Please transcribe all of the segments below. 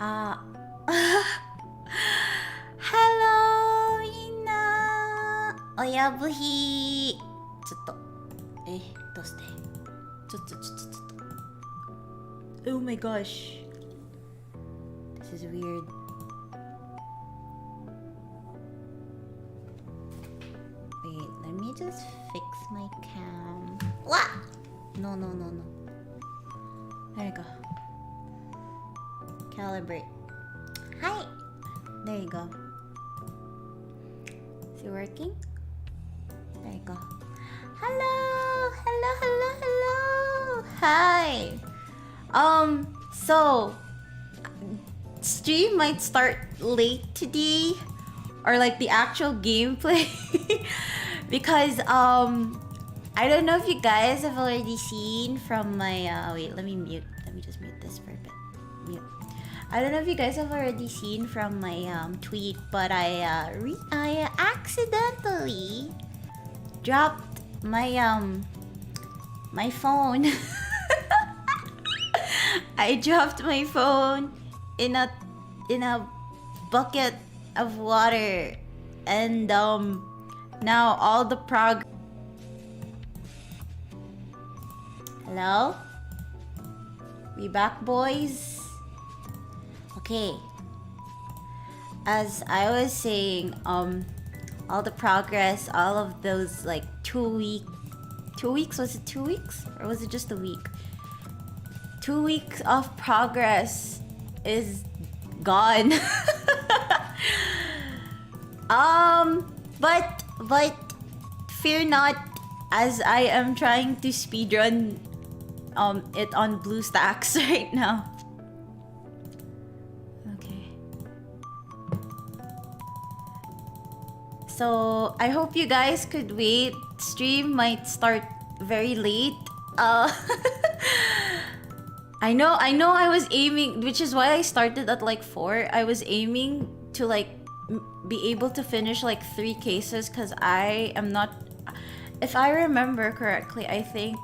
あHello みんな親部日ちょっとどうしてちょっと Oh my gosh This is weird Wait, let me just fix my cam What? No There you go Calibrate Hi There you go Is it working? There you go Hello Hi So stream might start late today or like the actual gameplay because I don't know if you guys have already seen from my wait, let me just mute this for a bit. Mute. I don't know if you guys have already seen from my tweet, but I accidentally dropped my my phone. I dropped my phone in a bucket of water, and now all the Hello? We back, boys? Okay. As I was saying, all the progress, all of those like 2 weeks, was it 2 weeks? Or was it just a week? 2 weeks of progress is gone. But fear not, as I am trying to speedrun it on BlueStacks right now. Okay. So I hope you guys could wait. Stream might start very late. I know I was aiming, which is why I started at like 4. I was aiming to like be able to finish like 3 cases because I am not, if I remember correctly, I think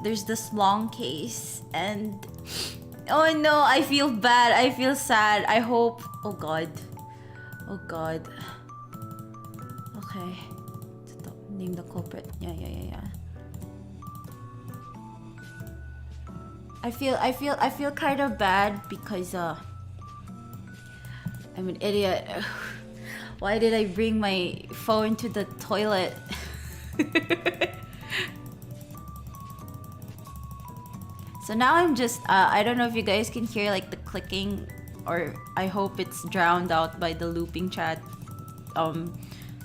there's this long case and oh no, I feel bad, I feel sad. I hope, oh god, okay, name the culprit. Yeah. I feel kind of bad because I'm an idiot. Why did I bring my phone to the toilet? So now I'm just I don't know if you guys can hear like the clicking, or I hope it's drowned out by the looping chat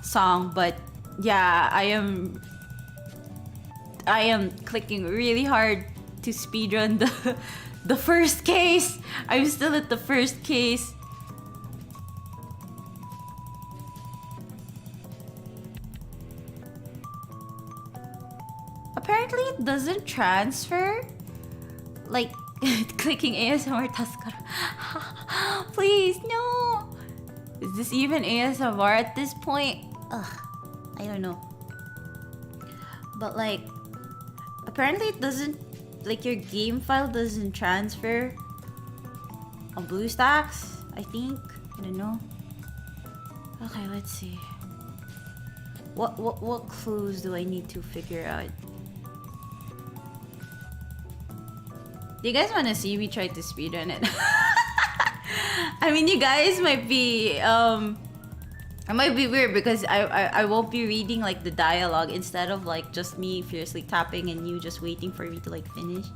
song, but yeah, I am clicking really hard to speedrun the first case. I'm still at the first case. Apparently it doesn't transfer. Like clicking ASMR taskaru. Please, no. Is this even ASMR at this point? Ugh, I don't know. But like, apparently it doesn't, like your game file doesn't transfer on BlueStacks, I think. I don't know. Okay, let's see. What clues do I need to figure out? Do you guys want to see me try to speedrun it? I mean, you guys might be it might be weird because I won't be reading like the dialogue, instead of like just me fiercely tapping and you just waiting for me to like finish.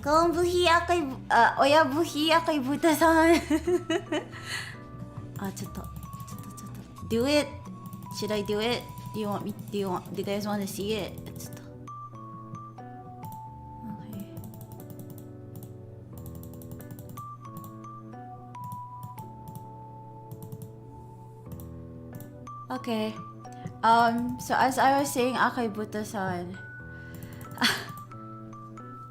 Oya buhi akai buta-san. Do it. Should I do it? Do you guys want to see it? Okay. So as I was saying, Akai Buta-san.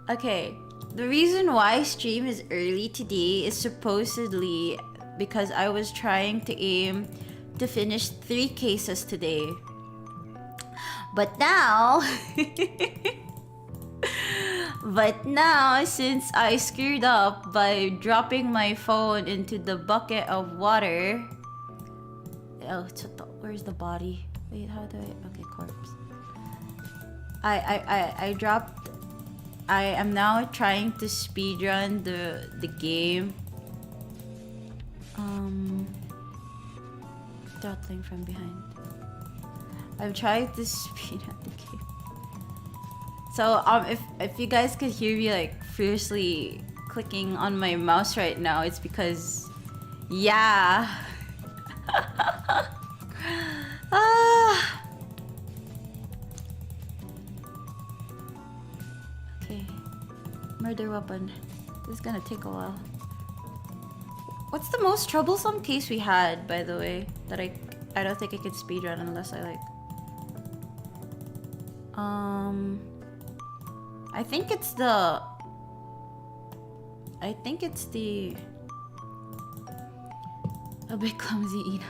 Okay. The reason why stream is early today is supposedly because I was trying to aim to finish 3 cases today. But now But now, since I screwed up by dropping my phone into the bucket of water. Oh, where's the body? Wait, how do I? Okay, corpse. I dropped. I am now trying to speedrun the game. Throttling from behind. I'm trying to speedrun the game. So if you guys could hear me like fiercely clicking on my mouse right now, it's because yeah. Okay. Murder weapon. This is gonna take a while. What's the most troublesome case we had, by the way? That I don't think I could speedrun unless I like. I think it's the. A bit clumsy, Ina.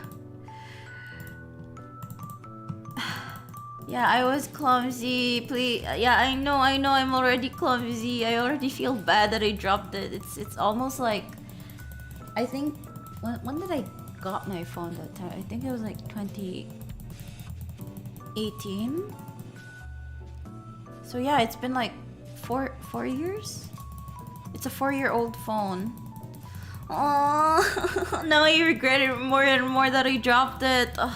Yeah, I was clumsy. Please, yeah, I know. I'm already clumsy. I already feel bad that I dropped it. It's almost like. I think when did I got my phone that time? I think it was like 2018. So yeah, it's been like four years. It's a 4-year-old phone. Oh, now I regret it more and more that I dropped it. Ugh.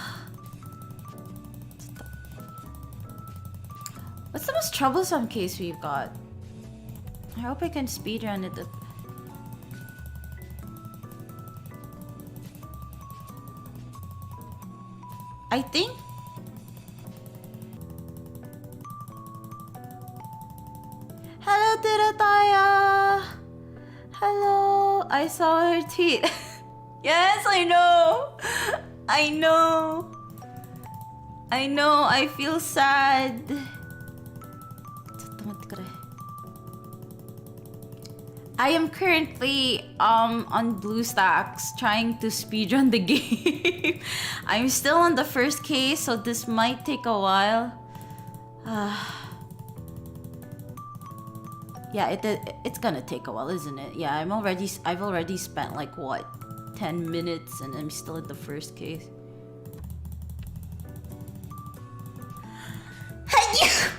What's the most troublesome case we've got? I hope I can speedrun it. I think. Hello, Tirataya. Hello. I saw her tweet. Yes, I know. I know. I feel sad. I am currently on BlueStacks trying to speedrun the game. I'm still on the first case, so this might take a while. Yeah, it's gonna take a while, isn't it? Yeah, I've already spent like what, 10 minutes, and I'm still in the first case.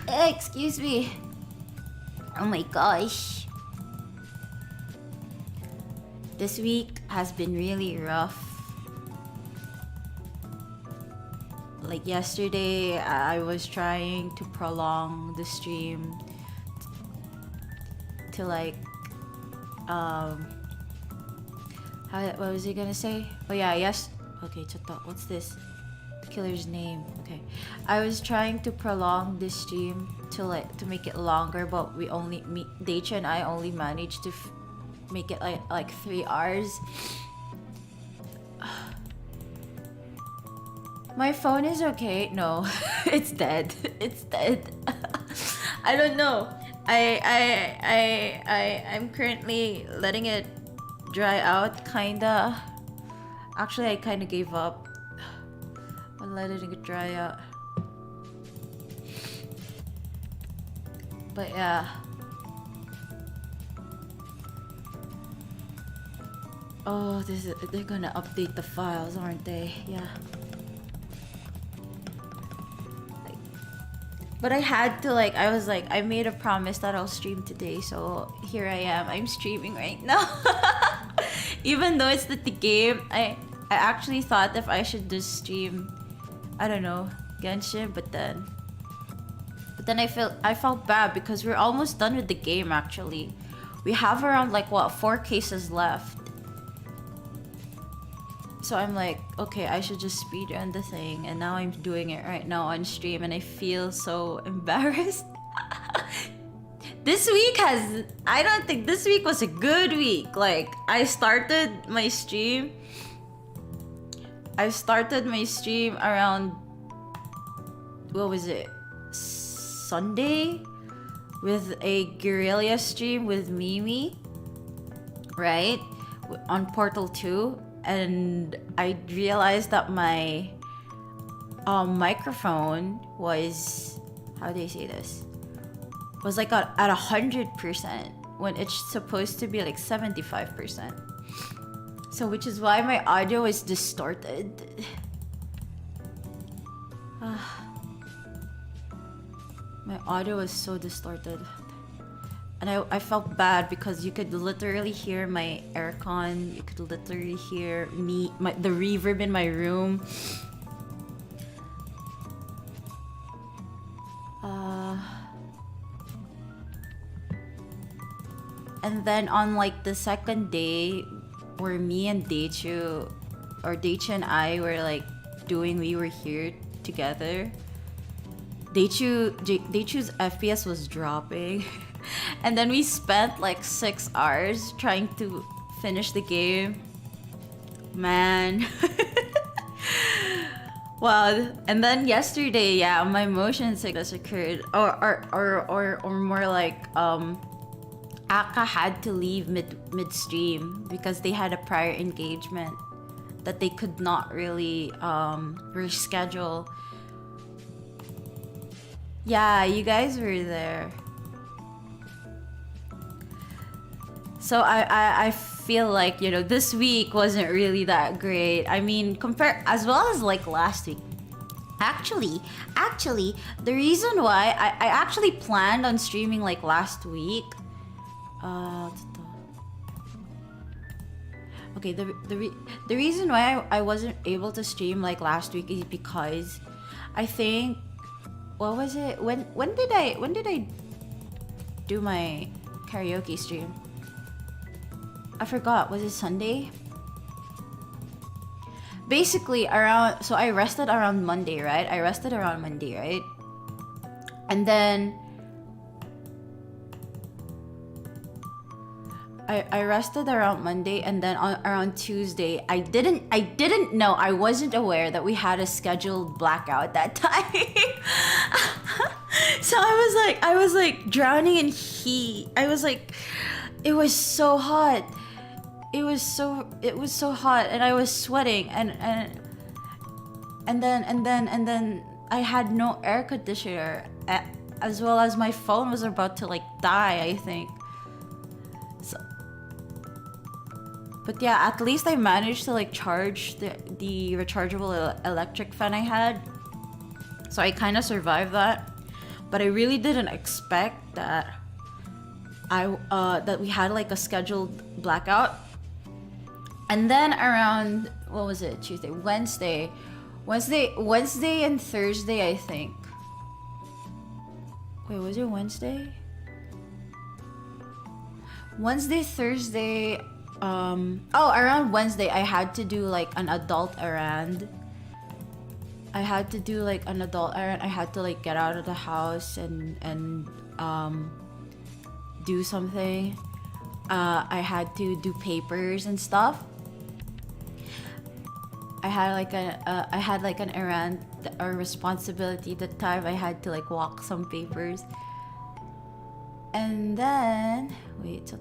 Excuse me. Oh my gosh. This week has been really rough. Like yesterday, I was trying to prolong the stream to like, what was he gonna say? Oh yeah, yes. Okay, what's this? The killer's name. Okay, I was trying to prolong this stream to make it longer, but Daichi and I only managed to make it like 3 hours. My phone is okay. No, it's dead. It's dead. I don't know. I'm currently letting it dry out, kinda. Actually, I kinda gave up on letting it dry out. But yeah. Oh, they're gonna update the files, aren't they? Yeah. But I had to I made a promise that I'll stream today, so here I am. I'm streaming right now. Even though it's the game, I actually thought if I should just stream, I don't know, Genshin, but then I felt bad because we're almost done with the game actually. We have around 4 cases left. So I'm like, okay, I should just speedrun the thing, and now I'm doing it right now on stream, and I feel so embarrassed. I don't think this week was a good week. Like, I started my stream around, what was it? Sunday? With a guerrilla stream with Mimi, right? On Portal 2. And I realized that my microphone was, how do you say this? was like at 100% when it's supposed to be like 75%. So which is why my audio is distorted. My audio is so distorted. And I felt bad because you could literally hear my aircon. You could literally hear the reverb in my room. And then on like the second day, where me and Deichu and I were like we were here together. Deichu's FPS was dropping. And then we spent like 6 hours trying to finish the game. Man. Well, and then yesterday, yeah, my motion sickness occurred. Or more like Aka had to leave midstream because they had a prior engagement that they could not really reschedule. Yeah, you guys were there. So I feel like, you know, this week wasn't really that great. I mean, compare as well as like last week. Actually, the reason why I actually planned on streaming like last week. Okay, the reason why I wasn't able to stream like last week is because I think, what was it? When did I do my karaoke stream? I forgot. Was it Sunday? Basically around, so I rested around Monday, right? And then I rested around Monday, and then around Tuesday, I didn't know, I wasn't aware that we had a scheduled blackout that time. So I was like drowning in heat. I was like, it was so hot. It was so hot, and I was sweating, and then I had no air conditioner, as well as my phone was about to like die, I think. So, but yeah, at least I managed to like charge the rechargeable electric fan I had, so I kind of survived that. But I really didn't expect that that we had like a scheduled blackout. And then around, what was it? Tuesday, Wednesday and Thursday, I think. Wait, was it Wednesday? Wednesday, Thursday. Around Wednesday, I had to do like an adult errand. I had to like get out of the house and do something. I had to do papers and stuff. I had like an errand or responsibility at the time. I had to like walk some papers. And then wait,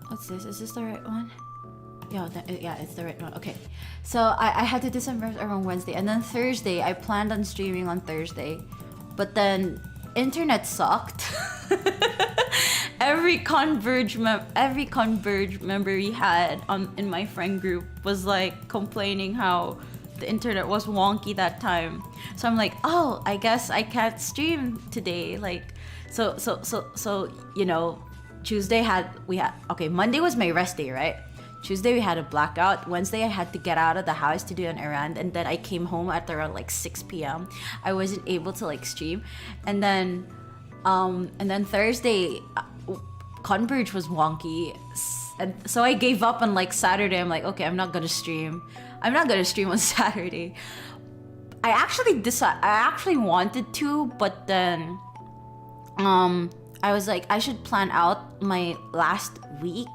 what's this? Is this the right one? Yeah, it's the right one. Okay. So I had to do some papers around Wednesday, and then Thursday I planned on streaming on Thursday. But then internet sucked. Every Converge member we had in my friend group was like complaining how the internet was wonky that time. So I'm like, oh, I guess I can't stream today. Like, so you know, Monday was my rest day, right? Tuesday we had a blackout. Wednesday I had to get out of the house to do an errand, and then I came home at around like 6 p.m. I wasn't able to like stream, and then Thursday, Converge was wonky, and so I gave up on like Saturday. I'm like, okay, I'm not gonna stream on Saturday. I actually wanted to, but then I was like, I should plan out my last week.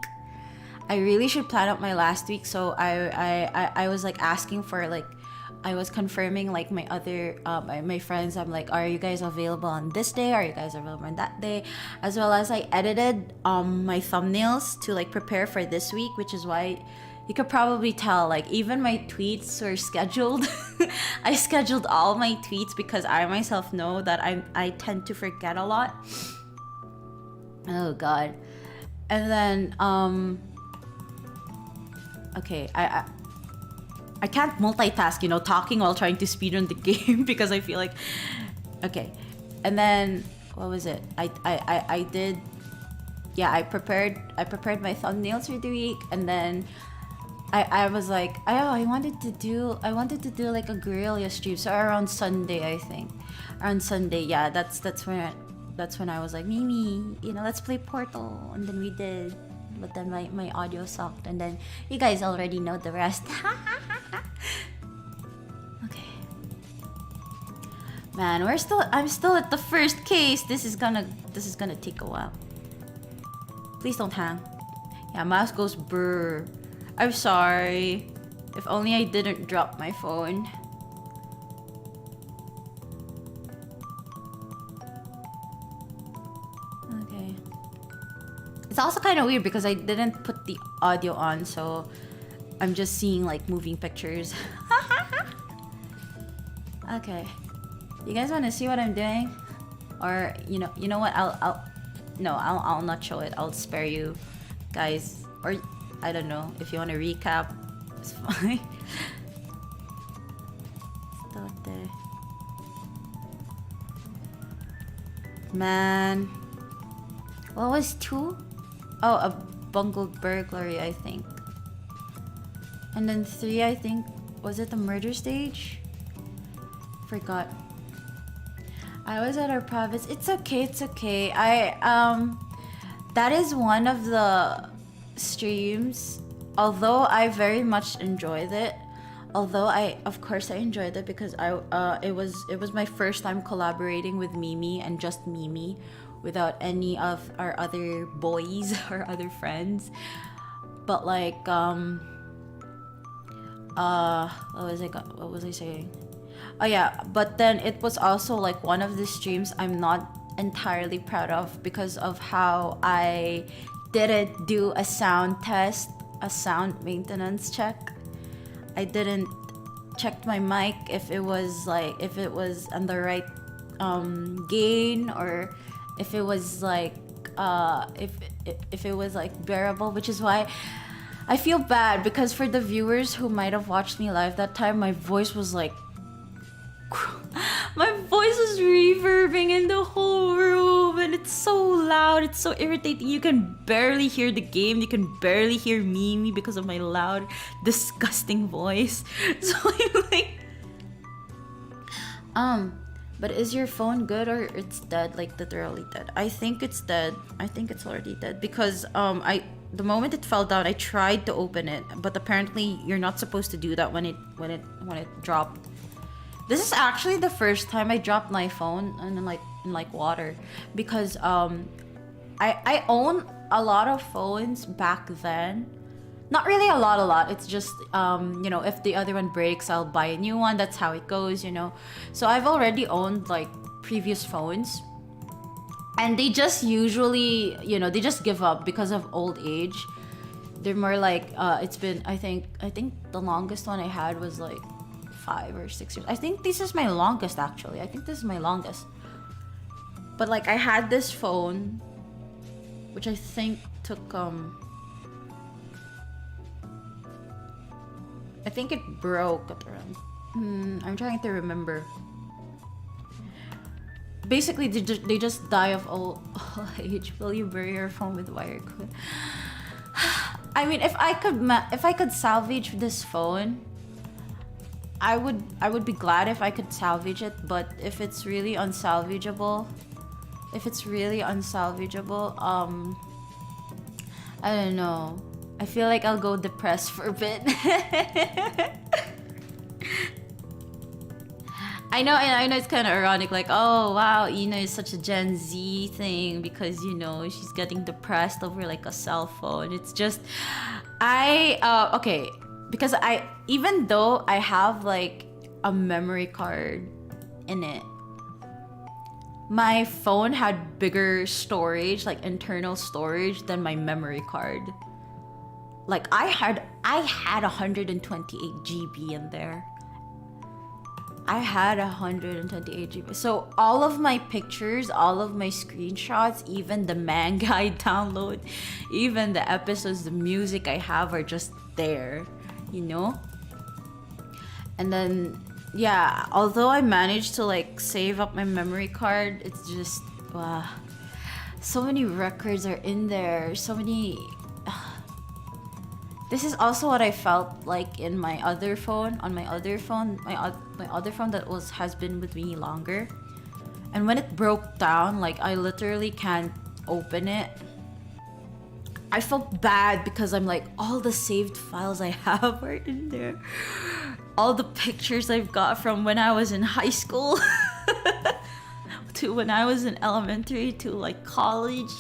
I really should plan out my last week. So I was like asking for like, I was confirming like my other my friends. I'm like, are you guys available on this day? Are you guys available on that day? As well as I edited my thumbnails to like prepare for this week, which is why you could probably tell, like, even my tweets were scheduled. I scheduled all my tweets because I myself know that I tend to forget a lot. Oh god. And then okay, I can't multitask, you know, talking while trying to speedrun the game because I feel like, okay. And then what was it? I did, yeah, I prepared my thumbnails for the week, and then I was like, oh, I wanted to do like a guerrilla stream, so around Sunday, I think, around Sunday, yeah, that's when I was like, Mimi, you know, let's play Portal, and then we did, but then my audio sucked, and then you guys already know the rest. Okay, man, I'm still at the first case. This is gonna take a while. Please don't hang. Yeah, mouse goes brr. I'm sorry. If only I didn't drop my phone. Okay. It's also kind of weird because I didn't put the audio on, so I'm just seeing like moving pictures. Okay. You guys want to see what I'm doing? Or you know what? I'll not show it. I'll spare you guys, or I don't know, if you want to recap, it's fine. Start there. Man, what was 2? Oh, a bungled burglary, I think. And then 3, I think, was it the murder stage? Forgot. I was at our province. It's okay, it's okay. That is one of the streams, although I very much enjoyed it. Of course I enjoyed it because it was my first time collaborating with Mimi, and just Mimi, without any of our other boys or other friends. But like what was I saying? Oh yeah, but then it was also like one of the streams I'm not entirely proud of because of how I didn't do a sound test, a sound maintenance check. I didn't check my mic if it was on the right gain, or if it was like if it was like bearable, which is why I feel bad, because for the viewers who might have watched me live that time, my voice was like my voice was reverbing in the whole room, and it's so loud, it's so irritating. You can barely hear the game, you can barely hear Mimi because of my loud, disgusting voice. So I'm like, but is your phone good, or it's dead, like literally dead? I think it's dead. I think it's already dead because the moment it fell down, I tried to open it, but apparently you're not supposed to do that when it dropped. This is actually the first time I dropped my phone in like water, because I own a lot of phones back then. Not really a lot. It's just you know, if the other one breaks, I'll buy a new one. That's how it goes, you know. So I've already owned like previous phones, and they just usually, you know, they just give up because of old age. They're more like it's been, I think the longest one I had was like 5 or 6 years. I think this is my longest, actually. I think this is my longest. But like, I had this phone, which I think took I think it broke at around I'm trying to remember. Basically, they just die of old age. Will you bury your phone with wire cord? I mean, if I could salvage this phone, I would be glad if I could salvage it. But if it's really unsalvageable, I don't know. I feel like I'll go depressed for a bit. I know it's kind of ironic, like, oh wow, Ina is such a Gen Z thing because, you know, she's getting depressed over like a cell phone. It's just, okay, because even though I have like a memory card in it, my phone had bigger storage, like internal storage, than my memory card. Like I had 128 GB in there. I had 128 GB. So all of my pictures, all of my screenshots, even the manga I download, even the episodes, the music I have are just there, you know? And then, yeah, although I managed to like save up my memory card, it's just, so many records are in there. So many. This is also what I felt like in my other phone. On my other phone, my other phone that has been with me longer. And when it broke down, like I literally can't open it. I felt bad because I'm like, all the saved files I have are in there. All the pictures I've got from when I was in high school to when I was in elementary to like college.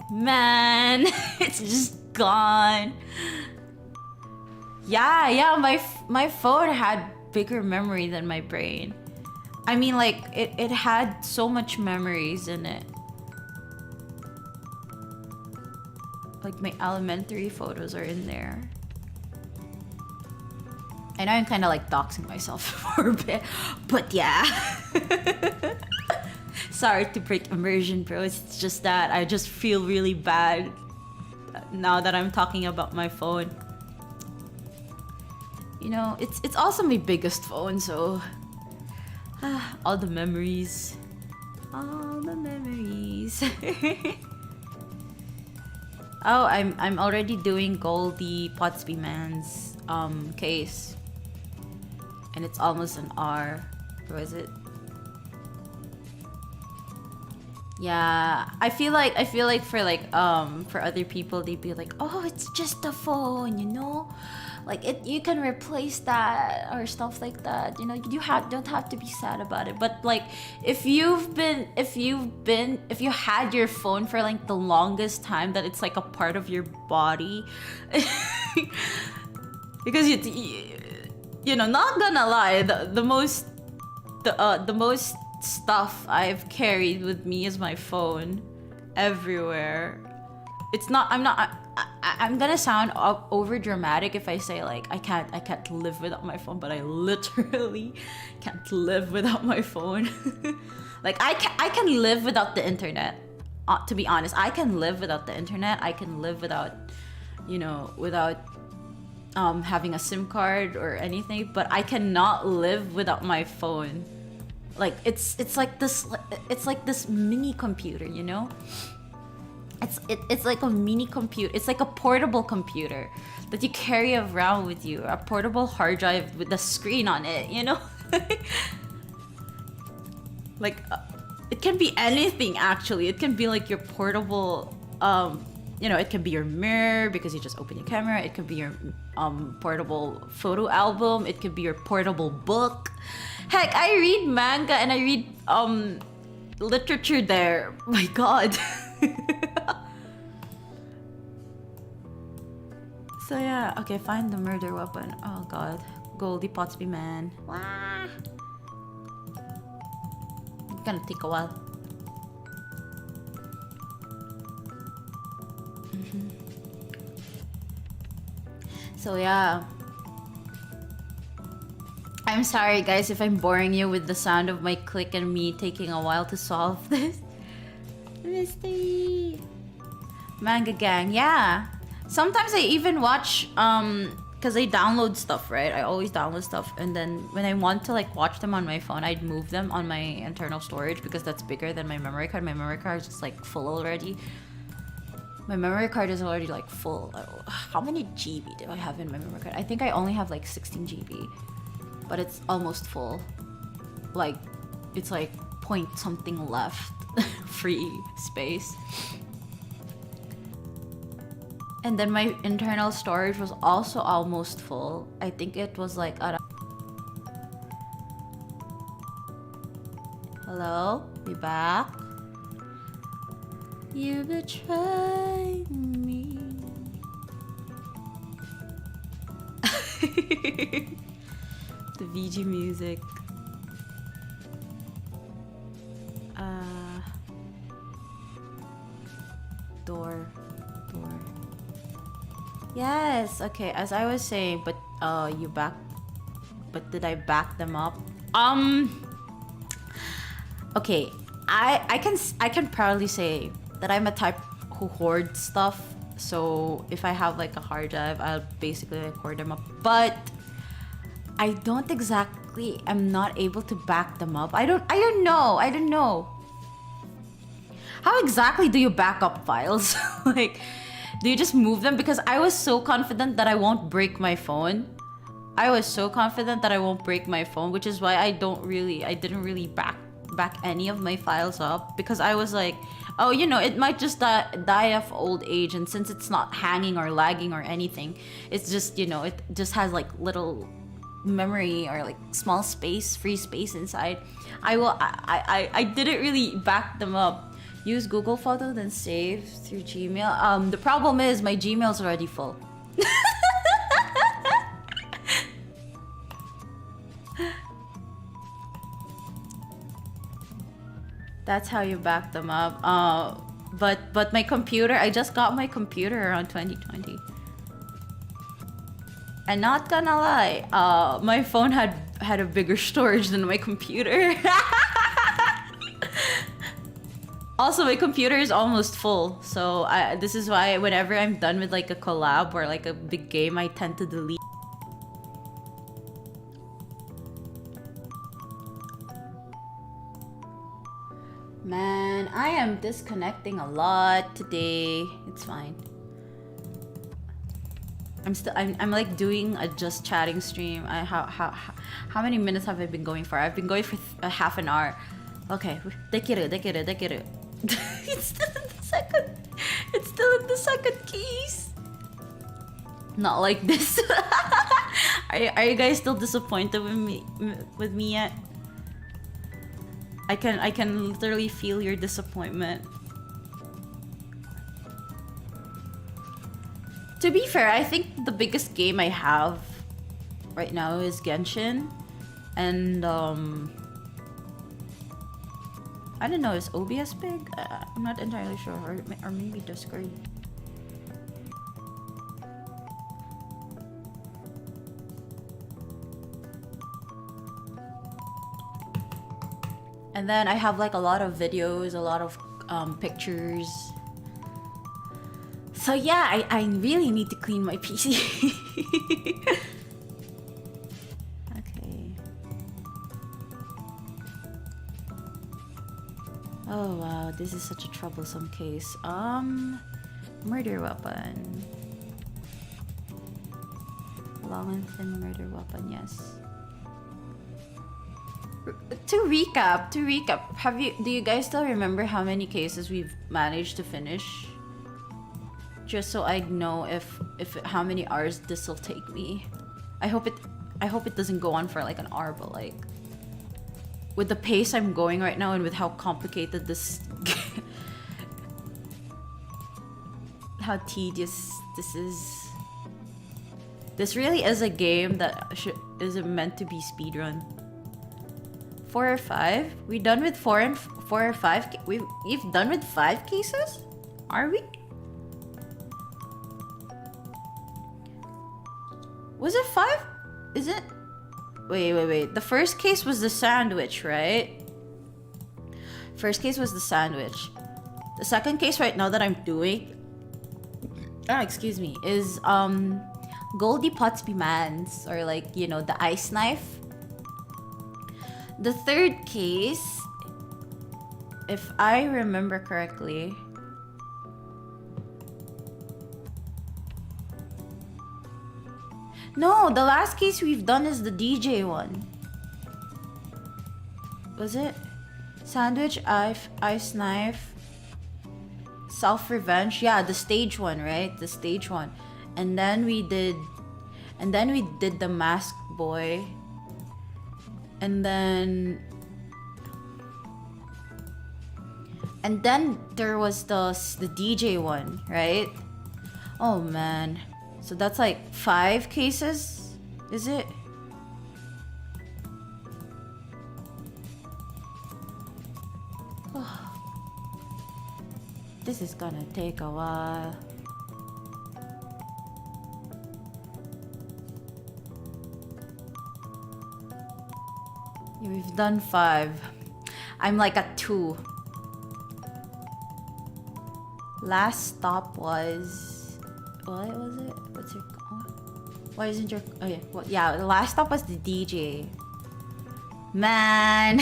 Man, it's just gone. Yeah, my phone had bigger memory than my brain. I mean, like it had so much memories in it. Like my elementary photos are in there. I know I'm kind of like doxing myself for a bit, but yeah. Sorry to break immersion, bro. It's just that I just feel really bad now that I'm talking about my phone. You know, it's also my biggest phone, so all the memories. All the memories. Oh, I'm already doing Goldie Potsby Man's case. And it's almost an hour. Or is it? Yeah, I feel like for other people they'd be like, oh, it's just a phone, you know, like you can replace that or stuff like that, you know. You don't have to be sad about it. But like if you had your phone for like the longest time, that it's like a part of your body, because you know, not gonna lie, the most stuff I've carried with me is my phone everywhere. It's not, I'm gonna sound over dramatic if I say like I can't live without my phone, but I literally can't live without my phone. Like I can live without the internet. To be honest, I can live without the internet. I can live without, you know, without having a SIM card or anything, but I cannot live without my phone. Like it's like this mini computer, you know. It's like a mini computer. It's like a portable computer that you carry around with you. A portable hard drive with a screen on it, you know. Like it can be anything actually. It can be like your portable you know, it can be your mirror because you just open your camera. It could be your portable photo album. It could be your portable book. Heck, I read manga and I read literature there. My god. So yeah, okay, find the murder weapon. Oh god. Goldie Potsby Man. Wah. It's gonna take a while. So yeah. I'm sorry guys if I'm boring you with the sound of my click and me taking a while to solve this. Mystery. Manga Gang, yeah. Sometimes I even watch because I download stuff, right? I always download stuff, and then when I want to like watch them on my phone, I'd move them on my internal storage because that's bigger than my memory card. My memory card is just like full already. My memory card is already like full. How many GB do I have in my memory card? I think I only have like 16 GB, but it's almost full. Like, it's like point something left, free space. And then my internal storage was also almost full. I think it was like at hello? We back? You betrayed me. The VG music. Door. Yes, okay, as I was saying, but but did I back them up? Okay, I can proudly say that I'm a type who hoards stuff. So if I have like a hard drive, I'll basically like hoard them up. But I don't exactly, I'm not able to back them up. I don't know. How exactly do you back up files? Like, do you just move them? Because I was so confident that I won't break my phone. I was so confident that I won't break my phone, which is why I didn't really back any of my files up, because I was like, oh, you know, it might just die of old age, and since it's not hanging or lagging or anything, it's just, you know, it just has like little memory or like small space, free space inside. I didn't really back them up. Use Google Photo, then save through Gmail. The problem is my Gmail's already full. That's how you back them up. But my computer, I just got my computer around 2020. And not gonna lie, my phone had a bigger storage than my computer. Also, my computer is almost full, so this is why whenever I'm done with like a collab or like a big game, I tend to delete. Man, I am disconnecting a lot today. It's fine. I'm like doing a just chatting stream. How many minutes have I been going for? I've been going for a half an hour. Okay, dekiru. It's still in the second. It's still in the second keys. Not like this. Are you guys still disappointed with me yet? I can literally feel your disappointment. To be fair, I think the biggest game I have right now is Genshin, and I don't know, is OBS big? I'm not entirely sure, or maybe Discord. And then I have like a lot of videos, a lot of pictures. So yeah, I really need to clean my PC. Okay. Oh wow, this is such a troublesome case. Murder weapon. Long and thin murder weapon, yes. To recap, do you guys still remember how many cases we've managed to finish? Just so I know if how many hours this will take me. I hope it doesn't go on for like an hour, but like with the pace I'm going right now and with how complicated this how tedious this is. This really is a game that isn't meant to be speedrun. 4 or 5? We done with 4 or 5? We've done with 5 cases? Are we? Was it 5? Is it? Wait. The first case was the sandwich, right? First case was the sandwich. The second case right now that I'm doing, excuse me, is Goldie Potsby Mans, or like, you know, the ice knife. The third case, if I remember correctly, no, the last case we've done is the DJ one. Was it? Sandwich, ice knife, self-revenge. Yeah, the stage one, right? The stage one. And then we did the masked boy. And then there was the DJ one, right? Oh man. So that's like 5 cases, is it? This is gonna take a while. We've done 5. I'm like at 2. Last stop was... What was it? What's your... Why isn't your... Oh yeah. Well, yeah, the last stop was the DJ. Man.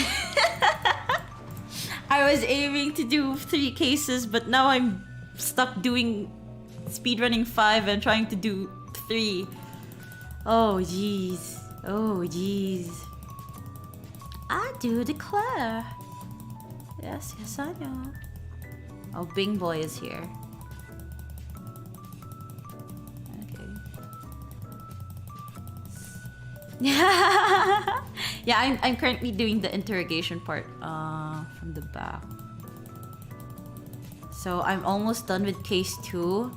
I was aiming to do 3 cases, but now I'm stuck doing speedrunning 5 and trying to do 3. Oh jeez. Oh jeez. I do declare. Yes, yes I know. Oh, Bing Boy is here. Okay. Yeah, I'm currently doing the interrogation part from the back. So I'm almost done with case 2.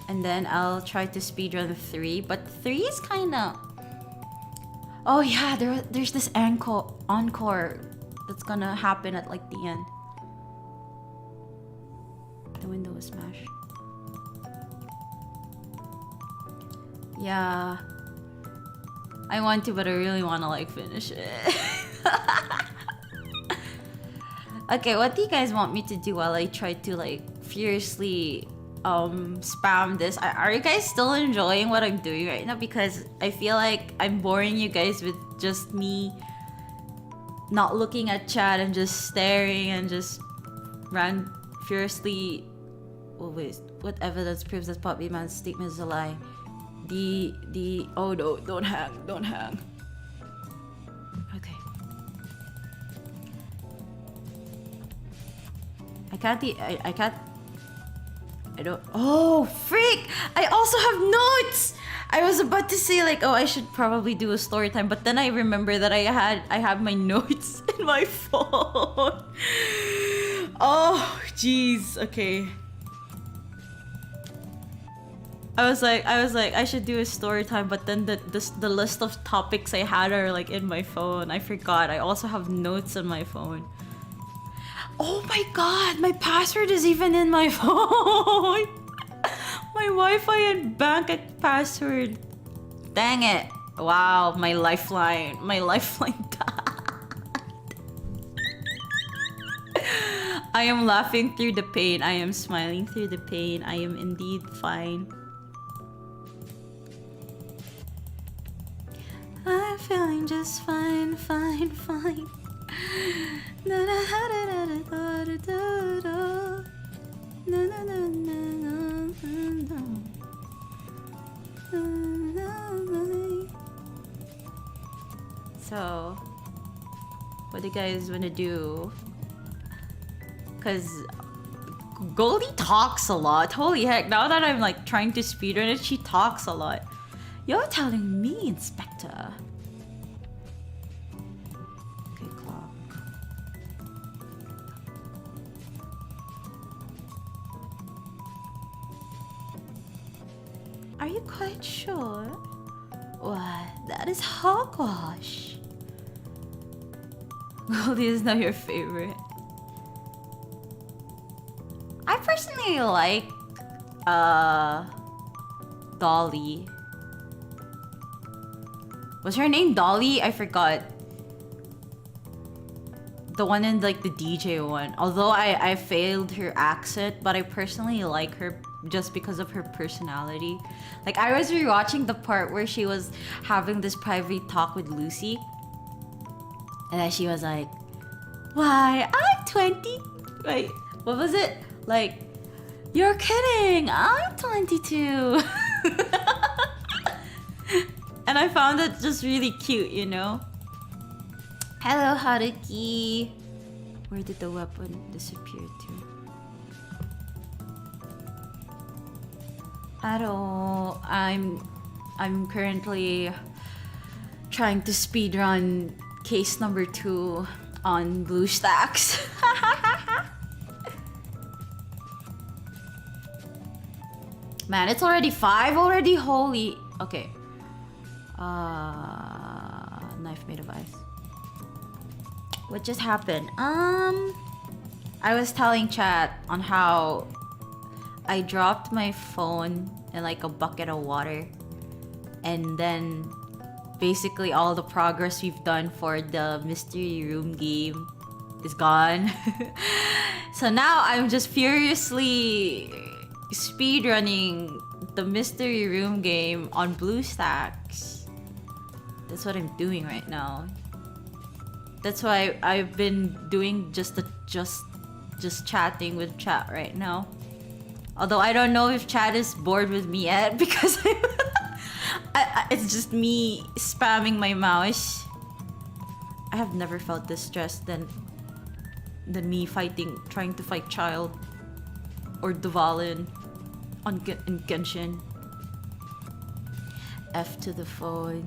And then I'll try to speedrun 3. But 3 is kinda... Oh yeah, there's this encore that's gonna happen at like the end. The window was smashed. Yeah. I want to, but I really want to like finish it. Okay, what do you guys want me to do while I try to like furiously spam this? Are you guys still enjoying what I'm doing right now? Because I feel like I'm boring you guys with just me not looking at chat and just staring and just ran furiously. Oh wait, what evidence proves that Poppy Man's statement is a lie? Oh no, don't hang. Okay. I don't. Oh, freak! I also have notes! I was about to say like, oh, I should probably do a story time, but then I remember that I have my notes in my phone. Oh, jeez. Okay. I was like, I should do a story time, but then the list of topics I had are like in my phone. I forgot. I also have notes on my phone. Oh my god, my password is even in my phone. My Wi-Fi and bank password. Dang it. Wow, my lifeline died. I am laughing through the pain. I am smiling through the pain. I am indeed fine. I'm feeling just fine. So, what do you guys want to do? Because Goldie talks a lot. Holy heck, now that I'm like trying to speedrun it, she talks a lot. You're telling me, Inspector. Okay, clock. Are you quite sure? What? That is hogwash. Goldie is now your favorite. I personally like Dolly. Was her name Dolly? I forgot. The one in like the DJ one. Although I failed her accent, but I personally like her just because of her personality. Like I was rewatching the part where she was having this private talk with Lucy. And then she was like, why, I'm 20. Wait, what was it? Like, you're kidding, I'm 22. And I found it just really cute, you know? Hello, Haruki. Where did the weapon disappear to? I don't... I'm currently trying to speedrun case number 2 on BlueStacks. Man, it's already 5 already? Holy... Okay. Knife made of ice. What just happened? I was telling chat on how I dropped my phone in like a bucket of water, and then basically all the progress we've done for the mystery room game is gone. So now I'm just furiously speedrunning the mystery room game on BlueStacks. That's what I'm doing right now. That's why I've been doing just chatting with chat right now. Although I don't know if chat is bored with me yet because it's just me spamming my mouse. I have never felt this stressed than me trying to fight Child or Duvalin in Genshin. F to the phone.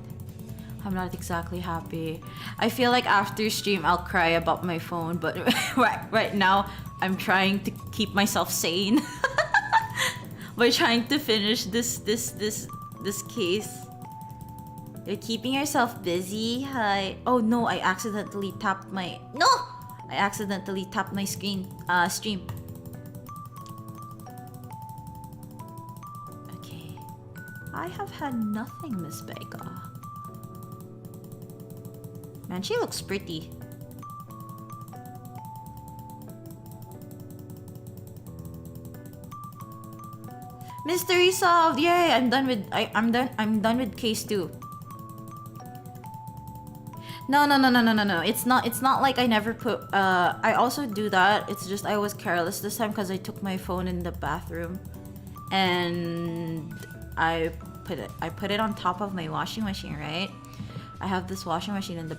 I'm not exactly happy. I feel like after stream I'll cry about my phone, but right now I'm trying to keep myself sane by trying to finish this case. You're keeping yourself busy? Hi. Oh no, I accidentally tapped my stream. Okay. I have had nothing, Miss Becca. Man, she looks pretty. Mystery solved! Yay! I'm done with case 2. No. It's not like I never put I also do that. It's just I was careless this time because I took my phone in the bathroom and I put it on top of my washing machine, right? I have this washing machine in the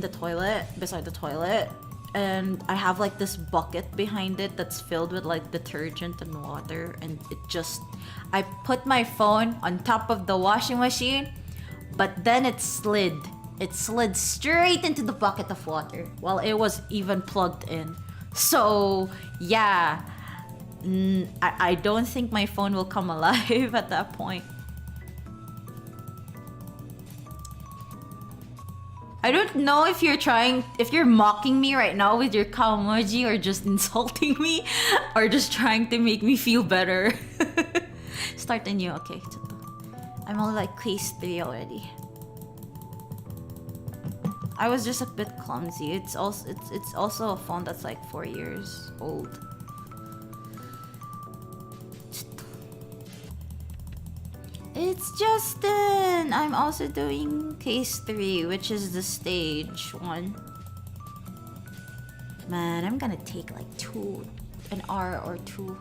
toilet, beside the toilet, and I have like this bucket behind it that's filled with like detergent and water, and I put my phone on top of the washing machine, but then it slid straight into the bucket of water while it was even plugged in. So yeah, I don't think my phone will come alive at that point. I don't know if you're mocking me right now with your cow emoji or just insulting me or just trying to make me feel better. Start anew. Okay. I'm only like case 3 already. I was just a bit clumsy. It's also a phone that's like 4 years old. It's Justin! I'm also doing case 3, which is the stage 1. Man, I'm gonna take like an hour or 2.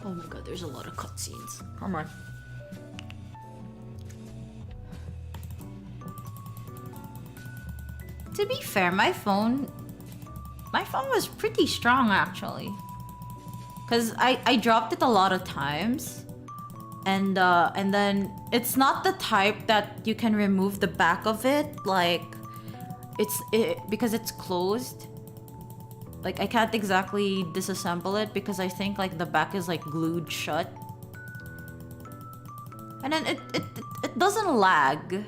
Oh my god, there's a lot of cutscenes. Come on. To be fair, my phone was pretty strong actually, cause I dropped it a lot of times, and then it's not the type that you can remove the back of it, like because it's closed. Like I can't exactly disassemble it because I think like the back is like glued shut, and then it doesn't lag.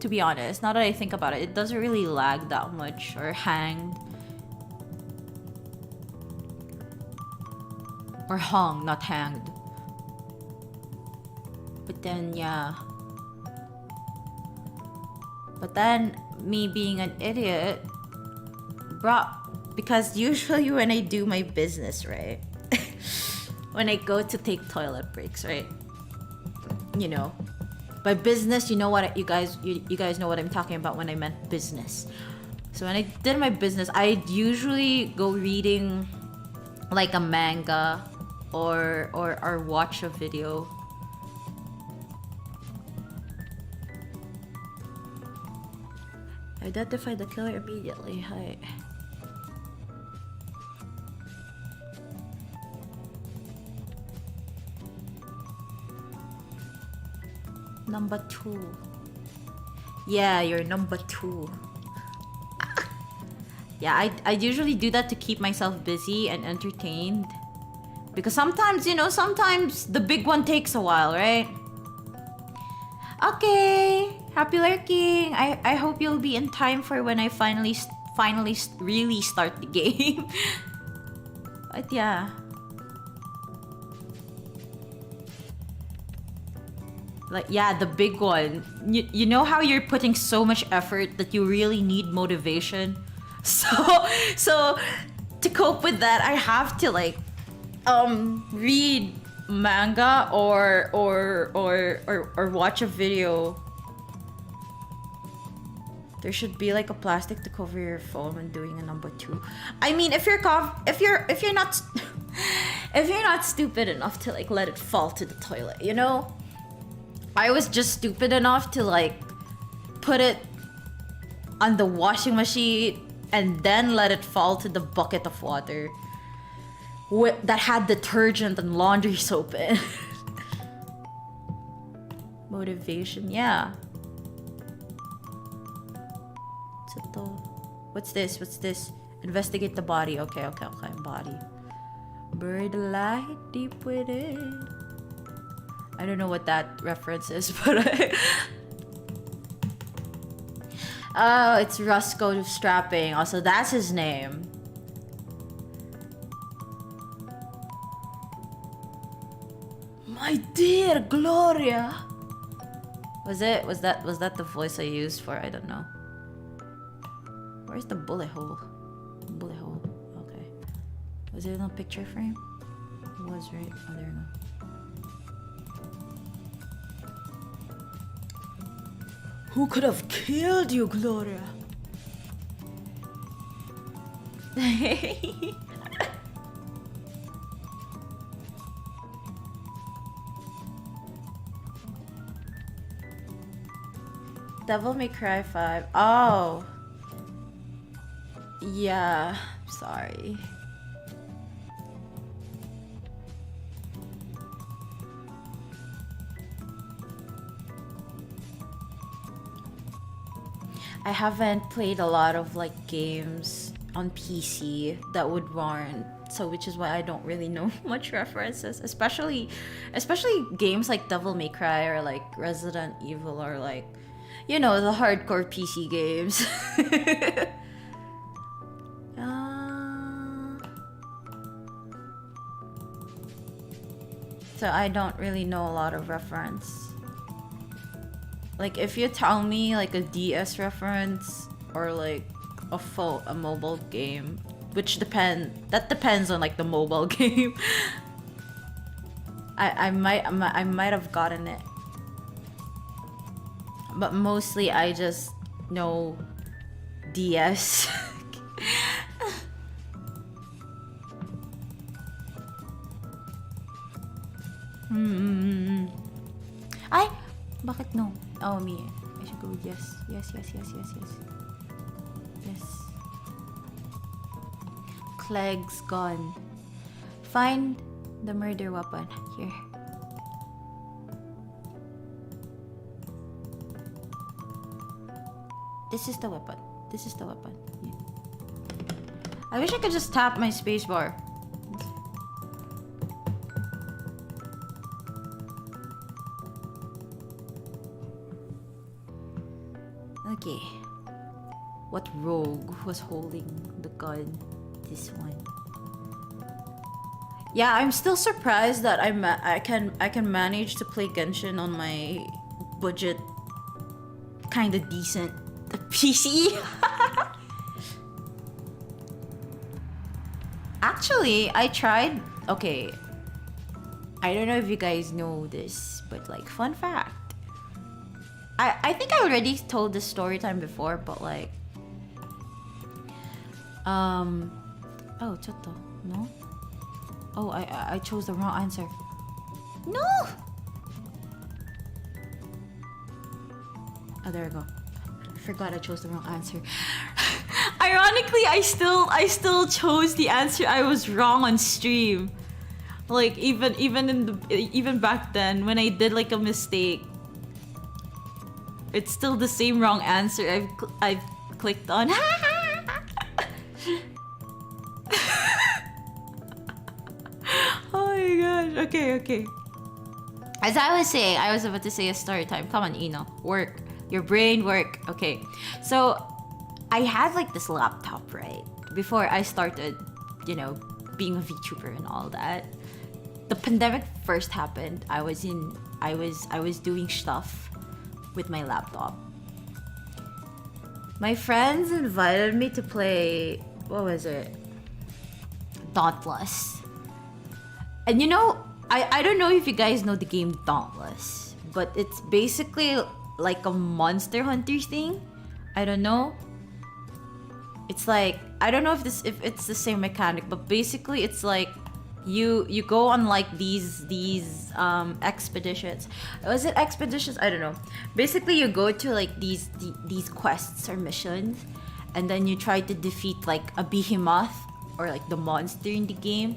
To be honest, now that I think about it, it doesn't really lag that much or hang. Or hung, not hanged. But then, yeah. But then, me being an idiot, because usually when I do my business, right? When I go to take toilet breaks, right? You know. By business, you know what you guys know what I'm talking about when I meant business. So when I did my business, I'd usually go reading like a manga or watch a video. Identify the killer immediately. Hi. Number 2. Yeah, you're number 2. Yeah, I usually do that to keep myself busy and entertained. Because sometimes the big one takes a while, right? Okay. Happy lurking. I hope you'll be in time for when I finally really start the game. But yeah. Like, yeah, the big one. You know how you're putting so much effort that you really need motivation? So to cope with that, I have to like read manga or watch a video. There should be like a plastic to cover your phone when doing a number 2. I mean, if you're not if you're not stupid enough to like let it fall to the toilet, you know? I was just stupid enough to like put it on the washing machine and then let it fall to the bucket of water that had detergent and laundry soap in. Motivation, yeah. What's this? Investigate the body. Okay, body. Bury the light deep within. I don't know what that reference is, but oh, it's Roscoe Strapping. Also, that's his name. My dear Gloria. Was that the voice I used for? I don't know. Where's the bullet hole? Bullet hole. Okay. Was it in a picture frame? It was, right? Oh, there we go. Who could have killed you, Gloria? Devil May Cry 5. Oh. Yeah. Sorry. I haven't played a lot of like games on PC that would warrant, so which is why I don't really know much references, especially games like Devil May Cry or like Resident Evil or like, you know, the hardcore PC games. So I don't really know a lot of reference. Like if you tell me like a DS reference or like a mobile game, which depends on like the mobile game. I might have gotten it, but mostly I just know DS. Ay, bakit no? Oh, me. I should go yes. Yes. Clegg's gone. Find the murder weapon. Here. This is the weapon. Yeah. I wish I could just tap my spacebar. Okay. What rogue was holding the gun? This one. Yeah, I'm still surprised that I can manage to play Genshin on my budget, kind of decent PC. Actually, I tried. Okay, I don't know if you guys know this, but like, fun fact. I think I already told this story time before, but like, oh, chotto, no? Oh, I chose the wrong answer. No! Oh, there we go. I forgot I chose the wrong answer. Ironically, I still chose the answer I was wrong on stream. Like even back then when I did like a mistake, it's still the same wrong answer I've clicked on. Oh my gosh. Okay. As I was saying, I was about to say a story time. Come on, Ino. Work. your brain work. Okay, so I had like this laptop, right? Before I started, you know, being a VTuber and all that. The pandemic first happened. I was doing stuff with my laptop. My friends invited me to play, what was it? Dauntless. And you know, I don't know if you guys know the game Dauntless, but it's basically like a Monster Hunter thing. I don't know. It's like, I don't know if it's the same mechanic, but basically it's like you go on like these expeditions. Was it expeditions? I don't know. Basically you go to like these quests or missions, and then you try to defeat like a behemoth or like the monster in the game.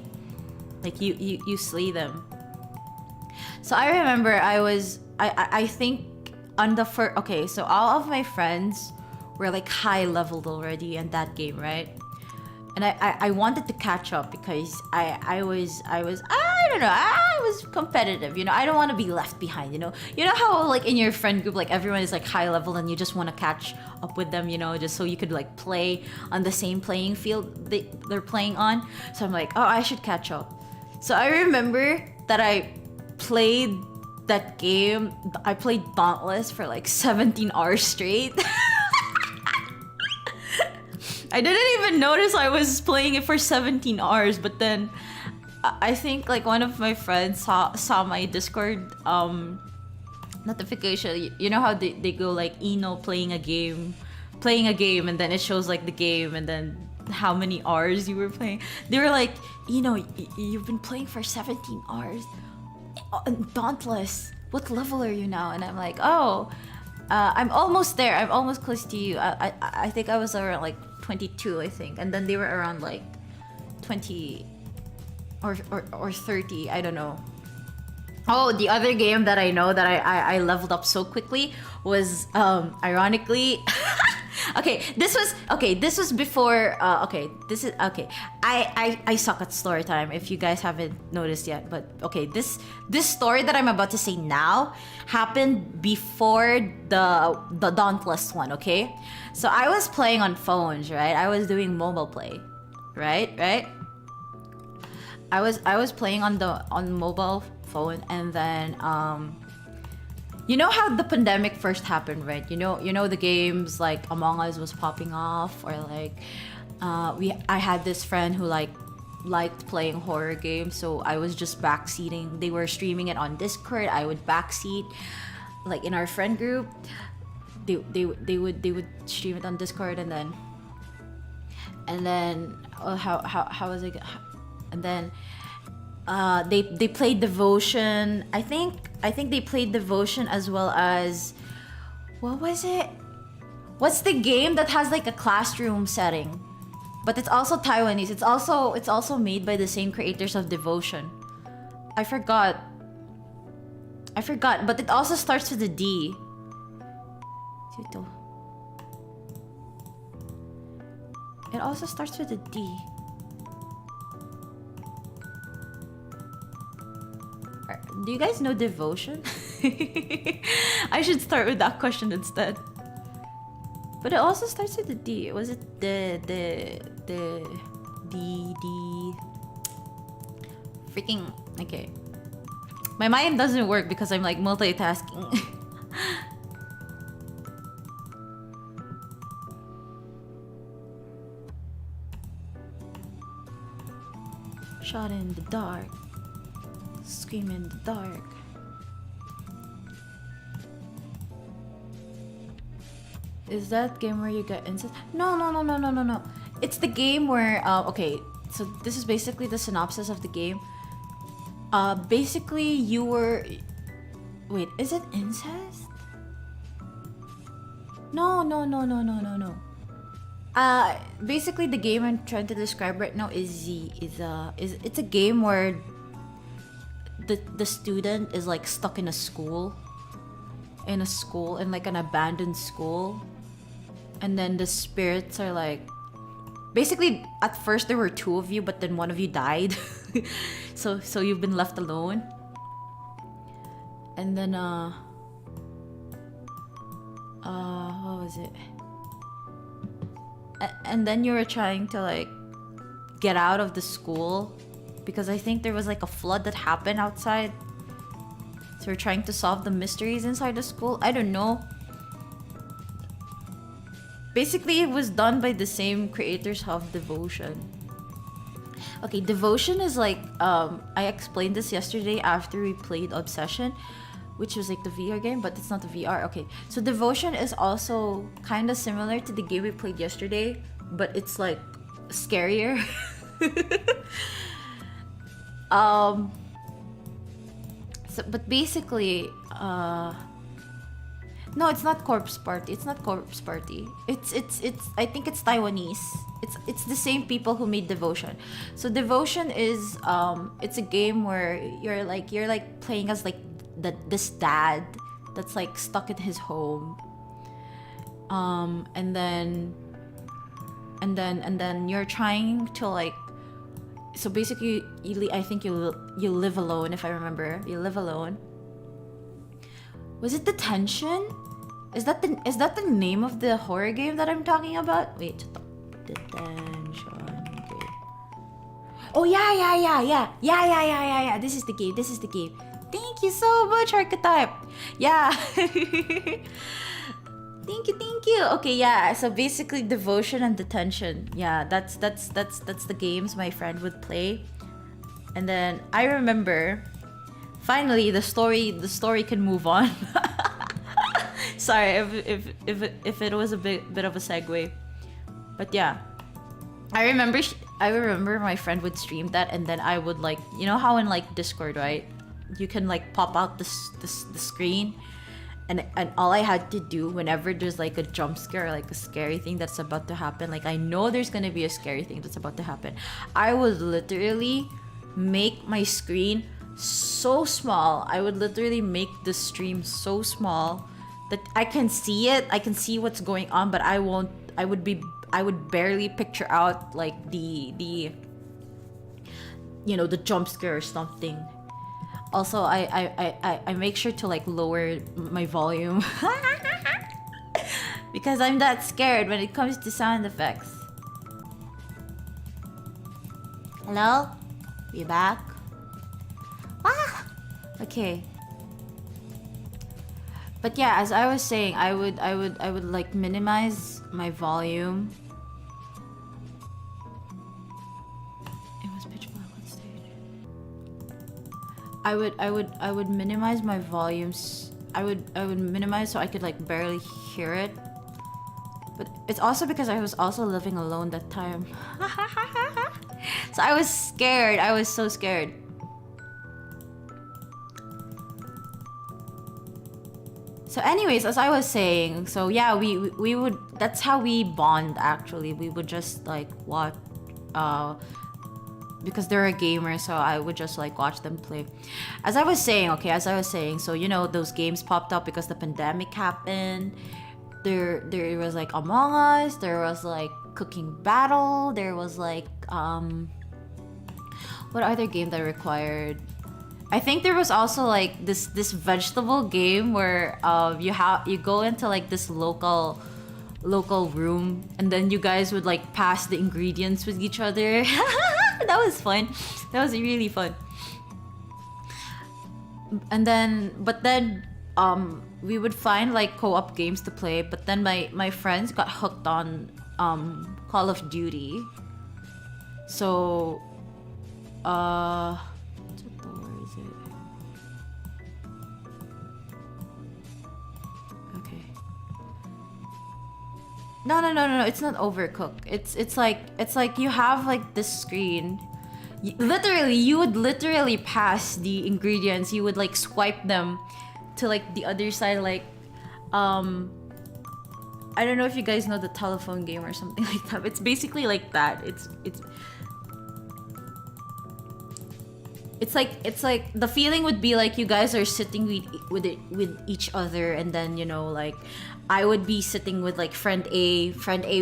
Like you slay them. So I remember I think on the first, okay, so all of my friends were like high leveled already in that game, right? And I wanted to catch up because I don't know, I was competitive, you know. I don't want to be left behind, you know. You know how like in your friend group, like everyone is like high level and you just want to catch up with them, you know, just so you could like play on the same playing field they're playing on. So I'm like, oh, I should catch up. So I remember that I played that game. I played Dauntless for like 17 hours straight. I didn't even notice I was playing it for 17 hours, but then I think like one of my friends saw my Discord notification. You know how they go like playing a game, and then it shows like the game and then how many hours you were playing. They were like, you've been playing for 17 hours. Dauntless. What level are you now? And I'm like, oh, I'm almost there. I'm almost close to you. I think I was around like 22, I think, and then they were around like 20 or 30. I don't know. Oh, the other game that I know that I leveled up so quickly was ironically. This was before. I suck at story time, if you guys haven't noticed yet. But okay, this story that I'm about to say now happened before the Dauntless one. Okay, so I was playing on phones, right? I was doing mobile play, right. I was playing on mobile phone, and then you know how the pandemic first happened, right? You know the games like Among Us was popping off, or like I had this friend who liked playing horror games, so I was just backseating. They were streaming it on Discord. I would backseat, like in our friend group. They would stream it on Discord, and then how was it? And then they played Devotion. I think they played Devotion as well as, what was it? What's the game that has like a classroom setting, but it's also Taiwanese? It's also made by the same creators of Devotion. I forgot, but it also starts with a D. It also starts with a D. Do you guys know Devotion? I should start with that question instead. But it also starts with a D. Was it the freaking, okay. My mind doesn't work because I'm like multitasking. Shot in the dark. Scream in the dark. Is that game where you get incest? No. It's the game where okay, so this is basically the synopsis of the game. Basically you were, wait, is it incest? No. Basically the game I'm trying to describe right now is it's a game where the student is like stuck in a school, in like an abandoned school, and then the spirits are like, basically at first there were two of you, but then one of you died. so you've been left alone, and then what was it? And then you were trying to like get out of the school because I think there was like a flood that happened outside. So we're trying to solve the mysteries inside the school. I don't know. Basically, it was done by the same creators of Devotion. Okay, Devotion is like, I explained this yesterday after we played Obsession, which was like the VR game, but it's not the VR. Okay, so Devotion is also kind of similar to the game we played yesterday, but it's like scarier. But basically, no, it's not Corpse Party. It's not Corpse Party. It's. I think it's Taiwanese. It's the same people who made Devotion. So Devotion is it's a game where you're like playing as like this dad that's like stuck in his home. And then you're trying to like. So basically, I think you live alone. If I remember, you live alone. Was it Detention? Is that the name of the horror game that I'm talking about? Wait, Detention game. Oh yeah. This is the game. Thank you so much, Archetype. Yeah. Thank you. Okay, yeah. So basically, Devotion and Detention. Yeah, that's the games my friend would play. And then I remember, finally, the story can move on. Sorry if it was a bit of a segue, but yeah, I remember my friend would stream that, and then I would like, you know how in like Discord, right? You can like pop out the screen. And all I had to do whenever there's like a jump scare or like a scary thing that's about to happen, like I know there's gonna be a scary thing that's about to happen, I would literally make my screen so small. I would literally make the stream so small that I can see it. I can see what's going on, but I would barely picture out like the you know, the jump scare or something. Also, I make sure to like lower my volume because I'm that scared when it comes to sound effects. Hello? You back? Ah! Okay. But yeah, as I was saying, I would like minimize my volume. I would minimize my volumes. I would minimize so I could like barely hear it. But it's also because I was also living alone that time. So I was scared. I was so scared. So anyways, as I was saying, so yeah, we would, that's how we bond actually. We would just like watch because they're a gamer, so I would just like watch them play. As I was saying, so you know, those games popped up because the pandemic happened. There was like Among Us, there was like Cooking Battle, there was like what other game that required? I think there was also like this vegetable game where you go into like this local room, and then you guys would like pass the ingredients with each other. That was fun. That was really fun. And then we would find like co-op games to play, but then my friends got hooked on Call of Duty. So where is it? Okay. No, it's not Overcooked. It's like you have like this screen. You would literally pass the ingredients. You would like swipe them to like the other side, like I don't know if you guys know the telephone game or something like that. It's basically like that. It's like the feeling would be like you guys are sitting with each other, and then you know, like I would be sitting with like friend A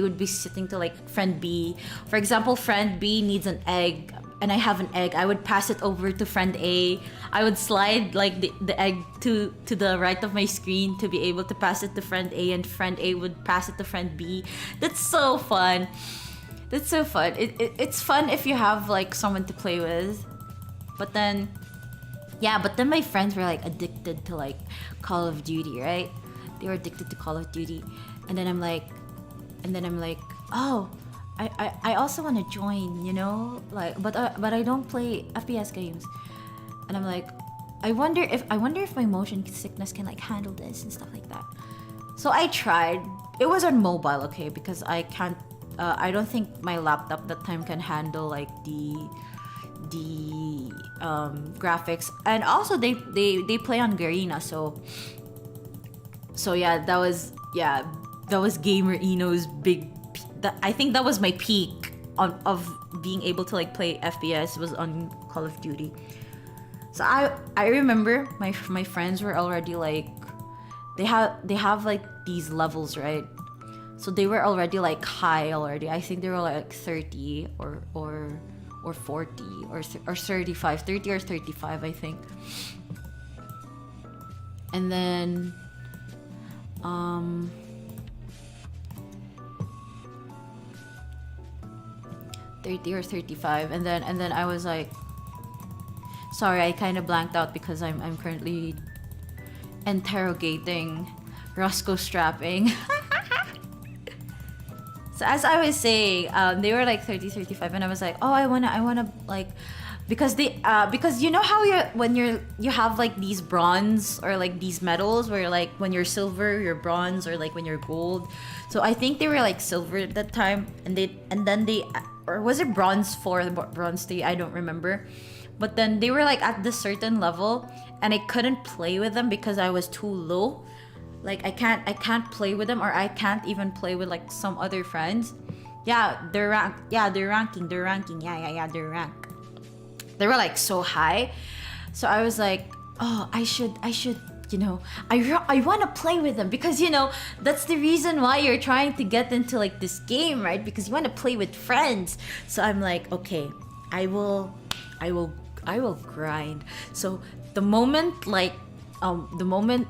would be sitting to like friend B. For example, friend B needs an egg, and I have an egg, I would pass it over to friend A. I would slide like the egg to the right of my screen to be able to pass it to friend A, and friend A would pass it to friend B. That's so fun. That's so fun. It's fun if you have like someone to play with. But then, yeah, but then my friends were like addicted to like Call of Duty, right? They were addicted to Call of Duty. And then I'm like, oh, I also want to join, you know? Like, but I don't play FPS games. And I'm like, I wonder if my motion sickness can like handle this and stuff like that. So I tried. It was on mobile, okay, because I can't. I don't think my laptop that time can handle like the graphics, and also they play on Garena, so yeah, that was Gamer Eno's big. I think that was my peak of being able to like play FPS was on Call of Duty. So I remember my friends were already like, they have like these levels, right? So they were already like high already. I think they were like 30 or 40 or 35, 30 or 35, I think. And then 30 or 35, and then I was like, sorry, I kind of blanked out because I'm currently interrogating Roscoe strapping. So as I was saying, they were like 30, 35, and I was like, oh, I wanna like, because you know how you have like these bronze or like these medals where like when you're silver, you're bronze, or like when you're gold. So I think they were like silver at that time, and then they, or was it bronze 4, bronze 3? I don't remember. But then they were like at this certain level, and I couldn't play with them because I was too low. Like I can't play with them, or I can't even play with like some other friends. Yeah, they're rank. Yeah, they're ranking. They're ranking. Yeah, they're rank. They were like so high. So I was like, oh, I should, you know, I want to play with them, because you know that's the reason why you're trying to get into like this game, right? Because you want to play with friends. So I'm like, okay, I will grind. So the moment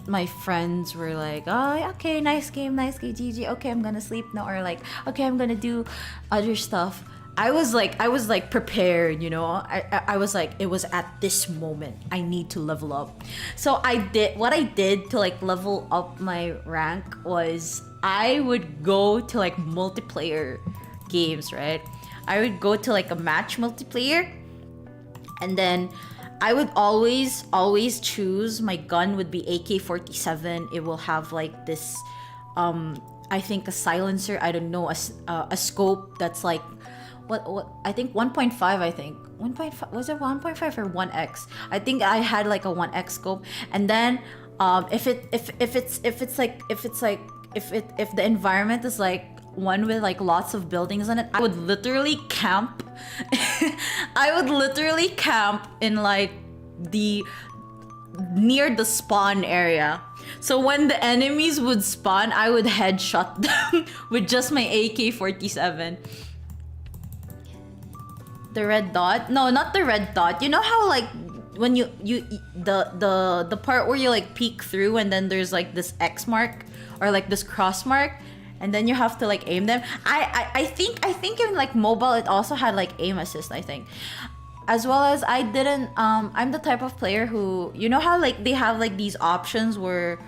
my friends were like, oh, okay, nice game, GG, okay, I'm gonna sleep now, or like, okay, I'm gonna do other stuff, I was like prepared, you know. I was like, it was at this moment I need to level up. So what I did to like level up my rank was I would go to like multiplayer games, right? I would go to like a match multiplayer, and then I would always choose, my gun would be AK-47. It will have like this, I think a silencer. I don't know, a scope that's like, what I think 1.5. I think 1.5, was it 1.5 or 1x? I think I had like a 1x scope, and then if the environment is like one with like lots of buildings on it, I would literally camp. I would literally camp in like near the spawn area. So when the enemies would spawn, I would headshot them with just my AK-47. The red dot? No, not the red dot. You know how like when you the part where you like peek through, and then there's like this X mark or like this cross mark, and then you have to like aim them. I think in like mobile it also had like aim assist, I think. As well as I didn't I'm the type of player who, you know how like they have like these options where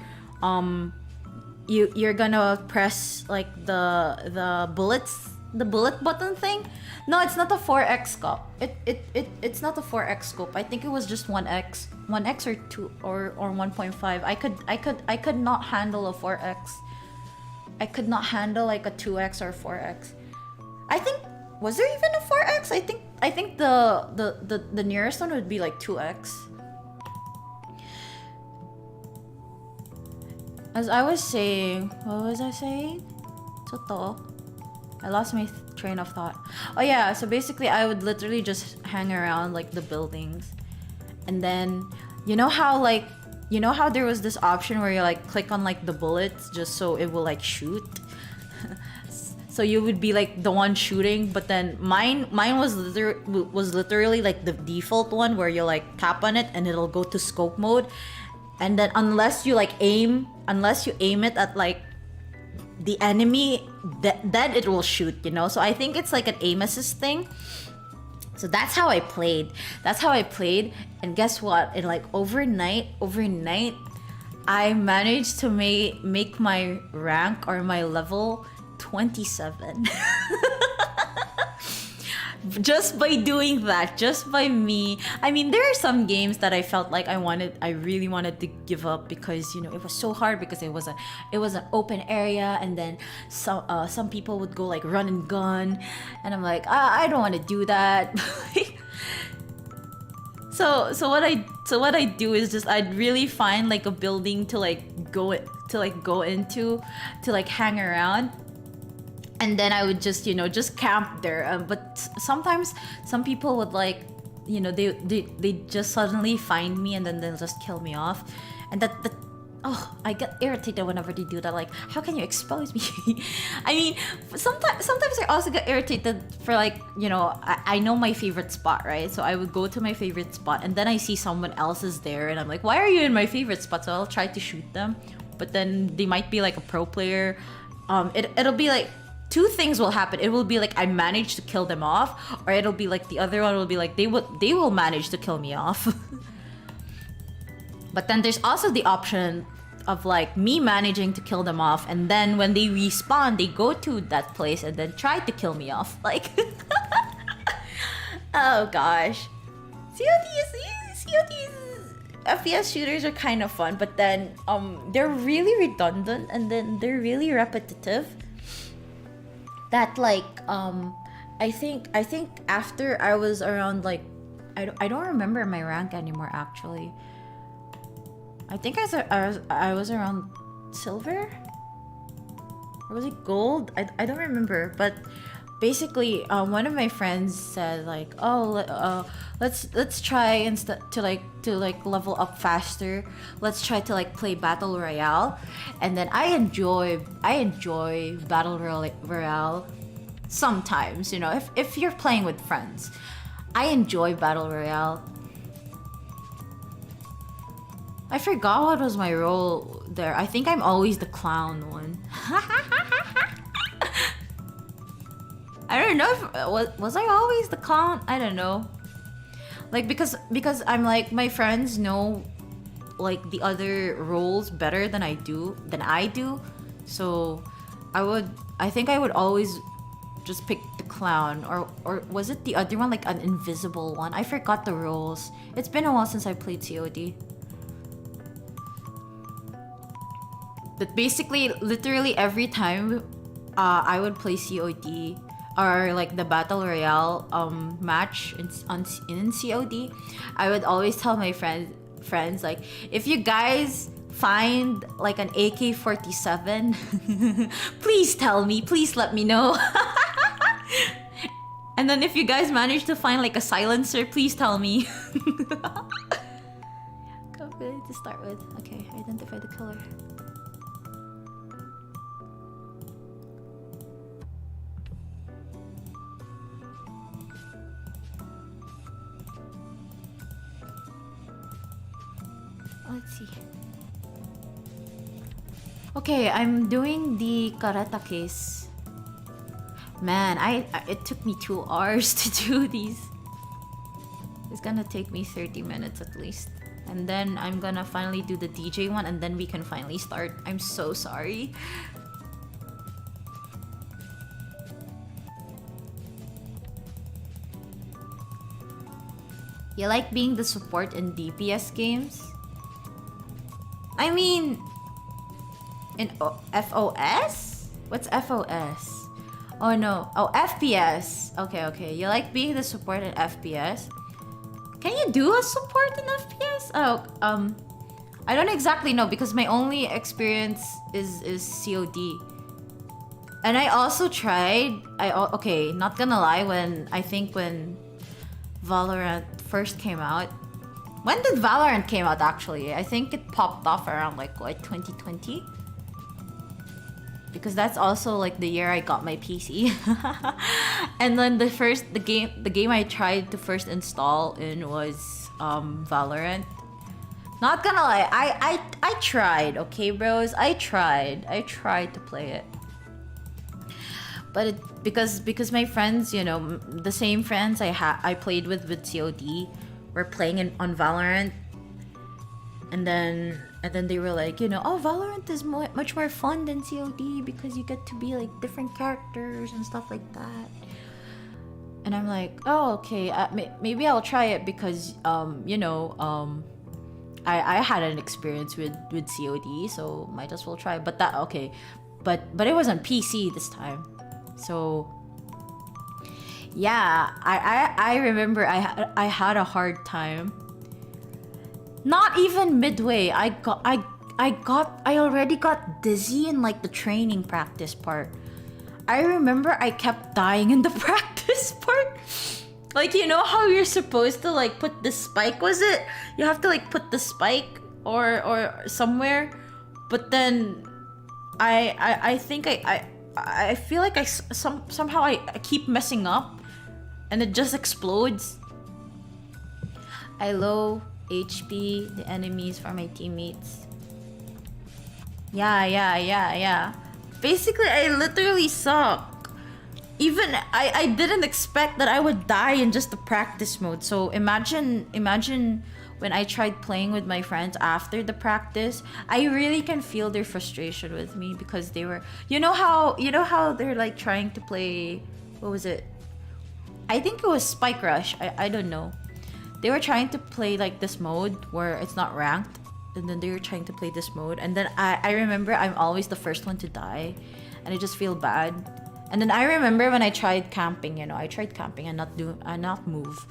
you're gonna press like the bullet button thing. No, it's not a 4x scope. It's not a 4x scope. I think it was just 1x or 2 or 1.5. I could not handle a 4x. I could not handle like a 2x or 4x. I think, was there even a 4x? I think the nearest one would be like 2x. As I was saying, what was I saying? Soto. I lost my train of thought. Oh yeah, so basically I would literally just hang around like the buildings. And then you know how there was this option where you like click on like the bullets just so it will like shoot. So you would be like the one shooting, but then mine was literally like the default one where you like tap on it and it'll go to scope mode, and then unless you aim it at like the enemy, then it will shoot, you know. So I think it's like an aim assist thing. So that's how I played. And guess what? In like overnight, I managed to make my rank or my level 27. Just by doing that, just by me. I mean, there are some games that I felt like I really wanted to give up because, you know, it was so hard because it was an open area, and then some people would go like run and gun, and I'm like, I don't want to do that. So what I do is just I'd really find like a building to go into to like hang around. And then I would just, you know, just camp there. But sometimes some people would like, you know, they just suddenly find me and then they'll just kill me off. And I get irritated whenever they do that. Like, how can you expose me? I mean, sometimes I also get irritated for like, you know, I know my favorite spot, right? So I would go to my favorite spot and then I see someone else is there and I'm like, why are you in my favorite spot? So I'll try to shoot them. But then they might be like a pro player. It'll be like, two things will happen. It will be like I managed to kill them off, or it'll be like the other one will be like they will manage to kill me off. But then there's also the option of like me managing to kill them off, and then when they respawn, they go to that place and then try to kill me off. Like, oh gosh, CODs, FPS shooters are kind of fun, but then they're really redundant and then they're really repetitive. That like I think after I was around like I don't remember my rank anymore actually. I think I was around silver, or was it gold? I don't remember, but basically one of my friends said like, oh let's try instead to level up faster, let's try to like play battle royale. And then I enjoy battle royale sometimes, you know, if you're playing with friends. I enjoy battle royale. I forgot what was my role there. I think I'm always the clown one. I don't know if was I always the clown? I don't know. Like because I'm like, my friends know like the other roles better than I do. So I think I would always just pick the clown, or was it the other one, like an invisible one? I forgot the roles. It's been a while since I played COD. But basically, literally every time I would play COD or like the battle royale match in COD, I would always tell my friends like, if you guys find like an AK-47, please tell me, please let me know. And then if you guys manage to find like a silencer, please tell me. Good to start with. Okay, identify the killer. Let's see. Okay, I'm doing the Karata case. Man, it took me 2 hours to do these. It's gonna take me 30 minutes at least. And then I'm gonna finally do the DJ one, and then we can finally start. I'm so sorry. You like being the support in DPS games? I mean, in FOS? What's FOS? Oh no. Oh, FPS. Okay. You like being the support in FPS? Can you do a support in FPS? Oh, I don't exactly know because my only experience is COD. And I also tried. Okay, not gonna lie. When Valorant first came out. When did Valorant came out actually? I think it popped off around like what, 2020? because that's also like the year I got my PC. And then the game I tried to first install in was Valorant. Not gonna lie, I tried, okay, bros? I tried to play it. But because my friends, you know, the same friends I played with COD were playing on Valorant, and then they were like, you know, oh, Valorant is much more fun than COD because you get to be like different characters and stuff like that. And I'm like, oh, okay, maybe I'll try it because you know, I had an experience with COD, so might as well try. But that okay, but it was on PC this time, so yeah, I remember I had a hard time. Not even midway, I already got dizzy in like the training practice part. I remember I kept dying in the practice part. Like, you know how you're supposed to like put the spike, was it? You have to like put the spike or somewhere, but then I think I feel like somehow I keep messing up and it just explodes. I low HP the enemies for my teammates. Yeah. Basically, I literally suck. Even I didn't expect that I would die in just the practice mode. So imagine when I tried playing with my friends after the practice, I really can feel their frustration with me because they were, you know how they're like trying to play, what was it? I think it was Spike Rush. I don't know. They were trying to play like this mode where it's not ranked, and then they were trying to play this mode, and then I remember I'm always the first one to die, and I just feel bad. And then I remember when I tried camping, you know, I tried camping and not move.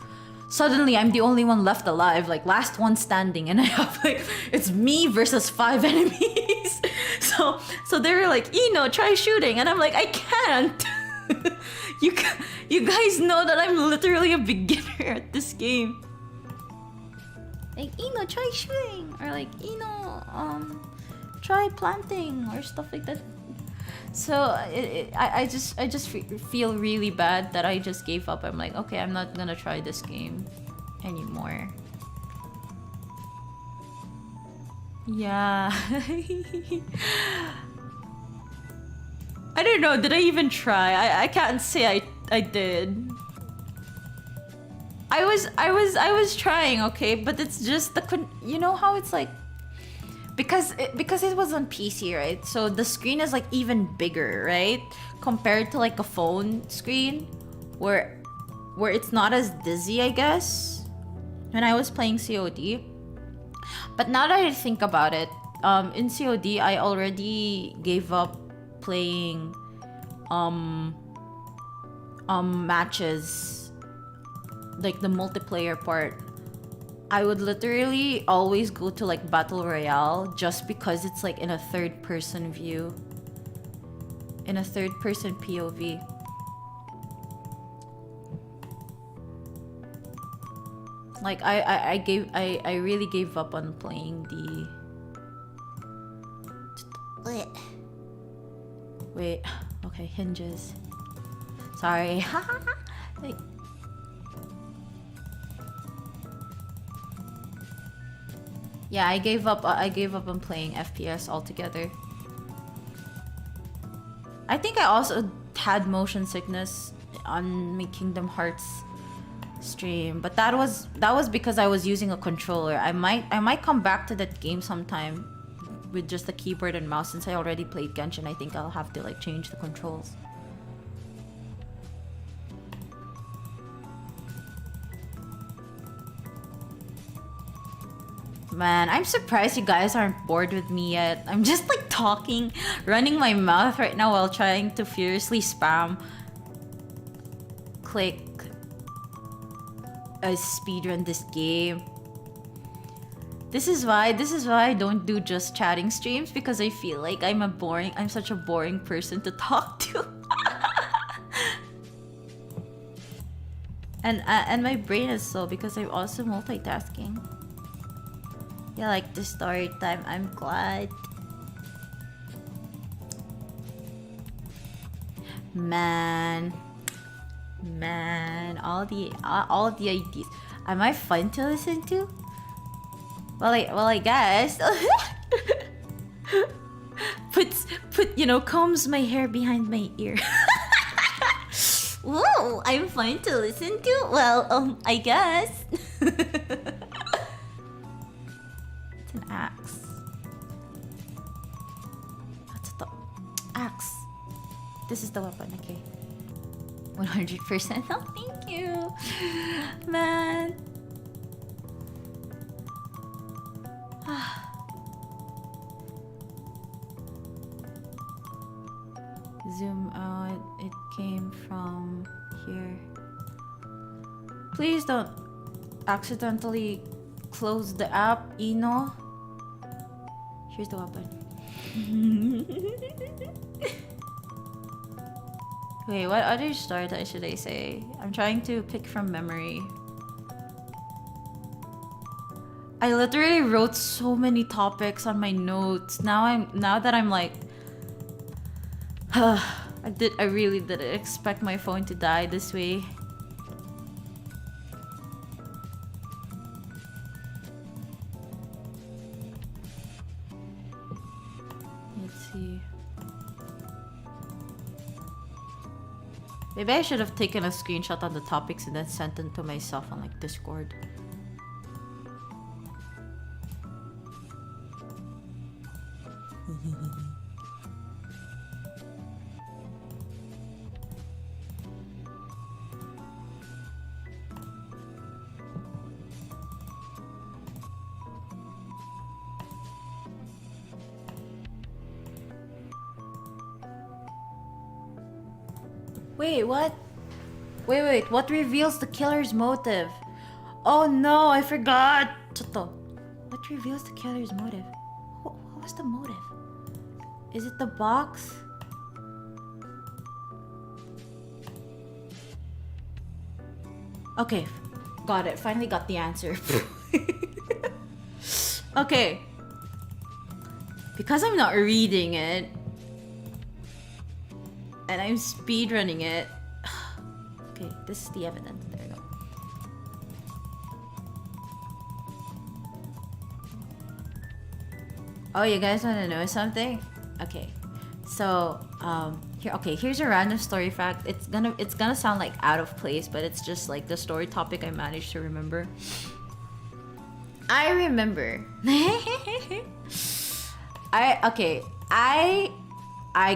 Suddenly, I'm the only one left alive, like last one standing, and I have like, it's me versus 5 enemies. So they were like, Ino, try shooting, and I'm like, I can't. You guys know that I'm literally a beginner at this game. Like, Ino, try shooting, or like, Ino, try planting, or stuff like that. So I just feel really bad that I just gave up. I'm like, okay, I'm not gonna try this game anymore. Yeah. I don't know, did I even try? I can't say I did. I was trying, okay, but it's just you know how it's like, because it was on PC, right? So the screen is like even bigger, right? Compared to like a phone screen where it's not as dizzy, I guess, when I was playing COD. But now that I think about it, in COD I already gave up playing matches, like the multiplayer part. I would literally always go to like Battle Royale just because it's like in a third person view, in a third person POV. Like I really gave up on playing the wait, okay, hinges. Sorry. Like, yeah, I gave up on playing FPS altogether. I think I also had motion sickness on my Kingdom Hearts stream, but that was because I was using a controller. I might come back to that game sometime with just the keyboard and mouse. Since I already played Genshin, I think I'll have to like change the controls. Man, I'm surprised you guys aren't bored with me yet. I'm just like talking, running my mouth right now while trying to furiously spam click a speedrun this game. This is why I don't do just chatting streams, because I feel like I'm such a boring person to talk to. And my brain is slow because I'm also multitasking. You like the story time, I'm glad. Man, all the ideas. Am I fun to listen to? Well, I guess. Combs my hair behind my ear. Whoa, I'm fun to listen to? Well, I guess. It's an axe. What's the axe? This is the weapon, okay. 100%. Oh, thank you. Man. Zoom out. It came from here. Please don't accidentally close the app, Ino. Here's the weapon. Wait, what other story should I say? I'm trying to pick from memory. I literally wrote so many topics on my notes. Now that I'm like, I really didn't expect my phone to die this way. Let's see. Maybe I should have taken a screenshot on the topics and then sent them to myself on like Discord. Wait, what? Wait, what reveals the killer's motive? Oh no, I forgot! What reveals the killer's motive? What was the motive? Is it the box? Okay, got it. Finally got the answer. Okay. Because I'm not reading it, and I'm speedrunning it. Okay, this is the evidence. There we go. Oh, you guys want to know something? Okay, so here's a random story fact. It's gonna sound like out of place, but it's just like the story topic I managed to remember. I remember. I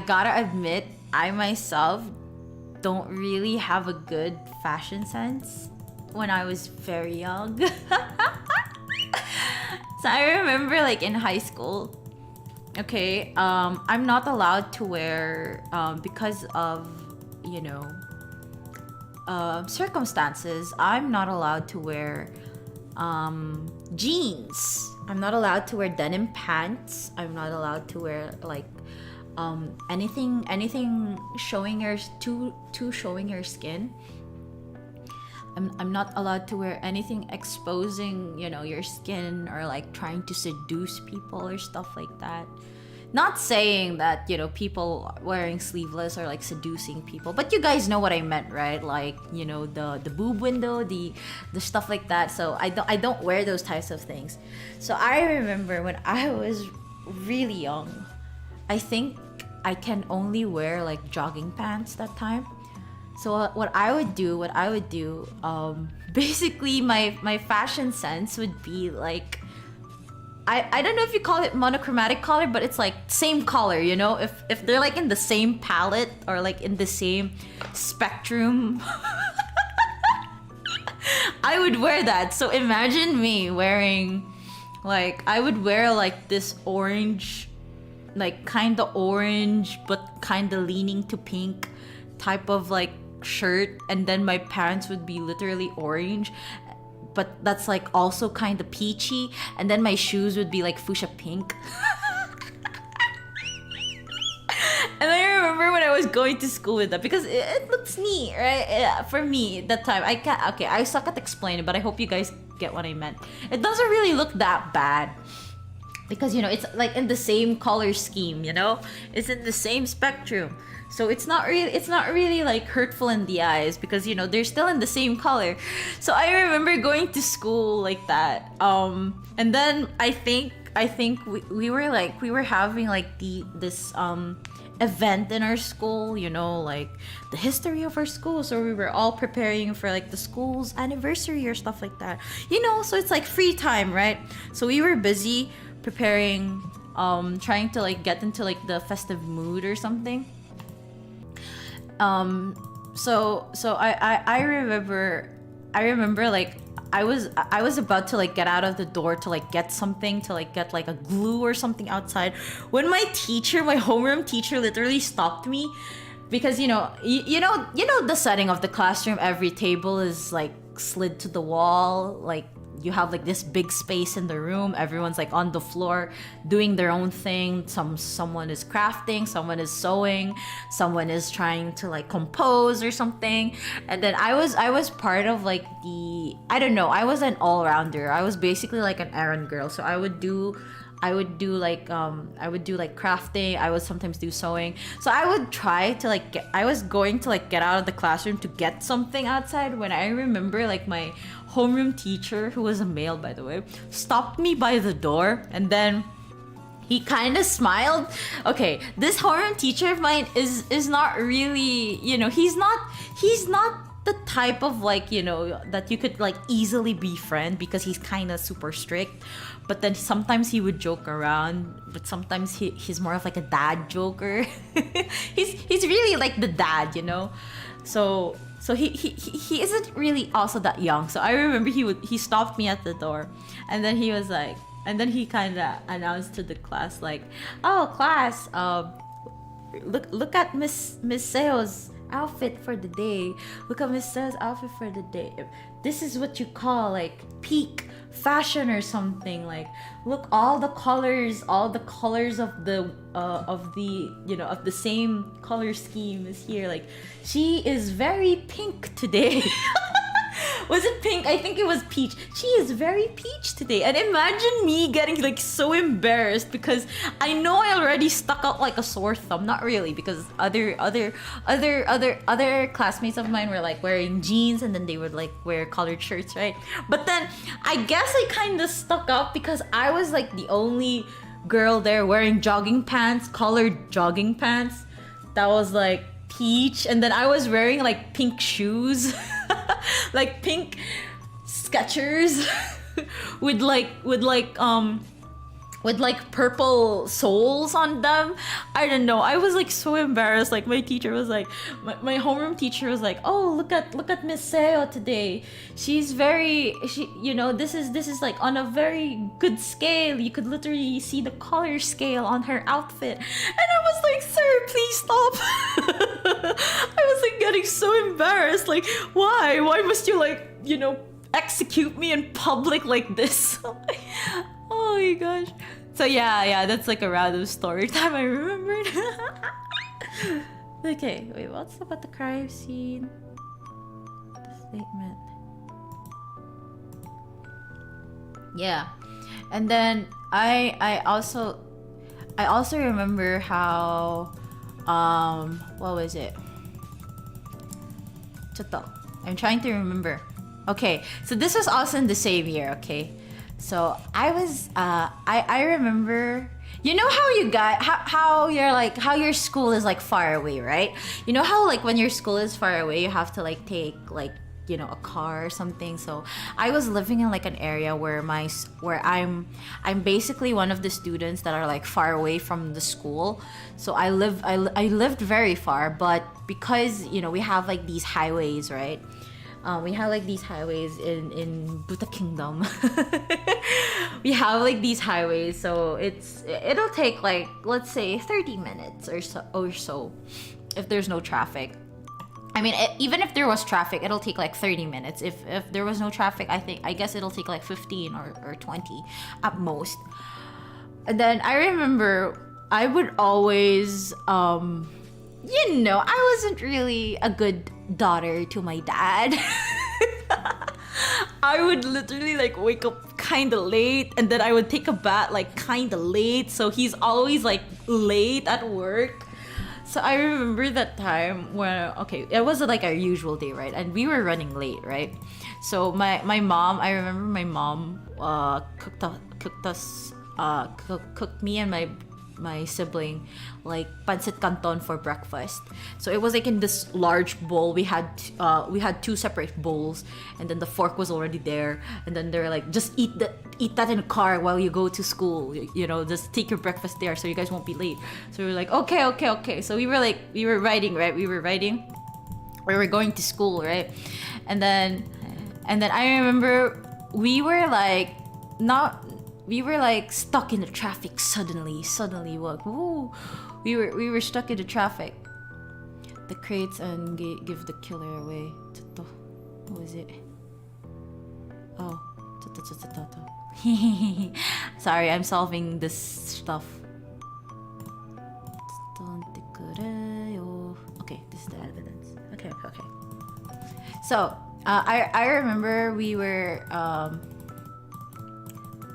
gotta admit, I myself don't really have a good fashion sense when I was very young. So I remember like in high school, okay, I'm not allowed to wear, because of, circumstances, I'm not allowed to wear jeans. I'm not allowed to wear denim pants. I'm not allowed to wear like anything showing showing your skin. I'm not allowed to wear anything exposing, your skin, or like trying to seduce people or stuff like that. Not saying that, people wearing sleeveless are like seducing people, but you guys know what I meant, right? Like, the boob window, the stuff like that. So I don't wear those types of things. So I remember when I was really young, I think I can only wear like jogging pants that time. So what I would do, basically my fashion sense would be like, I don't know if you call it monochromatic color, but it's like same color, if they're like in the same palette or like in the same spectrum. I would wear that. So imagine me wearing, like, I would wear like this orange, like kind of orange but kind of leaning to pink type of like shirt, and then my pants would be literally orange, but that's like also kind of peachy, and then my shoes would be like fuchsia pink. And I remember when I was going to school with that, because it looks neat, right? Yeah, for me that time, I suck at explaining, but I hope you guys get what I meant. It doesn't really look that bad, because it's like in the same color scheme, it's in the same spectrum. So it's not really like hurtful in the eyes because they're still in the same color. So I remember going to school like that. And then I think we were having like this event in our school, like the history of our school. So we were all preparing for like the school's anniversary or stuff like that. So it's like free time, right? So we were busy preparing, trying to like get into like the festive mood or something. So I remember like I was about to like get out of the door to like get something, to like get like a glue or something outside, when my homeroom teacher literally stopped me, because you know the setting of the classroom, every table is like slid to the wall, like you have like this big space in the room, everyone's like on the floor doing their own thing. Someone is crafting, someone is sewing, someone is trying to like compose or something. And then I was part of like I was an all-rounder. I was basically like an errand girl. So I would do like crafting, I would sometimes do sewing. So I would try to I was going to like get out of the classroom to get something outside, when I remember like my homeroom teacher, who was a male by the way, stopped me by the door, and then he kind of smiled. Okay, this homeroom teacher of mine is not really, he's not the type of like, that you could like easily befriend, because he's kind of super strict. But then sometimes he would joke around, but sometimes he's more of like a dad joker. he's really like the dad, So he isn't really also that young. So I remember he stopped me at the door, and then he was like, and then he kind of announced to the class like, "Oh, class, look at Miss Seo's outfit for the day. Look at Miss Seo's outfit for the day. This is what you call like peak fashion or something. Like, look, all the colors of the of the same color scheme is here. Like, she is very pink today." Was it pink? I think it was peach. She is very peach today. And imagine me getting like so embarrassed, because I know I already stuck out like a sore thumb. Not really, because other classmates of mine were like wearing jeans, and then they would like wear colored shirts, right? But then I guess I kind of stuck out because I was like the only girl there wearing jogging pants, colored jogging pants. That was like peach, and then I was wearing like pink shoes. Like pink Skechers with like purple soles on them. I don't know. I was like so embarrassed. Like my teacher was like, my homeroom teacher was like, "Oh, look at Miss Seo today. This is like on a very good scale. You could literally see the color scale on her outfit." And I was like, "Sir, please stop." I was like getting so embarrassed. Like, why must you like, execute me in public like this? Oh my gosh. So yeah, that's like a random story time I remembered. Okay, wait, what's about the crime scene? Statement. Yeah. And then I also remember how what was it? I'm trying to remember. Okay, so this was also in the same year, okay? So I was I remember, how your school is like far away, right? You know how like when your school is far away, you have to like take like a car or something. So I was living in like an area where I'm basically one of the students that are like far away from the school. So I lived very far, but because we have like these highways, right? We have like these highways in Buddha Kingdom. We have like these highways, so it'll take like, let's say 30 minutes or so if there's no traffic. I mean, even if there was traffic, it'll take like 30 minutes. If there was no traffic, I guess it'll take like 15 or 20 at most. And then I remember I would always I wasn't really a good daughter to my dad. I would literally like wake up kind of late, and then I would take a bath like kind of late, so he's always like late at work. So I remember that time when, okay, it was like our usual day, right? And we were running late, right? So my mom, I remember my mom cooked me and my sibling like pancit canton for breakfast. So it was like in this large bowl. We had two separate bowls, and then the fork was already there. And then they were like, just eat that in the car while you go to school. You know, just take your breakfast there so you guys won't be late. So we were like, okay. So we were riding, right? We were going to school, right? And then I remember we were like stuck in the traffic suddenly. Like, woo, we were stuck in the traffic. The crates and give the killer away. What was it? Oh, sorry, I'm solving this stuff. Okay, this is the evidence. Okay. So I remember we were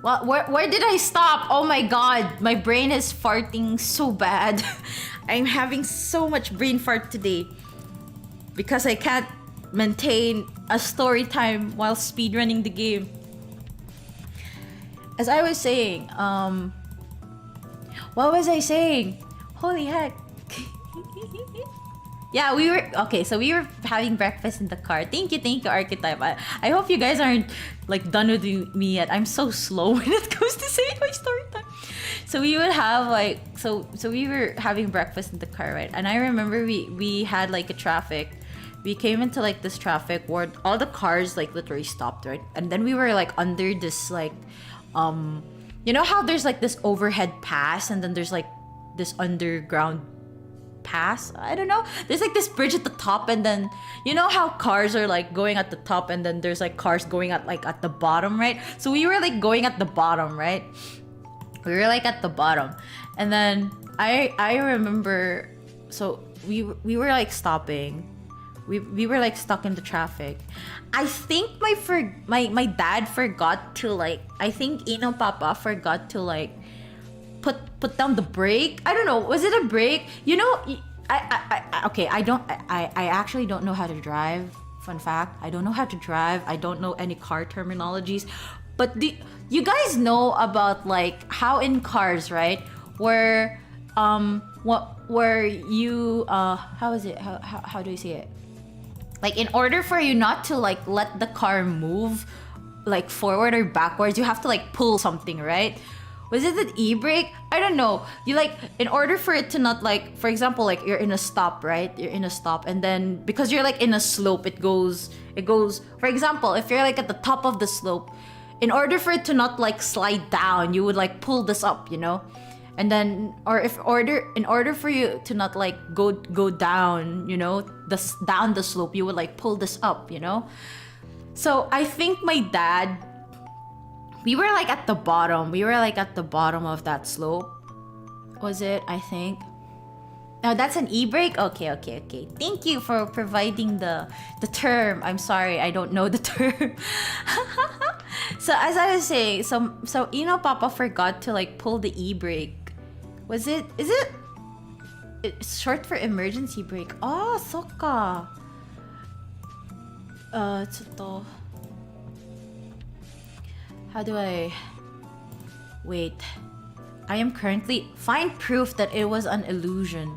well, where did I stop? Oh my god, my brain is farting so bad. I'm having so much brain fart today because I can't maintain a story time while speedrunning the game. As I was saying, what was I saying? Holy heck. Yeah, we were having breakfast in the car. Thank you, Archetype. I hope you guys aren't like done with me yet. I'm so slow when it comes to saying my story time. So we would have like so we were having breakfast in the car, right? And I remember we had like a traffic. We came into like this traffic where all the cars like literally stopped, right? And then we were like under this like you know how there's like this overhead pass and then there's like this underground pass? I don't know. There's like this bridge at the top, and then you know how cars are like going at the top and then there's like cars going at like at the bottom, right? So we were like going at the bottom, right? We were like at the bottom. And then I remember, so we were like stopping. We were like stuck in the traffic. I think my dad forgot to like, I think Ino Papa forgot to like put down the brake. I don't know. Was it a brake? You know, I actually don't know how to drive. Fun fact, I don't know how to drive. I don't know any car terminologies. But you guys know about like how in cars, right? Where you how is it? How do you say it? Like in order for you not to like let the car move like forward or backwards, you have to like pull something, right? Was it an e-brake? I don't know. You like, in order for it to not like, for example, like you're in a stop, right? You're in a stop, and then because you're like in a slope, it goes, for example, if you're like at the top of the slope, in order for it to not like slide down, you would like pull this up, you know? And then, in order for you to not like go down, you know, down the slope, you would like pull this up, you know? So I think my dad, we were like at the bottom. We were like at the bottom of that slope. Was it? I think. Oh, that's an e-brake? Okay. Thank you for providing the term. I'm sorry, I don't know the term. So as I was saying, so Ino Papa forgot to like pull the e-brake. Is it? It's short for emergency brake. Oh, soka. How do I... Wait. I am currently... Find proof that it was an illusion.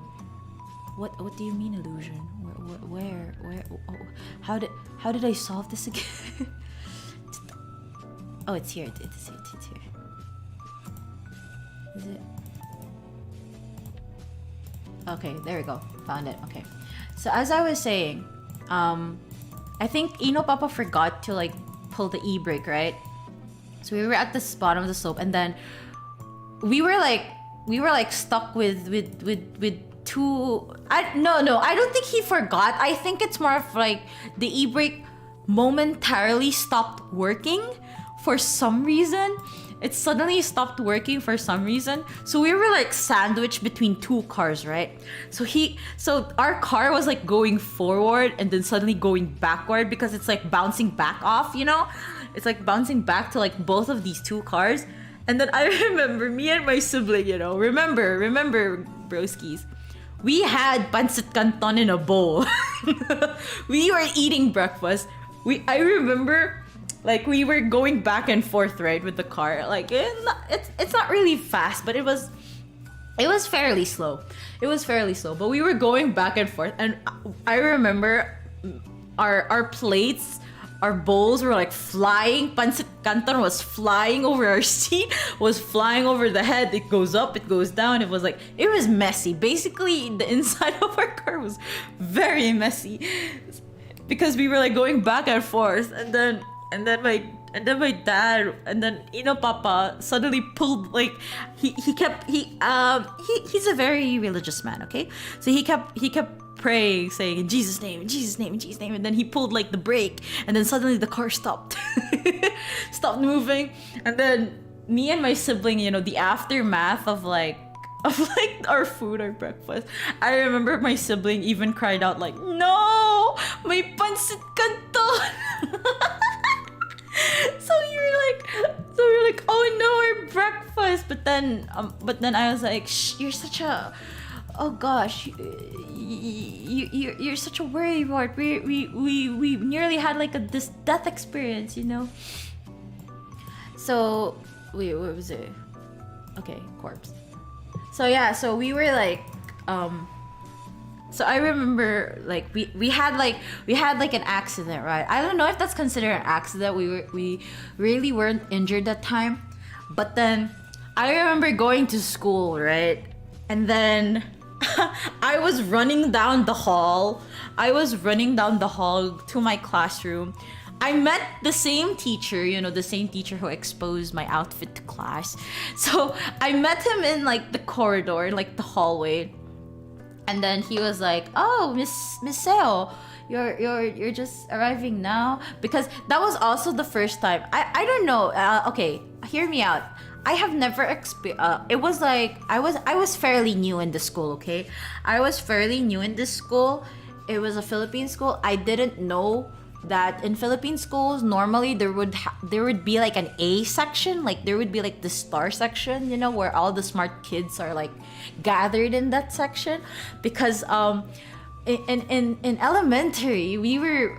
What do you mean illusion? Where? Oh, how did I solve this again? Oh, it's here. It's here. Is it? Okay, there we go. Found it. Okay. So as I was saying, I think Ino Papa forgot to like pull the e-brake, right? So we were at the bottom of the slope, and then we were like stuck with two. No, I don't think he forgot. I think it's more of like the e-brake momentarily stopped working for some reason. It suddenly stopped working for some reason. So we were like sandwiched between two cars, right? So our car was like going forward and then suddenly going backward because it's like bouncing back off, you know? It's like bouncing back to like both of these two cars. And then I remember me and my sibling, you know, remember broskies. we had pancit canton in a bowl. We were eating breakfast. I remember, like, we were going back and forth, right, with the car. Like, it's not really fast, but it was fairly slow. It was fairly slow, but we were going back and forth, and I remember our plates, our bowls were like flying. Pancit canton was flying over our seat, was flying over the head. It goes up, it goes down. It was messy. Basically, the inside of our car was very messy because we were like going back and forth, and then my dad, and then Papa suddenly pulled, like, he's a very religious man, okay? So he kept praying, saying, in Jesus' name, in Jesus' name, in Jesus' name, and then he pulled like the brake, and then suddenly the car stopped moving. And then me and my sibling, the aftermath of our food, our breakfast, I remember my sibling even cried out like, "No, my pancit canton." So you're like, "Oh no, our breakfast." But then I was like, "Shh, you're such a, oh gosh, you're such a worry wart. We nearly had like this death experience, So wait, what was it? Okay, corpse. So yeah, so we were like, so I remember, like, we had an accident, right? I don't know if that's considered an accident. We really weren't injured that time, but then I remember going to school, right? And then I was running down the hall. To my classroom. I met the same teacher, the same teacher who exposed my outfit to class. So I met him in like the corridor, like the hallway. And then he was like, "Oh, Miss Seo, you're just arriving now?" Because that was also the first time. I don't know. Okay, hear me out. I have never it was like I was fairly new in the school. Okay, I was fairly new in this school. It was a Philippine school. I didn't know that in Philippine schools normally there would be like an A section, like there would be like the star section, where all the smart kids are like gathered in that section. Because in elementary we were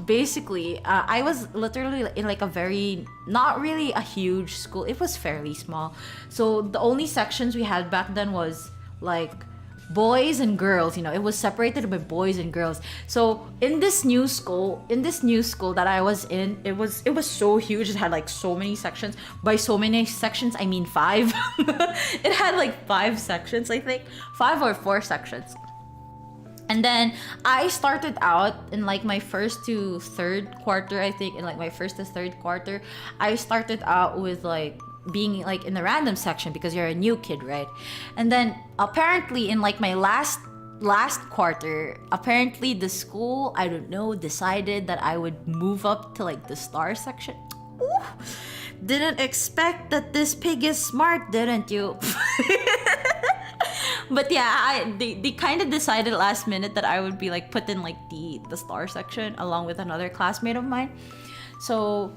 basically I was literally in like a very, not really a huge school. It was fairly small, so the only sections we had back then was like boys and girls. It was separated by boys and girls. So in this new school that I was in, it was so huge. It had like so many sections. By so many sections, I mean 5. It had like 5 sections, I think, 5 or 4 sections. And then I started out in like my first to third quarter, I think. In like my first to third quarter, I started out with like being like in the random section because you're a new kid, right? And then apparently in like my last quarter, apparently the school, I don't know, decided that I would move up to like the star section. Ooh, didn't expect that this pig is smart, didn't you? But yeah, they kind of decided last minute that I would be like put in like the star section along with another classmate of mine. So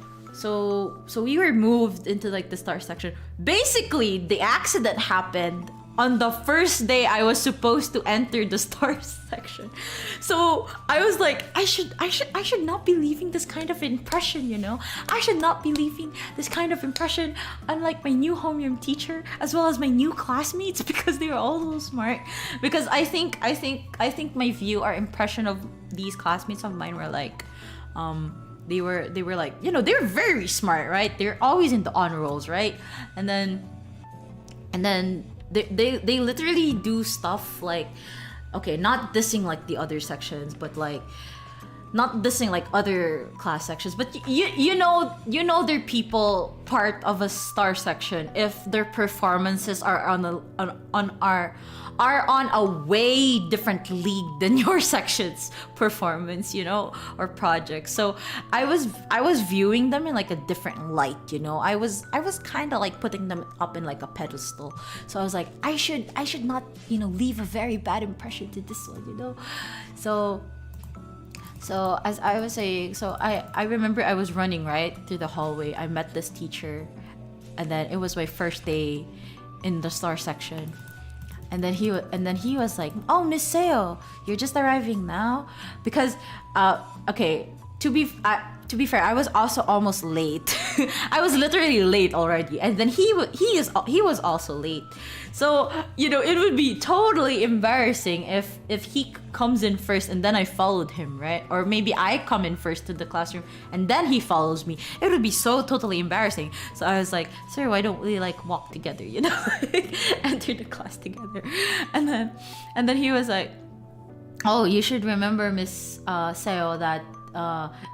we were moved into like the star section. Basically, the accident happened on the first day I was supposed to enter the star section. So I was like, I should not be leaving this kind of impression, I should not be leaving this kind of impression on like my new homeroom teacher as well as my new classmates, because they were all so smart. Because I think my view or impression of these classmates of mine were like, they were like, they're very smart, right? They're always in the honor rolls, right? And then they literally do stuff like, okay, not dissing like the other sections, but like not dissing like other class sections, but you know they're people part of a star section if their performances are on a way different league than your section's performance, or projects. So I was viewing them in like a different light, I was kind of like putting them up in like a pedestal. So I was like, I should not, leave a very bad impression to this one, So as I was saying, so I remember I was running right through the hallway. I met this teacher, and then it was my first day in the star section. And then he was like, "Oh, Miss Seo, you're just arriving now," because okay, to be fair, I was also almost late. I was literally late already, and then he was also late. So it would be totally embarrassing if he comes in first and then I followed him, right? Or maybe I come in first to the classroom and then he follows me. It would be so totally embarrassing. So I was like, "Sir, why don't we like walk together? Enter the class together." And then he was like, "Oh, you should remember, Miss Seo, that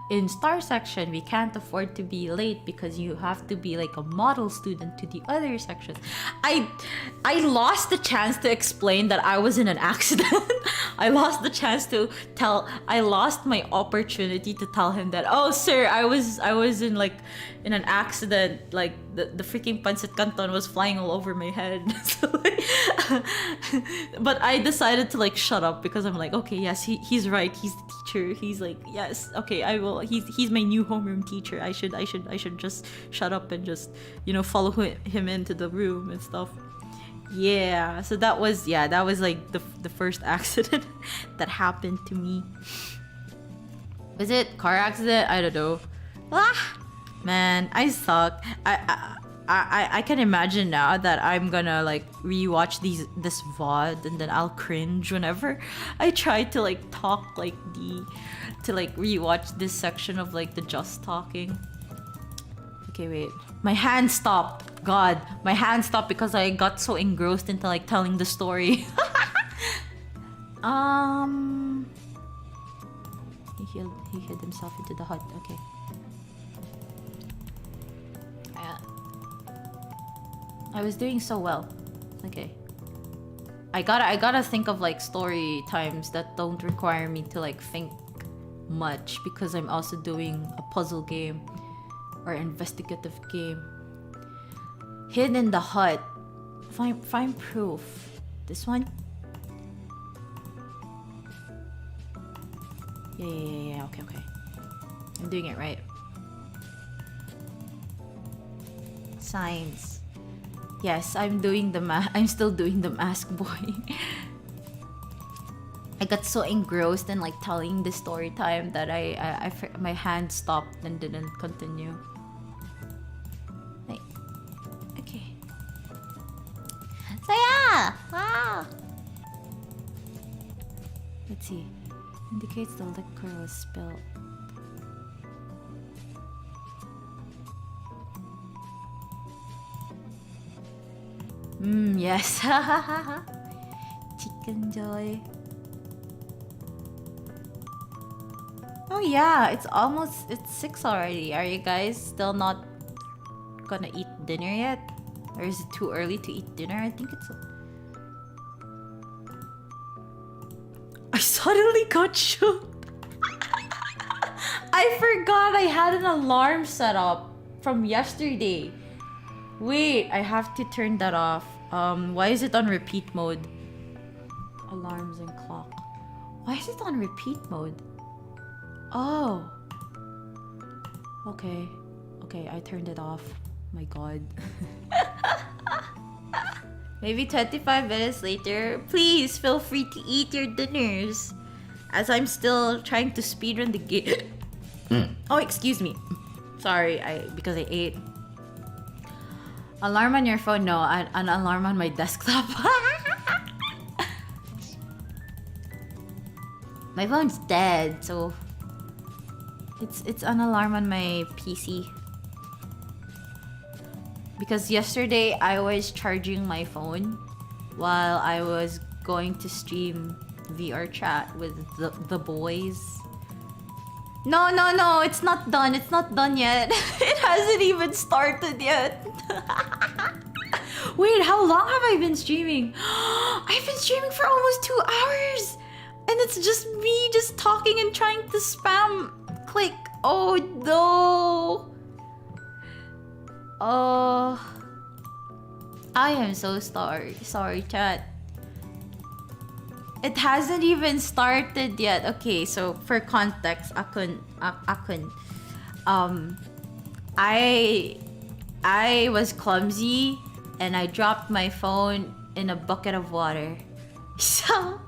in star section we can't afford to be late because you have to be like a model student to the other sections." I lost the chance to explain that I was in an accident. I lost my opportunity to tell him that, "Oh, sir, I was in an accident, like the freaking pancit canton was flying all over my head." So, but I decided to like shut up because I'm like, okay, yes, he's right, he's the teacher, he's like, yes, okay, I will, he's my new homeroom teacher, I should just shut up and just follow him into the room and stuff. Yeah, so that was like the first accident that happened to me. Was it car accident? I don't know. Man, I suck. I can imagine now that I'm gonna like rewatch this VOD and then I'll cringe whenever I try to like talk to rewatch this section of like the just talking. Okay, wait. My hand stopped. God, my hand stopped because I got so engrossed into like telling the story. He hid himself into the hut. Okay. I was doing so well. Okay. I gotta think of like story times that don't require me to like think much because I'm also doing a puzzle game or investigative game. Hidden in the hut. Find proof. This one? Yeah. Okay. I'm doing it right. Signs. Yes, I'm still doing the mask boy. I got so engrossed in like telling the story time that my hand stopped and didn't continue. Like, okay. So yeah, wow. Let's see. Indicates the liquor was spilled. Yes. Chicken joy. Oh yeah, it's 6 already. Are you guys still not gonna eat dinner yet? Or is it too early to eat dinner? I think it's... I suddenly got shook. I forgot I had an alarm set up from yesterday. Wait, I have to turn that off. Why is it on repeat mode? Alarms and clock. Why is it on repeat mode? Oh. Okay, I turned it off. My god. Maybe 25 minutes later. Please feel free to eat your dinners, as I'm still trying to speedrun the game. Oh, excuse me. Sorry, because I ate. Alarm on your phone? No, an alarm on my desktop. My phone's dead, so it's an alarm on my PC. Because yesterday I was charging my phone while I was going to stream VR chat with the boys. No, it's not done. It's not done yet. It hasn't even started yet. Wait, how long have I been streaming? I've been streaming for almost 2 hours. And it's just me just talking and trying to spam click. Oh no. Oh, I am so sorry. Sorry, chat. It hasn't even started yet. Okay, so for context, Akun, I was clumsy and I dropped my phone in a bucket of water. So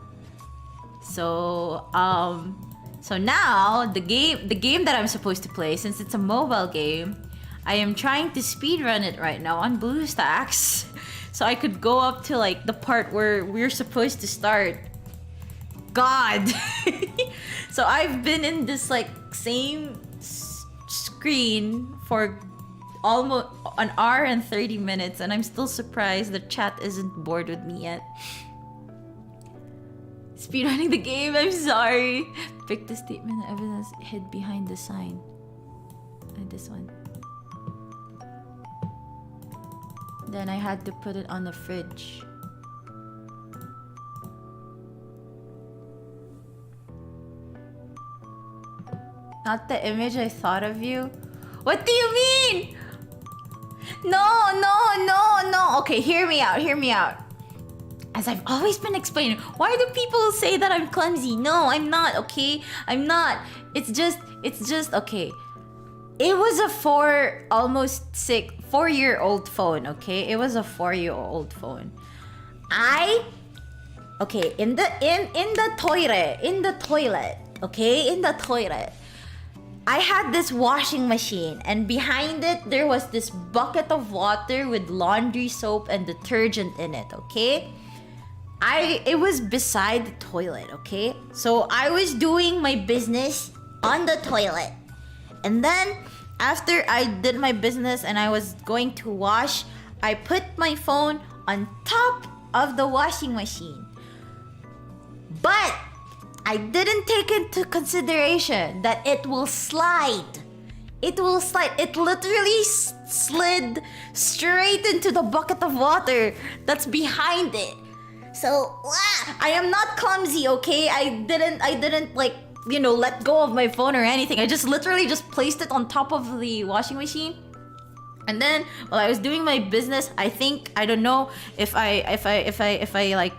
now the game that I'm supposed to play, since it's a mobile game, I am trying to speedrun it right now on BlueStacks. So I could go up to like the part where we're supposed to start. God. So I've been in this like same screen for almost an hour and 30 minutes, and I'm still surprised the chat isn't bored with me yet. Speedrunning the game, I'm sorry. Pick the statement of evidence hid behind the sign. And this one. Then I had to put it on the fridge. Not the image I thought of you. What do you mean? No. Okay, hear me out. As I've always been explaining, why do people say that I'm clumsy? No, I'm not, okay? I'm not. It's just, okay. It was a 4-year-old phone, okay? It was a 4-year-old phone. Okay, in the toilet, I had this washing machine, and behind it there was this bucket of water with laundry soap and detergent in it, okay? It was beside the toilet, okay? So I was doing my business on the toilet. And then after I did my business and I was going to wash, I put my phone on top of the washing machine. But I didn't take into consideration that it will slide. It literally slid straight into the bucket of water that's behind it. So, I am not clumsy, okay? I didn't like, let go of my phone or anything. I just literally just placed it on top of the washing machine. And then while I was doing my business, I don't know if I like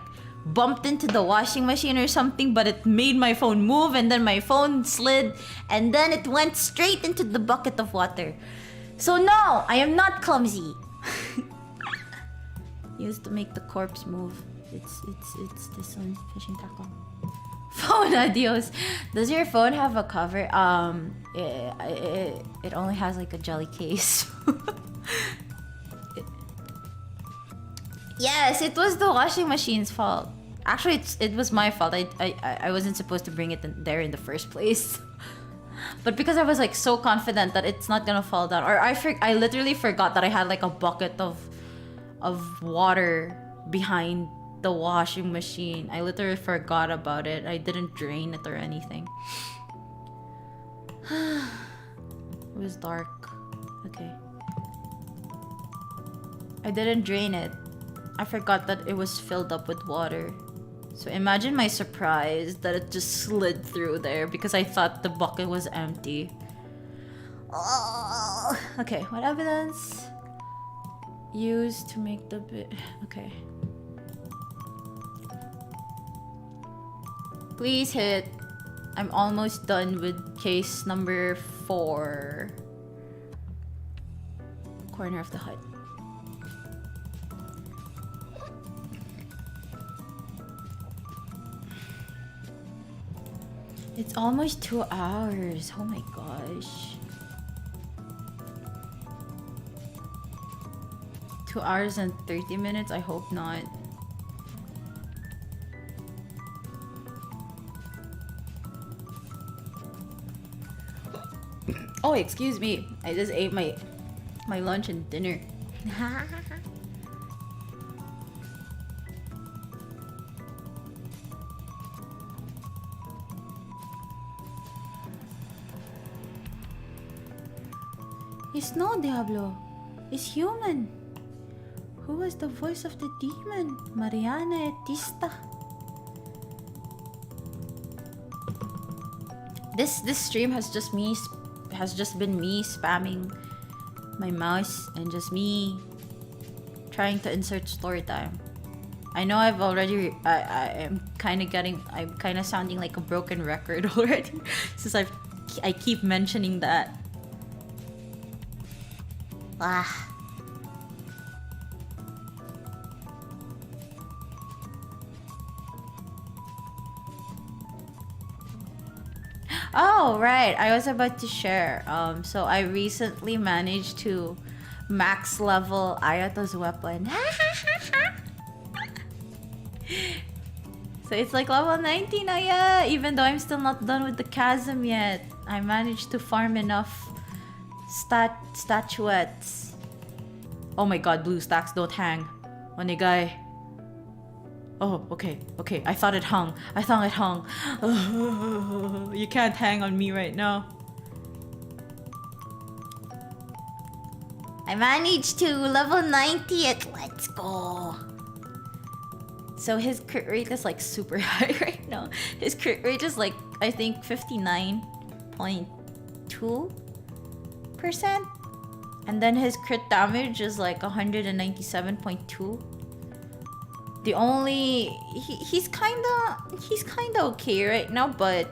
bumped into the washing machine or something, but it made my phone move, and then my phone slid, and then it went straight into the bucket of water. So no, I am not clumsy. Used to make the corpse move. It's this one, fishing tackle. Phone adios. Does your phone have a cover? It only has like a jelly case. Yes, it was the washing machine's fault. Actually, it was my fault. I wasn't supposed to bring it there in the first place. But because I was like so confident that it's not gonna fall down, or I literally forgot that I had like a bucket of water behind the washing machine. I literally forgot about it. I didn't drain it or anything. It was dark. Okay. I didn't drain it. I forgot that it was filled up with water. So imagine my surprise that it just slid through there because I thought the bucket was empty. Oh. Okay, what evidence used to make the bit? Okay. Please hit. I'm almost done with case number 4. Corner of the hut. It's almost 2 hours. Oh my gosh. 2 hours and 30 minutes? I hope not. Oh, excuse me. I just ate my lunch and dinner. It's no Diablo. It's human. Who was the voice of the demon? Mariana Etista. This stream has just been me spamming my mouse and just me trying to insert story time. I know I've already I'm kind of sounding like a broken record already since I keep mentioning that. Oh, right. I was about to share. So I recently managed to max level Ayato's weapon. So it's like level 90 now, yeah. Even though I'm still not done with the chasm yet, I managed to farm enough statuettes. Oh my god, blue stacks don't hang. Onegai. Oh, okay. I thought it hung. You can't hang on me right now. I managed to level 90 it. Let's go. So his crit rate is like super high right now. His crit rate is like, I think 59.2%. And then his crit damage is like 197.2. The only he's kinda okay right now, but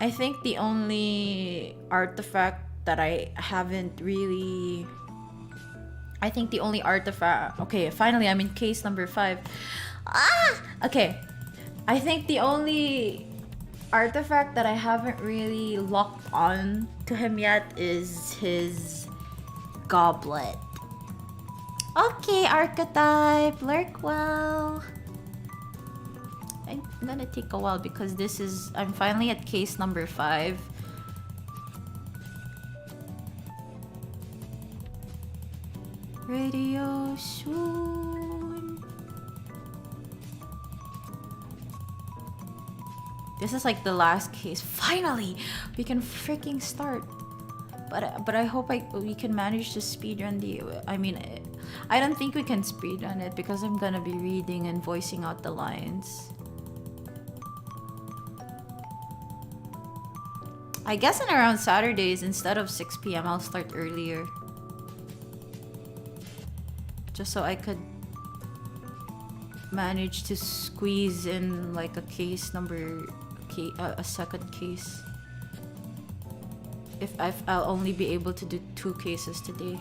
I think the only artifact that I haven't really okay, finally I'm in case number 5. Okay. I think the only artifact that I haven't really locked on to him yet is his goblet. Okay, archetype, lurk well. I'm gonna take a while because I'm finally at case number 5. Radio soon. This is like the last case. Finally, we can freaking start. But I hope we can manage to speedrun I don't think we can speedrun it because I'm gonna be reading and voicing out the lines. I guess in around Saturdays, instead of 6 p.m, I'll start earlier. Just so I could manage to squeeze in like a second case. If I'll only be able to do 2 cases today.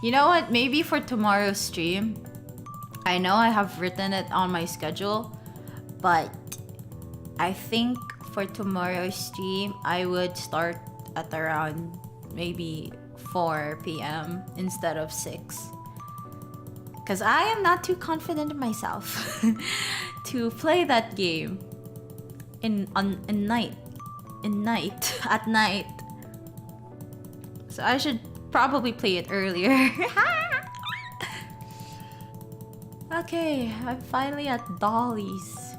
You know what? Maybe for tomorrow's stream, I know I have written it on my schedule, but I think for tomorrow's stream, I would start at around maybe 4 p.m. instead of 6. Because I am not too confident in myself to play that game at night. So I should probably play it earlier. Okay, I'm finally at Dolly's.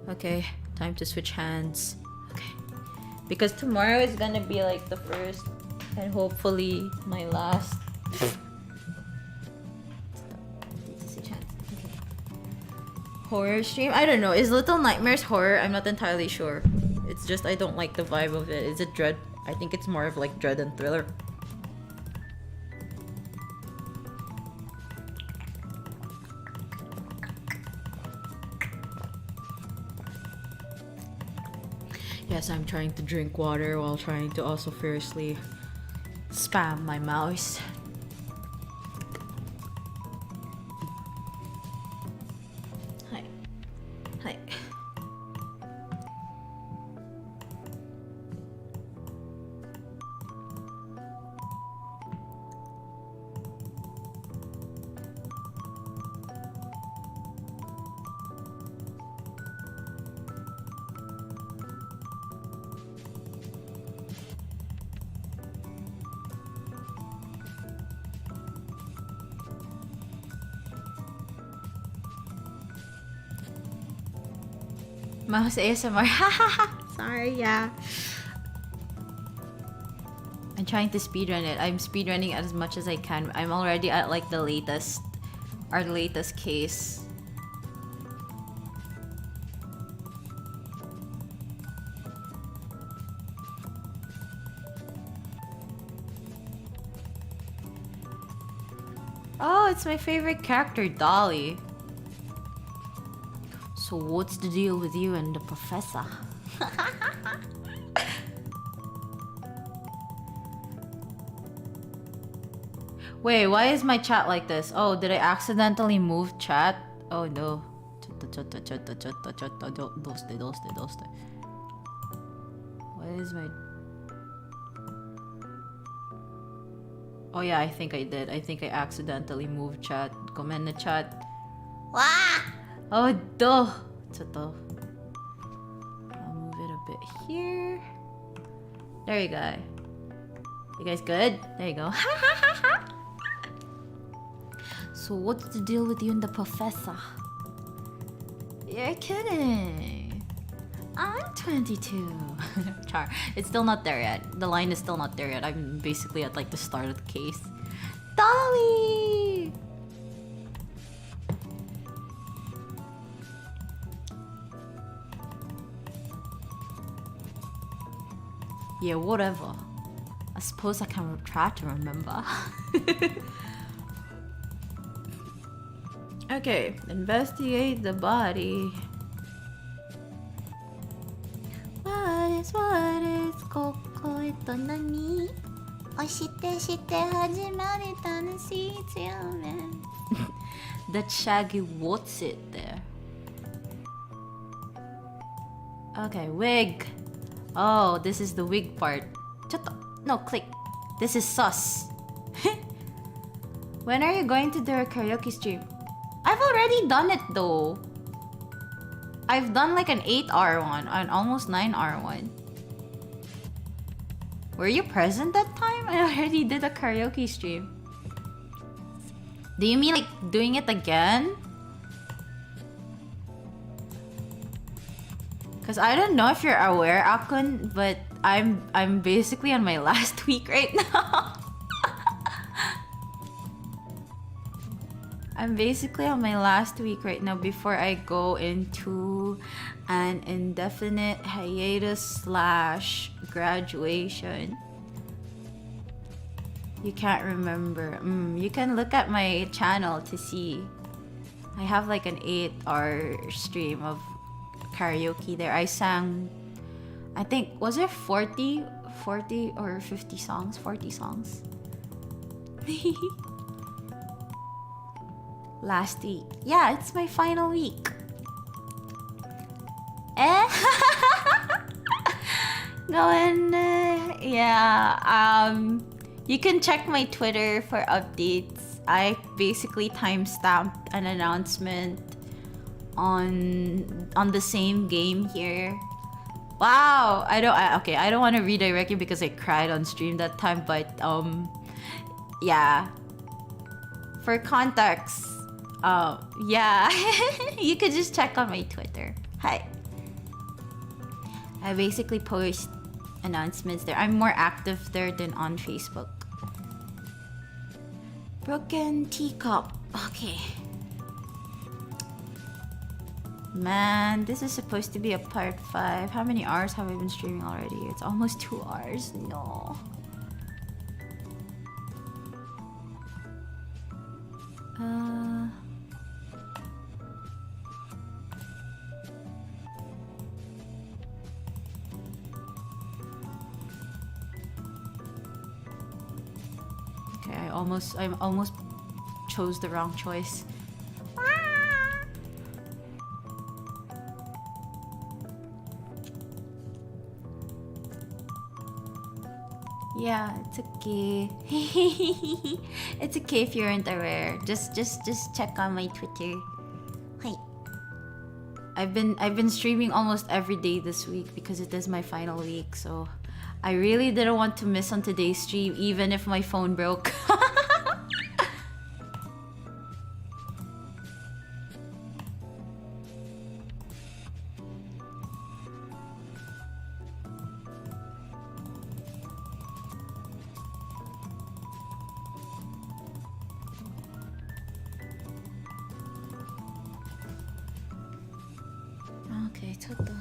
Okay, time to switch hands. Okay, because tomorrow is gonna be like the first and hopefully my last. Horror stream? I don't know. Is Little Nightmares horror? I'm not entirely sure. It's just I don't like the vibe of it. Is it dread? I think it's more of like dread and thriller. Yes, I'm trying to drink water while trying to also fiercely spam my mouse. Mouse ASMR. Sorry, yeah. I'm trying to speedrun it. I'm speedrunning as much as I can. I'm already at like our latest case. Oh, it's my favorite character, Dolly. So what's the deal with you and the professor? Wait, why is my chat like this? Oh, did I accidentally move chat? Oh no. What is my... Oh yeah, I think I did. I think I accidentally moved chat. Comment the chat. Wah! Oh, duh. I'll move it a bit here. There you go. You guys good? There you go. So what's the deal with you and the professor? You're kidding. I'm 22. Char. It's still not there yet. The line is still not there yet. I'm basically at like the start of the case. Dolly! Yeah, whatever. I suppose I can try to remember. Okay, investigate the body. What is ここへと何押してして始まり楽しい強め That shaggy what's it there? Okay, wig. Oh, this is the wig part. No, click. This is sus. When are you going to do a karaoke stream? I've already done it though. I've done like an 8-hour one, an almost 9-hour one. Were you present that time? I already did a karaoke stream. Do you mean like doing it again? Cause I don't know if you're aware, Akun, but I'm basically on my last week right now. I'm basically on my last week right now before I go into an indefinite hiatus / graduation. You can't remember. You can look at my channel to see. I have like an 8-hour stream of karaoke there. I sang, I think, was it 40 or 50 songs? 40 songs. Last week. Yeah, it's my final week. Going, yeah. You can check my Twitter for updates. I basically timestamped an announcement on the same game here. Wow, I don't want to redirect you because I cried on stream that time, but yeah. For context, yeah, you could just check on my Twitter. Hi. I basically post announcements there. I'm more active there than on Facebook. Broken teacup. Okay. Man, this is supposed to be a part 5. How many hours have I been streaming already? It's almost 2 hours. No. Okay, I almost chose the wrong choice. Yeah, it's okay. It's okay if you aren't aware. Just check on my Twitter. Hi. I've been streaming almost every day this week because it is my final week, so I really didn't want to miss on today's stream even if my phone broke. Okay, ちょっと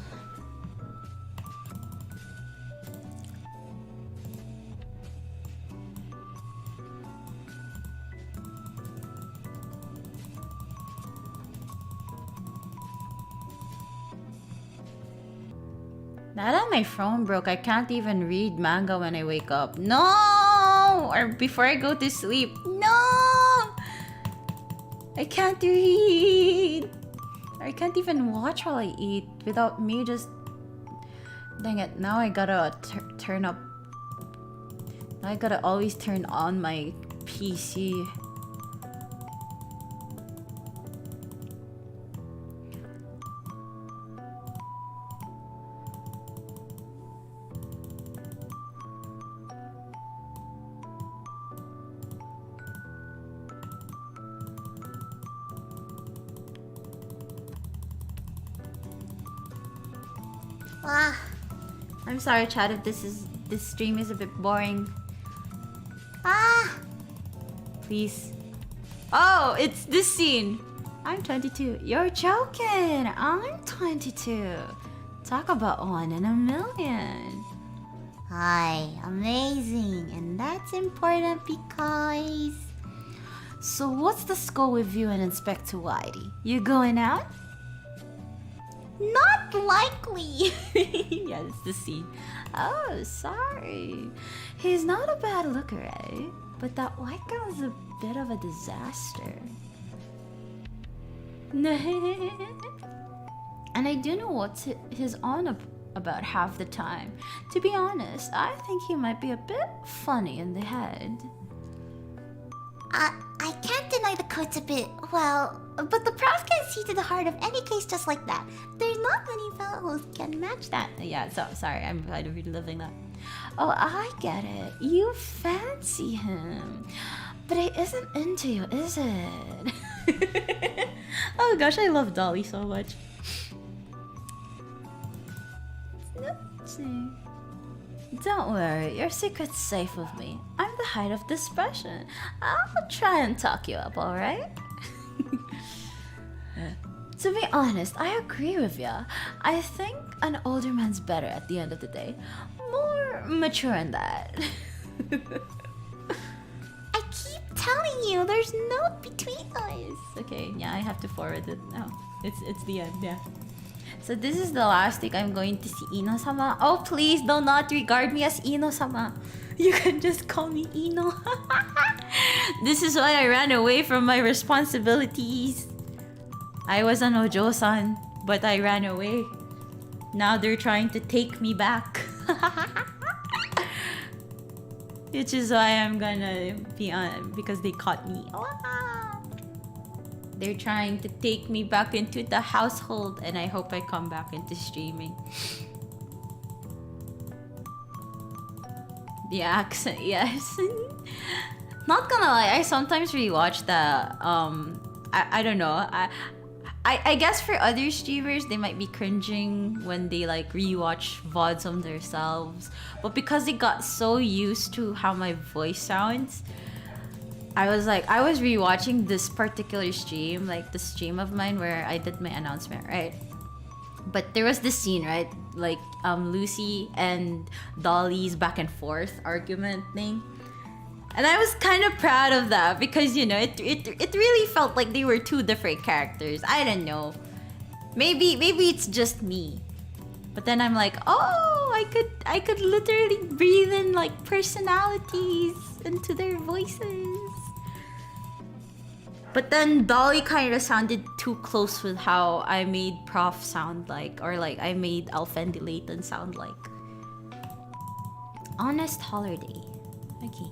Now that my phone broke, I can't even read manga when I wake up. No! Or before I go to sleep. No! I can't read. I can't even watch while I eat without me just... Dang it, now I gotta turn up... I gotta always turn on my PC. I'm sorry, chat, if this stream is a bit boring. Please. Oh, it's this scene. I'm 22. You're joking. I'm 22. Talk about 1 in a million. Hi, amazing. And that's important because... So what's the score with you and Inspector Whitey? You going out? Not likely. Yeah, it's the scene. Oh, sorry. He's not a bad looker, eh? But that white girl is a bit of a disaster. And I do know what he's on about half the time. To be honest, I think he might be a bit funny in the head. I can't deny the code's a bit, well, but the prof can see to the heart of any case just like that. There's not many fellows can match that. Yeah, so sorry, I'm kind of reliving that. Oh, I get it. You fancy him. But he isn't into you, is it? Oh gosh, I love Dolly so much. Let's see. Don't worry, your secret's safe with me. I'm the height of discretion. I'll try and talk you up, alright? To be honest, I agree with ya. I think an older man's better at the end of the day. More mature in that. I keep telling you, there's no between us. Okay, yeah, I have to forward it. Oh, it's the end, yeah. So this is the last week I'm going to see Ino-sama. Oh, please do not regard me as Ino-sama. You can just call me Ino. This is why I ran away from my responsibilities. I was an Ojo-san, but I ran away. Now they're trying to take me back. Which is why I'm gonna be on, because they caught me. They're trying to take me back into the household, and I hope I come back into streaming. The accent, yes. Not gonna lie, I sometimes rewatch the I don't know. I guess for other streamers they might be cringing when they like rewatch VODs of themselves, but because they got so used to how my voice sounds, I was rewatching this particular stream, like the stream of mine where I did my announcement, right? But there was this scene, right? Like Lucy and Dolly's back and forth argument thing. And I was kind of proud of that because, you know, it really felt like they were two different characters. I don't know. Maybe it's just me. But then I'm like, oh, I could literally breathe in like personalities into their voices. But then Dolly kind of sounded too close with how I made Prof sound like, or like I made Alfendi Layton sound like. Honest holiday. Okay.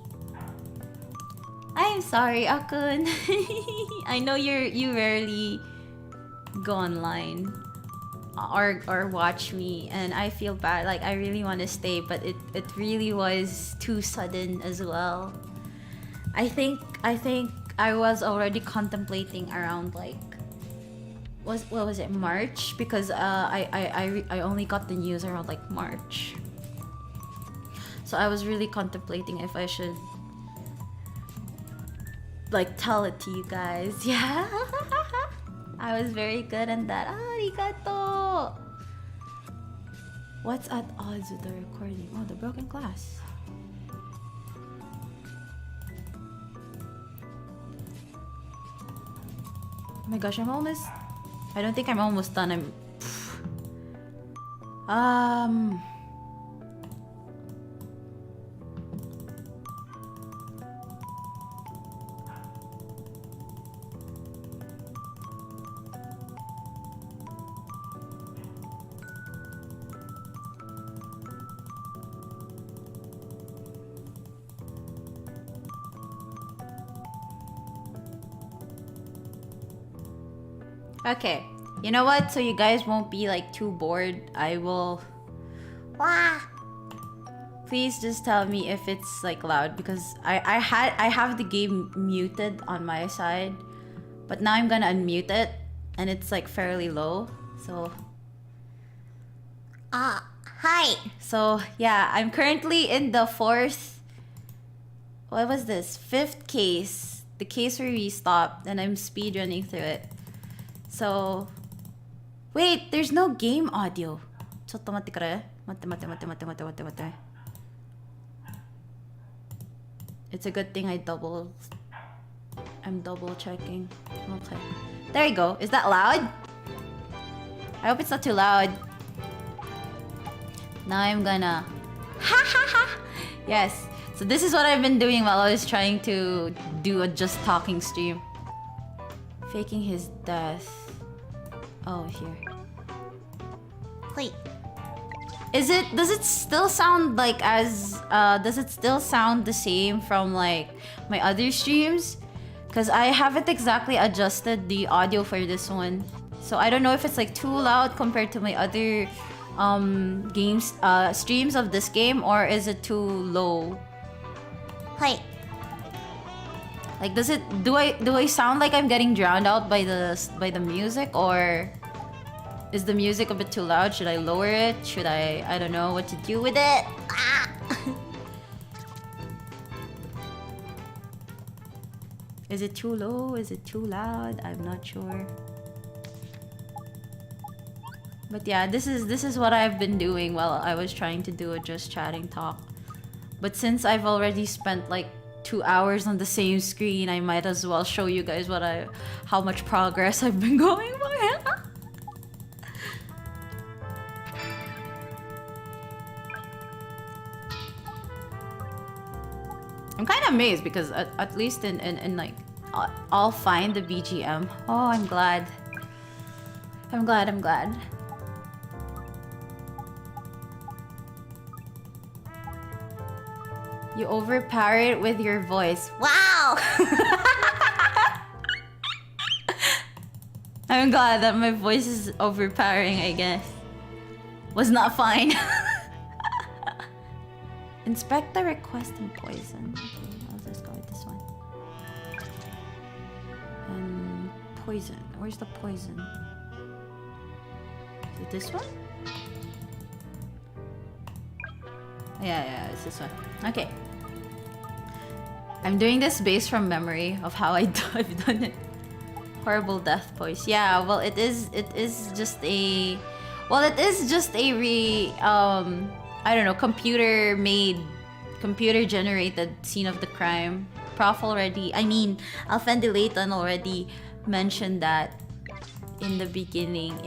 I'm sorry, Akun. I know you rarely go online or watch me, and I feel bad. Like I really want to stay, but it really was too sudden as well. I think I was already contemplating around like what was it, March, because I only got the news around like March. So I was really contemplating if I should like tell it to you guys. Yeah. I was very good in that. Arigato. What's at odds with the recording? Oh, the broken glass. Oh my gosh, I don't think I'm almost done. Um... Okay, you know what? So you guys won't be like too bored. I will... Wah! Please just tell me if it's like loud because I have the game muted on my side, but now I'm gonna unmute it and it's like fairly low. So hi. So yeah, I'm currently in the fourth... What was this? Fifth case. The case where we stopped and I'm speedrunning through it. So... Wait, there's no game audio. ちょっと待ってくれ。待って待って待って待って待って待って待って。It's a good thing I'm double checking. Okay. There you go. Is that loud? I hope it's not too loud. Now I'm gonna... Ha ha ha! Yes. So this is what I've been doing while I was trying to do a just talking stream. Faking his death. Oh, here. Wait. Does it still sound like does it still sound the same from like my other streams? Because I haven't exactly adjusted the audio for this one. So I don't know if it's like too loud compared to my other streams of this game, or is it too low? Hi. Like do I sound like I'm getting drowned out by the music, or is the music a bit too loud? Should I lower it? Should I don't know what to do with it. Ah! Is it too low? Is it too loud? I'm not sure. But yeah, this is what I've been doing while I was trying to do a just chatting talk. But since I've already spent like 2 hours on the same screen, I might as well show you guys how much progress I've been going by. I'm kind of amazed because at least in like I'll find the BGM. Oh, I'm glad. I'm glad. You overpower it with your voice. Wow! I'm glad that my voice is overpowering, I guess. Was not fine. Inspect the request and poison. Okay, I'll just go with this one. And poison. Where's the poison? Is it this one? Yeah, it's this one. Okay. I'm doing this based from memory of how I've done it. Horrible death voice. Yeah, well it is just a I don't know, computer generated scene of the crime. Alfendi Layton already mentioned that in the beginning.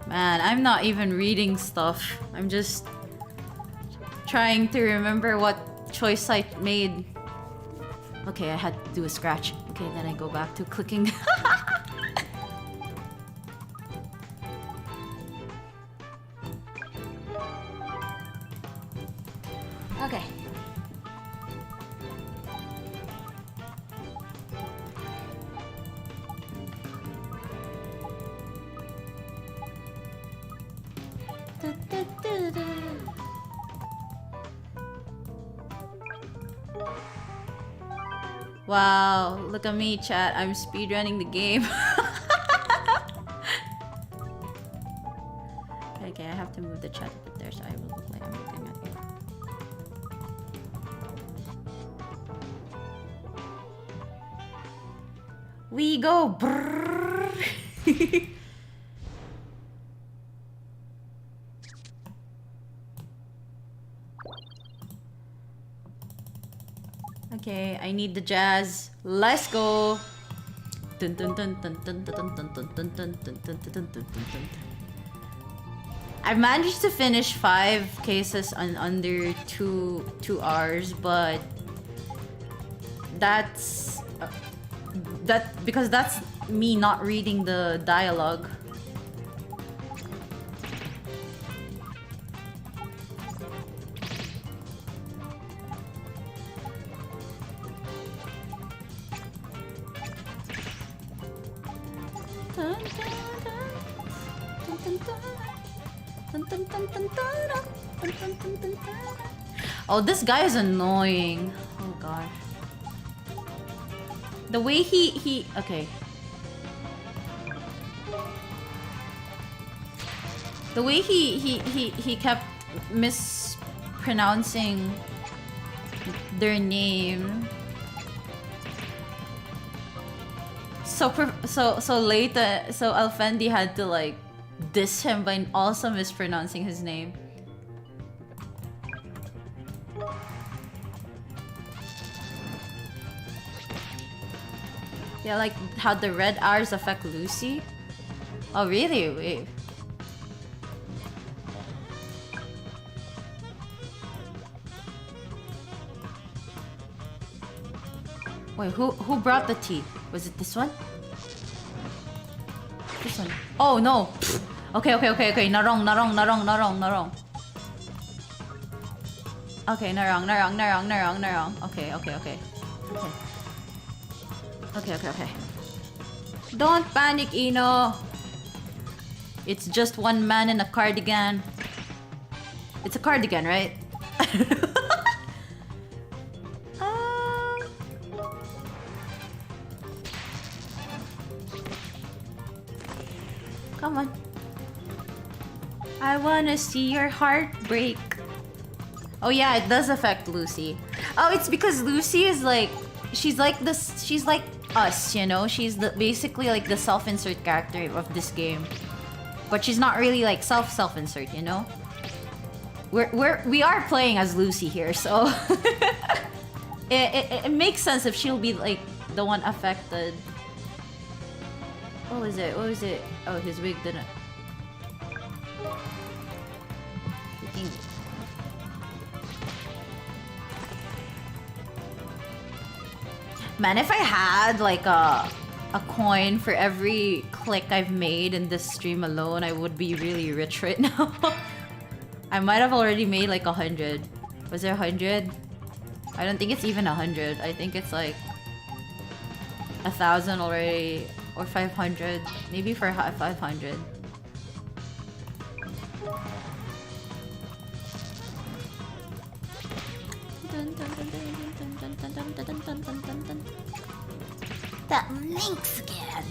Man, I'm not even reading stuff. I'm just trying to remember what choice I made. Okay, I had to do a scratch. Okay, then I go back to clicking. Okay. Wow, look at me, chat. I'm speedrunning the game. Okay, I have to move the chat a bit there so I will look like I'm looking at We go. Brrr. Okay, I need the jazz. Let's go. Dun, dun, dun, dun, dun, dun, dun, dun, dun, dun, dun, dun, dun, dun, dun. I've managed to finish 5 cases on under 2 hours, but that's because that's me not reading the dialogue. Oh, this guy is annoying. Oh god. The way he okay. The way he kept mispronouncing their name. So Alfendi had to like diss him by also mispronouncing his name. Yeah, like how the red hours affect Lucy. Oh really? Wait. Wait, who brought the tea? Was it this one? This one. Oh no. Okay. Narong. Okay, narong. Okay. Don't panic, Ino. It's just one man in a cardigan. It's a cardigan, right? Come on. I wanna see your heart break. Oh yeah, it does affect Lucy. Oh, it's because Lucy is like... She's like this... She's like us, you know? She's basically like the self-insert character of this game. But she's not really like self-insert, you know? We are playing as Lucy here, so... it makes sense if she'll be like the one affected. What was it? Oh, his wig didn't... Man, if I had like a coin for every click I've made in this stream alone, I would be really rich right now. I might have already made like 100. Was there 100? I don't think it's even 100. I think it's like 1,000 already, or 500. Maybe for 500. That minx again.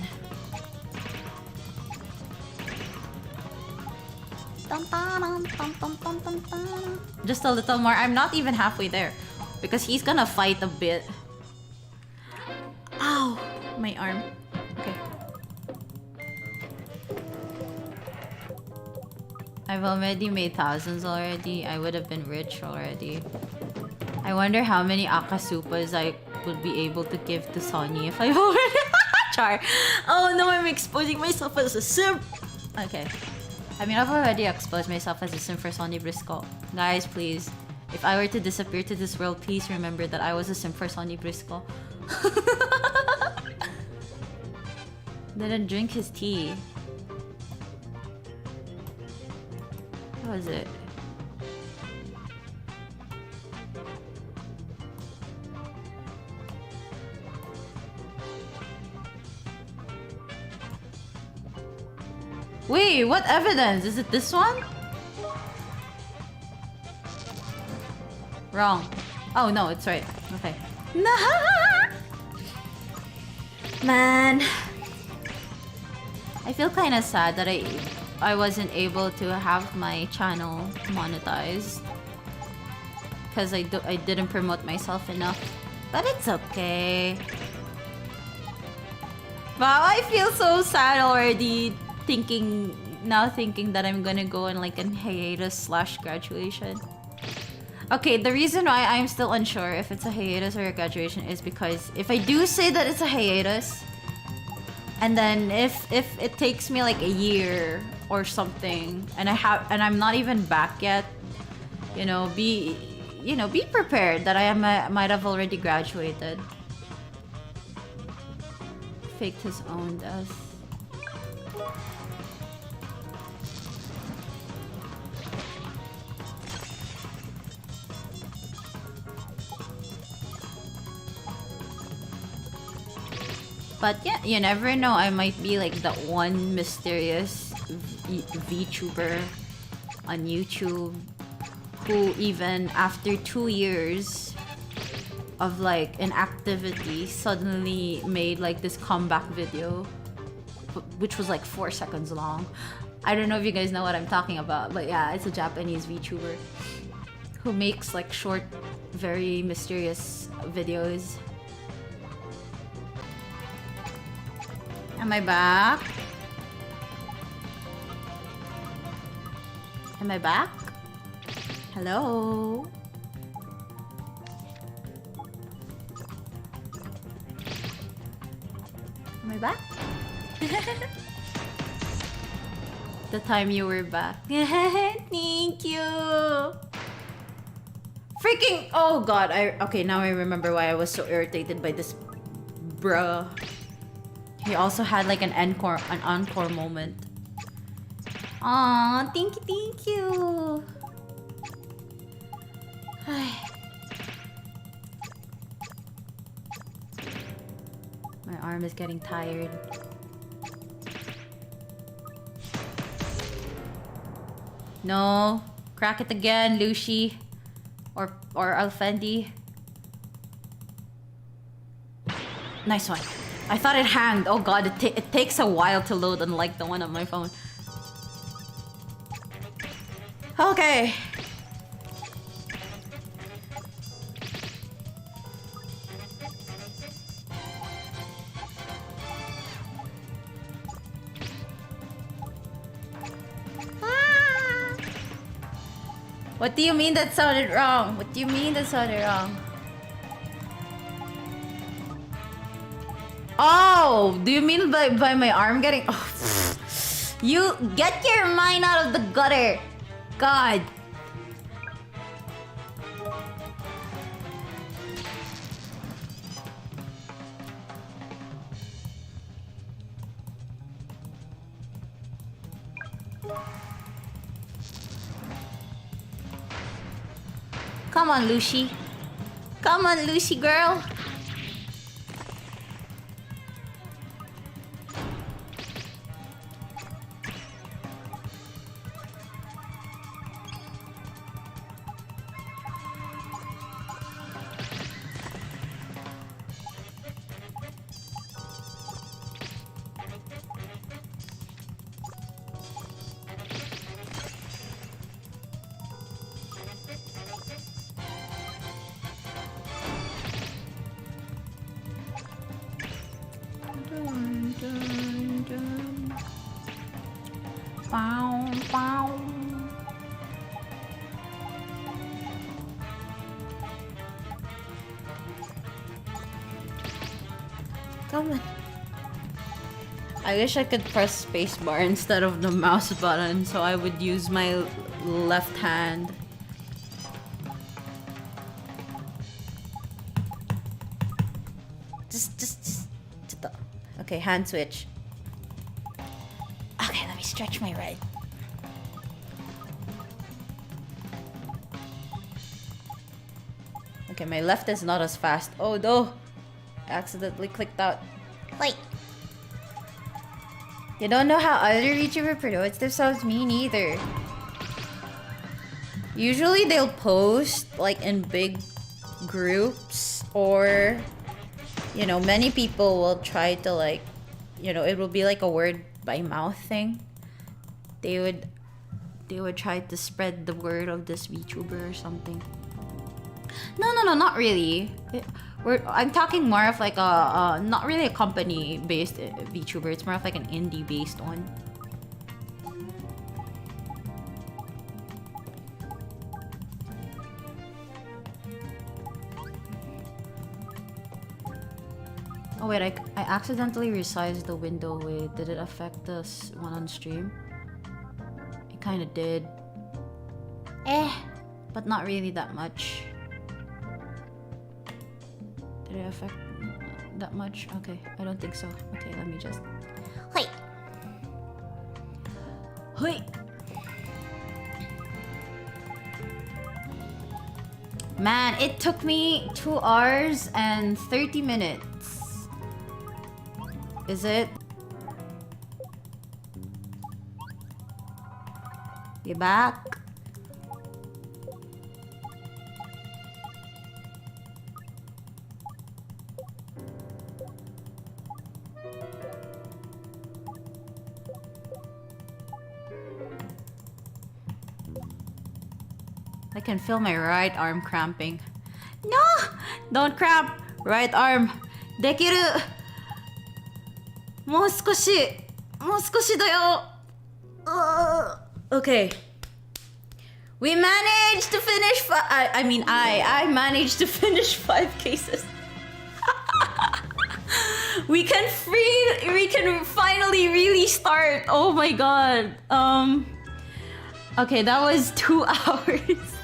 Just a little more. I'm not even halfway there because he's gonna fight a bit. Ow, my arm. Okay. I've already made thousands already. I would have been rich already. I wonder how many akasupas I would be able to give to Sonny if I already... Char. Oh no, I'm exposing myself as a simp! Okay. I mean, I've already exposed myself as a simp for Sonny Briscoe. Guys, please. If I were to disappear to this world, please remember that I was a simp for Sonny Briscoe. Didn't drink his tea. What was it? Wait, what evidence? Is it this one? Wrong. Oh no, it's right. Okay. Man. I feel kind of sad that I wasn't able to have my channel monetized. Because I didn't promote myself enough. But it's okay. Wow, I feel so sad already thinking that I'm gonna go on like an hiatus slash graduation. Okay, the reason why I'm still unsure if it's a hiatus or a graduation is because if I do say that it's a hiatus, and then if it takes me like a year or something, and I'm not even back yet, be prepared that I might have already graduated. Faked his own death. But yeah, you never know. I might be like that one mysterious VTuber on YouTube who even after 2 years of like inactivity suddenly made like this comeback video, which was like 4 seconds long. I don't know if you guys know what I'm talking about, but yeah, it's a Japanese VTuber who makes like short, very mysterious videos. Am I back? Am I back? Hello? Am I back? The time you were back. Thank you. Freaking, oh god, okay, now I remember why I was so irritated by this bruh. He also had like an encore moment. Aw, thank you. My arm is getting tired. No, crack it again, Lucy, or Alfendi. Nice one. I thought it hanged. Oh god, it takes a while to load, unlike the one on my phone. Okay. What do you mean that sounded wrong? What do you mean that sounded wrong? Oh, do you mean by my arm getting... Oh, you get your mind out of the gutter. God. Come on, Lucy. Come on, Lucy girl. Come on. I wish I could press spacebar instead of the mouse button, so I would use my left hand. Just okay, hand switch. Okay, let me stretch my right. Okay, my left is not as fast. Oh no! I accidentally clicked out. Wait. You don't know how other YouTubers promote themselves? Me neither. Usually they'll post like in big groups, or many people will try to like, it will be like a word by mouth thing. They would try to spread the word of this VTuber or something. No, not really. I'm talking more of like a not really a company-based VTuber. It's more of like an indie-based one. Oh wait, I accidentally resized the window. Wait, did it affect the one on stream? It kind of did. But not really that much. Did it affect that much? Okay, I don't think so. Okay, let me just... Wait! Wait! Man, it took me 2 hours and 30 minutes. Is it? You back? I can feel my right arm cramping. No! Don't cramp! Right arm. Dekiru! もう少しだよ. Okay. We managed to finish I managed to finish 5 cases. we can finally really start. Oh my god. Okay, that was 2 hours.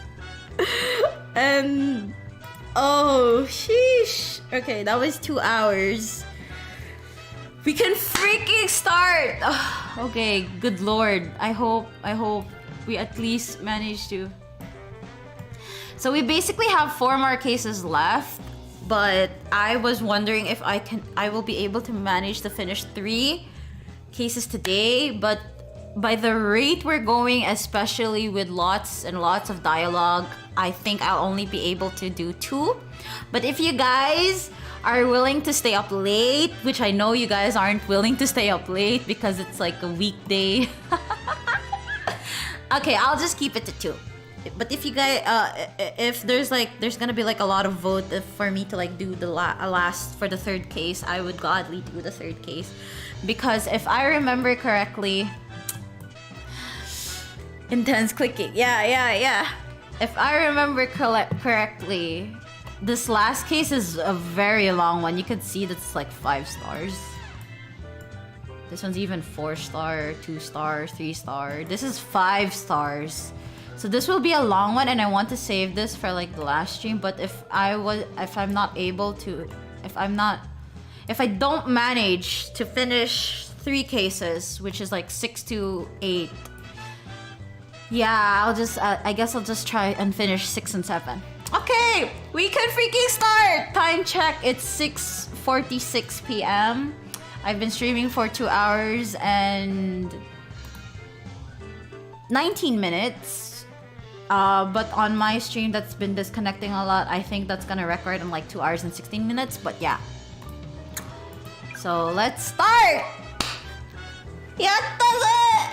And oh sheesh. Okay, that was 2 hours. We can freaking start! Okay, good lord. I hope we at least manage to. So we basically have 4 more cases left, but I was wondering if I will be able to manage to finish 3 cases today, but by the rate we're going, especially with lots and lots of dialogue, I think I'll only be able to do 2. But if you guys are willing to stay up late, which I know you guys aren't willing to stay up late because it's like a weekday. Okay, I'll just keep it to 2. But if you guys, if there's gonna be like a lot of vote for me to like do the last for the 3rd case, I would gladly do the 3rd case, because if I remember correctly, intense clicking. Yeah. If I remember correctly, this last case is a very long one. You can see that's like 5 stars. This one's even 4 star, 2 star, 3 star. This is 5 stars. So this will be a long one, and I want to save this for like the last stream. But if I don't manage to finish 3 cases, which is like 6 to 8, yeah, I guess I'll just try and finish 6 and 7. Okay, we can freaking start! Time check, it's 6:46 p.m. I've been streaming for 2 hours and 19 minutes. But on my stream that's been disconnecting a lot, I think that's gonna record in like 2 hours and 16 minutes, but yeah. So let's start! Yatta!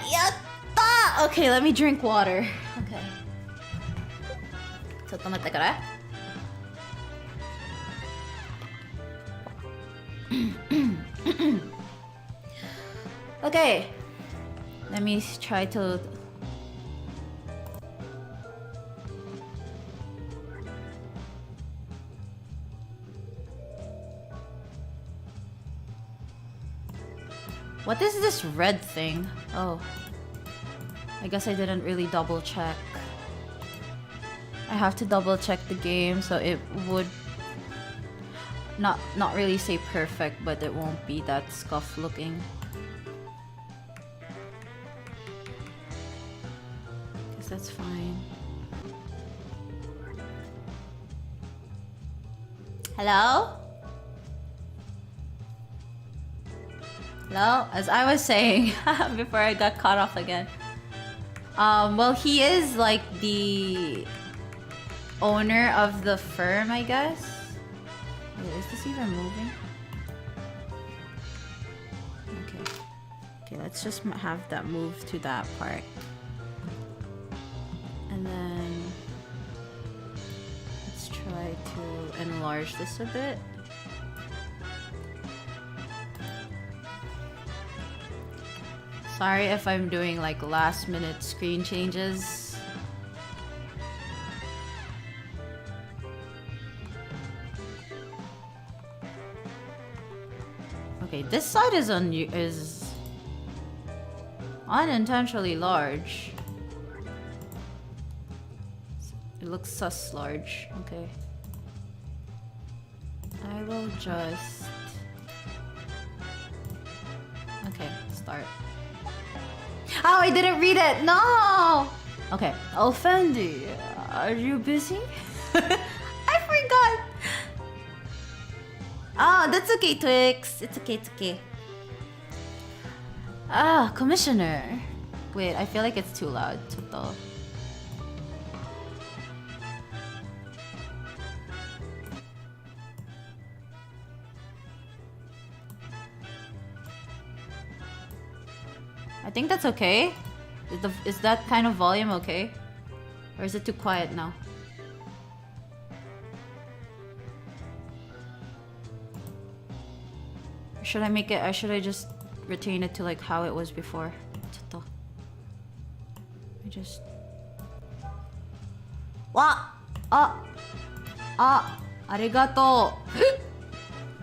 Yatta! Okay, let me drink water. Okay. ちょっと待ってから。Okay. Let me try to... What is this red thing? Oh. I guess I didn't really double check. I have to double check the game, so it would not really say perfect, but it won't be that scuffed looking. Guess that's fine. Hello? Hello? As I was saying before I got cut off again. Well, he is like the owner of the firm, I guess. Wait, is this even moving? Okay, let's just have that move to that part. And then let's try enlarge this a bit. Sorry if I'm doing like last minute screen changes. Okay, this side is unintentionally large. It looks sus large. Okay. I will just... Okay, start. Oh, I didn't read it! No! Okay, Alfendi, are you busy? I forgot! Oh, that's okay, Twix. It's okay, it's okay. Ah, Commissioner. Wait, I feel like it's too loud. Chotto. I think that's okay. Is that kind of volume okay? Or is it too quiet now? Or should I make it, or should I just retain it to like how it was before? Chotto. I just... Wa! Arigato!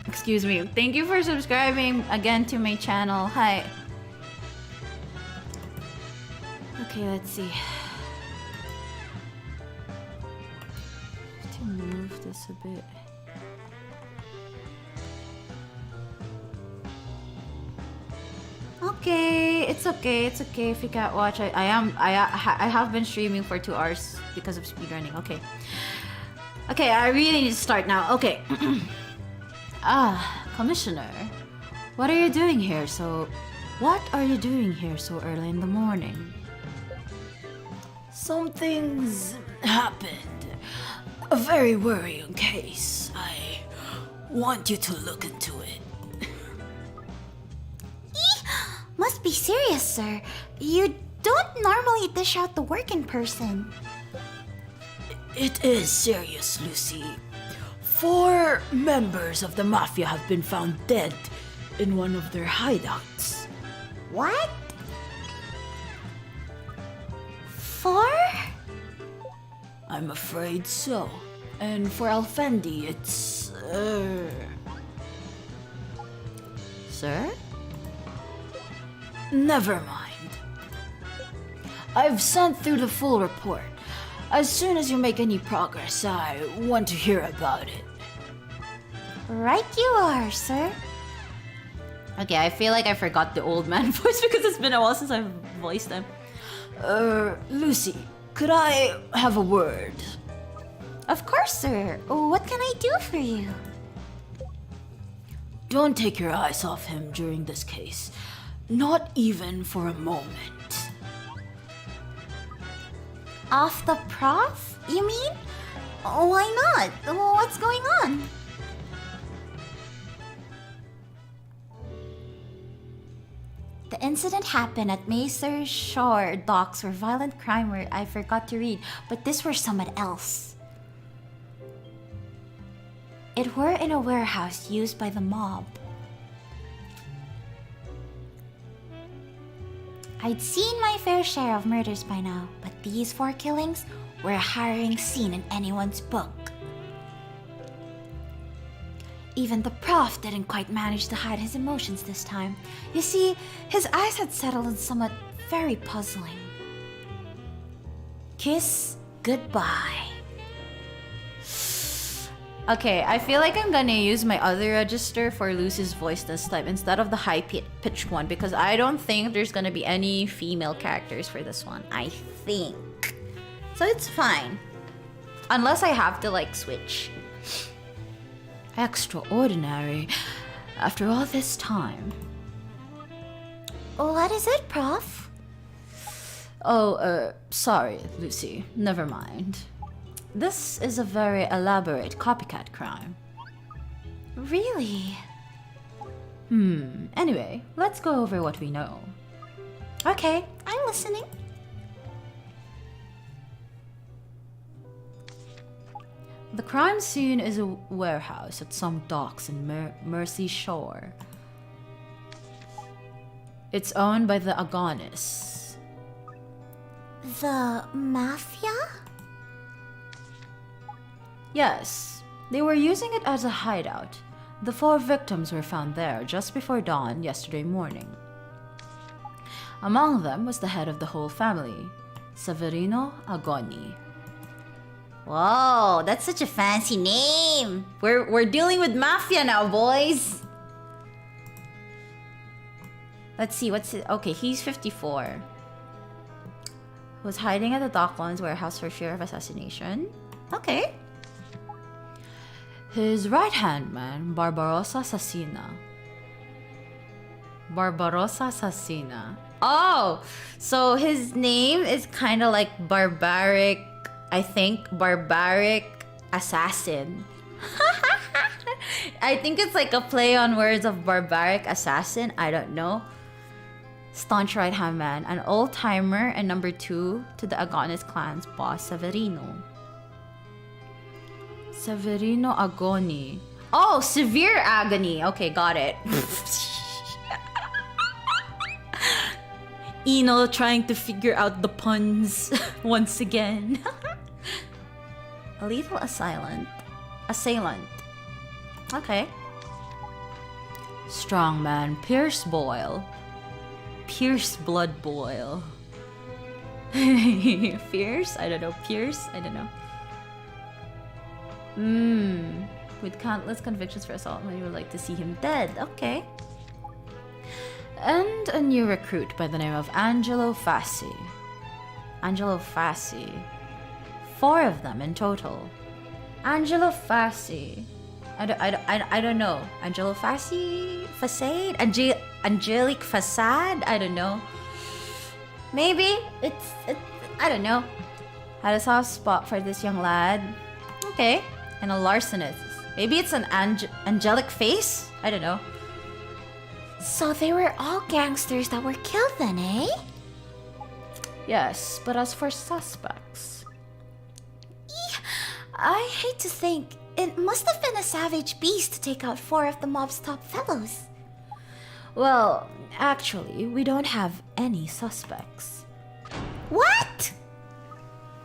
Excuse me. Thank you for subscribing again to my channel. Hi. Okay, let's see. To move this a bit. Okay, it's okay if you can't watch. I have been streaming for 2 hours because of speedrunning. Okay, I really need to start now. Okay. Commissioner, what are you doing here so early in the morning? Something's happened. A very worrying case. I want you to look into it. Must be serious, sir. You don't normally dish out the work in person. It is serious, Lucy. 4 members of the Mafia have been found dead in one of their hideouts. What? 4? I'm afraid so. And for Alfendi, it's... Sir? Never mind. I've sent through the full report. As soon as you make any progress, I want to hear about it. Right you are, sir. Okay, I feel like I forgot the old man voice because it's been a while since I've voiced him. Lucy, could I have a word? Of course, sir. What can I do for you? Don't take your eyes off him during this case. Not even for a moment. Off the prof, you mean? Why not? What's going on? The incident happened at Macer Shore docks where violent crime where I forgot to read, but this were someone else. It were in a warehouse used by the mob. I'd seen my fair share of murders by now, but these 4 killings were a harrowing scene in anyone's book. Even the prof didn't quite manage to hide his emotions this time. You see, his eyes had settled on somewhat very puzzling. Kiss goodbye. Okay, I feel like I'm gonna use my other register for Lucy's voice this time instead of the high-pitched one because I don't think there's gonna be any female characters for this one. I think. So it's fine. Unless I have to like switch. Extraordinary. After all this time. What is it, prof? Oh, sorry, Lucy. Never mind. This is a very elaborate copycat crime. Really? Anyway, let's go over what we know. Okay, I'm listening. The crime scene is a warehouse at some docks in Mersey Shore. It's owned by the Agonis. The mafia? Yes, they were using it as a hideout. The 4 victims were found there just before dawn yesterday morning. Among them was the head of the whole family, Severino Agoni. Whoa, that's such a fancy name. We're dealing with mafia now, boys. Let's see, what's it? Okay, he's 54. Was hiding at the Docklands warehouse for fear of assassination. Okay. His right-hand man, Barbarossa Sassina. Barbarossa Sassina. Oh, so his name is kind of like barbaric, I think, barbaric assassin. I think it's like a play on words of barbaric assassin. I don't know. Staunch right-hand man, an old-timer and number 2 to the Agonis clan's boss, Severino. Severino Agoni. Oh, severe agony. Okay, got it. Ino trying to figure out the puns once again. A lethal assailant. Okay. Strongman Pierce Boyle. Pierce Blood Boyle. Fierce? I don't know. Pierce? I don't know. With countless convictions for assault, we would like to see him dead. Okay. And a new recruit by the name of Angelo Fassi. Angelo Fassi. 4 of them in total. Angelo Fassi. I don't know. Angelo Fassi? Facade? Angelic Facade? I don't know. Maybe it's I don't know. Had a soft spot for this young lad. Okay. And a larcenist. Maybe it's an angelic face? I don't know. So they were all gangsters that were killed then, eh? Yes, but as for suspects... I hate to think. It must have been a savage beast to take out 4 of the mob's top fellows. Well, actually, we don't have any suspects. What?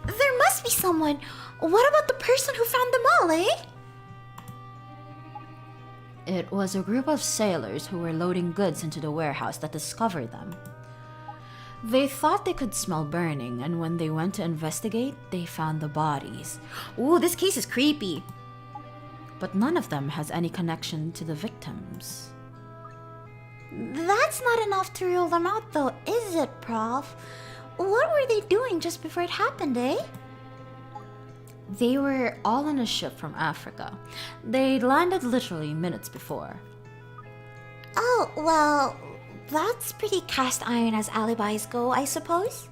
There must be someone. What about the person who found them all, eh? It was a group of sailors who were loading goods into the warehouse that discovered them. They thought they could smell burning, and when they went to investigate, they found the bodies. Ooh, this case is creepy. But none of them has any connection to the victims. That's not enough to rule them out, though, is it, Prof? What were they doing just before it happened, eh? They were all on a ship from Africa. They landed literally minutes before. Oh, well, that's pretty cast iron as alibis go, I suppose?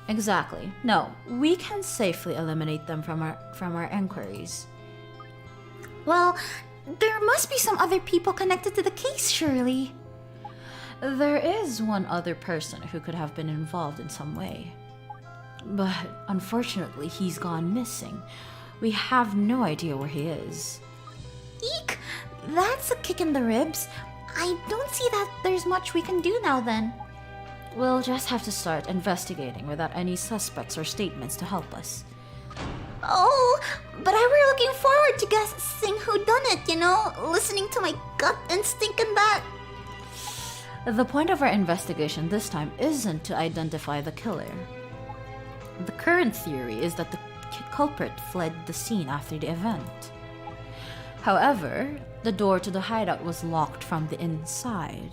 Exactly. No, we can safely eliminate them from our inquiries. Well, there must be some other people connected to the case, surely. There is one other person who could have been involved in some way. But unfortunately, he's gone missing. We have no idea where he is. Eek! That's a kick in the ribs. I don't see that there's much we can do now then. We'll just have to start investigating without any suspects or statements to help us. Oh, but I were looking forward to guessing who done it, you know? Listening to my gut instinct and that. The point of our investigation this time isn't to identify the killer. The current theory is that the culprit fled the scene after the event. However, the door to the hideout was locked from the inside.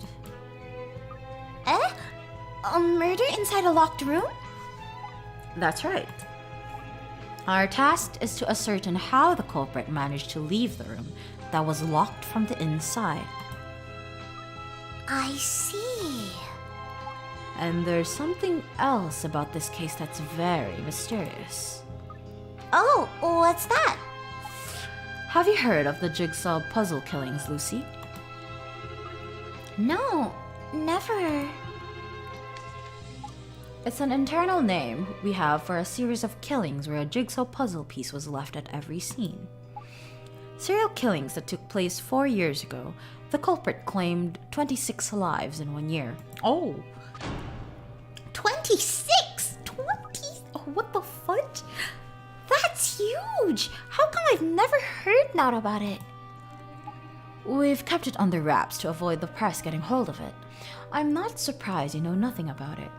Eh? A murder inside a locked room? That's right. Our task is to ascertain how the culprit managed to leave the room that was locked from the inside. I see. And there's something else about this case that's very mysterious. Oh, what's that? Have you heard of the Jigsaw puzzle killings, Lucy? No, never. It's an internal name we have for a series of killings where a jigsaw puzzle piece was left at every scene. Serial killings that took place 4 years ago, the culprit claimed 26 lives in 1 year. Oh! 26! 20? Oh, what the fudge? That's huge! How come I've never heard not about it? We've kept it under wraps to avoid the press getting hold of it. I'm not surprised you know nothing about it.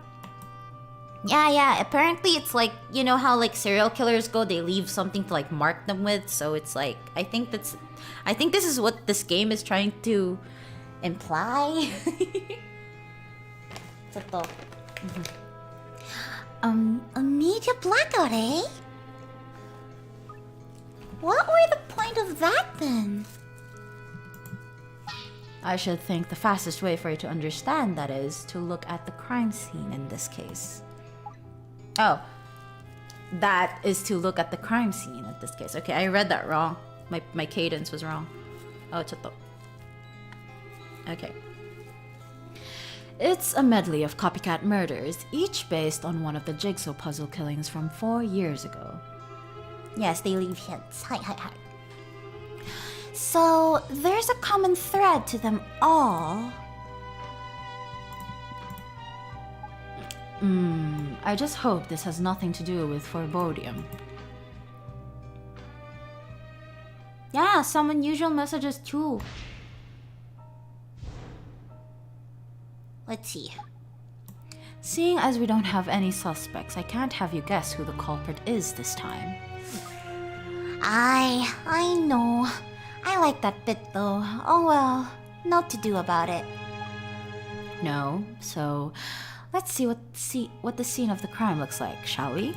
Yeah, apparently it's like, you know how like serial killers go, they leave something to like mark them with, so it's like, I think this is what this game is trying to imply. A media blackout, eh? What were the point of that then? I should think the fastest way for you to understand that is to look at the crime scene in this case. Oh, that is to look at the crime scene in this case. Okay, I read that wrong. My cadence was wrong. Oh, chatto. Okay. It's a medley of copycat murders, each based on one of the jigsaw puzzle killings from 4 years ago. Yes, they leave hints. Hi. So, there's a common thread to them all. I just hope this has nothing to do with forebodium. Yeah, some unusual messages too. Let's see. Seeing as we don't have any suspects, I can't have you guess who the culprit is this time. I know. I like that bit though. Oh well, not to do about it. No, so let's see what the scene of the crime looks like, shall we?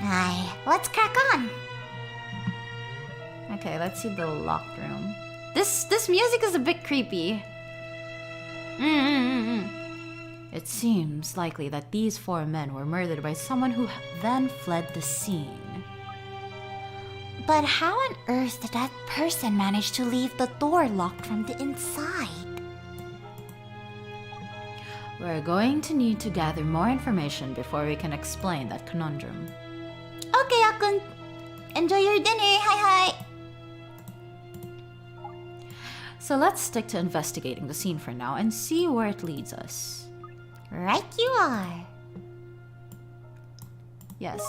Aye, let's crack on. Okay, let's see the locked room. This music is a bit creepy. It seems likely that these 4 men were murdered by someone who then fled the scene. But how on earth did that person manage to leave the door locked from the inside? We're going to need to gather more information before we can explain that conundrum. Okay, Akun. Enjoy your dinner. Hi. So let's stick to investigating the scene for now and see where it leads us. Right you are. Yes.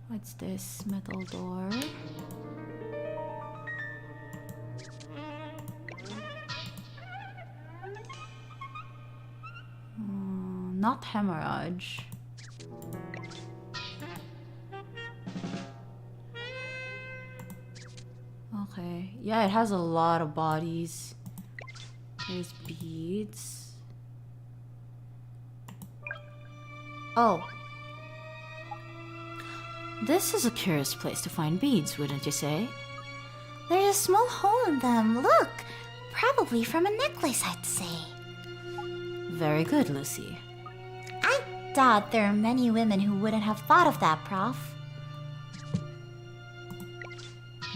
What's this? Metal door. Not hemorrhage. Okay. Yeah, it has a lot of bodies. There's beads. Oh. This is a curious place to find beads, wouldn't you say? There's a small hole in them. Look. Probably from a necklace, I'd say. Very good, Lucy. I doubt there are many women who wouldn't have thought of that, Prof.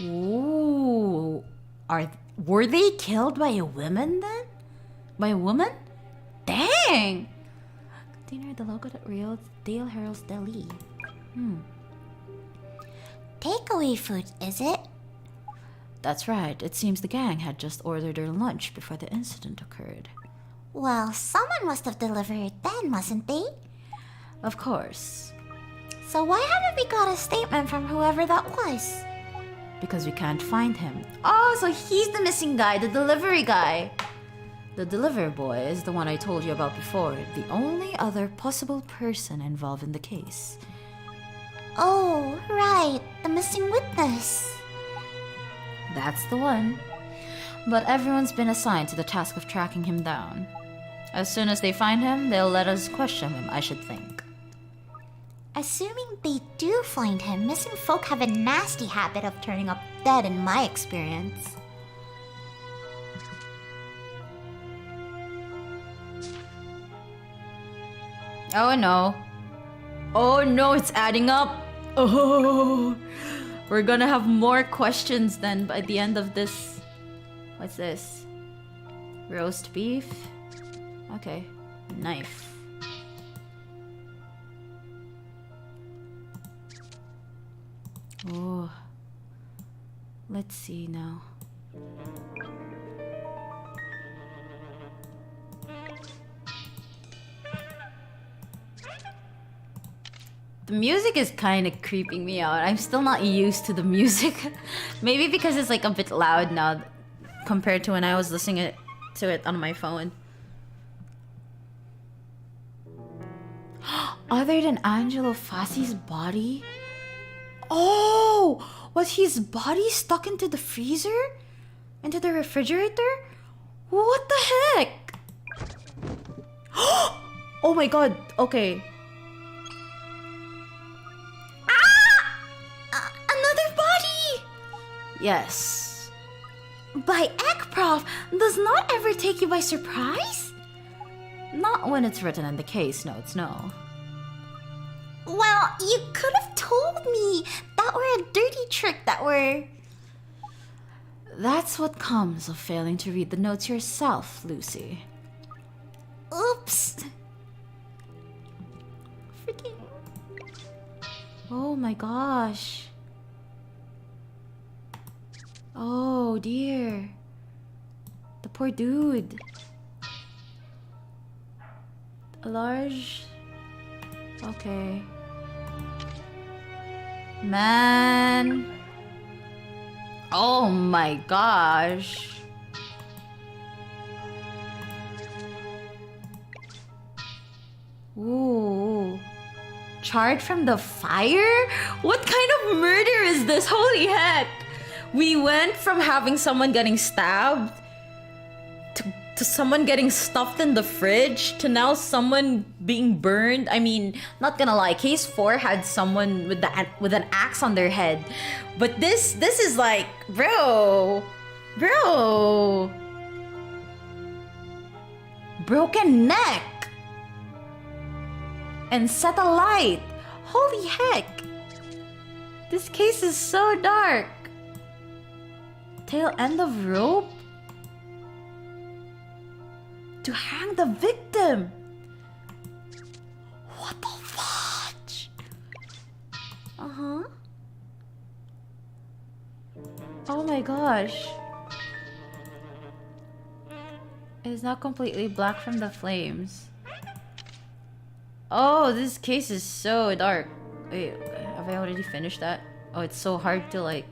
Ooh. Were they killed by a woman then? By a woman? Dang! Container the logo that reels Dale Harold's Deli. Takeaway food, is it? That's right. It seems the gang had just ordered their lunch before the incident occurred. Well, someone must have delivered it then, mustn't they? Of course. So why haven't we got a statement from whoever that was? Because we can't find him. Oh, so he's the missing guy, the delivery guy. The delivery boy is the one I told you about before, the only other possible person involved in the case. Oh, right, the missing witness. That's the one. But everyone's been assigned to the task of tracking him down. As soon as they find him, they'll let us question him, I should think. Assuming they do find him, missing folk have a nasty habit of turning up dead in my experience. Oh no. Oh no, it's adding up. Oh, We're gonna have more questions then by the end of this. What's this? Roast beef? Okay. Knife. Oh. Let's see now. The music is kind of creeping me out. I'm still not used to the music. Maybe because it's like a bit loud now compared to when I was listening to it on my phone. Other than Angelo Fassi's body? Oh! Was his body stuck into the freezer? Into the refrigerator? What the heck? Oh my god, okay. Another body! Yes. By Ekprof does not ever take you by surprise? Not when it's written in the case notes, no. Well, you could have told me. That were a dirty trick, that were... That's what comes of failing to read the notes yourself, Lucy. Oops. Freaking... Oh my gosh. Oh dear. The poor dude. A large... Okay. Man. Oh my gosh. Ooh. Charred from the fire? What kind of murder is this? Holy heck. We went from having someone getting stabbed to someone getting stuffed in the fridge to now someone being burned. I mean, not gonna lie, case 4 had someone with an axe on their head, but this is like, bro, broken neck and set alight. Holy heck, this case is so dark. Tail end of rope to hang the victim. What the fudge? Uh-huh. Oh my gosh. It's not completely black from the flames. Oh, this case is so dark. Wait, have I already finished that? Oh, it's so hard to like...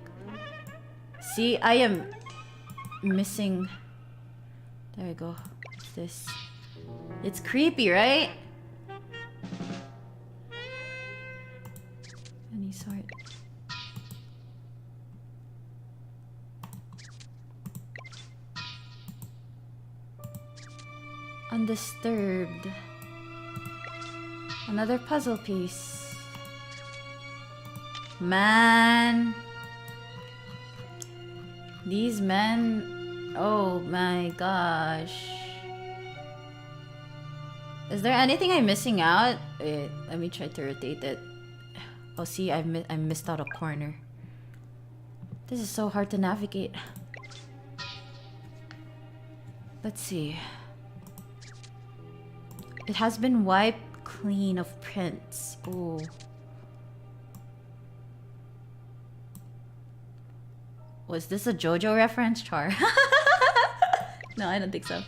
See, I am missing... There we go. What's this? It's creepy, right? Any sort. Undisturbed. Another puzzle piece. Man. These men... Oh my gosh. Is there anything I'm missing out? Wait, let me try to rotate it. Oh, see, I missed out a corner. This is so hard to navigate. Let's see. It has been wiped clean of prints. Oh. Was this a JoJo reference, Char? No, I don't think so.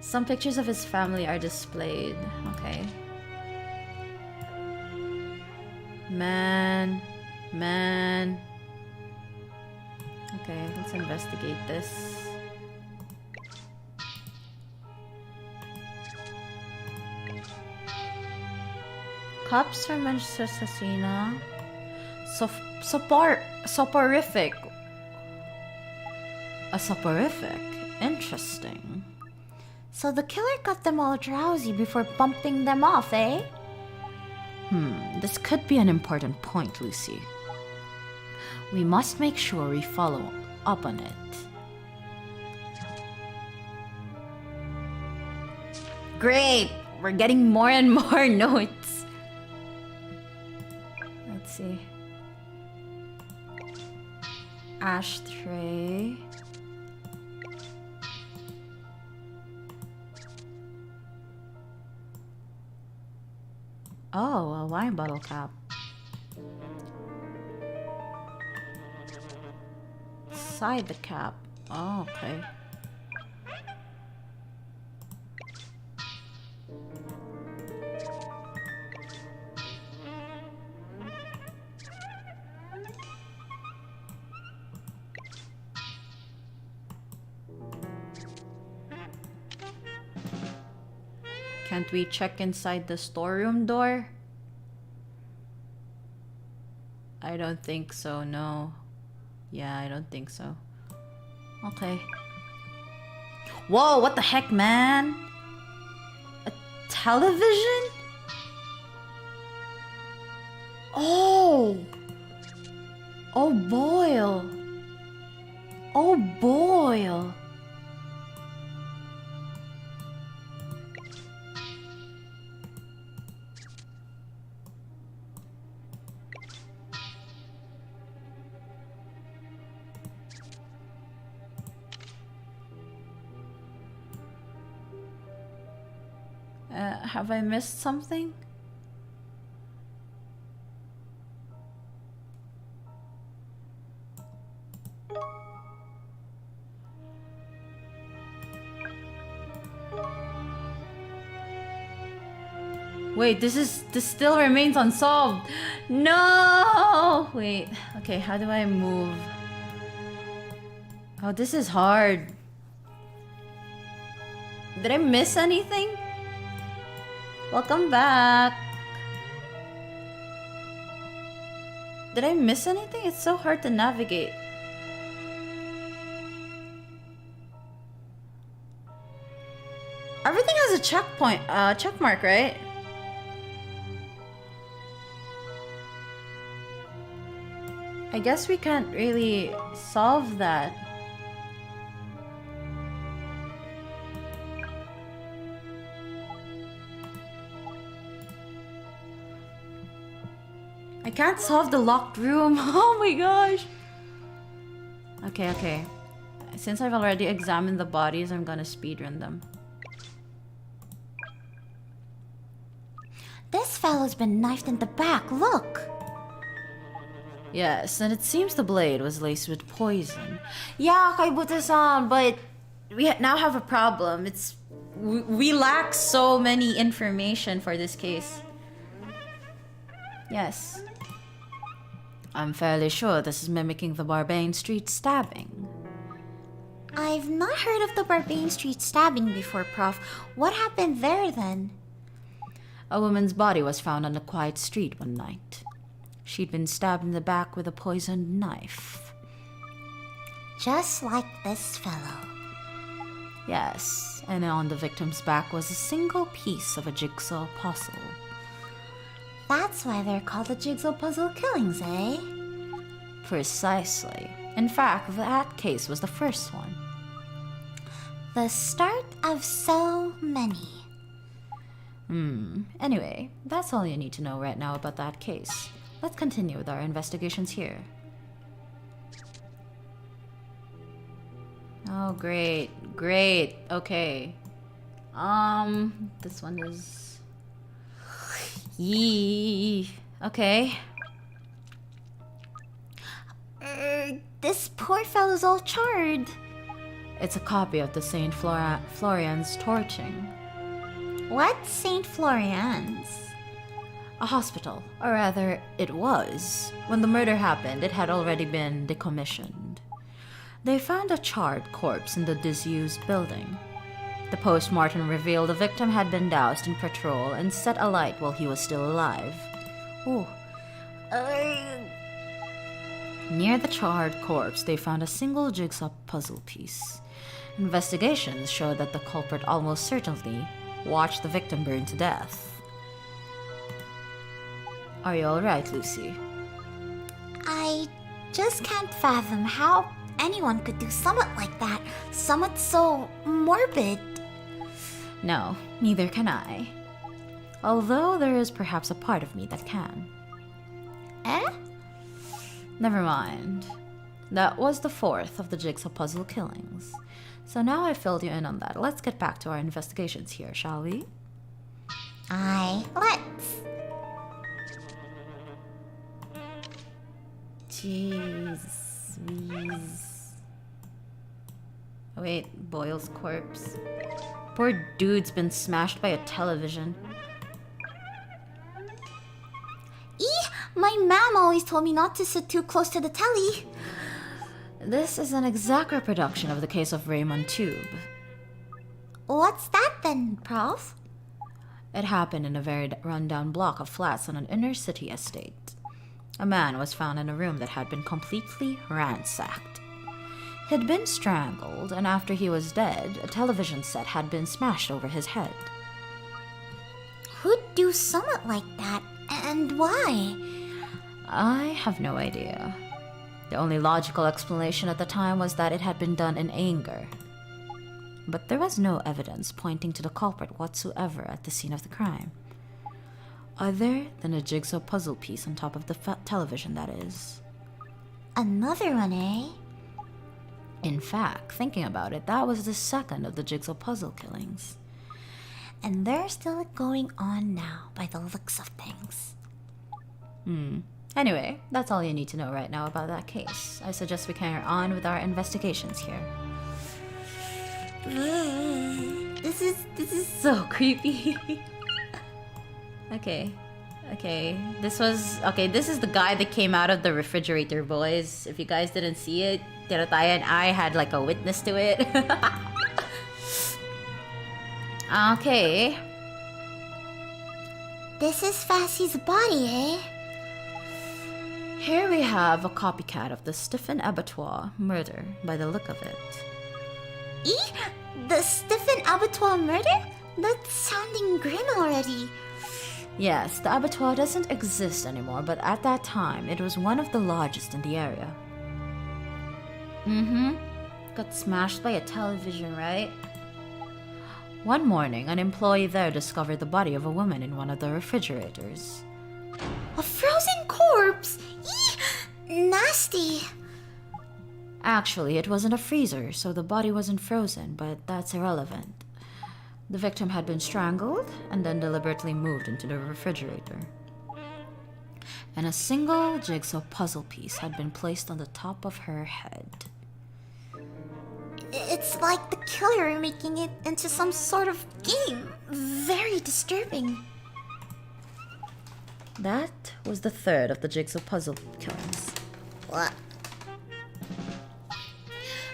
Some pictures of his family are displayed. Okay. Man. Okay, let's investigate this. Cups from Manchester Assassina. Soporific. A soporific. Interesting. So the killer got them all drowsy before bumping them off, eh? This could be an important point, Lucy. We must make sure we follow up on it. Great! We're getting more and more notes. ashtray. Oh, a wine bottle cap. Side the cap. Oh, okay. Can't we check inside the storeroom door? I don't think so, no. Yeah, I don't think so. Okay. Whoa, what the heck, man? A television? Oh! Oh, boy. Oh, boy. Have I missed something? Wait, this still remains unsolved. No! Wait. Okay, how do I move? Oh, this is hard. Did I miss anything? Welcome back. Did I miss anything? It's so hard to navigate. Everything has a checkpoint, check mark, right? I guess we can't really solve that. I can't solve the locked room. Oh my gosh. Okay, okay. Since I've already examined the bodies, I'm gonna speedrun them. This fellow's been knifed in the back, look! Yes, and it seems the blade was laced with poison. Yeah, Kaibuta-san, but We now have a problem. We lack so many information for this case. Yes. I'm fairly sure this is mimicking the Barbane Street stabbing. I've not heard of the Barbane Street stabbing before, Prof. What happened there then? A woman's body was found on a quiet street one night. She'd been stabbed in the back with a poisoned knife. Just like this fellow. Yes, and on the victim's back was a single piece of a jigsaw puzzle. That's why they're called the Jigsaw puzzle killings, eh? Precisely. In fact, that case was the first one. The start of so many. Anyway, that's all you need to know right now about that case. Let's continue with our investigations here. Oh, great. Great. Okay. This one is... Yee. Okay. This poor fellow's all charred. It's a copy of the St. Florian's torching. What's St. Florian's? A hospital, or rather, it was. When the murder happened, it had already been decommissioned. They found a charred corpse in the disused building. The post-mortem revealed the victim had been doused in petrol and set alight while he was still alive. Ooh. Near the charred corpse, they found a single jigsaw puzzle piece. Investigations showed that the culprit almost certainly watched the victim burn to death. Are you alright, Lucy? I just can't fathom how anyone could do somewhat like that. Somewhat so morbid. No, neither can I. Although there is perhaps a part of me that can. Eh? Never mind. That was the fourth of the Jigsaw puzzle killings. So now I filled you in on that. Let's get back to our investigations here, shall we? Let's. Jeez. Oh, wait, Boyle's corpse. Poor dude's been smashed by a television. My mom always told me not to sit too close to the telly. This is an exact reproduction of the case of Raymond Tube. What's that then, Prof? It happened in a very rundown block of flats on an inner city estate. A man was found in a room that had been completely ransacked. He'd been strangled, and after he was dead, a television set had been smashed over his head. Who'd do something like that, and why? I have no idea. The only logical explanation at the time was that it had been done in anger. But there was no evidence pointing to the culprit whatsoever at the scene of the crime. Other than a jigsaw puzzle piece on top of the television, that is. Another one, eh? In fact, thinking about it, that was the second of the jigsaw puzzle killings. And they're still going on now, by the looks of things. Anyway, that's all you need to know right now about that case. I suggest we carry on with our investigations here. This is so creepy. Okay. This is the guy that came out of the refrigerator, boys. If you guys didn't see it, Terotaya and I had like a witness to it. Okay. This is Fassy's body, eh? Here we have a copycat of the Stiffened Abattoir murder, by the look of it. The Stiffened Abattoir murder? That's sounding grim already. Yes, the abattoir doesn't exist anymore, but at that time, it was one of the largest in the area. Got smashed by a television, right? One morning, an employee there discovered the body of a woman in one of the refrigerators. A frozen corpse? Nasty. Actually, it wasn't a freezer, so the body wasn't frozen, but that's irrelevant. The victim had been strangled and then deliberately moved into the refrigerator. And a single jigsaw puzzle piece had been placed on the top of her head. It's like the killer making it into some sort of game. Very disturbing. That was the third of the jigsaw puzzle killings. What?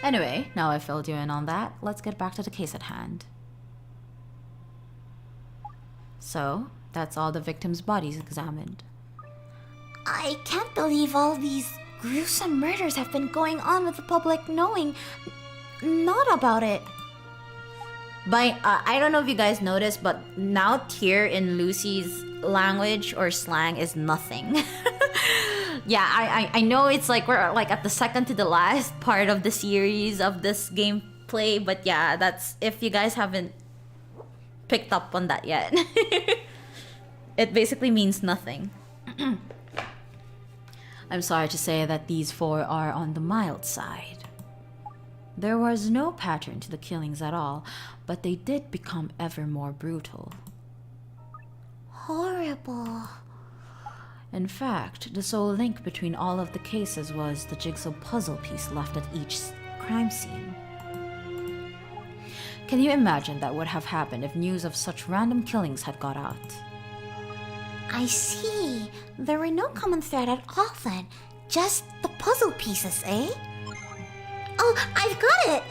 Anyway, now I filled you in on that, let's get back to the case at hand. So, that's all the victims' bodies examined. I can't believe all these gruesome murders have been going on with the public knowing not about it. I don't know if you guys noticed, but now tier in Lucy's language or slang is nothing. Yeah, I know it's like we're like at the second to the last part of the series of this gameplay, but yeah, that's if you guys haven't picked up on that yet. It basically means nothing. I'm sorry to say that these four are on the mild side. There was no pattern to the killings at all, but they did become ever more brutal. Horrible. In fact, the sole link between all of the cases was the jigsaw puzzle piece left at each crime scene. Can you imagine that would have happened if news of such random killings had got out? I see. There were no common thread at all then. Just the puzzle pieces, eh? Oh, I've got it!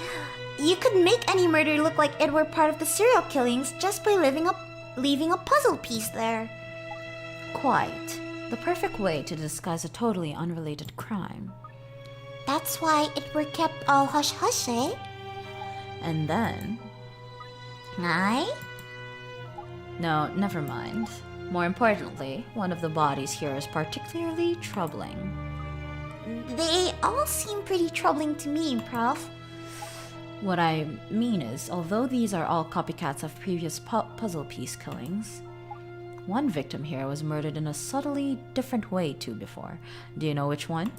You could make any murder look like it were part of the serial killings just by leaving a puzzle piece there. Quite. The perfect way to disguise a totally unrelated crime. That's why it were kept all hush-hush, eh? And then... Aye? No, never mind. More importantly, one of the bodies here is particularly troubling. They all seem pretty troubling to me, Prof. What I mean is, although these are all copycats of previous puzzle piece killings, one victim here was murdered in a subtly different way too before. Do you know which one?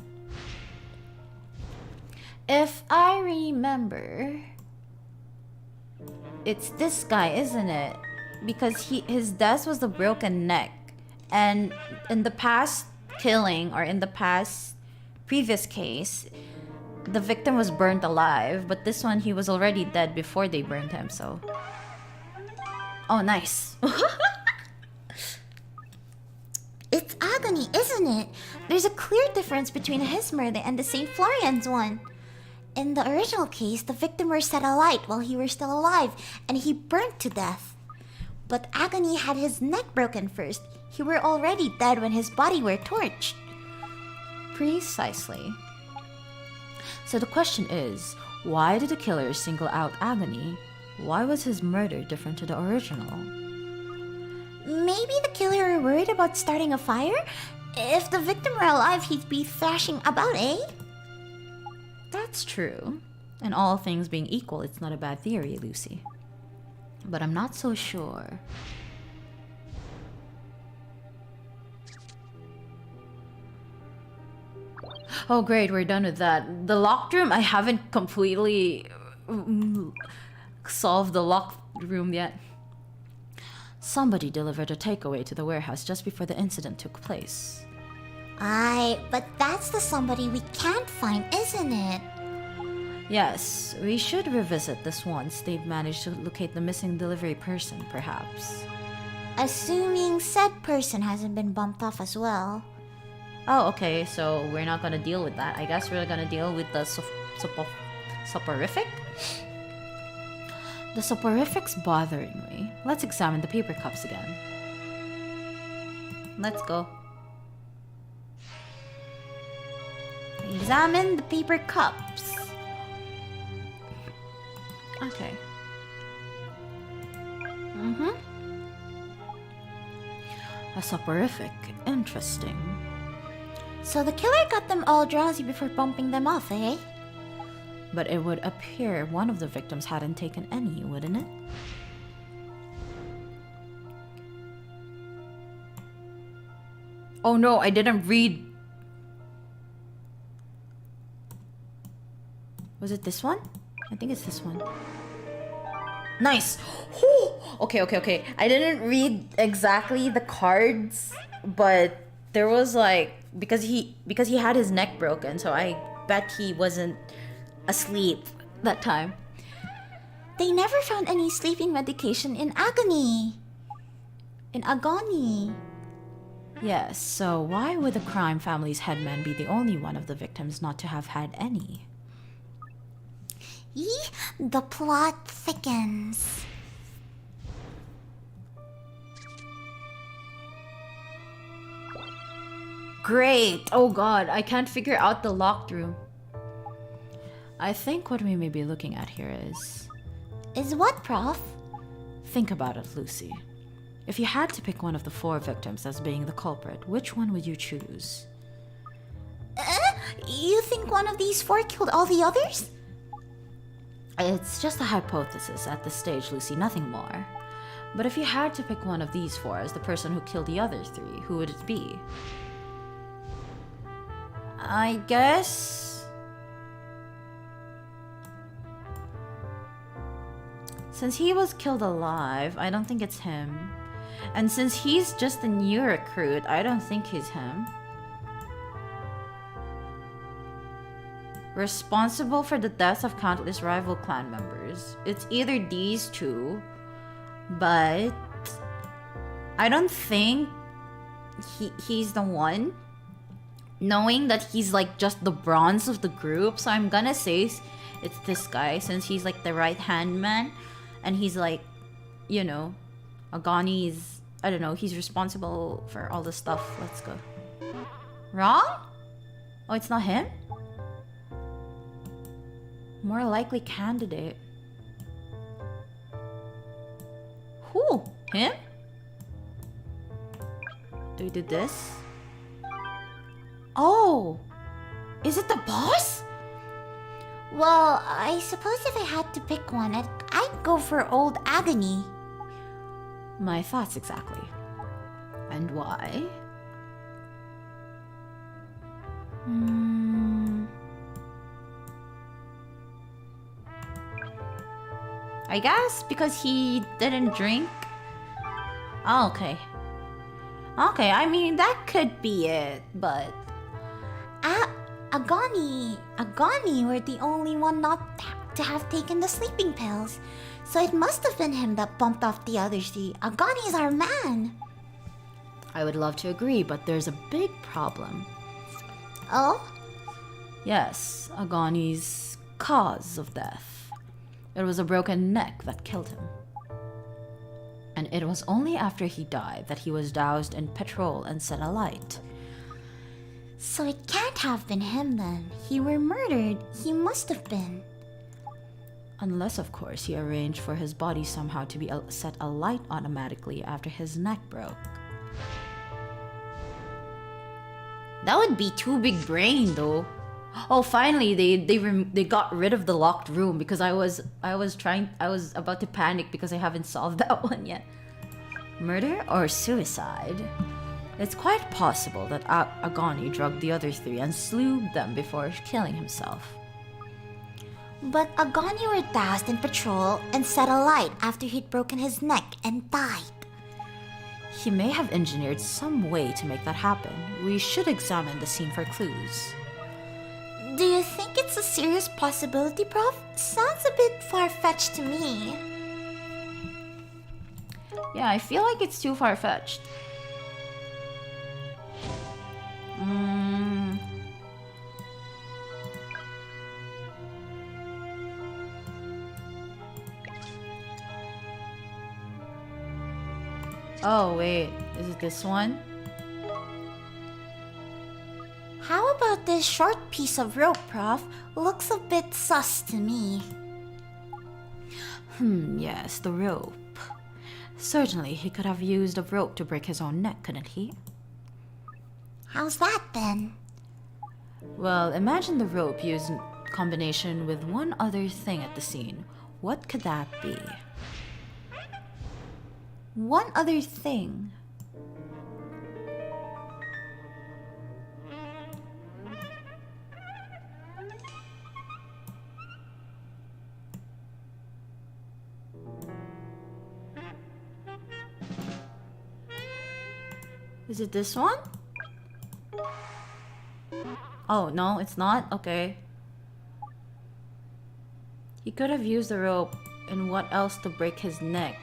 If I remember, it's this guy, isn't it? Because his death was the broken neck. And in the past killing, or in the past previous case, the victim was burnt alive. But this one, he was already dead before they burned him, so... Oh, nice. It's agony, isn't it? There's a clear difference between his murder and the St. Florian's one. In the original case, the victim were set alight while he were still alive, and he burnt to death. But Agony had his neck broken first. He were already dead when his body were torched. Precisely. So the question is, why did the killer single out Agony? Why was his murder different to the original? Maybe the killer were worried about starting a fire? If the victim were alive, he'd be thrashing about, eh? That's true. And all things being equal, it's not a bad theory, Lucy. But I'm not so sure. Oh great, we're done with that. The locked room, I haven't completely solved the locked room yet. Somebody delivered a takeaway to the warehouse just before the incident took place. Aye, but that's the somebody we can't find, isn't it? Yes, we should revisit this once they've managed to locate the missing delivery person, perhaps. Assuming said person hasn't been bumped off as well. Oh, okay, so we're not gonna deal with that. I guess we're gonna deal with the soporific? The soporific's bothering me. Let's examine the paper cups again. Let's go. Examine the paper cups. Okay. A soporific. Interesting. So the killer got them all drowsy before bumping them off, eh? But it would appear one of the victims hadn't taken any, wouldn't it? Oh no, I didn't read. Was it this one? I think it's this one. Nice! Okay. I didn't read exactly the cards, but there was like... Because he had his neck broken, so I bet he wasn't asleep that time. They never found any sleeping medication in Agony. In Agony. Yes, so why would the crime family's headman be the only one of the victims not to have had any? The plot thickens. Great! Oh god, I can't figure out the locked room. I think what we may be looking at here is... Is what, Prof? Think about it, Lucy. If you had to pick one of the 4 victims as being the culprit, which one would you choose? You think one of these 4 killed all the others? It's just a hypothesis at this stage, Lucy, nothing more. But if you had to pick one of these 4 as the person who killed the other 3, who would it be? I guess... Since he was killed alive, I don't think it's him. And since he's just a new recruit, I don't think he's him. Responsible for the deaths of countless rival clan members. It's either these 2, but I don't think he's the one. Knowing that he's like just the bronze of the group, so I'm gonna say it's this guy since he's like the right hand man, and he's like, you know, Agani's, I don't know, he's responsible for all the stuff. Let's go. Wrong? Oh, it's not him? More likely candidate. Who? Him? Do we do this? Oh! Is it the boss? Well, I suppose if I had to pick one, I'd go for old Agony. My thoughts exactly. And why? I guess because he didn't drink. Oh, okay. Okay, I mean, that could be it, but... Agani were the only one not to have taken the sleeping pills. So it must have been him that bumped off the other three. Agani's our man. I would love to agree, but there's a big problem. Oh? Yes, Agani's cause of death. It was a broken neck that killed him. And it was only after he died that he was doused in petrol and set alight. So it can't have been him then. He were murdered. He must have been. Unless, of course, he arranged for his body somehow to be set alight automatically after his neck broke. That would be too big brain, though. Oh, finally, they got rid of the locked room because I was about to panic because I haven't solved that one yet. Murder or suicide? It's quite possible that Agani drugged the other three and slew them before killing himself. But Agani were doused in petrol and set alight after he'd broken his neck and died. He may have engineered some way to make that happen. We should examine the scene for clues. Do you think it's a serious possibility, Prof? Sounds a bit far-fetched to me. Yeah, I feel like it's too far-fetched. Oh, wait. Is it this one? How about this short piece of rope, Prof? Looks a bit sus to me. Yes, the rope. Certainly, he could have used a rope to break his own neck, couldn't he? How's that then? Well, imagine the rope used in combination with one other thing at the scene. What could that be? One other thing. Is it this one? Oh, no, it's not? Okay. He could have used the rope and what else to break his neck?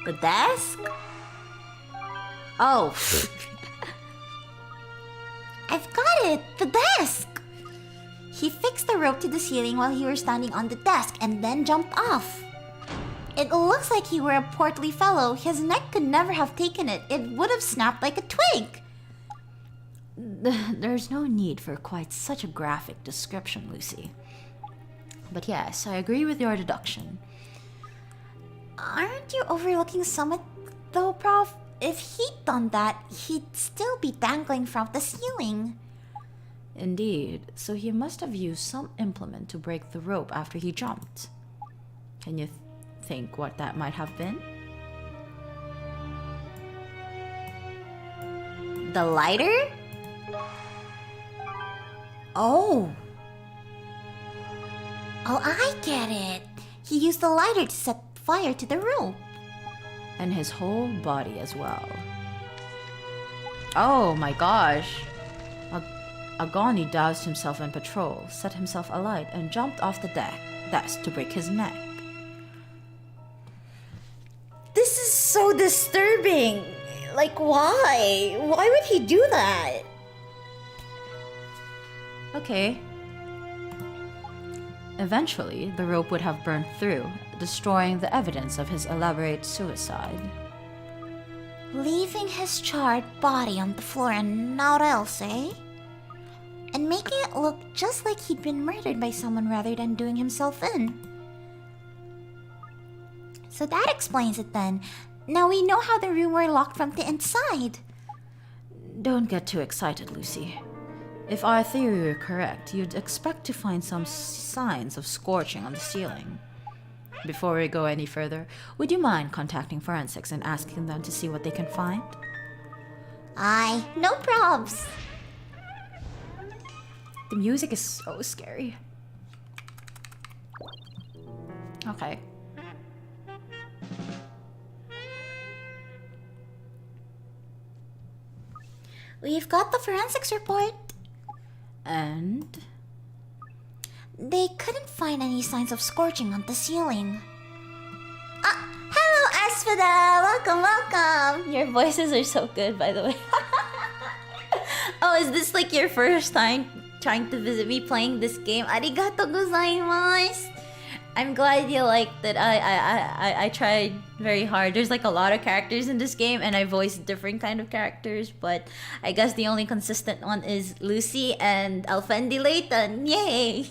The desk? Oh. I've got it! The desk! He fixed the rope to the ceiling while he was standing on the desk and then jumped off. It looks like he were a portly fellow. His neck could never have taken it. It would have snapped like a twig. There's no need for quite such a graphic description, Lucy. But yes, I agree with your deduction. Aren't you overlooking something though, Prof? If he'd done that, he'd still be dangling from the ceiling. Indeed, so he must have used some implement to break the rope after he jumped. Can you think what that might have been? The lighter? Oh, I get it. He used the lighter to set fire to the rope. And his whole body as well. Oh my gosh. Agani doused himself in petrol, set himself alight, and jumped off the desk to break his neck. This is so disturbing. Like, why? Why would he do that? Okay. Eventually, the rope would have burned through, destroying the evidence of his elaborate suicide. Leaving his charred body on the floor and not else, eh? And making it look just like he'd been murdered by someone rather than doing himself in. So that explains it then. Now we know how the room were locked from the inside. Don't get too excited, Lucy. If our theory were correct, you'd expect to find some signs of scorching on the ceiling. Before we go any further, would you mind contacting forensics and asking them to see what they can find? Aye, no probs. The music is so scary. Okay. We've got the forensics report. And They couldn't find any signs of scorching on the ceiling. Hello, Asphodel! Welcome! your voices are so good, by the way. Oh, is this like your first time trying to visit me playing this game? Arigato gozaimasu! I'm glad you liked it. I tried very hard. There's like a lot of characters in this game, and I voiced different kind of characters, but I guess the only consistent one is Lucy and Alfendi Layton. Yay!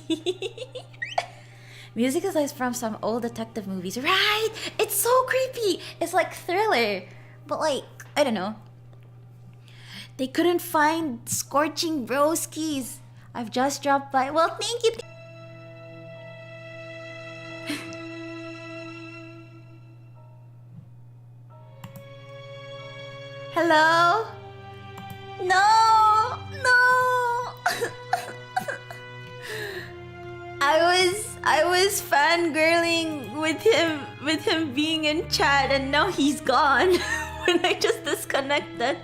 Music is like from some old detective movies, right? It's so creepy. It's like thriller, but like I don't know. They couldn't find scorching broskies. I've just dropped by. Well, thank you. Hello? No! I was fangirling with him being in chat, and now he's gone when I just disconnected.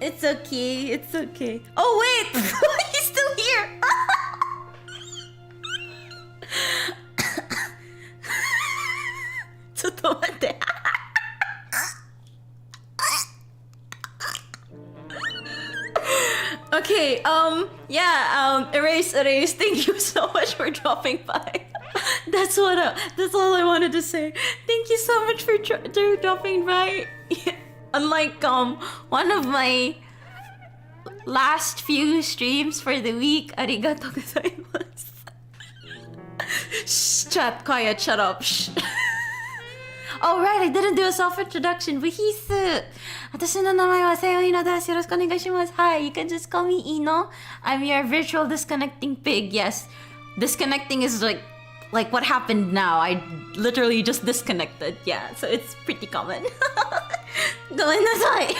It's okay. Oh wait! He's still here! Tsutomate. Okay, erase. Thank you so much for dropping by. That's all I wanted to say. Thank you so much for dropping by. Unlike one of my last few streams for the week, arigato gozaimasu. Shh, chat, quiet, shut up. Shh. Oh right, I didn't do a self-introduction. Buhisu. 私の名前はセヨイノです。よろしくお願いします。Hi, you can just call me Ino. I'm your virtual disconnecting pig. Yes, disconnecting is like what happened now. I literally just disconnected. Yeah, so it's pretty common. Gomenasai.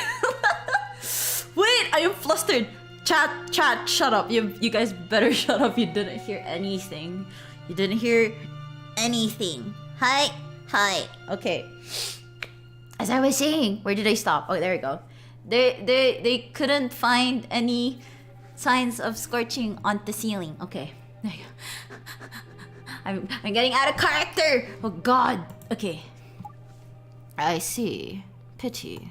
Wait, I am flustered. Chat, shut up. You guys better shut up. You didn't hear anything. Hi. Okay. As I was saying, where did I stop? Oh, there we go. They couldn't find any signs of scorching on the ceiling. Okay. There you go. I'm getting out of character. Oh God. Okay. I see. Pity.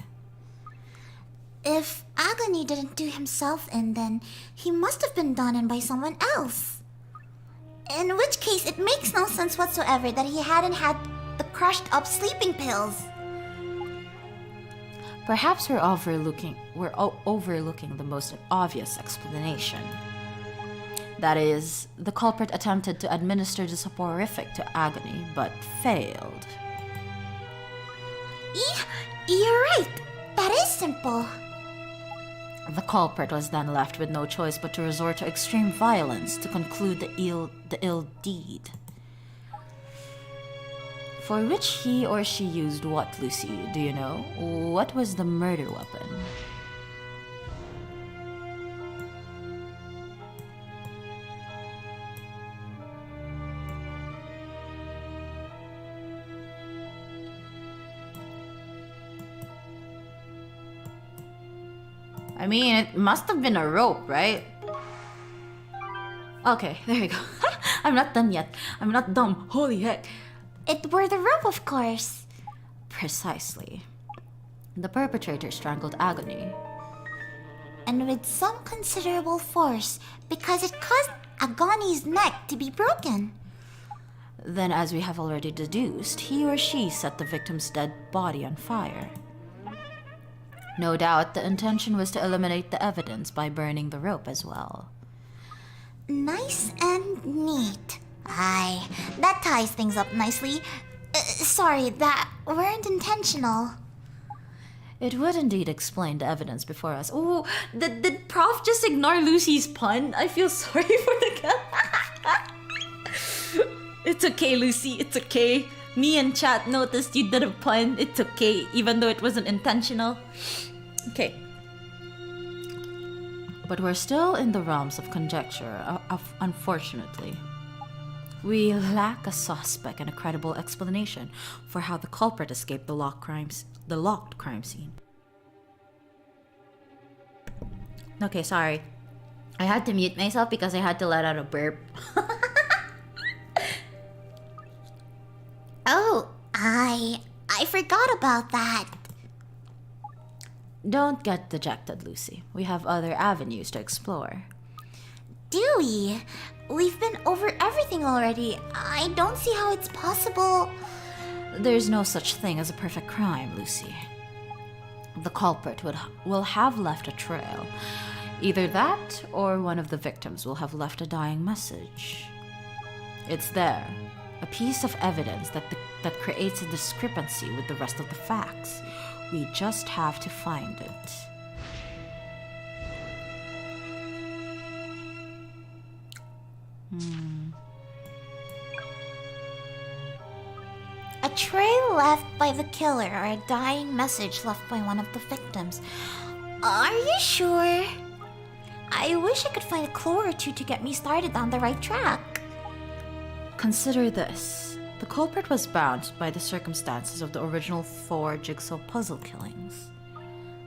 If Agony didn't do himself in, then he must have been done in by someone else. In which case, it makes no sense whatsoever that he hadn't had the crushed up sleeping pills. Perhaps we're overlooking the most obvious explanation. That is, the culprit attempted to administer the soporific to Agony, but failed. You're right. That is simple. The culprit was then left with no choice but to resort to extreme violence to conclude the ill deed. For which he or she used what, Lucy? Do you know? What was the murder weapon? I mean, it must have been a rope, right? Okay, there you go. I'm not done yet. I'm not dumb. Holy heck. It were the rope, of course. Precisely. The perpetrator strangled Agony. And with some considerable force, because it caused Agony's neck to be broken. Then, as we have already deduced, he or she set the victim's dead body on fire. No doubt the intention was to eliminate the evidence by burning the rope as well. Nice and neat. Aye, that ties things up nicely. Sorry, that weren't intentional. It would indeed explain the evidence before us. Oh, did Prof just ignore Lucy's pun? I feel sorry for the cat. It's okay, Lucy, it's okay. Me and chat noticed you did a pun. It's okay, even though it wasn't intentional. Okay. But we're still in the realms of conjecture, unfortunately. We lack a suspect and a credible explanation for how the culprit escaped the locked crime scene. Okay, sorry. I had to mute myself because I had to let out a burp. Oh, I forgot about that. Don't get dejected, Lucy. We have other avenues to explore. Do we? We've been over everything already. I don't see how it's possible. There's no such thing as a perfect crime, Lucy. The culprit will have left a trail. Either that, or one of the victims will have left a dying message. It's there, a piece of evidence that creates a discrepancy with the rest of the facts. We just have to find it. A trail left by the killer or a dying message left by one of the victims. Are you sure? I wish I could find a clue or two to get me started on the right track. Consider this. The culprit was bound by the circumstances of the original 4 Jigsaw puzzle killings.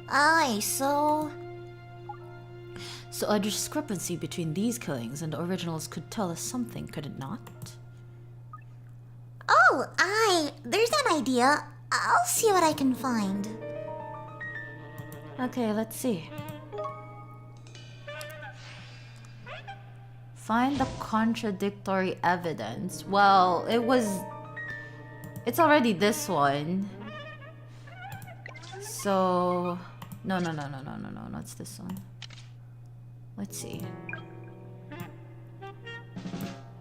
Aye, so So a discrepancy between these killings and the originals could tell us something, could it not? Oh, aye, there's an idea. I'll see what I can find. Okay, let's see. Find the contradictory evidence. Well, it's already this one. So, no, it's this one. Let's see.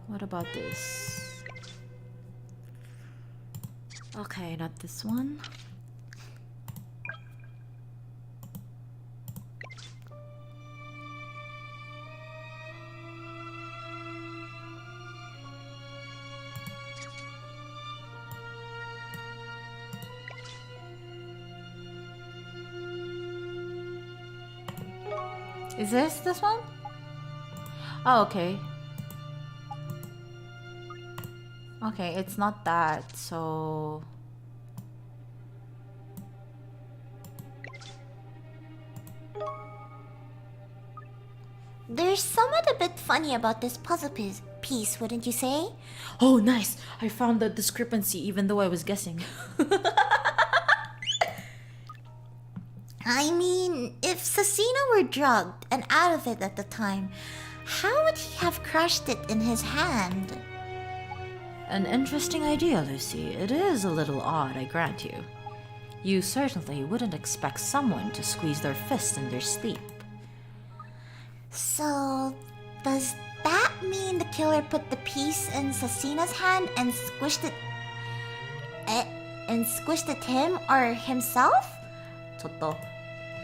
What about this? Okay, not this one. Is this one? Oh, okay. Okay, it's not that, so... There's somewhat a bit funny about this puzzle piece, wouldn't you say? Oh, nice! I found the discrepancy even though I was guessing. I mean, if Sasina were drugged and out of it at the time, how would he have crushed it in his hand? An interesting idea, Lucy. It is a little odd, I grant you. You certainly wouldn't expect someone to squeeze their fist in their sleep. So, does that mean the killer put the piece in Sasina's hand and squished it him or himself? Toto.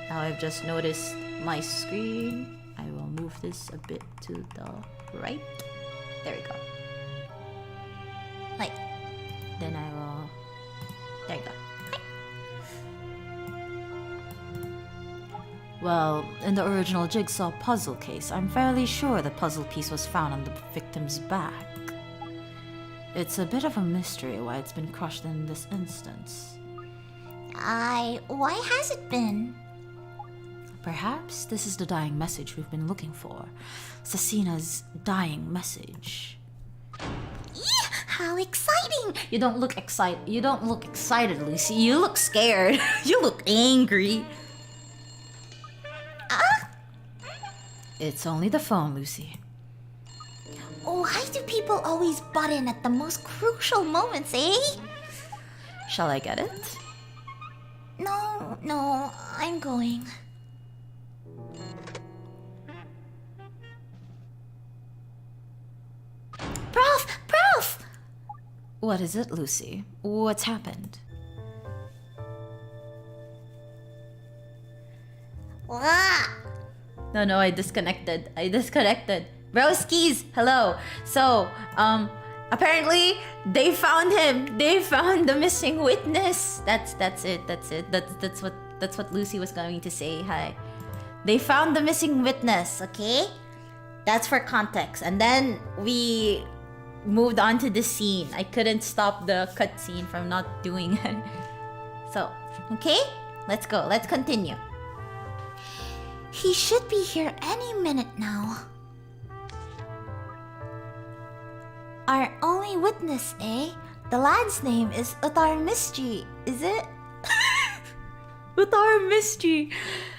Now I've just noticed my screen. I will move this a bit to the right. There we go. Like, Then I will... There you go. Well, in the original Jigsaw puzzle case, I'm fairly sure the puzzle piece was found on the victim's back. It's a bit of a mystery why it's been crushed in this instance. why has it been? Perhaps this is the dying message we've been looking for. Sasina's dying message. How exciting! You don't look excited. You don't look excited, Lucy. You look scared. You look angry. It's only the phone, Lucy. Why do people always butt in at the most crucial moments, eh? Shall I get it? No, I'm going. Prof! What is it, Lucy? What's happened? Ah! No, I disconnected. Broskies, hello. So, apparently they found him. They found the missing witness. That's it. That's what Lucy was going to say. Hi. They found the missing witness, okay? That's for context. And then we moved on to the scene. I couldn't stop the cutscene from not doing it. So, okay? Let's go. Let's continue. He should be here any minute now. Our only witness, eh? The lad's name is Utar Mystery, is it? With our mystery.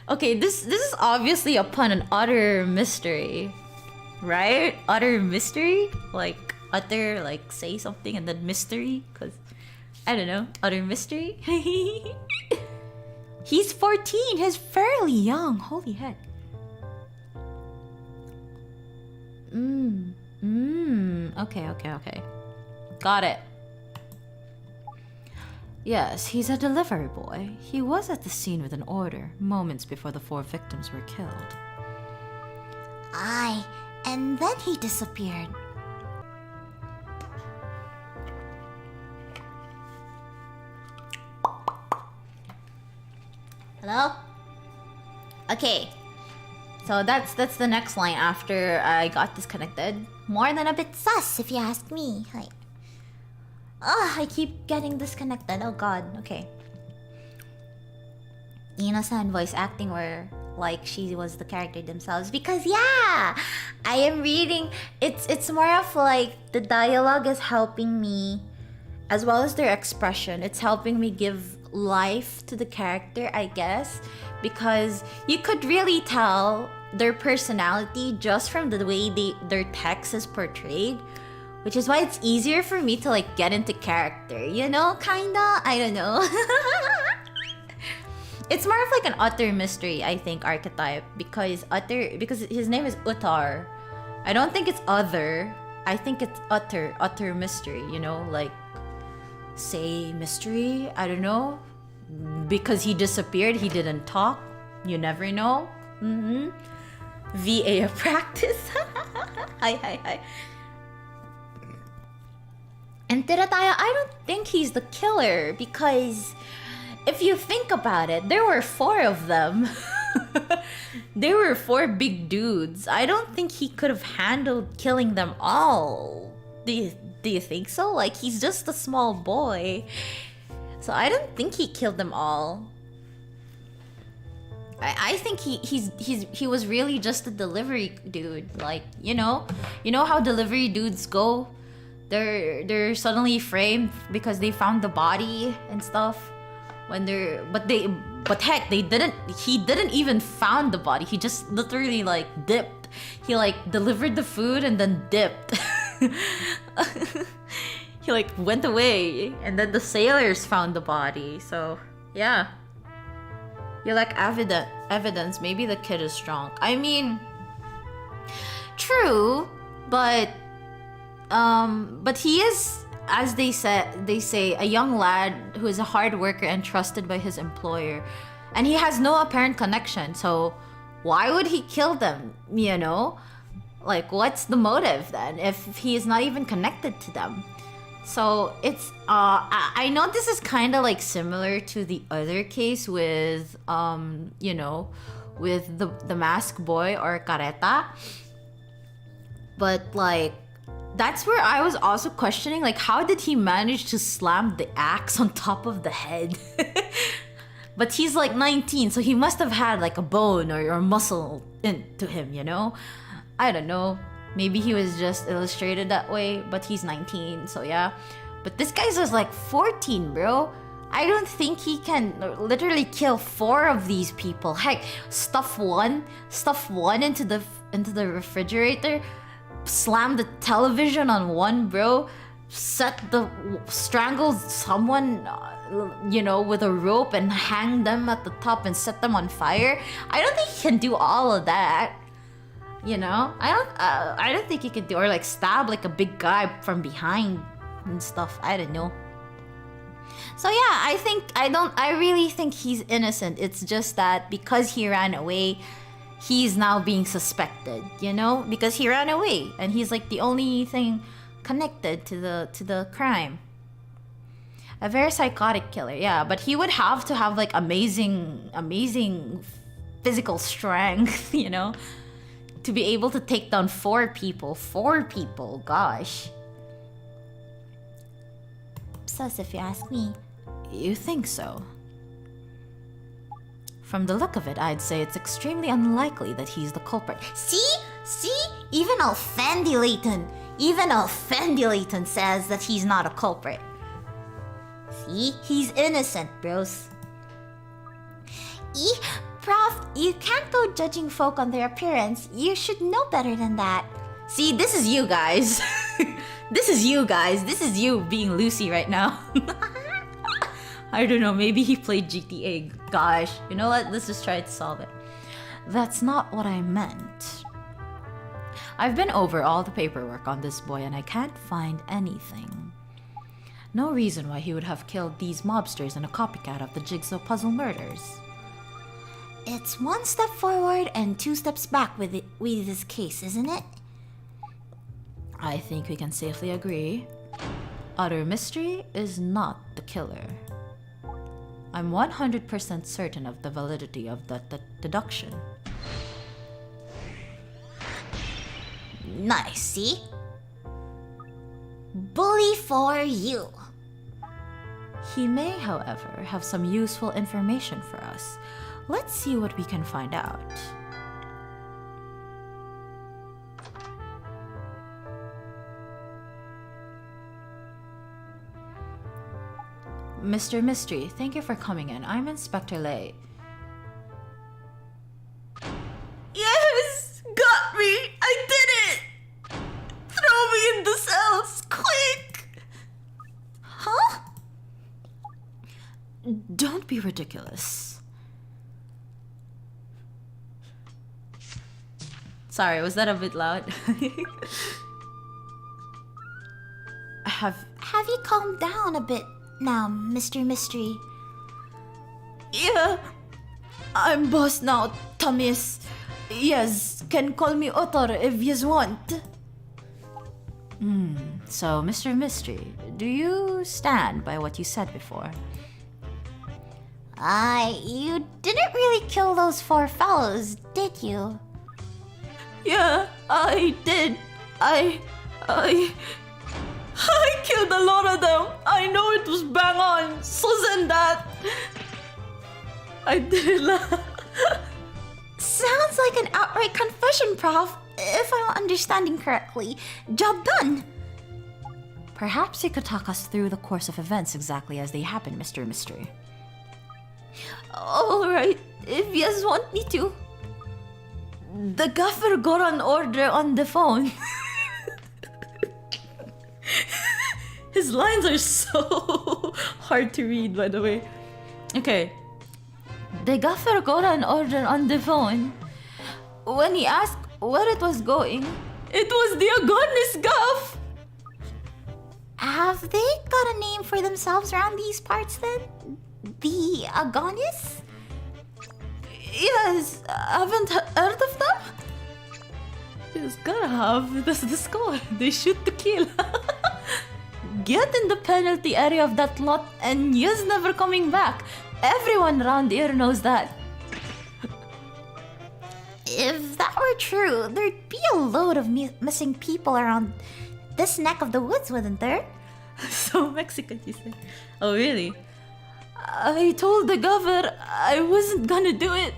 Okay, this is obviously a pun on utter mystery. Right? Utter mystery? Like utter, like say something and then mystery? Cause I don't know, utter mystery? He's 14, he's fairly young, holy heck. Okay. Got it. Yes, he's a delivery boy. He was at the scene with an order, moments before the 4 victims were killed. Aye, and then he disappeared. Hello? Okay. So that's the next line after I got disconnected. More than a bit sus, if you ask me. Like, I keep getting disconnected. Oh god. Okay. Ina-san voice acting where like she was the character themselves, because yeah, I am reading. It's more of like the dialogue is helping me, as well as their expression. It's helping me give life to the character, I guess, because you could really tell their personality just from the way their text is portrayed, which is why it's easier for me to like get into character, you know, kinda. I don't know. It's more of like an utter mystery, I think, archetype, because his name is Utar. I don't think it's other. I think it's utter mystery, you know, like say mystery, I don't know, because he disappeared, he didn't talk, you never know. VA of practice. Hi. And Tirataya, I don't think he's the killer, because if you think about it, there were 4 of them. There were 4 big dudes. I don't think he could have handled killing them all. Do you think so? Like, he's just a small boy. So I don't think he killed them all. I think he was really just a delivery dude. Like, you know how delivery dudes go? They're suddenly framed because they found the body and stuff. But heck, he didn't even found the body. He just literally like dipped. He like delivered the food and then dipped. He like went away, and then the sailors found the body. So yeah, you like evidence. Maybe the kid is strong. I mean, true, but he is, as they say, a young lad who is a hard worker and trusted by his employer, and he has no apparent connection. So why would he kill them? You know, like, what's the motive then if he is not even connected to them? So it's I know this is kind of like similar to the other case with with the masked boy or Careta, but like that's where I was also questioning, like, how did he manage to slam the axe on top of the head? But he's like 19, so he must have had like a bone or muscle into him, you know? I don't know. Maybe he was just illustrated that way, but he's 19, so yeah. But this guy's just like 14, bro. I don't think he can literally kill 4 of these people. Heck, stuff one into the refrigerator, slam the television on one, bro, strangle someone, with a rope and hang them at the top and set them on fire. I don't think he can do all of that. You know, I don't think he could do, or like stab like a big guy from behind and stuff. I don't know. So yeah, I really think he's innocent. It's just that because he ran away, he's now being suspected, you know? Because he ran away and he's like the only thing connected to the crime. A very psychotic killer, yeah, but he would have to have like amazing physical strength, you know, to be able to take down 4 people. 4 people, gosh. Sus, if you ask me. You think so? From the look of it, I'd say it's extremely unlikely that he's the culprit. See? See? Even Alfendi Layton says that he's not a culprit. See? He's innocent, bros. Prof, you can't go judging folk on their appearance. You should know better than that. See, this is you guys. This is you guys. This is you being Lucy right now. I don't know, maybe he played GTA. Gosh, you know what? Let's just try to solve it. That's not what I meant. I've been over all the paperwork on this boy and I can't find anything. No reason why he would have killed these mobsters in a copycat of the Jigsaw puzzle murders. It's one step forward and two steps back with this case, isn't it? I think we can safely agree. Utter Mystery is not the killer. I'm 100% certain of the validity of that deduction. Nice, see? Bully for you. He may, however, have some useful information for us. Let's see what we can find out. Mr. Mystery, thank you for coming in. I'm Inspector Lay. Yes! Got me! I did it! Throw me in the cells! Quick! Huh? Don't be ridiculous. Sorry, was that a bit loud? Have you calmed down a bit now, Mr. Mystery? Yeah. I'm boss now, Thomas. Yes, can call me Otter if yous want. So, Mr. Mystery, do you stand by what you said before? You didn't really kill those 4 fellows, did you? Yeah, I did. I killed a lot of them. I know it was bang on. Susan, that. I did it. Sounds like an outright confession, Prof. If I'm understanding correctly. Job done. Perhaps you could talk us through the course of events exactly as they happened, Mr. Mystery. Alright, if yous want me to. The gaffer got an order on the phone. His lines are so hard to read, by the way. Okay. The gaffer got an order on the phone. When he asked where it was going, it was the Agonis gaff. Have they got a name for themselves around these parts then? The Agonis? Yes, haven't heard of them? Yes, gotta have. That's the score. They shoot to kill. Get in the penalty area of that lot and you's never coming back. Everyone around here knows that. If that were true, there'd be a load of missing people around this neck of the woods, wouldn't there? So Mexican, you say? Oh, really? I told the governor I wasn't gonna do it.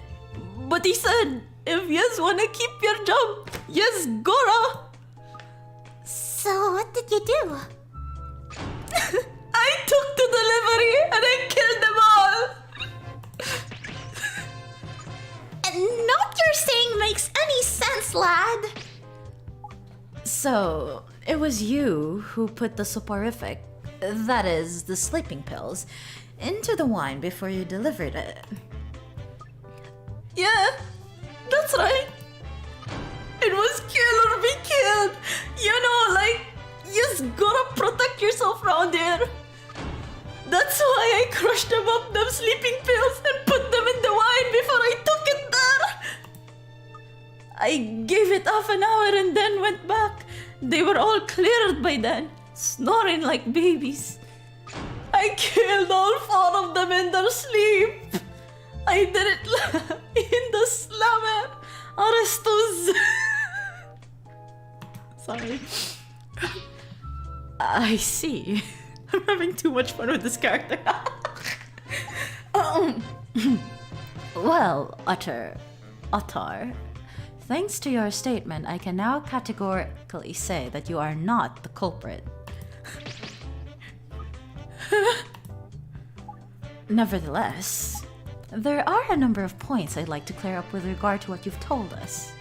But he said, if yous wanna keep your job, yes, gora. So what did you do? I took the delivery and I killed them all. And not you're saying makes any sense, lad. So, it was you who put the soporific, that is, the sleeping pills, into the wine before you delivered it. Yeah, that's right. It was kill or be killed. You know, like, you just gotta protect yourself around here. That's why I crushed them up, them sleeping pills, and put them in the wine before I took it there. I gave it half an hour and then went back. They were all cleared by then, snoring like babies. I killed all 4 of them in their sleep. I did it in the slammer. Arestos. Sorry. I see. I'm having too much fun with this character. Well, Abattoir, thanks to your statement, I can now categorically say that you are not the culprit. Nevertheless, there are a number of points I'd like to clear up with regard to what you've told us.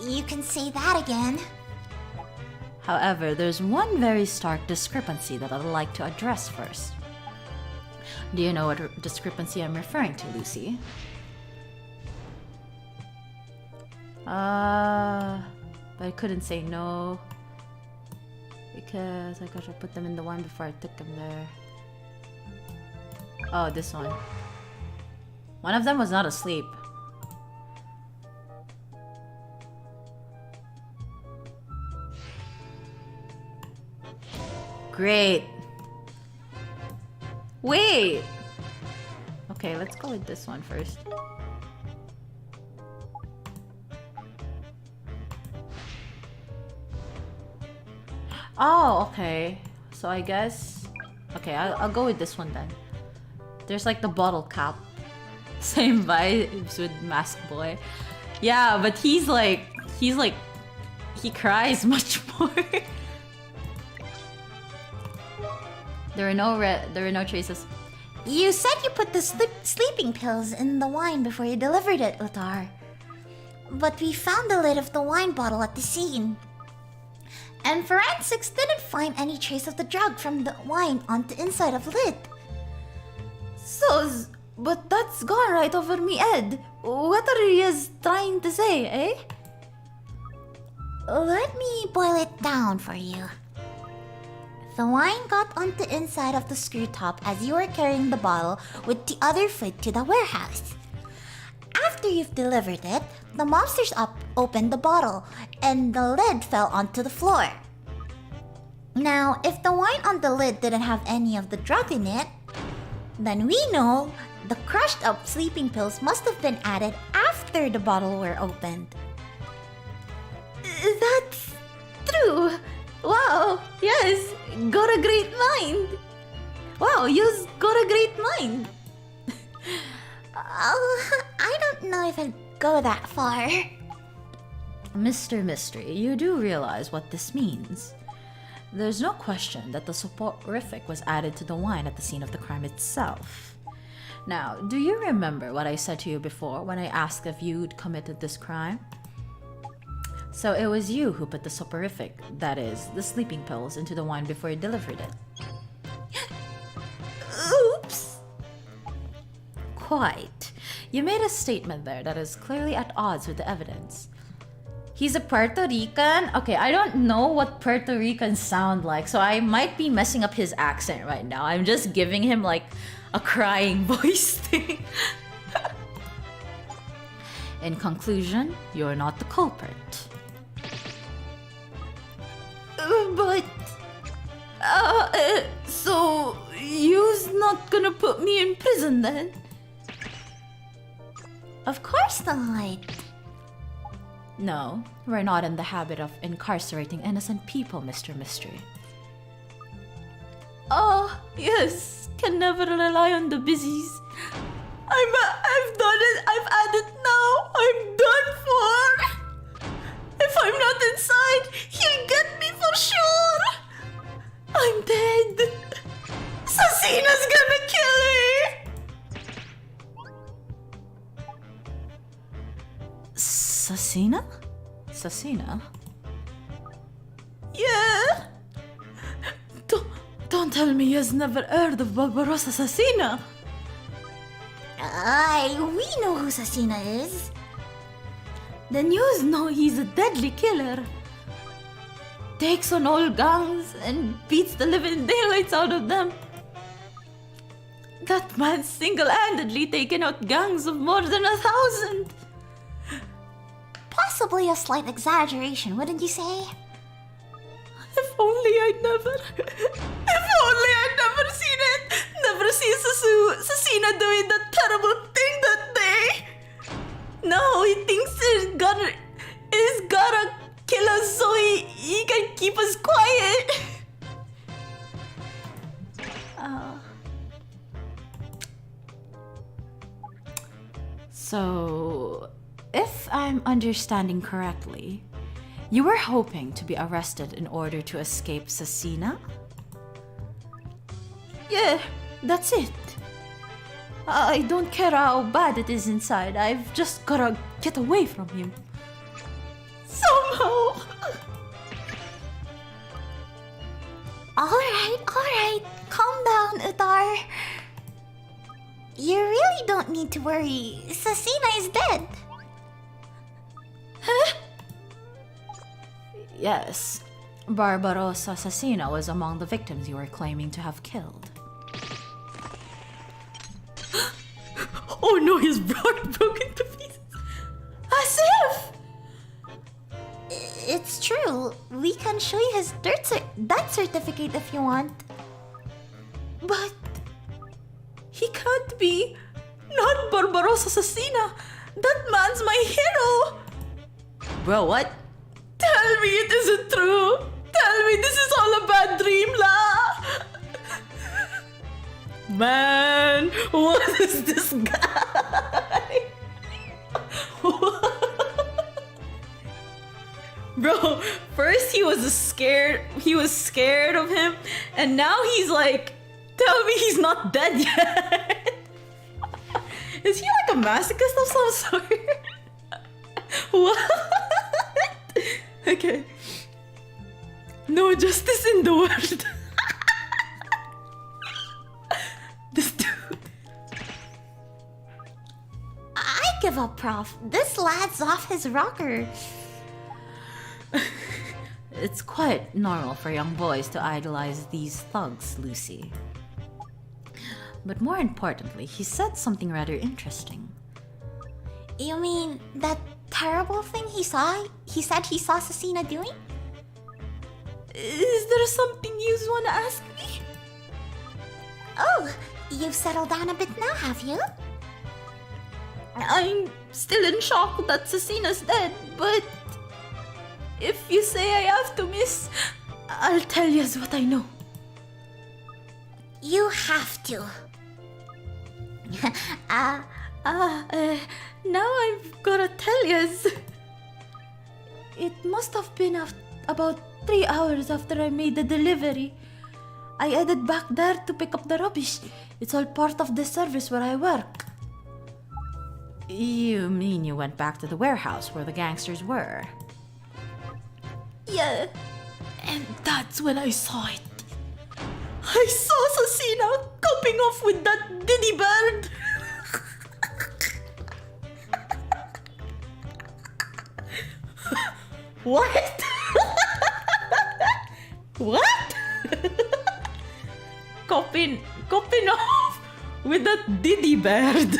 You can say that again. However, there's one very stark discrepancy that I'd like to address first. Do you know what discrepancy I'm referring to, Lucy? But I couldn't say no because I gotta put them in the wine before I took them there. Oh, this one. One of them was not asleep. Great. Wait. Okay, let's go with this one first. Oh, okay. So I guess... Okay, I'll go with this one then. There's like the bottle cap. Same vibes with Mask Boy. Yeah, but he's like... He cries much more. There are no traces. You said you put the sleeping pills in the wine before you delivered it, Utar. But we found the lid of the wine bottle at the scene. And forensics didn't find any trace of the drug from the wine on the inside of the lid. So, but that's gone right over me, Ed. What are you trying to say, eh? Let me boil it down for you. The wine got on the inside of the screw top as you were carrying the bottle with the other foot to the warehouse. After you've delivered it, the mobsters opened the bottle and the lid fell onto the floor. Now, if the wine on the lid didn't have any of the drug in it, then we know the crushed up sleeping pills must have been added after the bottle were opened. That's true. Wow, yes, got a great mind. Wow, you've got a great mind. I don't know if I'd go that far. Mr. Mystery, you do realize what this means. There's no question that the soporific was added to the wine at the scene of the crime itself. Now, do you remember what I said to you before when I asked if you'd committed this crime? So it was you who put the soporific, that is, the sleeping pills, into the wine before you delivered it. Oops. Quite. You made a statement there that is clearly at odds with the evidence. He's a Puerto Rican? Okay, I don't know what Puerto Ricans sound like, so I might be messing up his accent right now. I'm just giving him like a crying voice thing. In conclusion, you're not the culprit. But... so you's not gonna put me in prison then? Of course not. No, we're not in the habit of incarcerating innocent people, Mr. Mystery. Oh, yes. Can never rely on the busies. I've done it. I've had it now. I'm done for. If I'm not inside, he'll get me for sure. I'm dead. Sasina's gonna kill me. Sasina? Sasina? Yeah. Don't tell me you've never heard of Barbarossa Sasina. We know who Sasina is. Then you know he's a deadly killer. Takes on all gangs and beats the living daylights out of them. That man's single-handedly taken out gangs of more than 1,000. Possibly a slight exaggeration, wouldn't you say? If only I'd never seen it. Never seen Sasina doing that terrible thing that day. Now he thinks he's gotta kill us so he can keep us quiet. So, if I'm understanding correctly, you were hoping to be arrested in order to escape Sasina? Yeah, that's it. I don't care how bad it is inside. I've just gotta get away from him. Somehow. Alright. Calm down, Utar. You really don't need to worry. Sasina is dead. Huh? Yes. Barbarossa Sasina was among the victims you were claiming to have killed. Oh no, his heart broke into pieces. Asif! It's true. We can show you his death certificate if you want. But he can't be not Barbarossa Sasina. That man's my hero. Bro, what? Tell me it isn't true. Tell me this is all a bad dream, la. Man, what is this guy? Bro, first he was scared of him, and now he's like, tell me he's not dead yet. Is he like a masochist of some sort? What? Okay. No justice in the world. This dude. I give up, Prof. This lad's off his rocker. It's quite normal for young boys to idolize these thugs, Lucy. But more importantly, he said something rather interesting. You mean that terrible thing he saw? He said he saw Sasina doing? Is there something you want to ask me? Oh, you've settled down a bit now, have you? I'm still in shock that Sasina's dead, but if you say I have to, miss, I'll tell you what I know. You have to. Now I've gotta tell yous. It must have been about 3 hours after I made the delivery. I headed back there to pick up the rubbish. It's all part of the service where I work. You mean you went back to the warehouse where the gangsters were? Yeah, and that's when I saw it. I saw Sasina coping off with that diddy bird. What? What? Coping off with that diddy bird.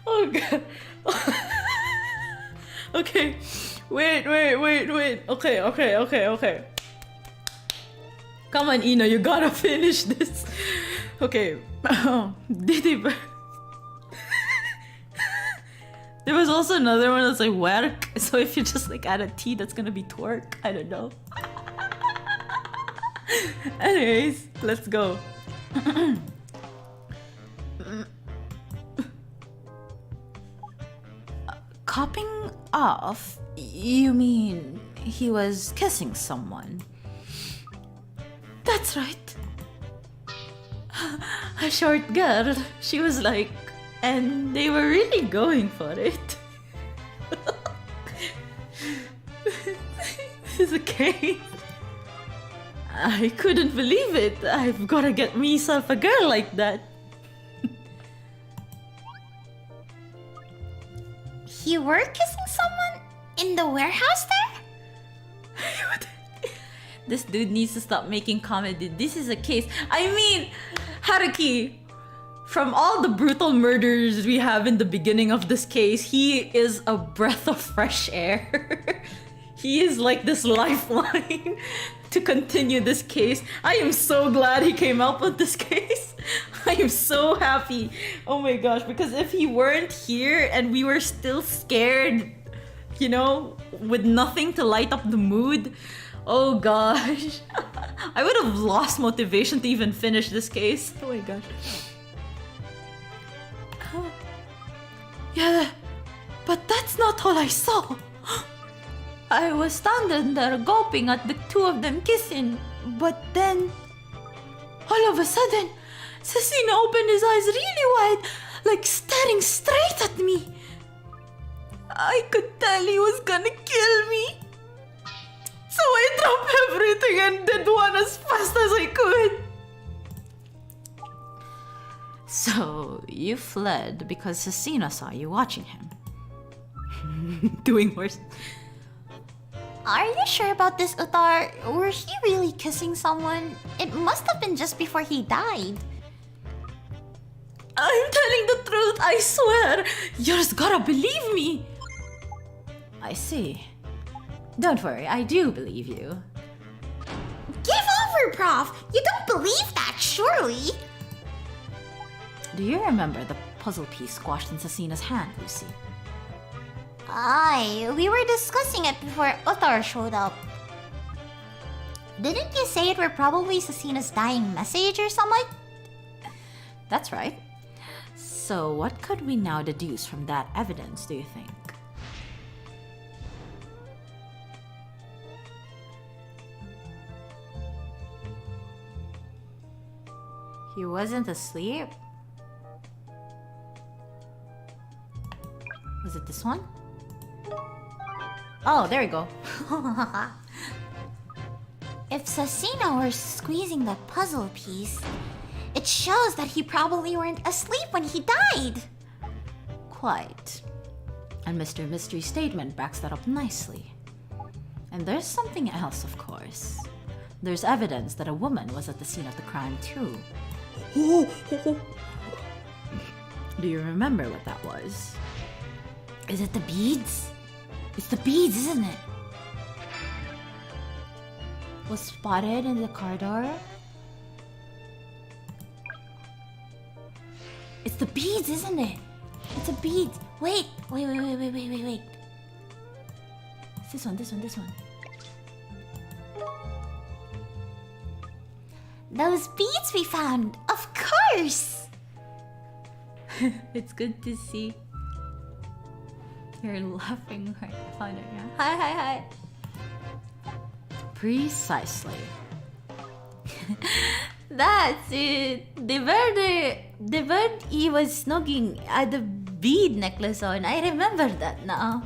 Oh god. Okay. Wait. Okay. Come on, Ino, you gotta finish this. Okay. Diddy bird. There was also another one that's like work. So if you just like add a T, that's gonna be twerk. I don't know. Anyways, let's go. Copping off? You mean he was kissing someone? That's right. A short girl. She was like, and they were really going for it. This is a case. I couldn't believe it. I've gotta get myself a girl like that. You were kissing someone in the warehouse there? This dude needs to stop making comedy. This is a case. I mean, Haruki, from all the brutal murders we have in the beginning of this case, he is a breath of fresh air. He is like this lifeline to continue this case. I am so glad he came up with this case. I am so happy. Oh my gosh, because if he weren't here and we were still scared you know, with nothing to light up the mood. Oh gosh. I would have lost motivation to even finish this case. Oh my gosh. Yeah, but that's not all I saw. I was standing there gulping at the two of them kissing, but then all of a sudden, Cecina opened his eyes really wide, like staring straight at me. I could tell he was gonna kill me. So I dropped everything and did one as fast as I could. So you fled because Cecina saw you watching him. Doing worse. Are you sure about this, Uthar? Were he really kissing someone? It must have been just before he died. I'm telling the truth, I swear. You just gotta believe me. I see. Don't worry, I do believe you. Give over, Prof! You don't believe that, surely? Do you remember the puzzle piece squashed in Cecina's hand, Lucy? Aye, we were discussing it before Uthar showed up. Didn't you say it were probably Cecina's dying message or something? That's right. So what could we now deduce from that evidence, do you think? He wasn't asleep? Was it this one? Oh, there we go. If Cecina were squeezing the puzzle piece, it shows that he probably weren't asleep when he died. Quite. And Mr. Mystery's statement backs that up nicely. And there's something else, of course. There's evidence that a woman was at the scene of the crime, too. Do you remember what that was? Is it the beads? It's the beads, isn't it? Was spotted in the corridor? It's the beads, isn't it? It's a bead. Wait. It's this one. Those beads we found, of course! It's good to see. You're laughing right now. Hi. Precisely. That's it. The bird he was snogging at the bead necklace on. I remember that now.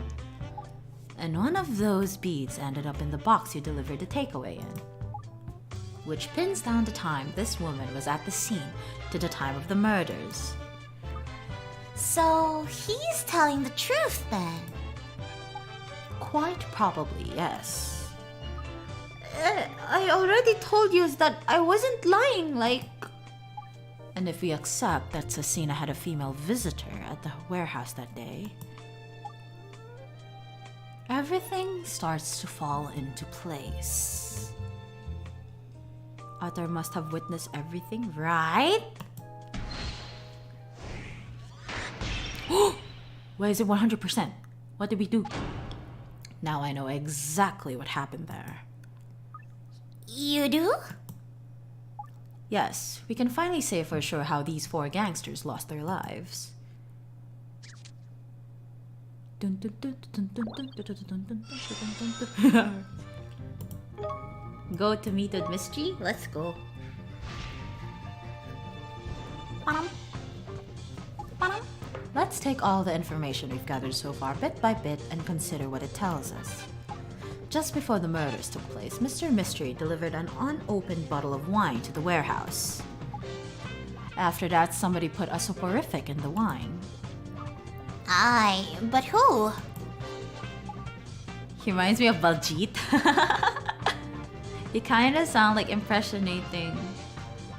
And one of those beads ended up in the box you delivered the takeaway in, which pins down the time this woman was at the scene to the time of the murders. So he's telling the truth then. Quite probably, yes. I already told you that I wasn't lying, like... And if we accept that Cecina had a female visitor at the warehouse that day, everything starts to fall into place. Arthur must have witnessed everything, right? Why is it 100%? What did we do? Now I know exactly what happened there. You do? Yes, we can finally say for sure how these 4 gangsters lost their lives. Go to meet with mystery? Let's go. Let's take all the information we've gathered so far bit by bit and consider what it tells us. Just before the murders took place, Mr. Mystery delivered an unopened bottle of wine to the warehouse. After that, somebody put a soporific in the wine. Aye, but who? He reminds me of Baljit. He kind of sound like impressionating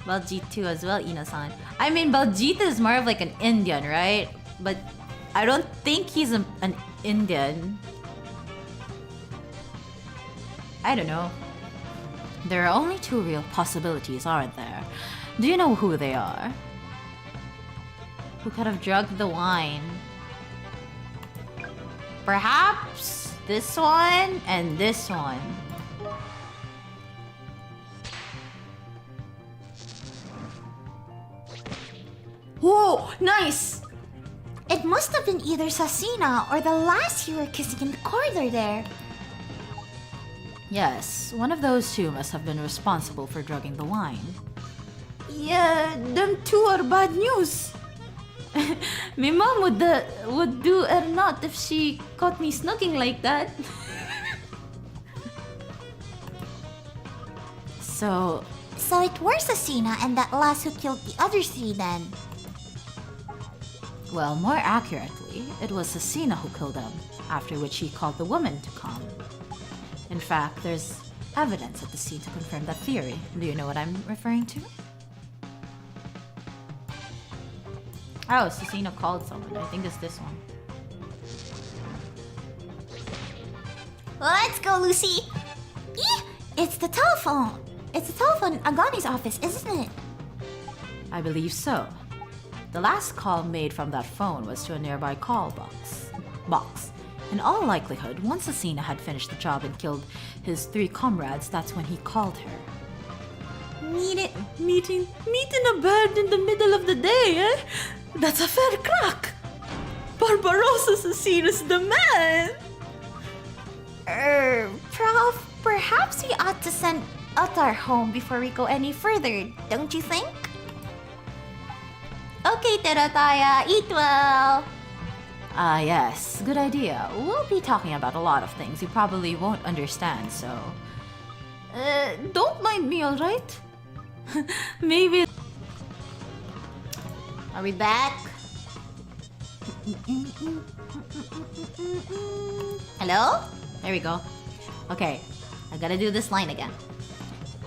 Baljit too as well, Ina-san. I mean, Baljit is more of like an Indian, right? But I don't think he's an Indian. I don't know. There are only 2 real possibilities, aren't there? Do you know who they are? Who could have drugged the wine? Perhaps this one and this one. Whoa, nice! It must have been either Sasina or the last you were kissing in the corridor there. Yes, one of those two must have been responsible for drugging the wine. Yeah, them two are bad news. My mom would do or not if she caught me snugging like that. So, So it was Sasina and that last who killed the other three then. well, more accurately, it was Sasina who killed them, after which he called the woman to come. In fact, there's evidence at the scene to confirm that theory. Do you know what I'm referring to? Oh, Sasina called someone. I think it's this one. Let's go, Lucy! It's the telephone! It's the telephone in Agani's office, isn't it? I believe so. The last call made from that phone was to a nearby call box. In all likelihood, once Sasina had finished the job and killed his 3 comrades, that's when he called her. Meet in a bed in the middle of the day, eh? That's a fair crack. Barbarossa Sasina's the man. Prof, perhaps we ought to send Abattoir home before we go any further, don't you think? Okay, Terataya, eat well! Ah, yes, good idea. We'll be talking about a lot of things you probably won't understand, so... Don't mind me, alright? Maybe. Are we back? Hello? There we go. Okay, I gotta do this line again.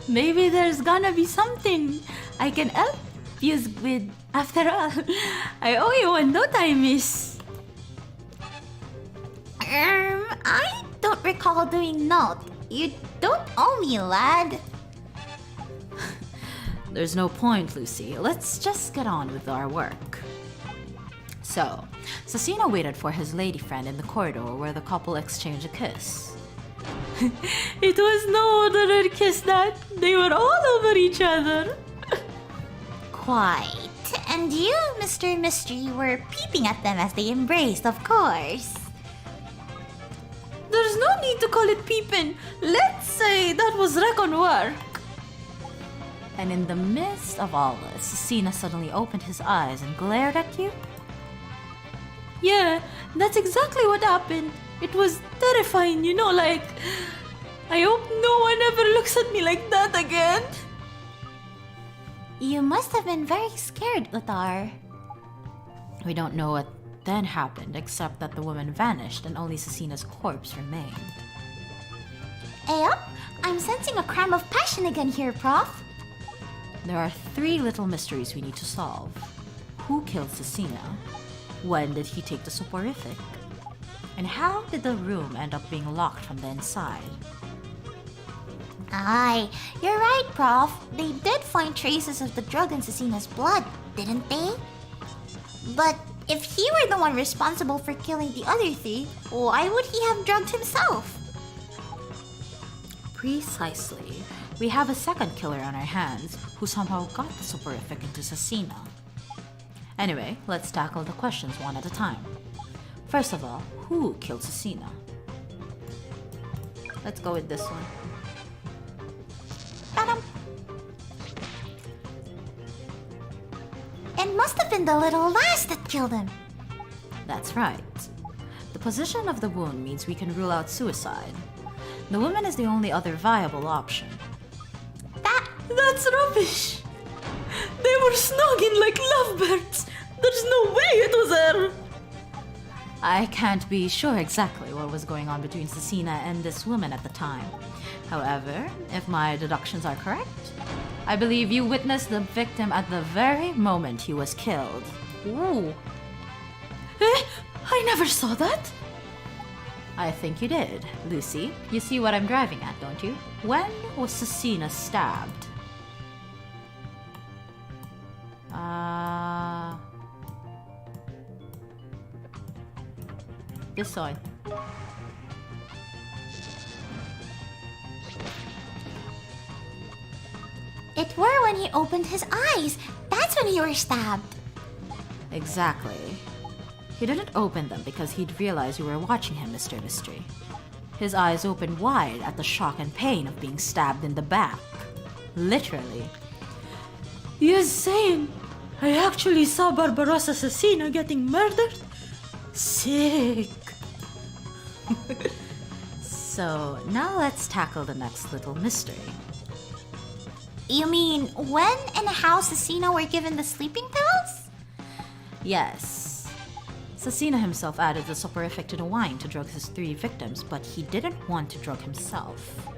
Maybe there's gonna be something I can help you with. After all, I owe you one, don't I, miss? I don't recall doing naught. You don't owe me, lad. There's no point, Lucy. Let's just get on with our work. So, Sasina waited for his lady friend in the corridor where the couple exchanged a kiss. It was no ordinary kiss that they were all over each other. Quite. And you, Mr. Mystery, were peeping at them as they embraced, of course. There's no need to call it peeping. Let's say that was recon work. And in the midst of all this, Sasina suddenly opened his eyes and glared at you. Yeah, that's exactly what happened. It was terrifying, you know, like... I hope no one ever looks at me like that again. You must have been very scared, Abattoir. We don't know what then happened, except that the woman vanished and only Sasina's corpse remained. Yup, I'm sensing a crime of passion again here, Prof. There are 3 little mysteries we need to solve. Who killed Sasina? When did he take the soporific? And how did the room end up being locked from the inside? Aye, you're right, Prof. They did find traces of the drug in Sasina's blood, didn't they? But if he were the one responsible for killing the other 3, why would he have drugged himself? Precisely. We have a second killer on our hands who somehow got the soporific into Sasina. Anyway, let's tackle the questions one at a time. First of all, who killed Sasina? Let's go with this one. Ta-dam! It must have been the little lass that killed him. That's right. The position of the wound means we can rule out suicide. The woman is the only other viable option. That's rubbish. They were snogging like lovebirds. There's no way it was her. I can't be sure exactly what was going on between Sasina and this woman at the time. However, if my deductions are correct, I believe you witnessed the victim at the very moment he was killed. Ooh. Eh? I never saw that. I think you did. Lucy, you see what I'm driving at, don't you? When was Sasina stabbed? This one. It were when he opened his eyes. That's when you were stabbed. Exactly. He didn't open them because he'd realized you were watching him, Mr. Mystery. His eyes opened wide at the shock and pain of being stabbed in the back. Literally. You're saying I actually saw Barbarossa Assassina getting murdered? Sick. So, now let's tackle the next little mystery. You mean when and how Assassina were given the sleeping pills? Yes. Assassina himself added the soporific to the wine to drug his 3 victims, but he didn't want to drug himself.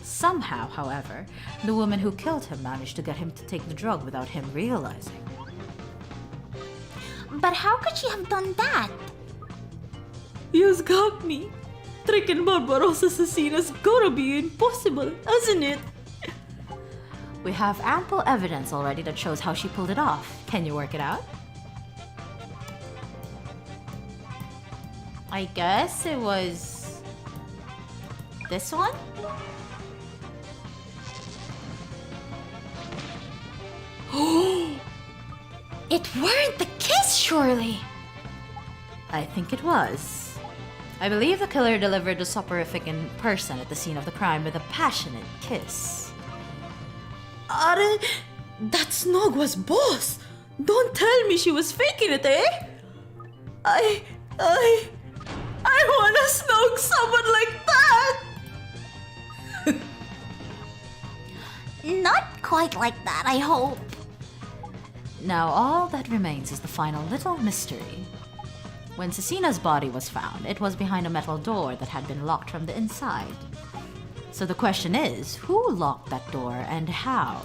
Somehow, however, the woman who killed him managed to get him to take the drug without him realizing. But how could she have done that? You've got me. Tricking Barbarossa Assassina's gotta be impossible, hasn't it? We have ample evidence already that shows how she pulled it off. Can you work it out? I guess it was this one? It weren't the kiss, surely. I think it was. I believe the killer delivered the soporific in person at the scene of the crime with a passionate kiss. Are that Snog was boss. Don't tell me she was faking it, eh? I wanna snog someone like that. Not quite like that, I hope. Now all that remains is the final little mystery. When Assassina's body was found, it was behind a metal door that had been locked from the inside. So the question is, who locked that door and how?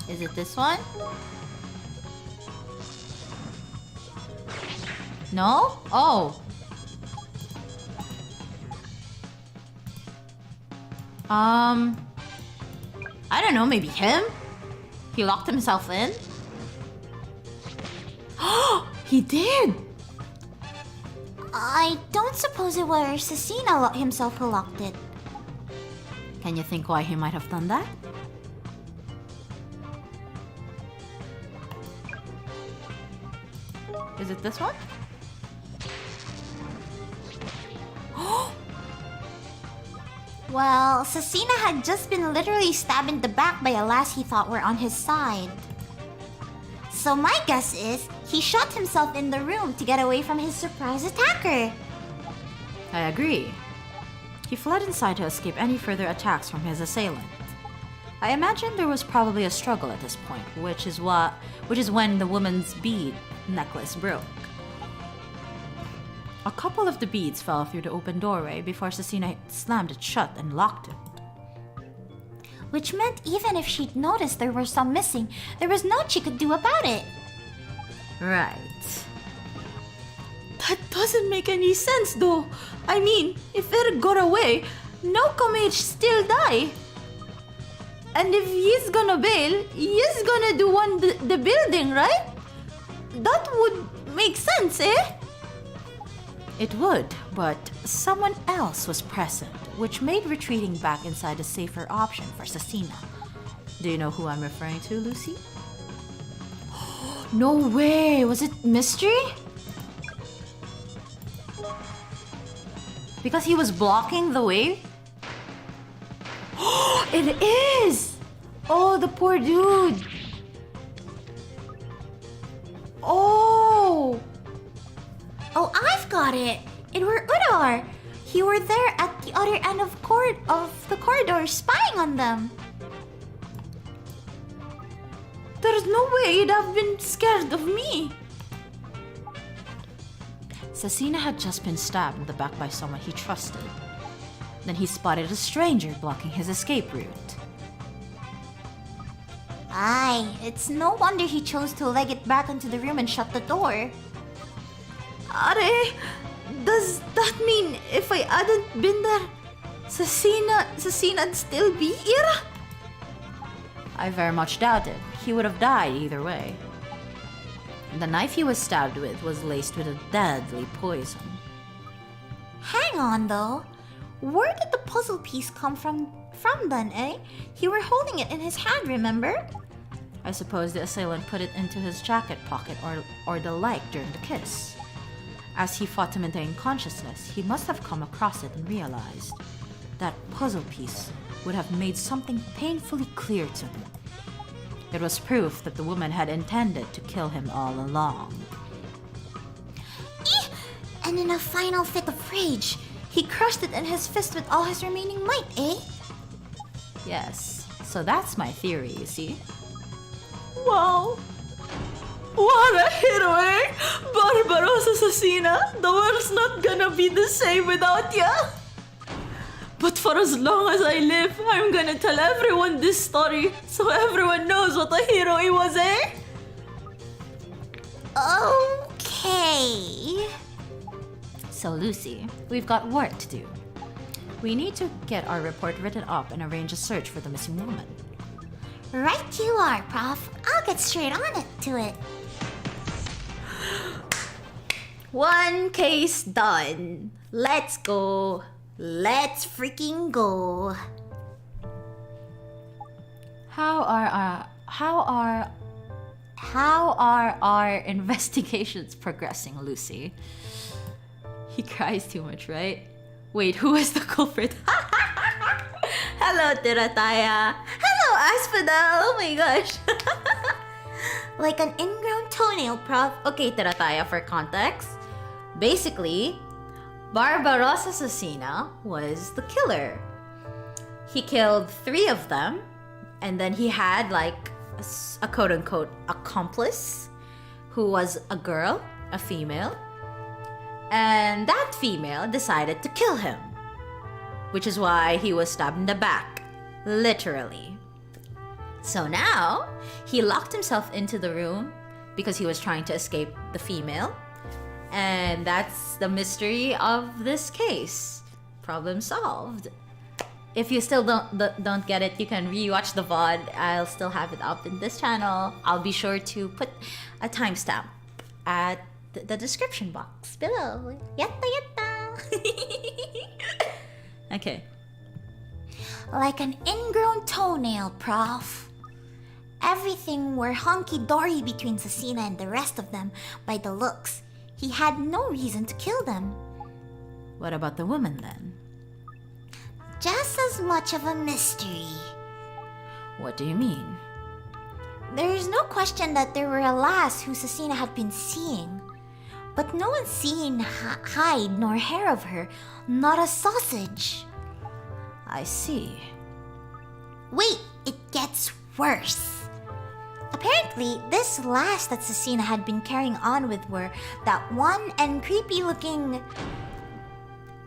Is it this one? No? Oh. I don't know, maybe him? He locked himself in? He did. I don't suppose it was Assassina himself who locked it. Can you think why he might have done that? Is it this one? Well, Assassina had just been literally stabbed in the back by a lass he thought were on his side. So my guess is he shot himself in the room to get away from his surprise attacker. I agree. He fled inside to escape any further attacks from his assailant. I imagine there was probably a struggle at this point, which is when the woman's bead necklace broke. A couple of the beads fell through the open doorway before Assassina slammed it shut and locked it. Which meant even if she'd noticed there were some missing, there was naught she could do about it. Right. That doesn't make any sense, though. I mean, if Eric got away, no Comage still die. And if he's gonna bail, he's gonna do the building, right? That would make sense, eh? It would, but someone else was present, which made retreating back inside a safer option for Assassina. Do you know who I'm referring to, Lucy? No way! Was it Mystery? Because he was blocking the way? It is! Oh, the poor dude. Oh! Oh, I've got it! It were Udar! He were there at the other end of the corridor spying on them. There's no way he'd have been scared of me. Assassina had just been stabbed in the back by someone he trusted. Then he spotted a stranger blocking his escape route. Aye, it's no wonder he chose to leg it back into the room and shut the door. Are, does that mean if I hadn't been there, Assassina'd still be here? I very much doubt it. He would have died either way. The knife he was stabbed with was laced with a deadly poison. Hang on though. Where did the puzzle piece come from then, eh? He were holding it in his hand, remember? I suppose the assailant put it into his jacket pocket or the like during the kiss. As he fought to maintain consciousness, he must have come across it and realized that puzzle piece would have made something painfully clear to him. It was proof that the woman had intended to kill him all along. And in a final fit of rage, he crushed it in his fist with all his remaining might, eh? Yes, so that's my theory, you see. Wow! What a hero, eh? Barbaros Assassina! The world's not gonna be the same without ya! But for as long as I live, I'm gonna tell everyone this story so everyone knows what a hero he was, eh? Okay. So Lucy, we've got work to do. We need to get our report written up and arrange a search for the missing woman. Right you are, Prof. I'll get straight on it to it. One case done. Let's go. Let's freaking go. How are our investigations progressing, Lucy? He cries too much, right? Wait, who is the culprit? Hello, Tirataya. Hello, Asphodel. Oh my gosh. Like an ingrown toenail, Prof. Okay, Tirataya, for context. Basically, Barbaros Assassina was the killer. He killed 3 of them, and then he had like a quote-unquote accomplice who was a girl, a female, and that female decided to kill him, which is why he was stabbed in the back, literally. So now, he locked himself into the room because he was trying to escape the female. And that's the mystery of this case. Problem solved. If you still don't get it, you can rewatch the VOD. I'll still have it up in this channel. I'll be sure to put a timestamp at the description box below. Yatta yatta. Okay. Like an ingrown toenail, Prof. Everything were hunky-dory between Assassina and the rest of them by the looks. He had no reason to kill them. What about the woman then? Just as much of a mystery. What do you mean? There is no question that there were a lass who Assassina had been seeing. But no one seen hide nor hair of her, not a sausage. I see. Wait, it gets worse. Apparently, this lass that Assassina had been carrying on with were that one and creepy looking.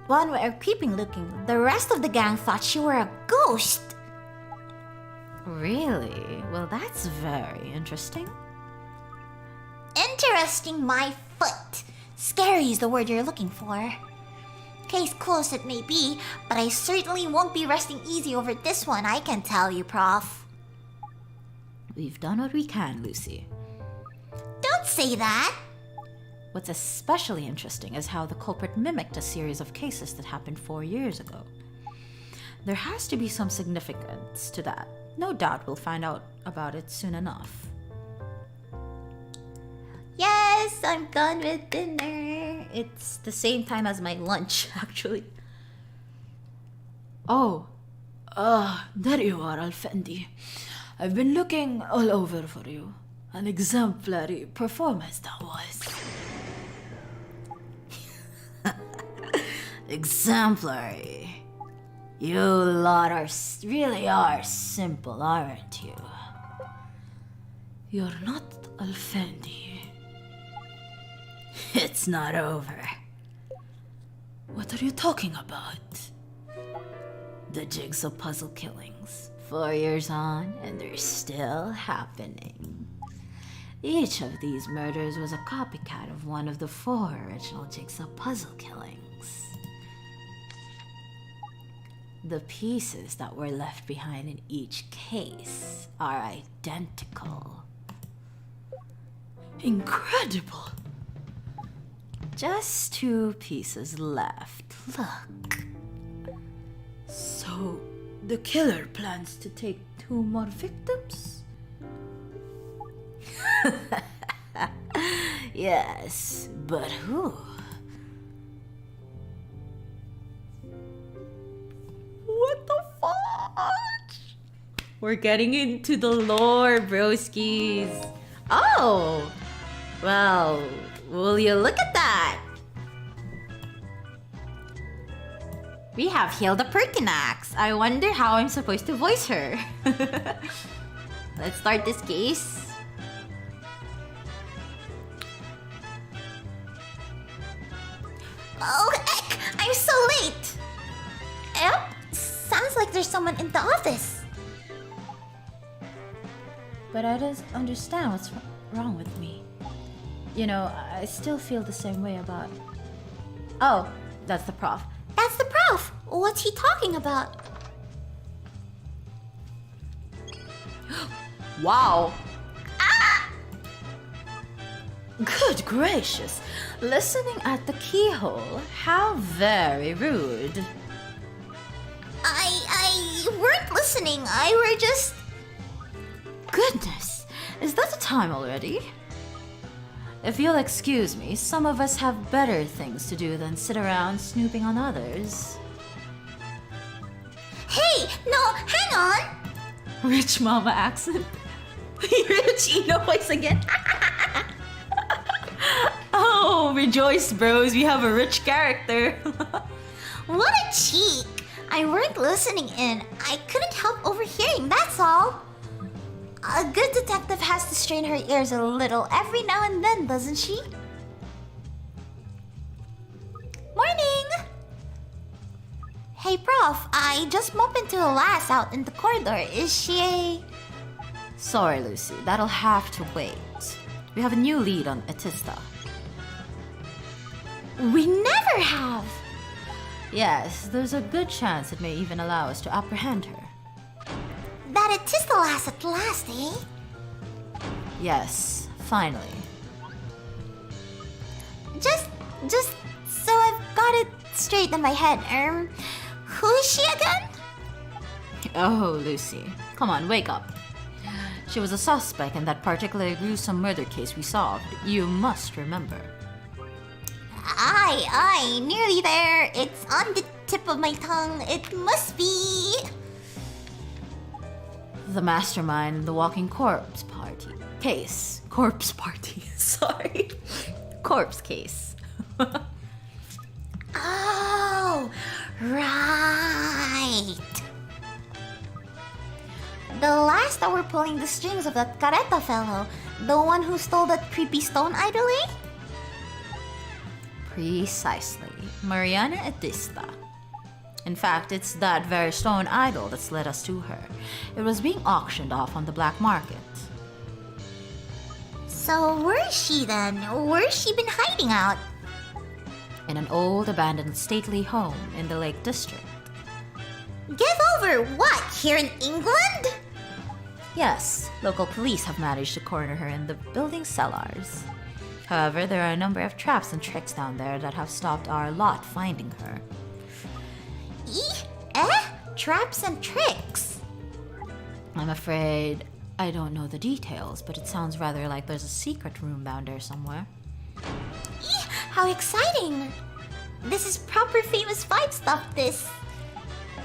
The rest of the gang thought she were a ghost. Really? Well, that's very interesting. Interesting, my foot. Scary is the word you're looking for. Case closed it may be, but I certainly won't be resting easy over this one, I can tell you, Prof. We've done what we can, Lucy. Don't say that. What's especially interesting is how the culprit mimicked a series of cases that happened 4 years ago. There has to be some significance to that. No doubt we'll find out about it soon enough. Yes, I'm done with dinner. It's the same time as my lunch, actually. Oh, there you are, Alfendi. I've been looking all over for you. An exemplary performance that was. Exemplary. You lot really are simple, aren't you? You're not Alfendi. It's not over. What are you talking about? The Jigsaw puzzle killings. 4 years on, and they're still happening. Each of these murders was a copycat of one of the 4 original Jigsaw puzzle killings. The pieces that were left behind in each case are identical. Incredible! Just 2 pieces left. Look. So, the killer plans to take 2 more victims? Yes, but who? What the fudge? We're getting into the lore, broskies. Oh! Well, will you look at that? We have Hilda Pertinax. I wonder how I'm supposed to voice her. Let's start this case. Oh, heck! I'm so late! Yep, sounds like there's someone in the office. But I don't understand what's wrong with me. You know, I still feel the same way about... Oh, that's the prof. That's the prof! What's he talking about? Wow! Good gracious! Listening at the keyhole? How very rude. I weren't listening. I were just... Goodness! Is that the time already? If you'll excuse me, some of us have better things to do than sit around snooping on others. Hey, no, hang on! Rich mama accent. Rich Eno voice again. Oh, rejoice, bros. We have a rich character. What a cheek! I weren't listening in. I couldn't help overhearing, that's all. A good detective has to strain her ears a little every now and then, doesn't she? Morning! Hey, Prof, I just bumped into a lass out in the corridor. Is she a... Sorry, Lucy. That'll have to wait. We have a new lead on Atista. We never have! Yes, there's a good chance it may even allow us to apprehend her. That Atista lass at last, eh? Yes, finally. Just so I've got it straight in my head, who is she again? Oh, Lucy. Come on, wake up. She was a suspect in that particularly gruesome murder case we solved. You must remember. Aye, nearly there. It's on the tip of my tongue. It must be... The mastermind in the walking corpse party. Case. Corpse party. Sorry. Corpse case. Oh, right. The last that were pulling the strings of that Careta fellow. The one who stole that creepy stone idol, eh? Precisely. Mariana Atista. In fact, it's that very stone idol that's led us to her. It was being auctioned off on the black market. So where is she then? Where's she been hiding out? In an old, abandoned, stately home in the Lake District. Give over what? Here in England? Yes, local police have managed to corner her in the building's cellars. However, there are a number of traps and tricks down there that have stopped our lot finding her. Traps and tricks? I'm afraid I don't know the details, but it sounds rather like there's a secret room down there somewhere. How exciting! This is proper famous vibe stuff, this.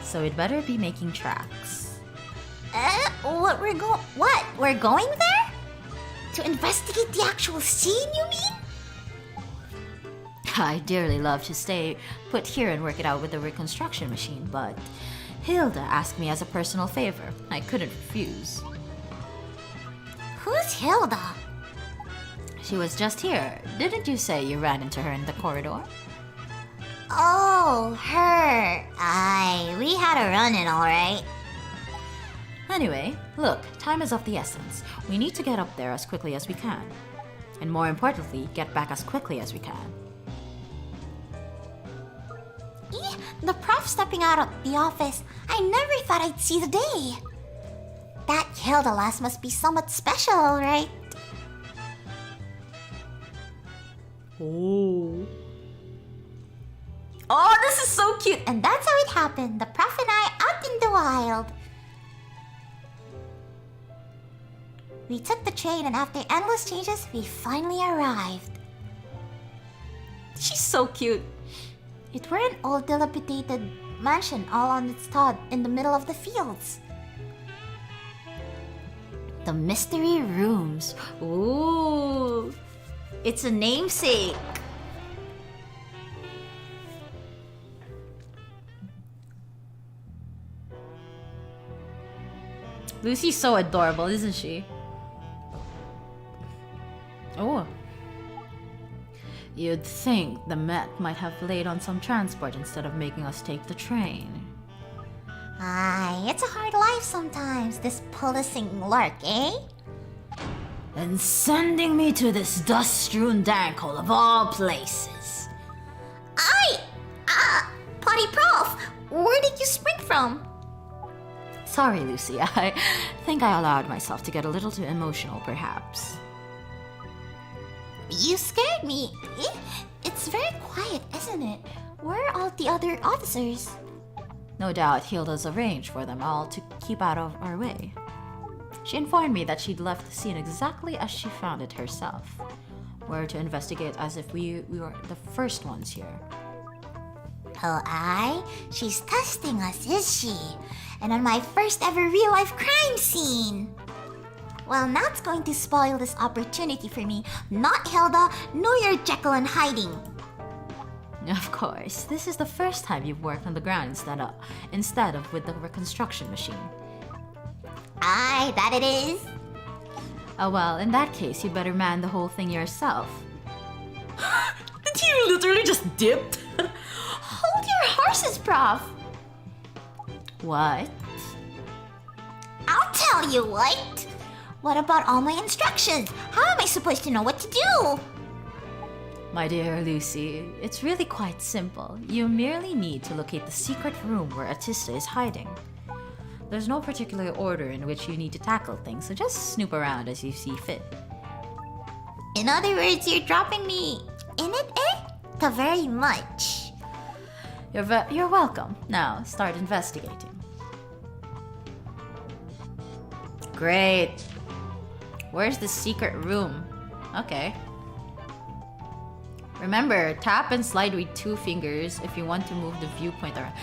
So we'd better be making tracks. We're going there? To investigate the actual scene, you mean? I'd dearly love to stay put here and work it out with the reconstruction machine, but Hilda asked me as a personal favor. I couldn't refuse. Who's Hilda? She was just here. Didn't you say you ran into her in the corridor? Oh, her. Aye, we had a run-in, alright. Anyway, look, time is of the essence. We need to get up there as quickly as we can. And more importantly, get back as quickly as we can. The prof stepping out of the office. I never thought I'd see the day. That Hilda lass must be somewhat special, alright. Oh. Oh, this is so cute. And that's how it happened. The prof and I out in the wild. We took the train, and after endless changes, we finally arrived. She's so cute. It were an old dilapidated mansion all on its top in the middle of the fields. The mystery rooms. Ooh. It's a namesake. Lucy's so adorable, isn't she? Oh. You'd think the Met might have laid on some transport instead of making us take the train. Aye, it's a hard life sometimes, this policing lark, eh? And sending me to this dust-strewn dankhole of all places. Aye! Potty Prof! Where did you spring from? Sorry, Lucy. I think I allowed myself to get a little too emotional, perhaps. You scared me. It's very quiet, isn't it? Where are all the other officers? No doubt Hilda's arranged for them all to keep out of our way. She informed me that she'd left the scene exactly as she found it herself. We're to investigate as if we were the first ones here. Oh, aye? She's testing us, is she? And on my first ever real-life crime scene! Well, that's going to spoil this opportunity for me. Not Hilda, nor your Jekyll in hiding. Of course, this is the first time you've worked on the ground instead of with the reconstruction machine. Aye, that it is. Oh well, in that case, you better man the whole thing yourself. Did he literally just dipped? Hold your horses, Prof. What? I'll tell you what. What about all my instructions? How am I supposed to know what to do? My dear Lucy, it's really quite simple. You merely need to locate the secret room where Atista is hiding. There's no particular order in which you need to tackle things, so just snoop around as you see fit. In other words, you're dropping me in it, eh? The very much. You're welcome. Now, start investigating. Great. Where's the secret room? Okay. Remember, tap and slide with 2 fingers if you want to move the viewpoint around.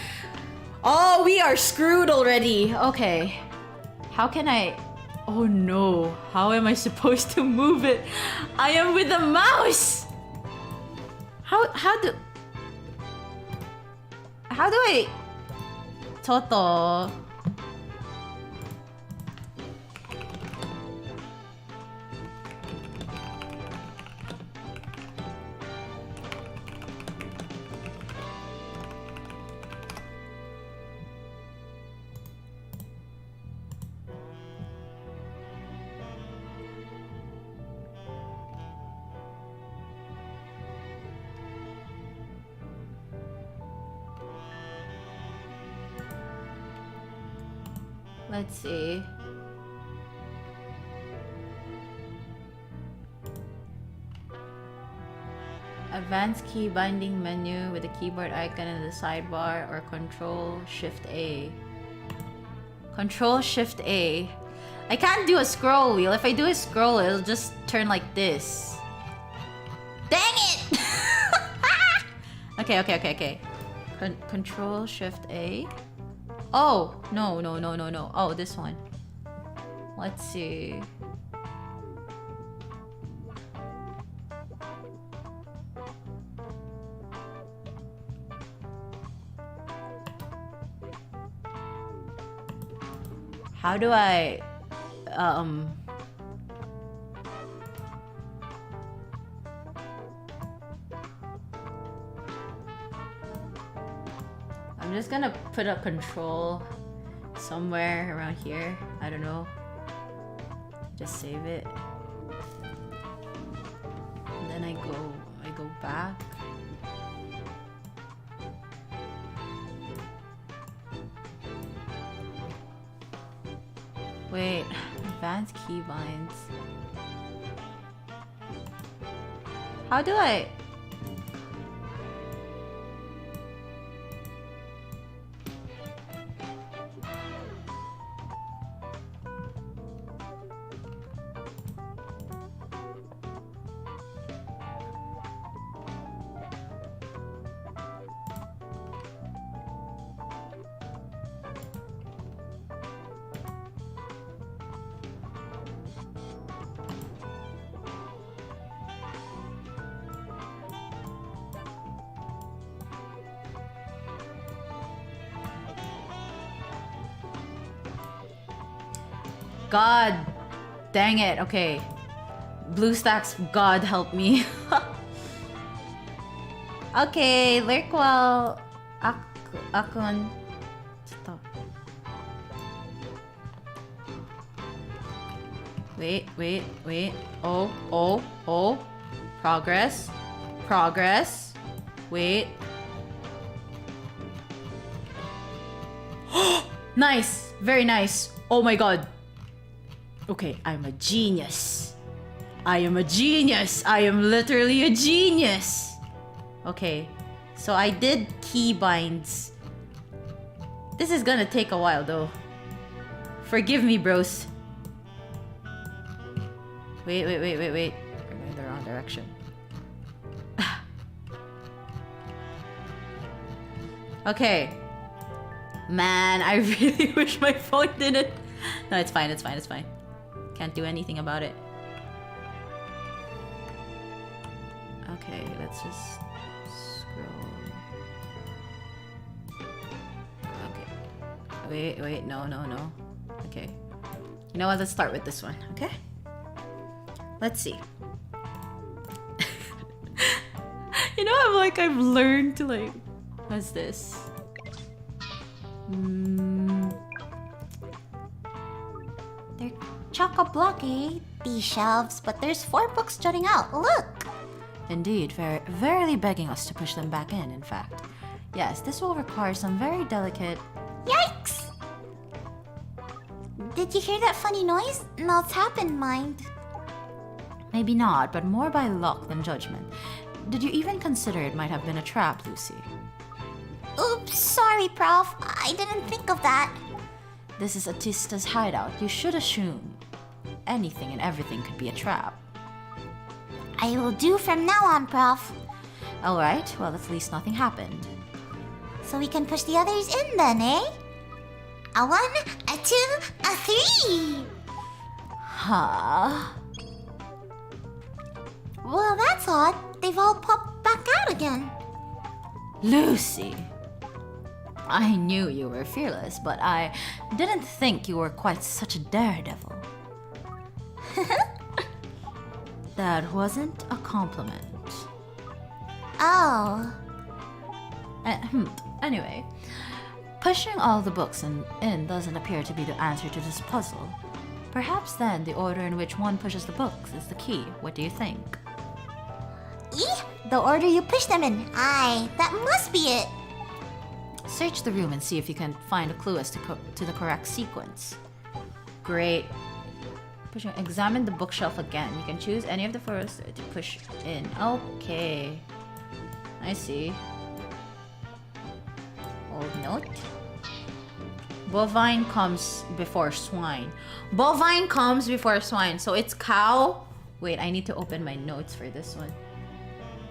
Oh, we are screwed already. Okay. How can I... Oh no. How am I supposed to move it? I am with the mouse! How do I... Toto. Let's see. Advanced key binding menu with the keyboard icon in the sidebar, or Control Shift A. Control Shift A. I can't do a scroll wheel. If I do a scroll, it'll just turn like this. Dang it! Okay. Control Shift A. Oh, no. Oh, this one. Let's see. How do I... I'm just gonna put a control somewhere around here. I don't know. Just save it. And then I go back. Wait, advanced keybinds. How do I... God dang it. Okay. BlueStacks, God help me. Okay, lurk while Akon. Stop. Wait. Oh. Progress. Wait. Nice. Very nice. Oh my god. Okay, I'm a genius. I am literally a genius. Okay, so I did key binds. This is gonna take a while though. Forgive me, bros. Wait. We're going the wrong direction. Okay. Man, I really wish my phone didn't. No, it's fine. Can't do anything about it. Okay, let's just scroll. Okay. Wait, no. Okay. You know what? Let's start with this one, okay? Let's see. You know, I've learned to what's this? They're chock-a-blocky, these shelves, but there's 4 books jutting out. Look! Indeed, verily begging us to push them back in fact. Yes, this will require some very delicate... Yikes! Did you hear that funny noise? No, it's happened, mind. Maybe not, but more by luck than judgment. Did you even consider it might have been a trap, Lucy? Oops, sorry, Prof. I didn't think of that. This is Atista's hideout. You should assume anything and everything could be a trap. I will do from now on, Prof. Alright, well at least nothing happened. So we can push the others in then, eh? A 1, a 2, a 3! Huh? Well, that's odd. They've all popped back out again. Lucy! I knew you were fearless, but I didn't think you were quite such a daredevil. That wasn't a compliment. Oh. Anyway, pushing all the books in doesn't appear to be the answer to this puzzle. Perhaps then the order in which one pushes the books is the key. What do you think? The order you push them in. Aye, that must be it. Search the room and see if you can find a clue as to the correct sequence. Great. Examine the bookshelf again. You can choose any of the first to push in. Okay. I see. Old note. Bovine comes before swine. Bovine comes before swine. So it's cow. Wait, I need to open my notes for this one.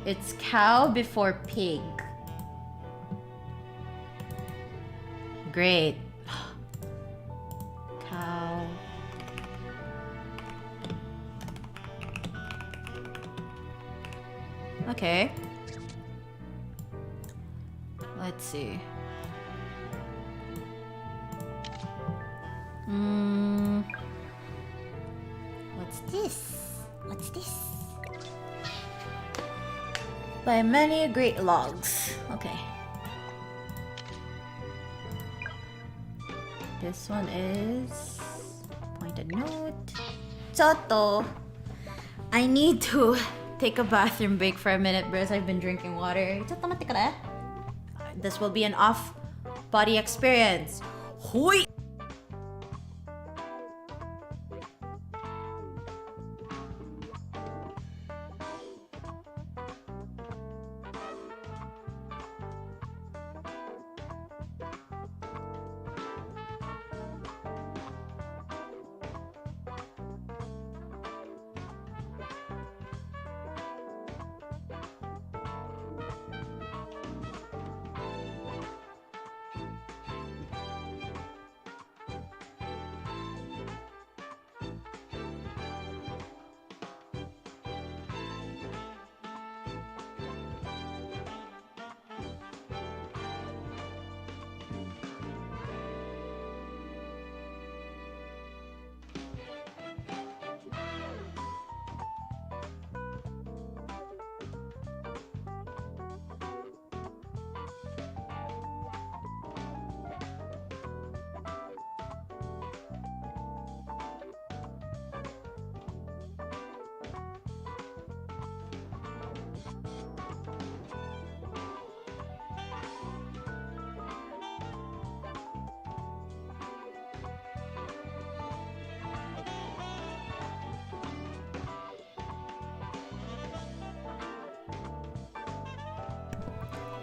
It's cow before pig. Great. Cow. Okay. Let's see. What's this? By many great logs. Okay. This one is pointed note. Choto. I need to take a bathroom break for a minute, bros. I've been drinking water. This will be an off-body experience. Hui!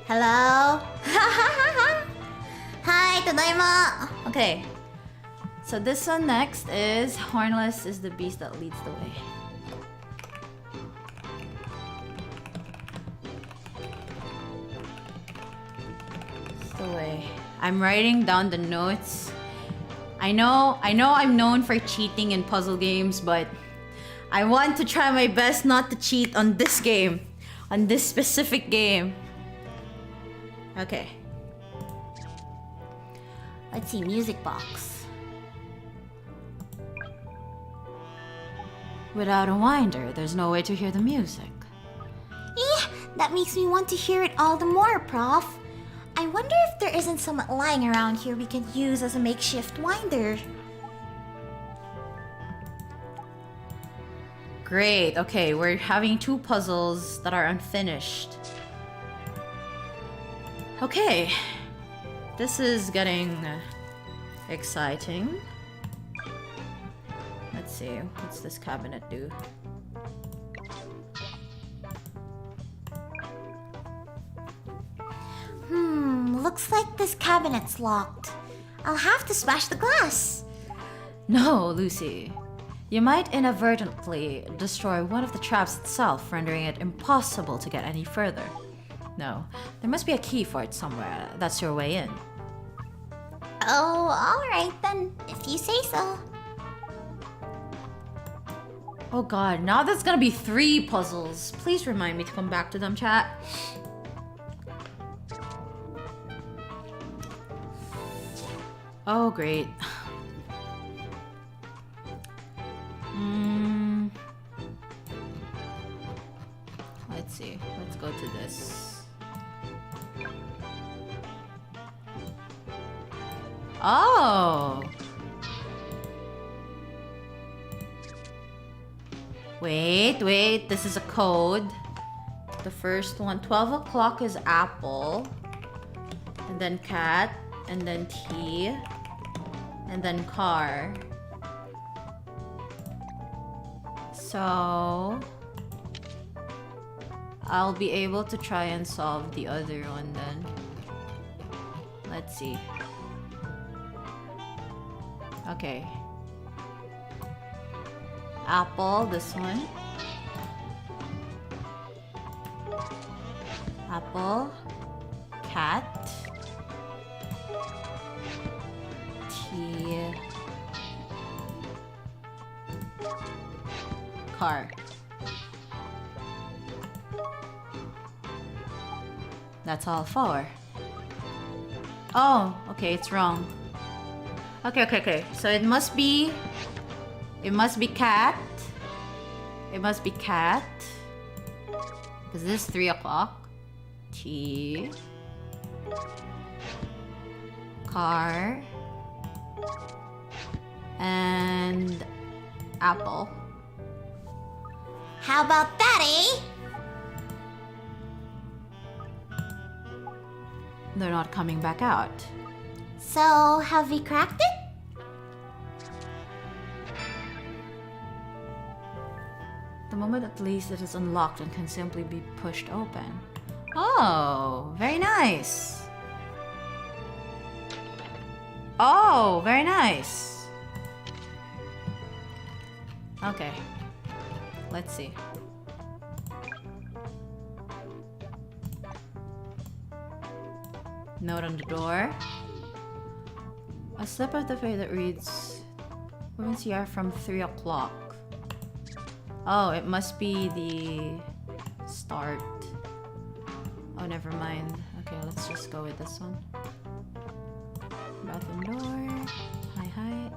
Hello? Hi, tadaima! Okay. So this one next is Hornless is the beast that leads the way. It's the way. I'm writing down the notes. I know I'm known for cheating in puzzle games, but I want to try my best not to cheat on this game. On this specific game. Okay. Let's see, music box. Without a winder, there's no way to hear the music. That makes me want to hear it all the more, Prof. I wonder if there isn't some lying around here we can use as a makeshift winder. Great, okay, we're having 2 puzzles that are unfinished. Okay, this is getting exciting. Let's see, what's this cabinet do? Looks like this cabinet's locked. I'll have to smash the glass. No, Lucy. You might inadvertently destroy one of the traps itself, rendering it impossible to get any further. No, there must be a key for it somewhere. That's your way in. Oh, alright then, if you say so. Oh god, now there's gonna be 3 puzzles. Please remind me to come back to them, chat. Oh, great. Let's see. Let's go to this. Oh! Wait. This is a code. The first one, 12 o'clock is apple. And then cat. And then tea. And then car. So I'll be able to try and solve the other one then. Let's see. Okay. Apple, this one. Apple. Cat. Tea. Car. That's all 4. Oh, okay, it's wrong. Okay. So it must be cat. It must be cat. Because this is 3 o'clock. Tea. Car. And apple. How about that, eh? They're not coming back out. So, have we cracked it? The moment at least it is unlocked and can simply be pushed open. Oh, very nice. Oh, very nice. Okay. Let's see. Note on the door. A slip of the paper that reads, Women's here from 3 o'clock. Oh, it must be the start. Oh, never mind. Okay, let's just go with this one. Bathroom door. Hi.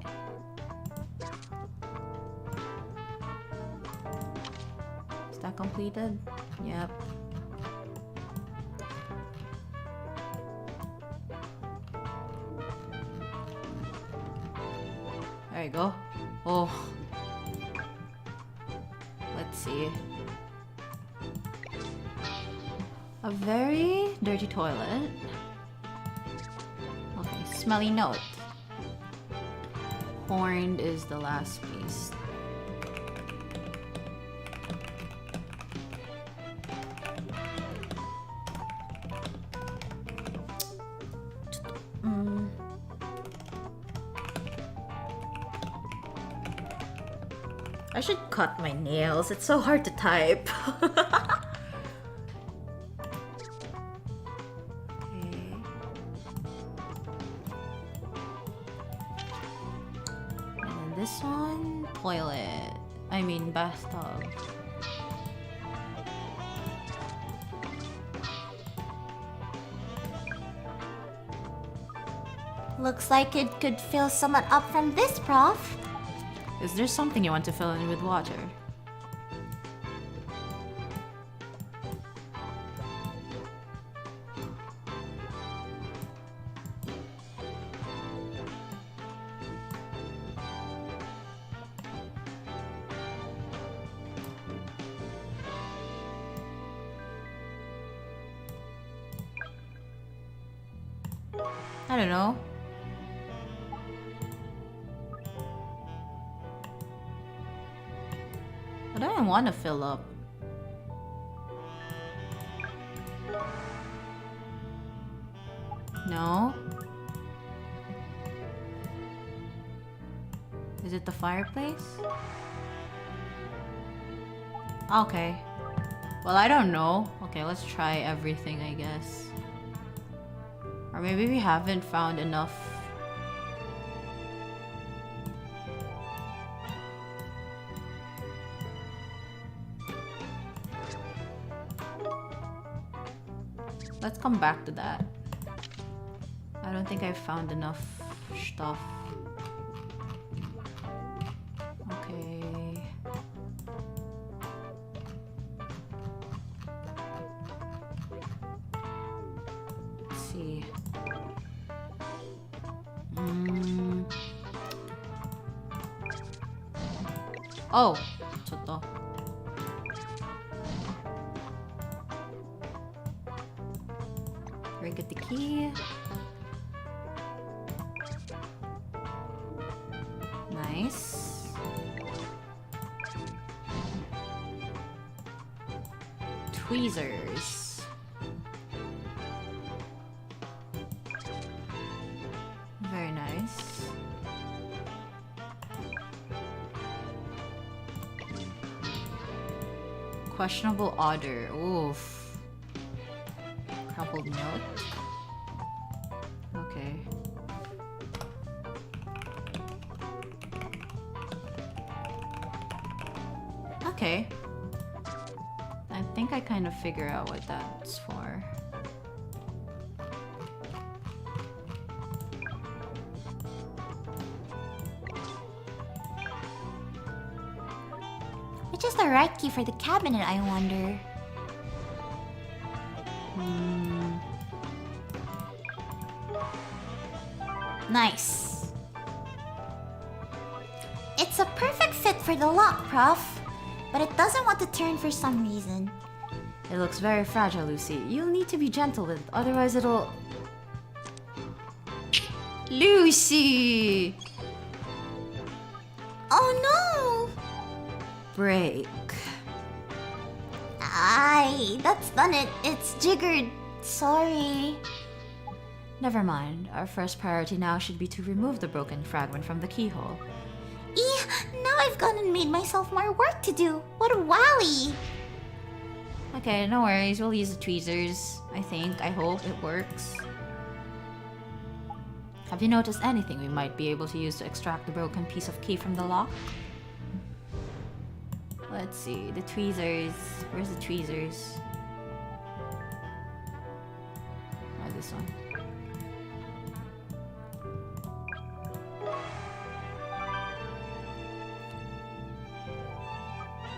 Is that completed? Yep. There you go. Oh. Let's see. A very dirty toilet. Okay, smelly note. Horned is the last piece. I should cut my nails. It's so hard to type. Okay. And then this one, toilet. I mean bathtub. Looks like it could fill someone up from this, Prof. Is there something you want to fill in with water? I don't know. What do I want to fill up? No? Is it the fireplace? Okay. Well, I don't know. Okay, let's try everything, I guess. Or maybe we haven't found enough. Let's come back to that. I don't think I've found enough stuff. Okay. Let's see. Oh, ちょっと. Get the key. Nice. Tweezers. Very nice. Questionable order. Oof. Crumpled note. Okay. Okay. I think I kind of figure out what that's for. Which is the right key for the cabinet, I wonder? Nice. It's a perfect fit for the lock, Prof. But it doesn't want to turn for some reason. It looks very fragile, Lucy. You'll need to be gentle with it, otherwise it'll... Lucy! Oh no! Break. Aye, that's done it. It's jiggered. Sorry. Never mind. Our first priority now should be to remove the broken fragment from the keyhole. Now I've gone and made myself more work to do. What a wally! Okay, no worries. We'll use the tweezers. I think. I hope it works. Have you noticed anything we might be able to use to extract the broken piece of key from the lock? Let's see. The tweezers. Where's the tweezers? Oh, this one.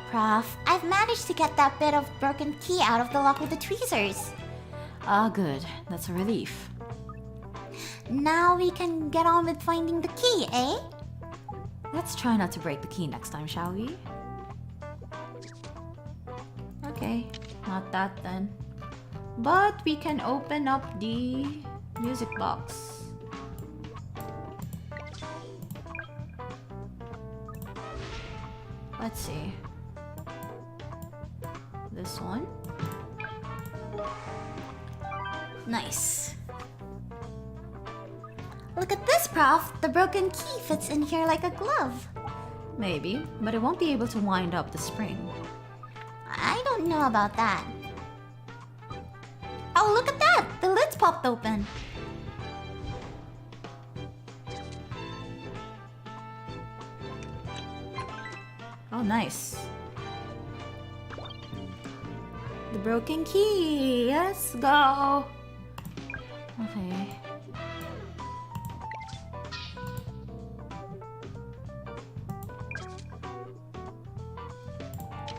Prof, I've managed to get that bit of broken key out of the lock with the tweezers. Ah, good. That's a relief. Now we can get on with finding the key, eh? Let's try not to break the key next time, shall we? Okay, not that then. But we can open up the music box. Let's see. This one. Nice. Look at this, Prof. The broken key fits in here like a glove. Maybe, but it won't be able to wind up the spring. I don't know about that. Oh, look at that! The lid's popped open. Oh, nice. The broken key. Let's go. Okay.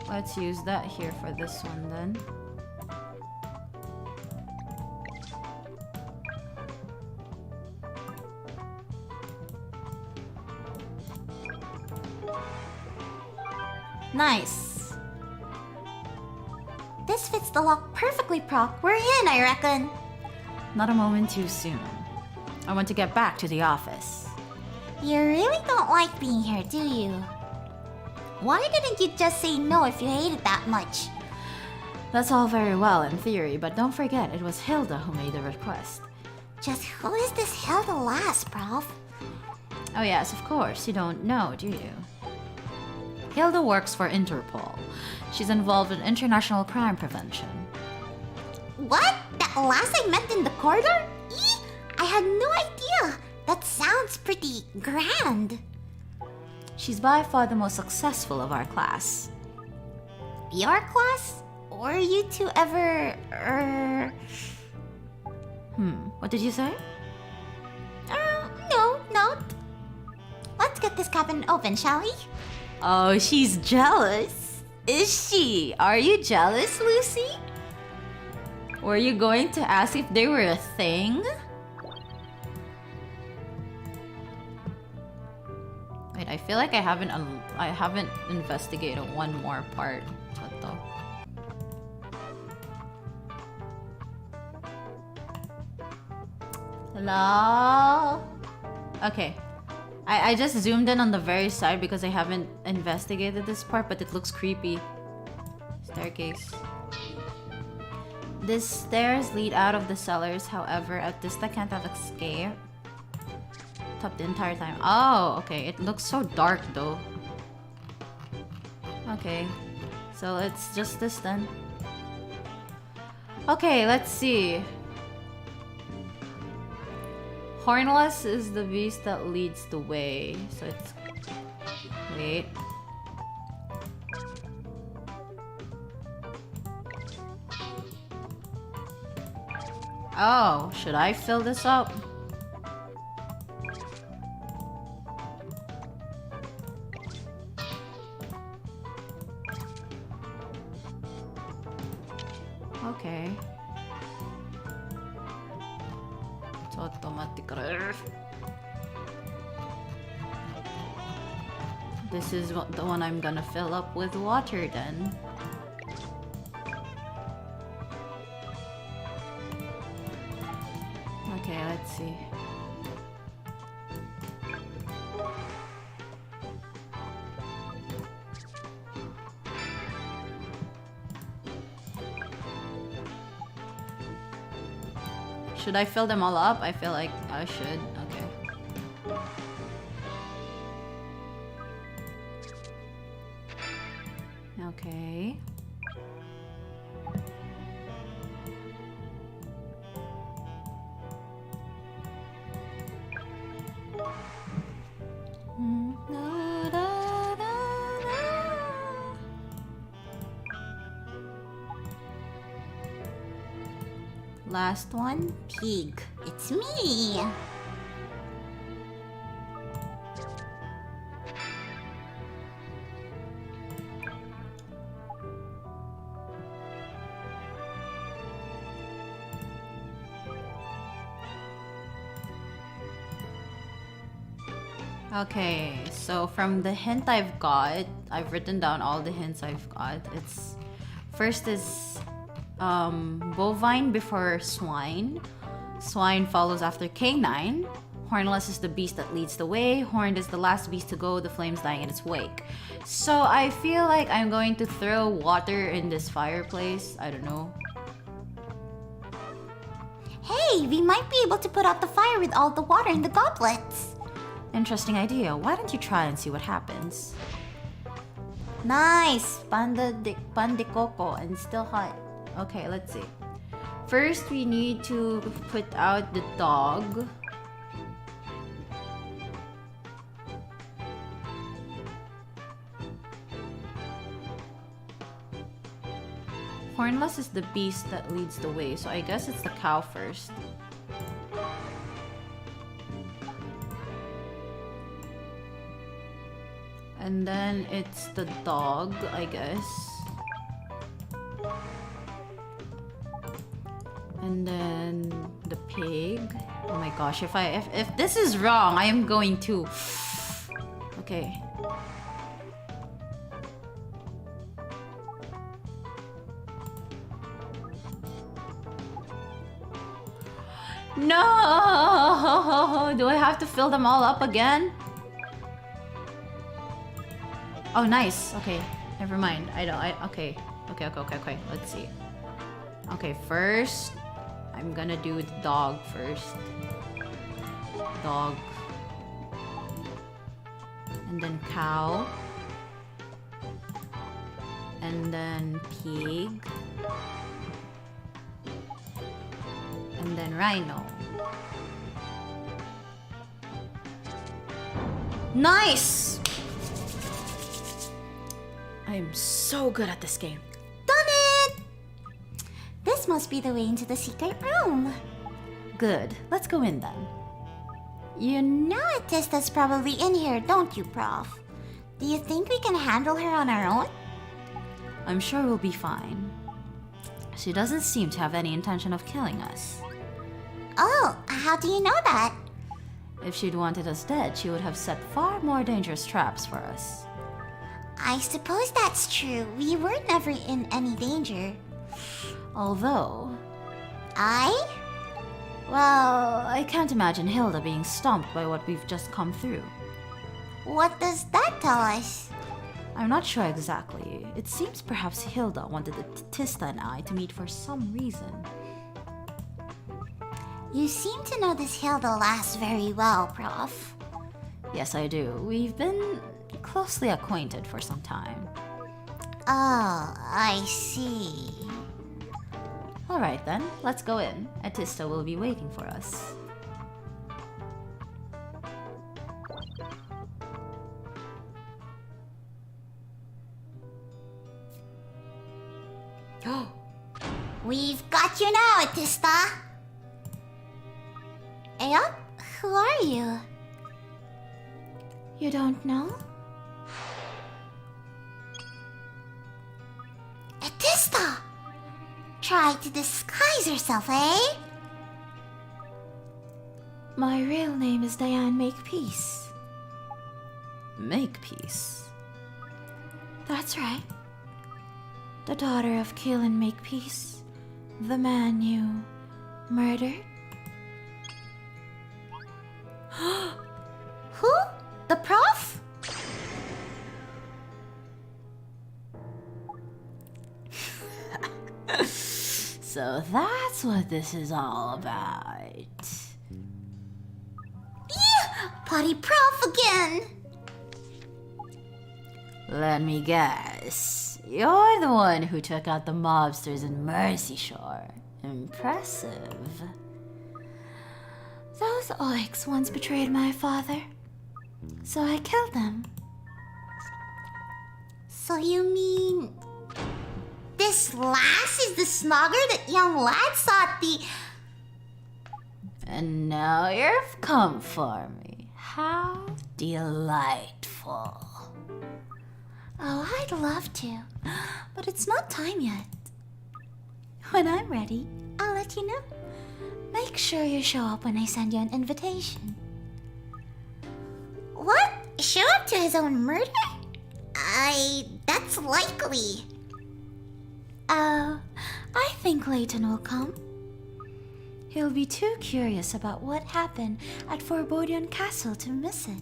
Let's use that here for this one then. Nice. This fits the lock perfectly, Proc. We're in, I reckon. Not a moment too soon. I want to get back to the office. You really don't like being here, do you? Why didn't you just say no if you hate it that much? That's all very well in theory, but don't forget it was Hilda who made the request. Just who is this Hilda lass, Prof? Oh yes, of course, you don't know, do you? Hilda works for Interpol. She's involved in international crime prevention. What? That lass I met in the corridor? Eee! I had no idea. That sounds pretty grand. She's by far the most successful of our class. Your class? Or you two ever... What did you say? No. Let's get this cabin open, shall we? Oh, she's jealous. Is she? Are you jealous, Lucy? Were you going to ask if they were a thing? Wait, I feel like I haven't investigated one more part. What the? Hello? Okay. I just zoomed in on the very side because I haven't investigated this part, but it looks creepy. Staircase. These stairs lead out of the cellars, however, Autista can't have escaped. Top the entire time. Oh, okay. It looks so dark though. Okay. So it's just this then. Okay, let's see. Hornless is the beast that leads the way. So it's... Wait. Oh, should I fill this up? Okay. This is the one I'm gonna fill up with water then. Okay, let's see. Should I fill them all up? I feel like I should. Okay. Okay. Last one. Pig, it's me. Okay, so from the hint I've got, I've written down all the hints I've got. It's first is bovine before swine. Swine follows after canine. Hornless is the beast that leads the way. Horned is the last beast to go, the flames dying in its wake. So I feel like I'm going to throw water in this fireplace. I don't know. Hey, we might be able to put out the fire with all the water in the goblets. Interesting idea. Why don't you try and see what happens? Nice! Pan de coco and still hot. Okay, let's see. First, we need to put out the dog. Hornless is the beast that leads the way, so I guess it's the cow first. And then it's the dog, I guess. And then the pig. Oh my gosh, if this is wrong, I am going to. Okay. No! Do I have to fill them all up again? Oh, nice. Okay, never mind. Okay. Let's see. Okay, first, I'm gonna do the dog first. Dog. And then cow. And then pig. And then rhino. Nice! I'm so good at this game. Done it! This must be the way into the secret room. Good. Let's go in then. You know Atista's probably in here, don't you, Prof? Do you think we can handle her on our own? I'm sure we'll be fine. She doesn't seem to have any intention of killing us. Oh, how do you know that? If she'd wanted us dead, she would have set far more dangerous traps for us. I suppose that's true. We were never in any danger. Although, Well, I can't imagine Hilda being stumped by what we've just come through. what does that tell us? I'm not sure exactly. It seems perhaps Hilda wanted Tista and I to meet for some reason. You seem to know this Hilda lass very well, Prof. Yes, I do. We've been closely acquainted for some time. Oh, I see. Alright then, let's go in. Atista will be waiting for us. We've got you now, Atista. Yup, who are you? You don't know? Atista! Try to disguise yourself, eh? My real name is Diane Makepeace. Makepeace? That's right. The daughter of Keelan Makepeace, the man you murdered? Who? The Prof? So that's what this is all about. Potty Prof again! Let me guess. You're the one who took out the mobsters in Mercy Shore. Impressive. Those oiks once betrayed my father, so I killed them. So you mean this lass is the snogger that young lad thought the... And now you've come for me. How delightful. Oh, I'd love to, but it's not time yet. When I'm ready, I'll let you know. Make sure you show up when I send you an invitation. What? Show up to his own murder? That's likely. Oh, I think Layton will come. He'll be too curious about what happened at Forebodion Castle to miss it.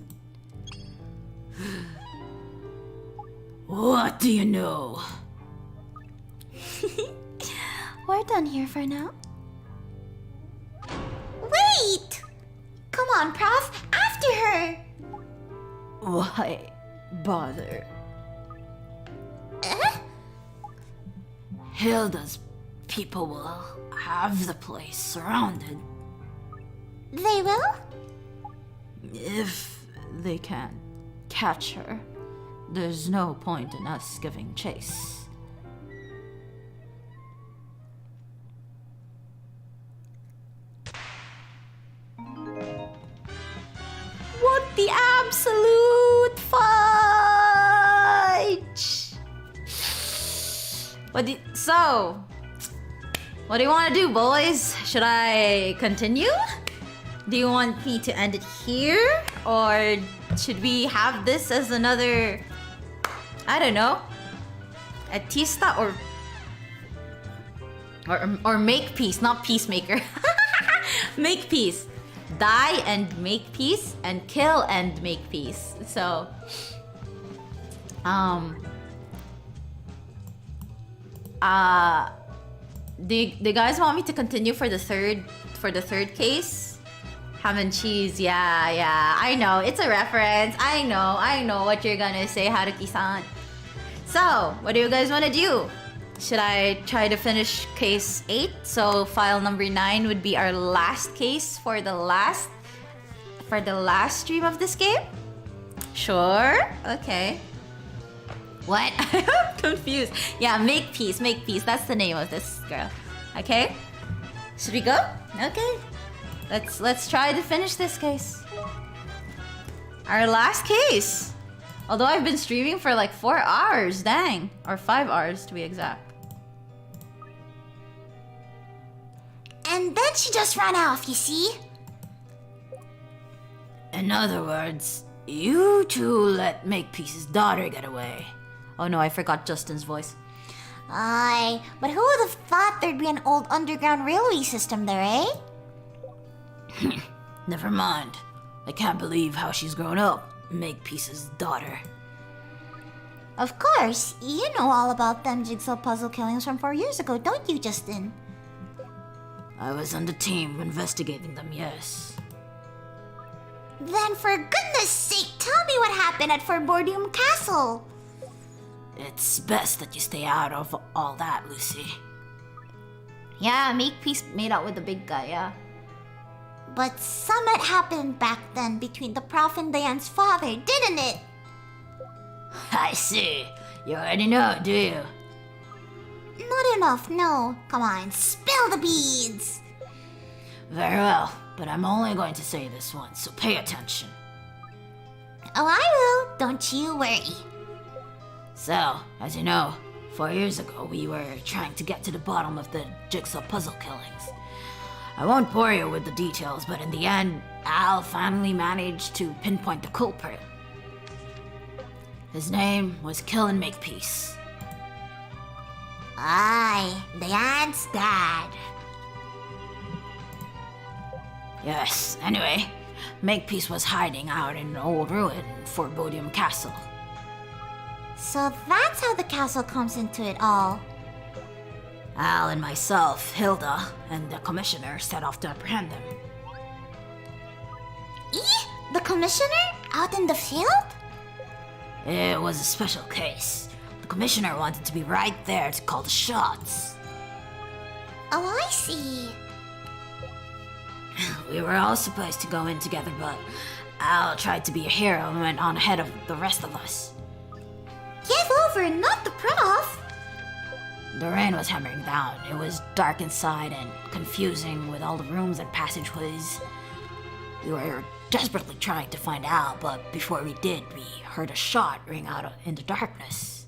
What do you know? We're done here for now. Wait! Come on, Prof, after her! Why bother? Hilda's people will have the place surrounded. They will? If they can't catch her, there's no point in us giving chase. What the absolute fudge? What do you want to do, boys? Should I continue? Do you want me to end it here? Or should we have this as another, I don't know, a tista or make peace, not peacemaker. Make peace. Die and make peace, and kill and make peace. So, do you guys want me to continue for the third case? Ham and cheese, yeah. I know, it's a reference. I know what you're gonna say, Haruki-san. So, what do you guys want to do? Should I try to finish case 8? So file number 9 would be our last case for the last stream of this game? Sure. Okay. What? I'm confused. Yeah, make peace. That's the name of this girl. Okay? Should we go? Okay. Let's try to finish this case. Our last case. Although I've been streaming for like 4 hours, dang. Or 5 hours to be exact. And then she just ran off, you see? In other words, you two let Makepeace's daughter get away. Oh no, I forgot Justin's voice. Aye, but who would have thought there'd be an old underground railway system there, eh? Never mind. I can't believe how she's grown up, Makepeace's daughter. Of course, you know all about them Jigsaw puzzle killings from 4 years ago, don't you, Justin? I was on the team investigating them, yes. Then for goodness sake, tell me what happened at Forbodium Castle. It's best that you stay out of all that, Lucy. Yeah, Makepeace made out with the big guy, yeah. But something happened back then between the Prof and Diane's father, didn't it? I see. You already know, do you? Not enough, no. Come on, spill the beads. Very well, but I'm only going to say this once, so pay attention. Oh, I will. Don't you worry. So, as you know, 4 years ago we were trying to get to the bottom of the Jigsaw puzzle killings. I won't bore you with the details, but in the end, Al finally managed to pinpoint the culprit. His name was Kill and Makepeace. Aye, Diane's dad. Yes, anyway, Makepeace was hiding out in an old ruin in Forbodium Castle. So that's how the castle comes into it all. Al and myself, Hilda, and the commissioner set off to apprehend him. The commissioner? Out in the field? It was a special case. The commissioner wanted to be right there to call the shots. Oh, I see. We were all supposed to go in together, but Al tried to be a hero and went on ahead of the rest of us. Give over, not the Prof. The rain was hammering down. It was dark inside and confusing with all the rooms and passageways. We were desperately trying to find Al, but before we did, we heard a shot ring out in the darkness.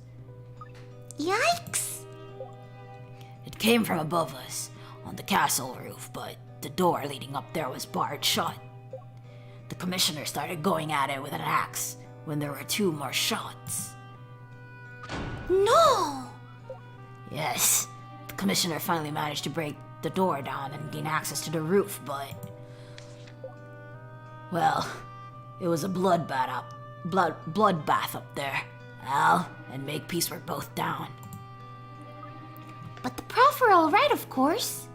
Yikes. It came from above us, on the castle roof, but the door leading up there was barred shut. The commissioner started going at it with an axe when there were 2 more shots. No! Yes, the commissioner finally managed to break the door down and gain access to the roof, but... well, it was a bloodbath up there. Al and Makepeace were both down. But the Prof were alright, of course.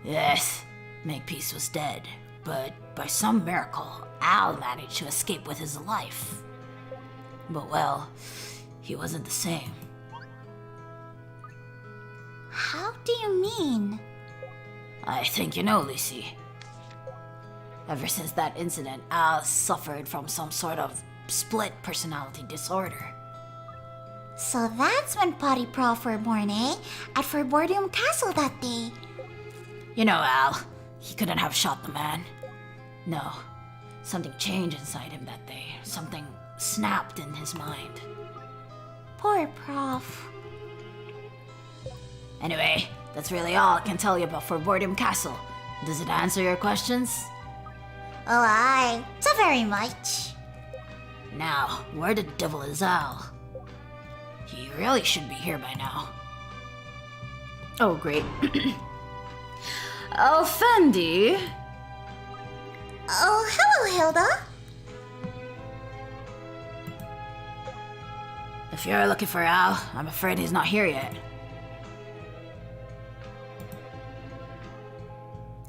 Yes, Makepeace was dead, but by some miracle, Al managed to escape with his life. But well, he wasn't the same. How do you mean? I think you know, Lucy. Ever since that incident, Al suffered from some sort of split personality disorder. So that's when Potty Prof were born, eh? At Forborium Castle that day. You know, Al, he couldn't have shot the man. No, something changed inside him that day. Something snapped in his mind. Poor Prof. Anyway, that's really all I can tell you about Forborium Castle. Does it answer your questions? Oh, aye. So very much. Now, where the devil is Al? He really should be here by now. Oh, great. Alfendi. Oh, hello, Hilda. If you're looking for Al, I'm afraid he's not here yet.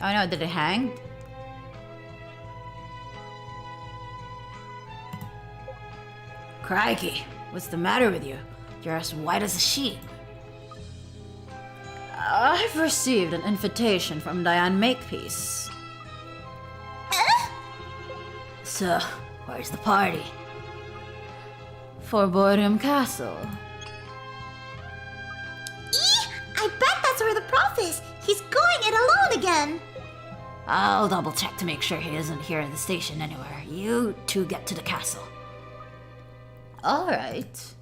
Oh no, did it hang? Crikey, what's the matter with you? You're as white as a sheet. I've received an invitation from Diane Makepeace. So, where's the party? Forborium Castle. I bet that's where the Prof is. He's going it alone again. I'll double check to make sure he isn't here at the station anywhere. You two get to the castle. Alright.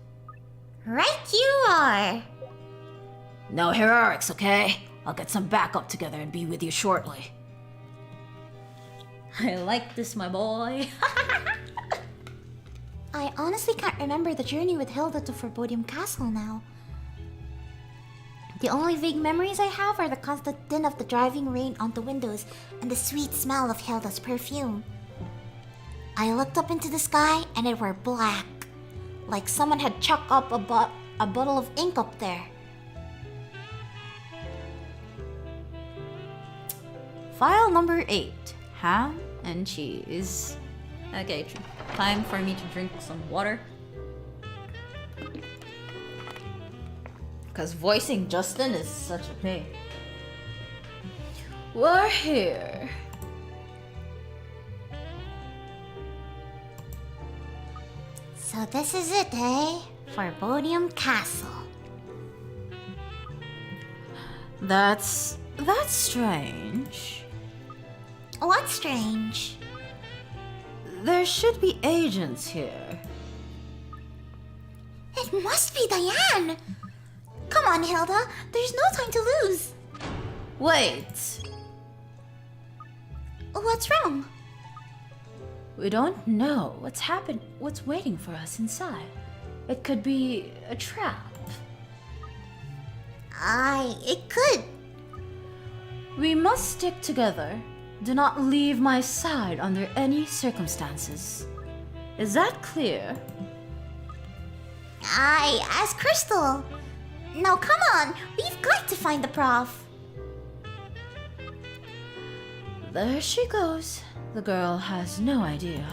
Right you are. No heroics, okay? I'll get some backup together and be with you shortly. I like this, my boy. I honestly can't remember the journey with Hilda to Forbodium Castle now. The only vague memories I have are the constant din of the driving rain on the windows and the sweet smell of Hilda's perfume. I looked up into the sky and it were black, like someone had chucked up a bottle of ink up there. File number 8. Ham and cheese. Okay, time for me to drink some water. Because voicing Justin is such a pain. We're here. So this is it, eh? Forbodium Castle. That's strange. What's strange? There should be agents here. It must be Diane! Come on, Hilda. There's no time to lose. Wait. What's wrong? We don't know what's waiting for us inside. It could be a trap. It could. We must stick together. Do not leave my side under any circumstances. Is that clear? As Crystal. Now come on, we've got to find the Prof. There she goes. The girl has no idea.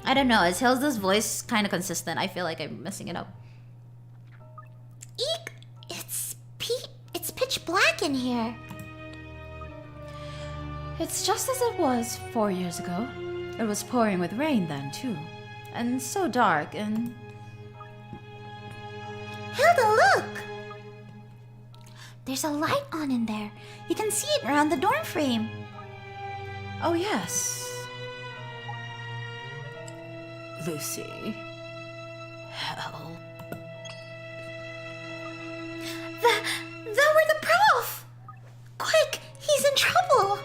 I don't know, is Hilda's voice kind of consistent? I feel like I'm messing it up. Eek! It's pitch black in here. It's just as it was 4 years ago. It was pouring with rain then, too. And so dark and... Hilda, look! There's a light on in there. You can see it around the dorm frame. Oh, yes. Lucy. Help. That were the Prof! Quick, he's in trouble!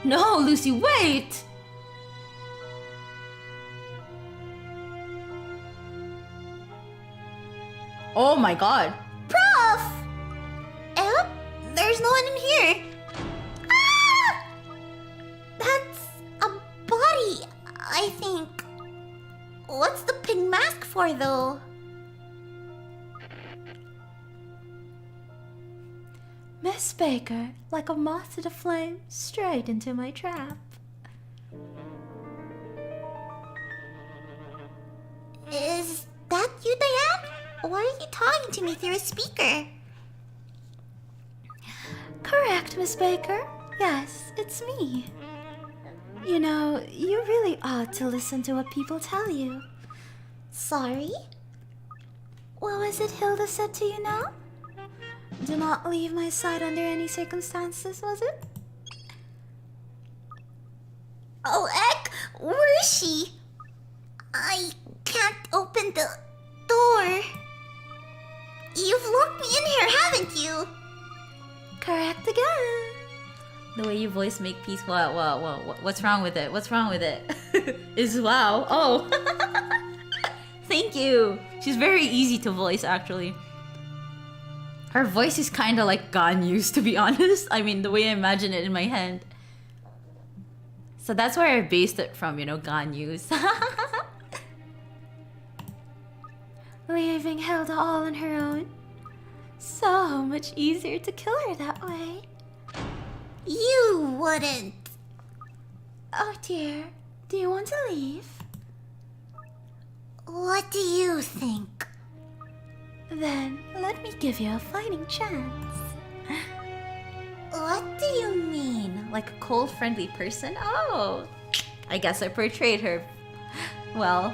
No, Lucy, wait! Oh my god. Prof! There's no one in here. Ah! That's a body, I think. What's the pink mask for, though? Miss Miss Baker, like a moth to the flame, straight into my trap. Is that you, Diane? Why are you talking to me through a speaker? Correct, Miss Baker. Yes, it's me. You know, you really ought to listen to what people tell you. Sorry? What was it Hilda said to you now? Do not leave my side under any circumstances, was it? Oh, Ek, where is she? I can't open the door. You've locked me in here, haven't you? Correct again. The way you voice make peace. Wow. What's wrong with it? What's wrong with it? Is wow. Oh. Thank you. She's very easy to voice, actually. Her voice is kind of like Ganyu's, to be honest. I mean, the way I imagine it in my head. So that's where I based it from, you know, Ganyu's. Leaving Hilda all on her own. So much easier to kill her that way. You wouldn't. Oh dear. Do you want to leave? What do you think? Then let me give you a fighting chance. What do you mean? Like a cold, friendly person? Oh. I guess I portrayed her well.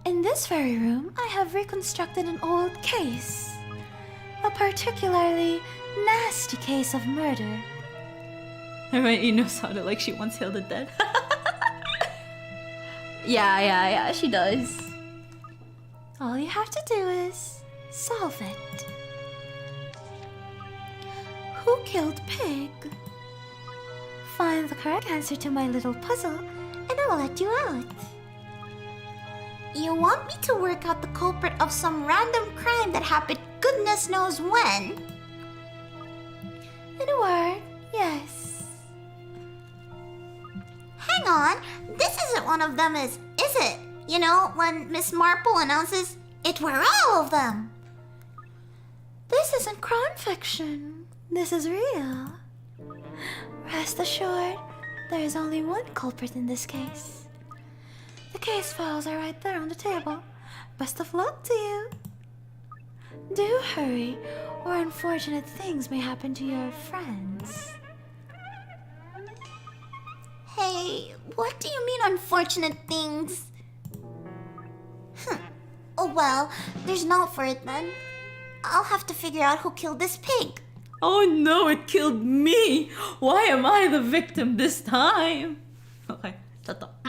In this very room, I have reconstructed an old case. A particularly nasty case of murder. I mean, Ino sounded like she wants Hilda dead. Yeah, she does. All you have to do is solve it. Who killed Pig? Find the correct answer to my little puzzle, and I'll let you out. You want me to work out the culprit of some random crime that happened goodness knows when? In a word, yes. Hang on, this isn't one of them, is it? You know, when Miss Marple announces, "It were all of them." This isn't crime fiction. This is real. Rest assured, there is only one culprit in this case. The case files are right there on the table. Best of luck to you. Do hurry, or unfortunate things may happen to your friends. Hey, what do you mean unfortunate things? Oh well, there's no for it then. I'll have to figure out who killed this pig. Oh no, it killed me! Why am I the victim this time? Okay, shut up.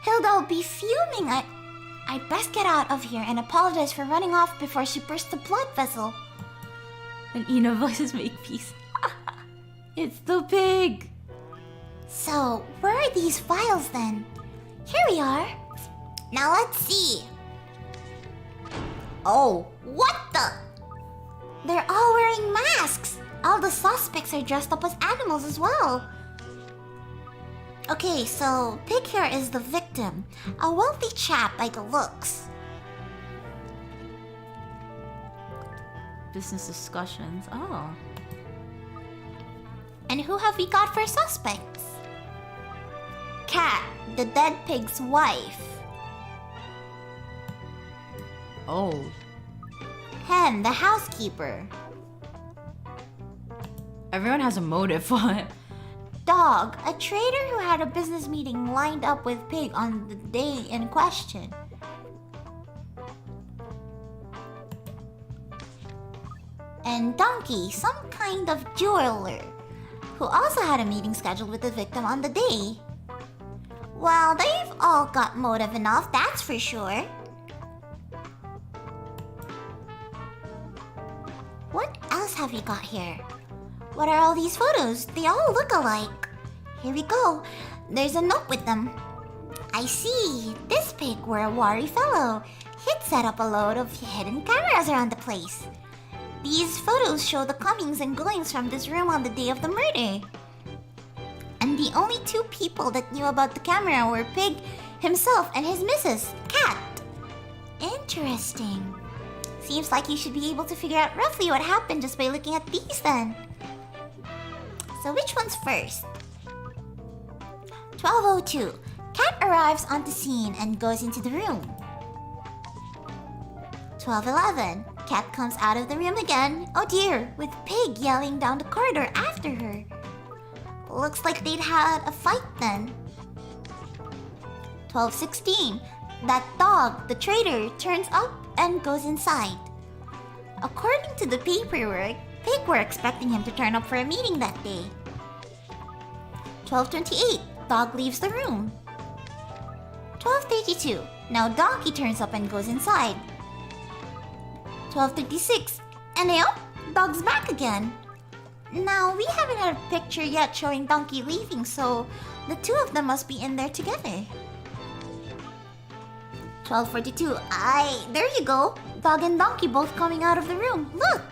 Hilda will be fuming. I'd best get out of here and apologize for running off before she burst the blood vessel. And Ina voices make peace. It's the pig! So, where are these files then? Here we are. Now let's see. Oh, what the? They're all wearing masks. All the suspects are dressed up as animals as well. Okay, so Pig here is the victim. A wealthy chap by the looks. Business discussions. Oh. And who have we got for suspects? Cat, the dead pig's wife. Oh. Hen, the housekeeper. Everyone has a motive for it. Dog, a trader who had a business meeting lined up with Pig on the day in question. And Donkey, some kind of jeweler, who also had a meeting scheduled with the victim on the day. Well, they've all got motive enough, that's for sure. What else have we got here? What are all these photos? They all look alike. Here we go. There's a note with them. I see. This pig were a wary fellow. He'd set up a load of hidden cameras around the place. These photos show the comings and goings from this room on the day of the murder. And the only two people that knew about the camera were Pig himself and his missus, Cat. Interesting. Seems like you should be able to figure out roughly what happened just by looking at these then. So which one's first? 12:02. Cat arrives on the scene and goes into the room. 12:11. Cat comes out of the room again. Oh dear, with Pig yelling down the corridor after her. Looks like they'd had a fight then. 12:16. That dog, the traitor, turns up and goes inside. According to the paperwork, Pig were expecting him to turn up for a meeting that day. 12:28. Dog leaves the room. 12:32. Now Donkey turns up and goes inside. 12:36. And yep, Dog's back again. Now, we haven't had a picture yet showing Donkey leaving, so the two of them must be in there together. 12:42. There you go. Dog and Donkey both coming out of the room. Look!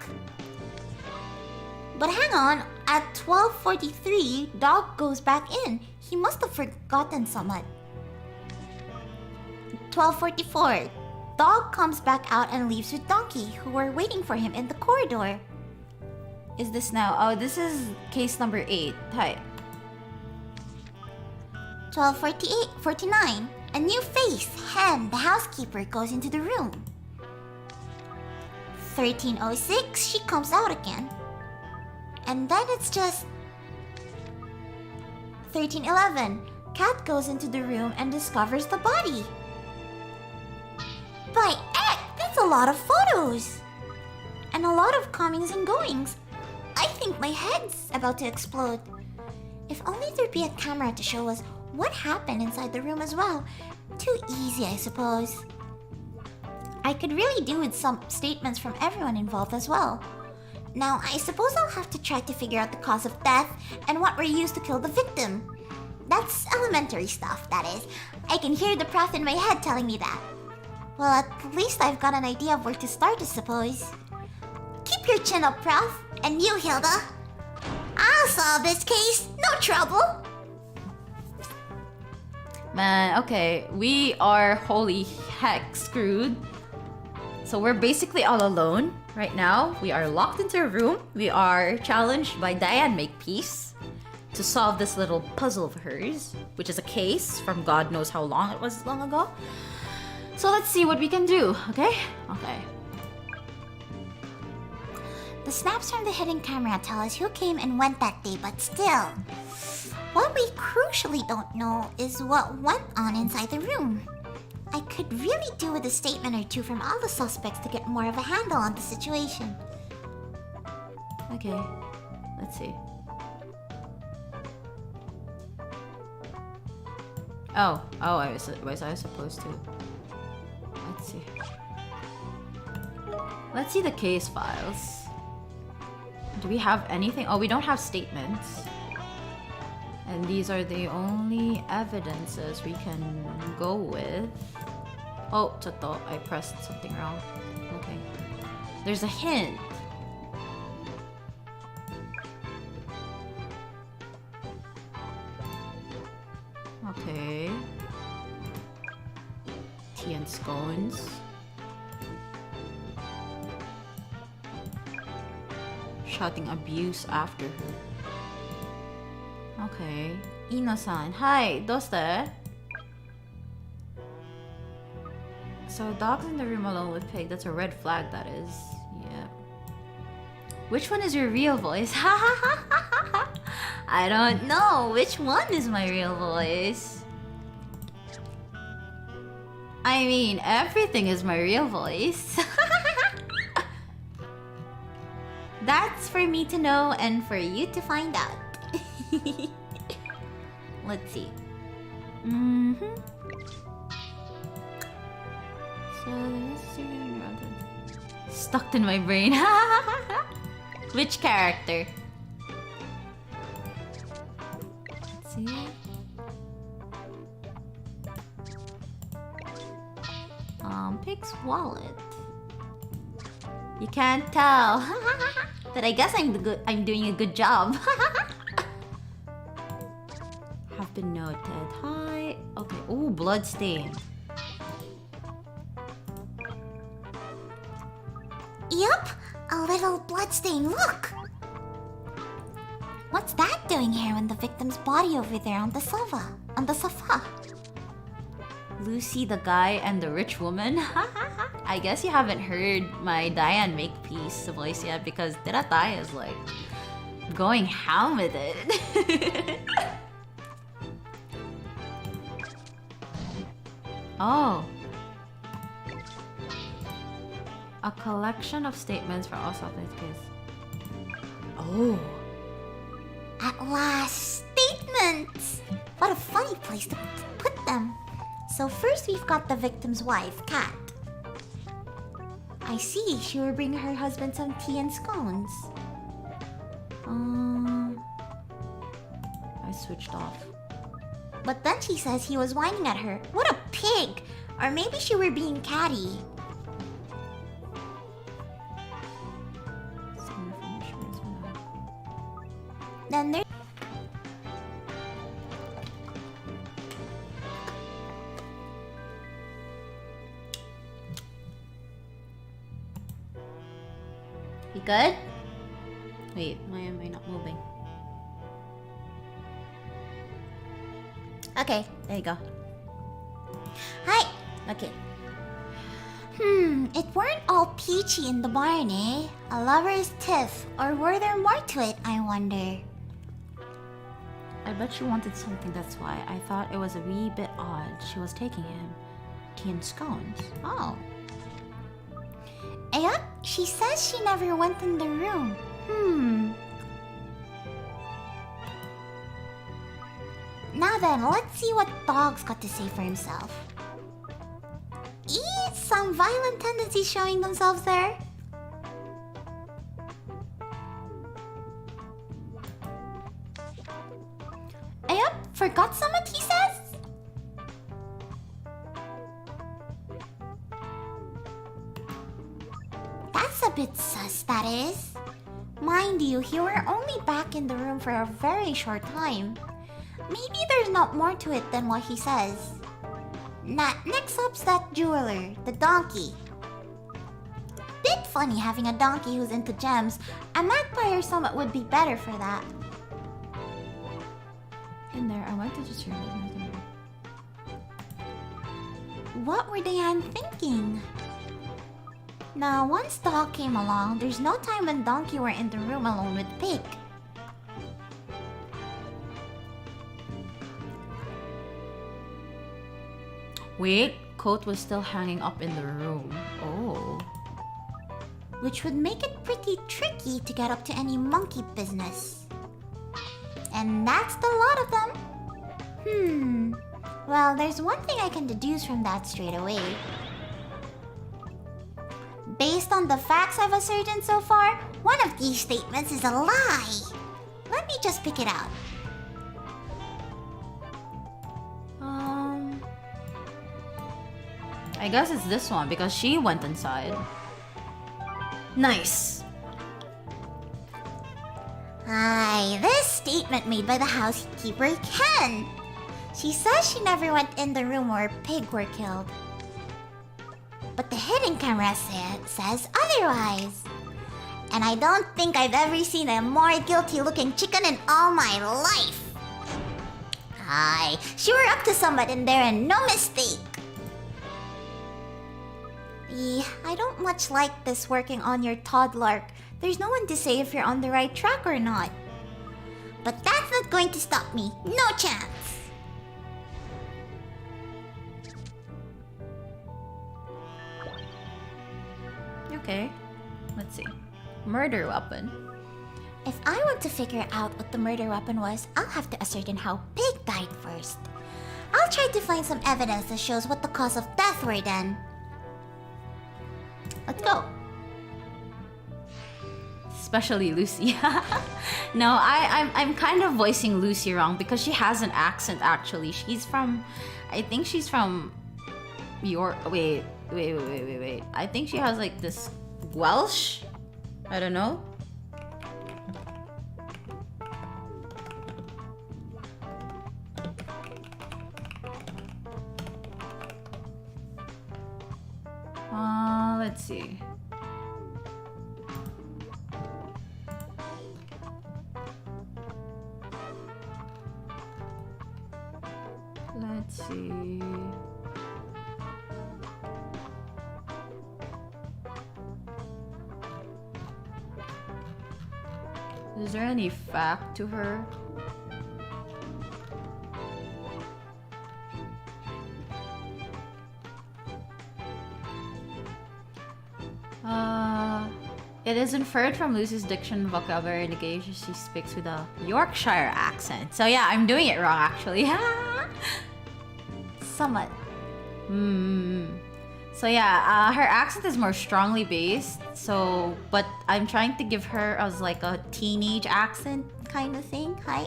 But hang on, at 12:43, Dog goes back in. He must have forgotten somewhat. 12:44. Dog comes back out and leaves with Donkey, who were waiting for him in the corridor. Is this now? Oh, this is case number 8. Hi. 12:49. A new face, Hen, the housekeeper, goes into the room. 13:06. She comes out again. And then it's just 13:11. Cat goes into the room and discovers the body. By heck, that's a lot of photos! And a lot of comings and goings. I think my head's about to explode. If only there'd be a camera to show us what happened inside the room as well. Too easy, I suppose. I could really do with some statements from everyone involved as well. Now, I suppose I'll have to try to figure out the cause of death and what were used to kill the victim. That's elementary stuff, that is. I can hear the prof in my head telling me that. Well, at least I've got an idea of where to start, I suppose. Keep your chin up, prof. And you, Hilda. I'll solve this case. No trouble. Man, okay. We are holy heck screwed. So we're basically all alone right now. We are locked into a room. We are challenged by Diane Makepeace to solve this little puzzle of hers, which is a case from God knows how long it was long ago. So let's see what we can do, okay? Okay. The snaps from the hidden camera tell us who came and went that day, but still, what we crucially don't know is what went on inside the room. I could really do with a statement or two from all the suspects to get more of a handle on the situation. Okay. Let's see. Oh, I was supposed to. Let's see. Let's see the case files. Do we have anything? Oh, we don't have statements. And these are the only evidences we can go with. Oh, Chato, I pressed something wrong. Okay. There's a hint. Okay. Tea and scones. Shouting abuse after her. Okay. Ino-san. Hi, doste? So dog's in the room alone with Pig. That's a red flag, that is. Yeah. Which one is your real voice? Ha ha ha ha ha! I don't know. Which one is my real voice? I mean, everything is my real voice. That's for me to know and for you to find out. Let's see. So stuck in my brain. Which character? Let's see. Pig's wallet. You can't tell. But I guess I'm doing a good job. Have been noted. Hi. Okay. Oh, blood stain. Yup, a little bloodstain, look! What's that doing here on the victim's body over there on the sofa? On the sofa? Lucy the guy and the rich woman? I guess you haven't heard my Diane Makepeace voice yet because Tiratai is like going ham with it. Oh. A collection of statements for all self-made kids. Oh. At last, statements! What a funny place to put them. So first we've got the victim's wife, Kat. I see, she will bring her husband some tea and scones. I switched off. But then she says he was whining at her. What a pig! Or maybe she were being catty. Then there... You good? Wait, why am I not moving? Okay. There you go. Hi! Okay. It weren't all peachy in the barn, eh? A lover's tiff. Or were there more to it, I wonder? I bet she wanted something, that's why. I thought it was a wee bit odd. She was taking him tea and scones. Oh. Yup, she says she never went in the room. Now then, let's see what Dog's got to say for himself. Some violent tendencies showing themselves there. Yup, forgot something, he says? That's a bit sus, that is. Mind you, you were only back in the room for a very short time. Maybe there's not more to it than what he says. Next up's that jeweler, the donkey. Bit funny having a donkey who's into gems. A magpie or something would be better for that. In there, I went to just hear What were Diane thinking? Now, once Dog came along, there's no time when Donkey were in the room alone with Pig. Wait, coat was still hanging up in the room. Oh. Which would make it pretty tricky to get up to any monkey business. And that's the lot of them. Well, there's one thing I can deduce from that straight away. Based on the facts I've ascertained so far, one of these statements is a lie. Let me just pick it out. I guess it's this one because she went inside. Nice. Aye, this statement made by the housekeeper Ken. She says she never went in the room where Pig were killed. But the hidden camera says otherwise. And I don't think I've ever seen a more guilty looking chicken in all my life. Aye, she were up to something in there and no mistake. I don't much like this working on your toddler. There's no one to say if you're on the right track or not. But that's not going to stop me. No chance. Okay. Let's see. Murder weapon. If I want to figure out what the murder weapon was, I'll have to ascertain how Pig died first. I'll try to find some evidence that shows what the cause of death were then. Let's go. Especially Lucy. No, I'm kind of voicing Lucy wrong because she has an accent actually. She's from, I think she's from York. Wait. I think she has like this Welsh. I don't know. Let's see. Let's see. Is there any fact to her? It is inferred from Lucy's diction vocabulary indication she speaks with a Yorkshire accent. So yeah, I'm doing it wrong actually. Somewhat. So yeah, her accent is more strongly based. So, but I'm trying to give her as like a teenage accent kind of thing. Hi.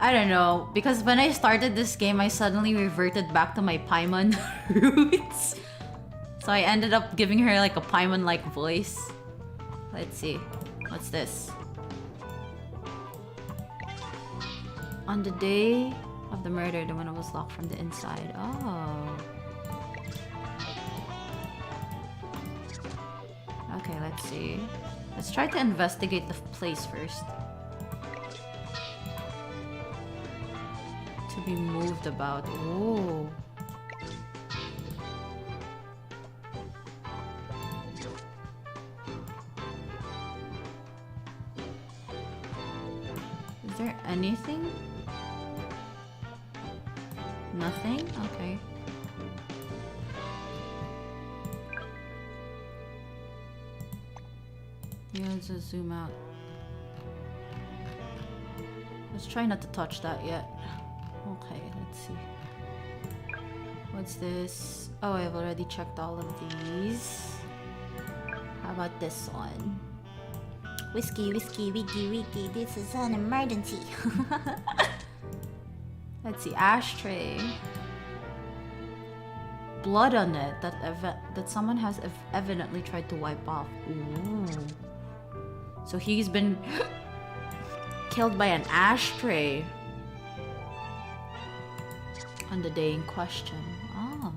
I don't know, because when I started this game, I suddenly reverted back to my Paimon roots. So I ended up giving her like a Paimon-like voice. Let's see. What's this? On the day of the murder, the window was locked from the inside. Oh. Okay, let's see. Let's try to investigate the place first. To be moved about. Oh. Is there anything? Nothing? Okay. Yeah, let's just zoom out. Let's try not to touch that yet. Okay, let's see. What's this? Oh, I've already checked all of these. How about this one? Whiskey, whiskey, wiggy, wiggy, this is an emergency. Let's see, ashtray. Blood on it that someone has evidently tried to wipe off. Ooh. So he's been killed by an ashtray on the day in question. Oh.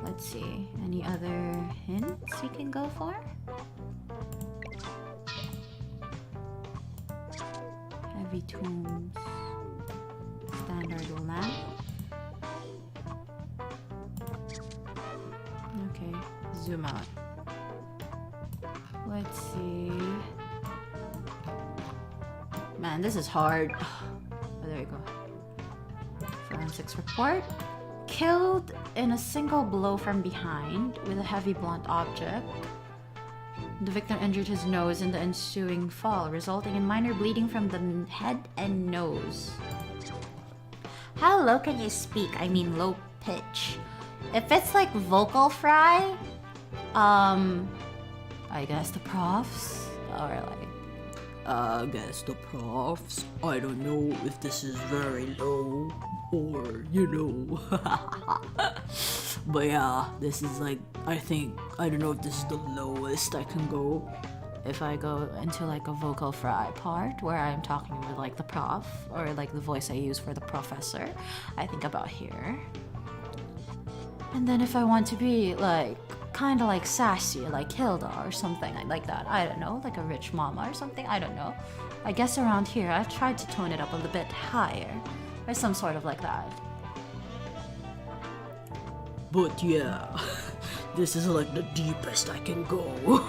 Let's see. Any other hints we can go for? Heavy tombs. Standard lamp. Okay, zoom out. Let's see. Man, this is hard. Oh, there we go. Forensics report. Killed in a single blow from behind with a heavy blunt object. The victim injured his nose in the ensuing fall, resulting in minor bleeding from the head and nose. How low can you speak? I mean low pitch. If it's like vocal fry, I guess the profs or like I guess the profs. I don't know if this is very low or, you know. But yeah, this is like, I don't know if this is the lowest I can go. if I go into like a vocal fry part where I'm talking with like the prof or like the voice I use for the professor, I think about here. And then if I want to be like kind of like sassy, like Hilda or something like that, I don't know, like a rich mama or something, I don't know. I guess around here I've tried to tone it up a little bit higher or some sort of like that. But yeah, this is like the deepest I can go.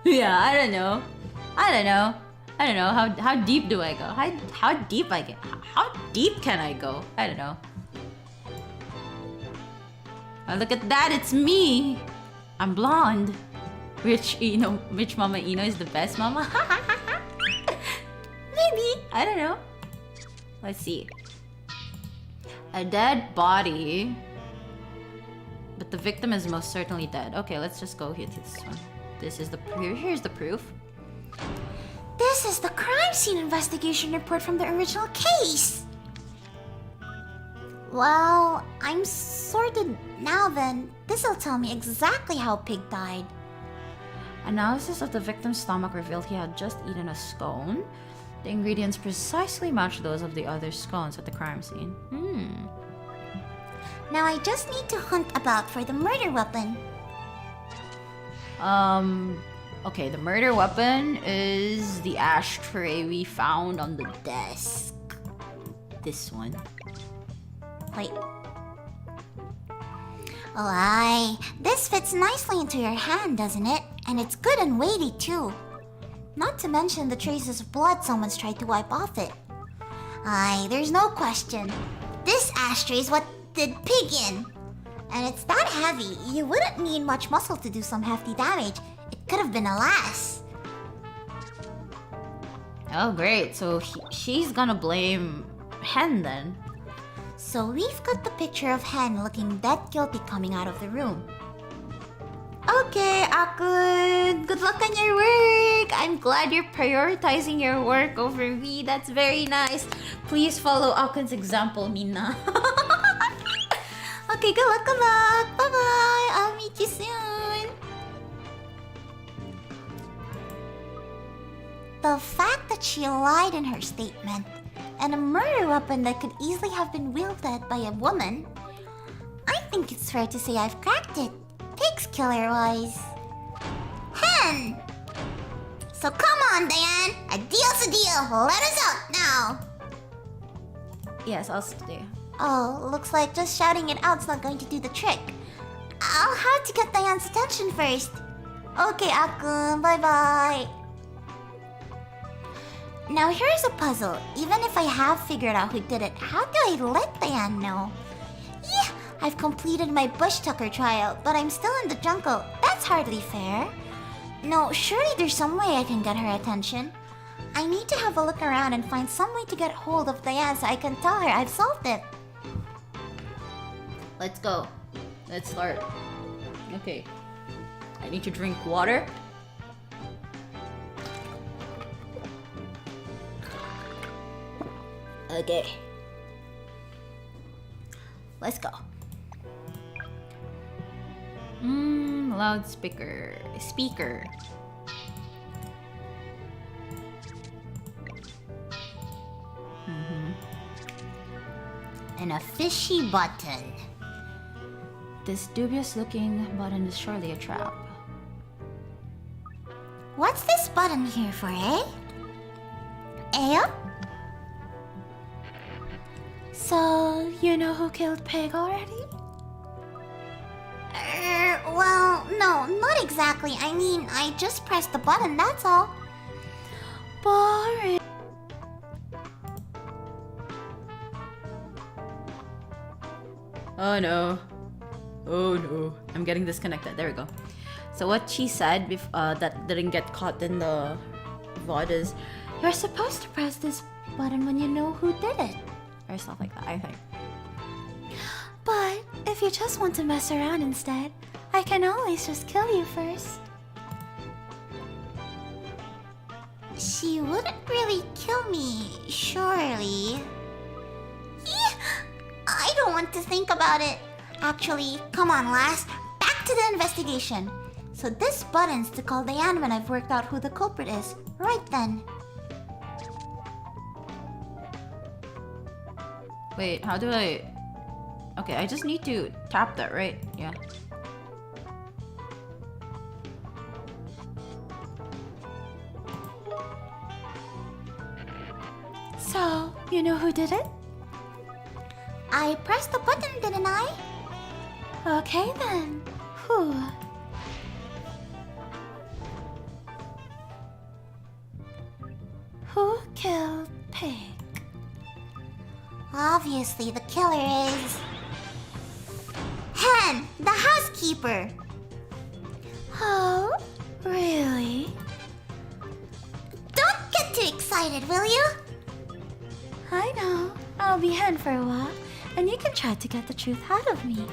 Yeah, I don't know. How deep do I go? How deep I get? How deep can I go? I don't know. Oh, look at that, it's me. I'm blonde. Rich Mama Ino is the best mama. Maybe. I don't know. Let's see. A dead body. But the victim is most certainly dead. Okay, let's just go here to this one. This is the here's the proof. This is the crime scene investigation report from the original case. Well, I'm sorted now then. This'll tell me exactly how Pig died. Analysis of the victim's stomach revealed he had just eaten a scone. The ingredients precisely match those of the other scones at the crime scene. Now I just need to hunt about for the murder weapon. Okay, the murder weapon is the ashtray we found on the desk. This one. Wait. Oh, aye. This fits nicely into your hand, doesn't it? And it's good and weighty, too. Not to mention the traces of blood someone's tried to wipe off it. Aye, there's no question. This ashtray's what did Pig in. And it's that heavy, you wouldn't need much muscle to do some hefty damage. It could have been a lass. Oh, great. So she's gonna blame Hen then. So we've got the picture of Hen looking dead guilty coming out of the room. Okay, Akun. Good luck on your work. I'm glad you're prioritizing your work over me. That's very nice. Please follow Akun's example, Mina. Okay, good luck, good luck. Bye-bye. I'll meet you soon. The fact that she lied in her statement and a murder weapon that could easily have been wielded by a woman, I think it's fair to say I've cracked it. Pig's killer-wise. Hen! So come on, Diane. A deal's a deal. Let us out now. Yes, I'll stay. Oh, looks like just shouting it out's not going to do the trick. I'll have to get Diane's attention first. Okay, Akun. Bye-bye. Now here's a puzzle. Even if I have figured out who did it, how do I let Diane know? Yeah, I've completed my bush tucker trial, but I'm still in the jungle. That's hardly fair. No, surely there's some way I can get her attention. I need to have a look around and find some way to get hold of Diane so I can tell her I've solved it. Let's go. Let's start. Okay. I need to drink water. Okay. Let's go. Loudspeaker. Speaker. And a fishy button. This dubious looking button is surely a trap. What's this button here for, eh? Eh? So, you know who killed Pig already? Well, no, not exactly. I mean, I just pressed the button, that's all. Boring. Oh no. Oh no. I'm getting disconnected. There we go. So what she said that didn't get caught in the VOD is, you're supposed to press this button when you know who did it. Or stuff like that, I think. But if you just want to mess around instead, I can always just kill you first. She wouldn't really kill me, surely. I don't want to think about it. Actually, come on, lass. Back to the investigation. So this button's to call Diane when I've worked out who the culprit is. Right then. Wait, how do I... Okay, I just need to tap that, right? Yeah. So, you know who did it? I pressed the button, didn't I? Okay then. Whew. Who killed Pig? Obviously, the killer is... Hen, the housekeeper. Oh, really? Don't get too excited, will you? I know. I'll be Hen for a while, and you can try to get the truth out of me.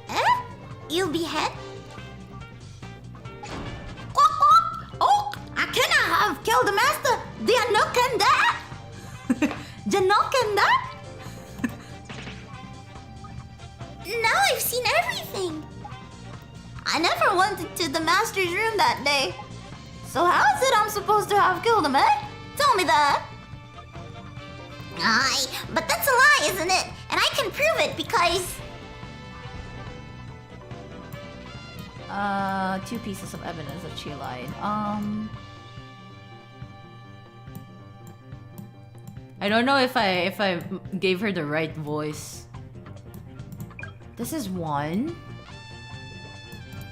Eh? You'll be Hen? Oh, I cannot have killed the master. They are not can that. Janokanda? Now I've seen everything. I never went into the master's room that day. So how is it I'm supposed to have killed him, eh? Tell me that. Aye, but that's a lie, isn't it? And I can prove it because... 2 pieces of evidence that she lied. I don't know if I gave her the right voice. This is 1.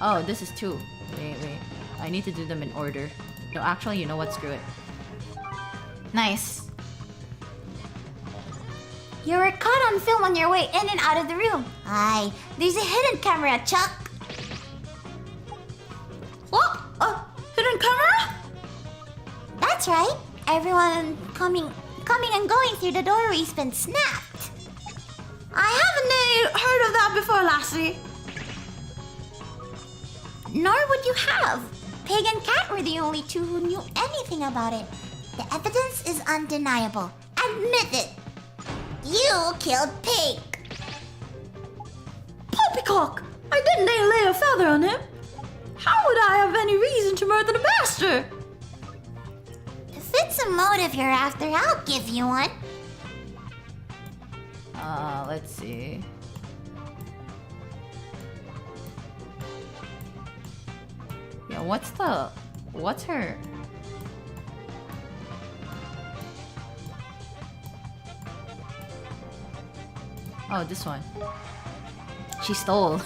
Oh, this is 2. Wait. I need to do them in order. No, actually, you know what? Screw it. Nice. You were caught on film on your way in and out of the room. Aye, there's a hidden camera, Chuck. What? A hidden camera? That's right. Everyone coming and going through the doorway's been snapped. I haven't heard of that before, lassie. Nor would you have. Pig and Cat were the only 2 who knew anything about it. The evidence is undeniable. Admit it. You killed Pig. Poppycock! I didn't lay a feather on him. How would I have any reason to murder the master? If it's a motive you're after, I'll give you one. Let's see. Yeah, what's her? Oh, this one. She stole.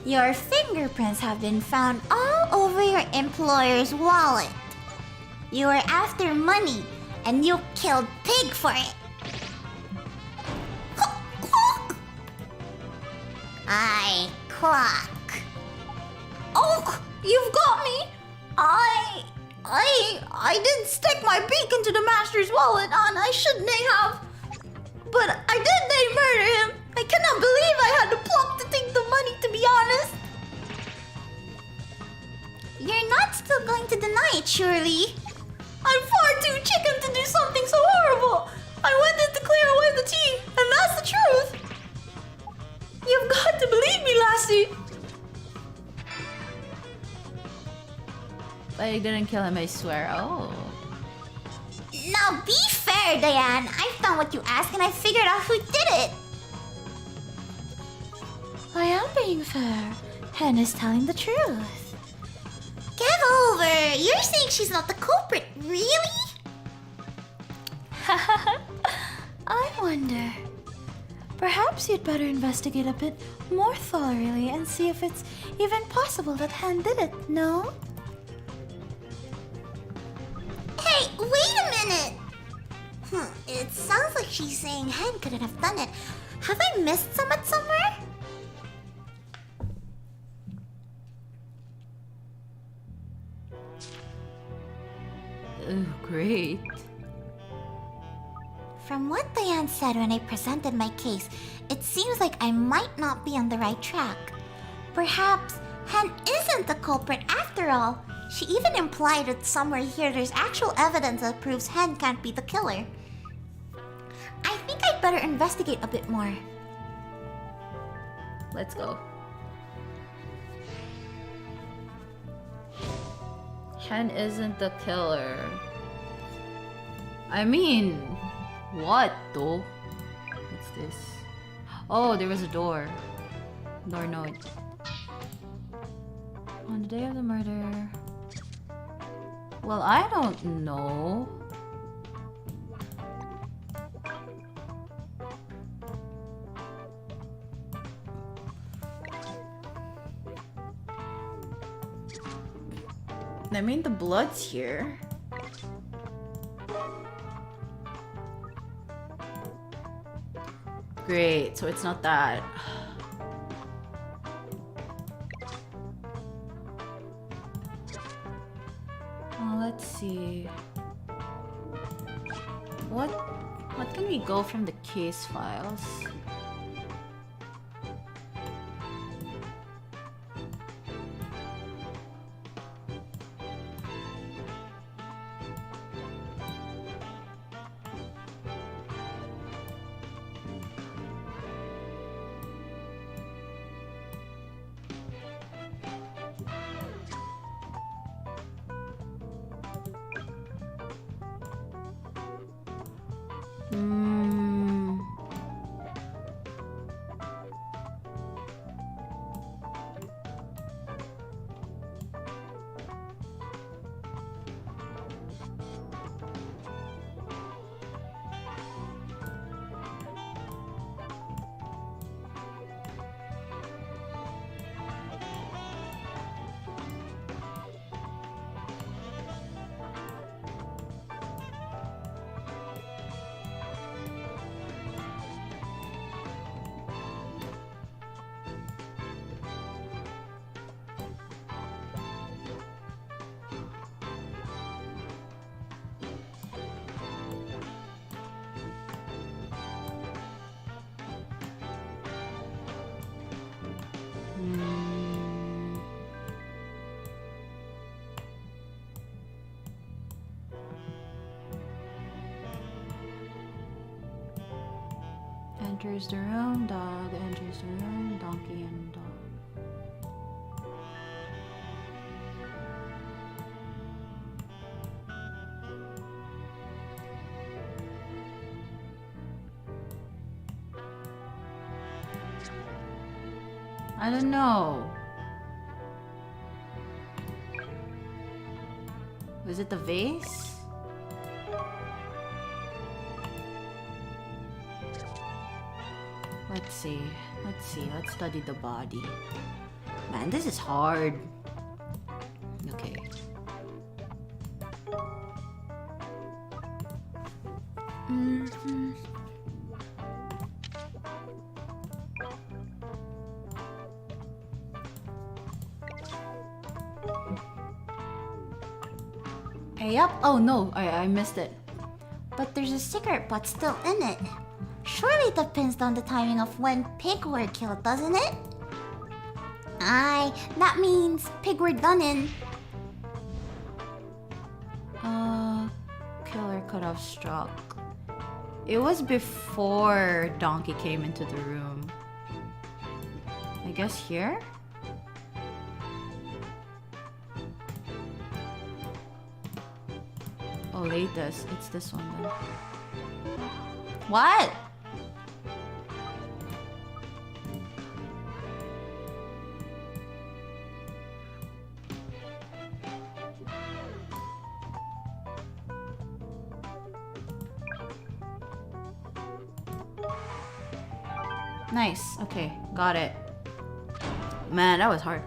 Your fingerprints have been found all over your employer's wallet. You were after money, and you killed Pig for it. Aye, clock. Oh, you've got me. I didn't stick my beak into the master's wallet, and I shouldn't have. But I did murder him. I cannot believe I had the pluck to take the money, to be honest. You're not still going to deny it, surely? I'm far too chicken to do something so horrible. I went in to clear away the tea, and that's the truth. You've got to believe me, lassie. But I didn't kill him, I swear. Oh. Now be fair, Diane. I found what you asked and I figured out who did it. I am being fair. Hen is telling the truth. Give over. You're saying she's not the culprit, really? I wonder. Perhaps you'd better investigate a bit more thoroughly and see if it's even possible that Hen did it, no? Hey, wait a minute. It sounds like she's saying Hen couldn't have done it. Have I missed someone somewhere? Oh, great. From what Diane said when I presented my case, it seems like I might not be on the right track. Perhaps Hen isn't the culprit after all. She even implied that somewhere here there's actual evidence that proves Hen can't be the killer. I think I'd better investigate a bit more. Let's go. Hen isn't the killer. I mean, what though? What's this? Oh, there was a door. Door note. On the day of the murder. Well, I don't know. I mean, the blood's here. Great, so it's not that. Let's see. What can we go from the case files? Enters the room, dog enters the room, donkey and dog. I don't know. Was it the vase? Let's see. Let's study the body. Man, this is hard. Okay. Hey up. Oh no, I missed it. But there's a cigarette butt still in it. Surely it depends on the timing of when pig were killed, doesn't it? Aye, that means pig were done in. Killer could have struck. It was before Donkey came into the room. I guess here? Oh, latest. It's this one then. What? Nice. Okay, got it. Man, that was hard.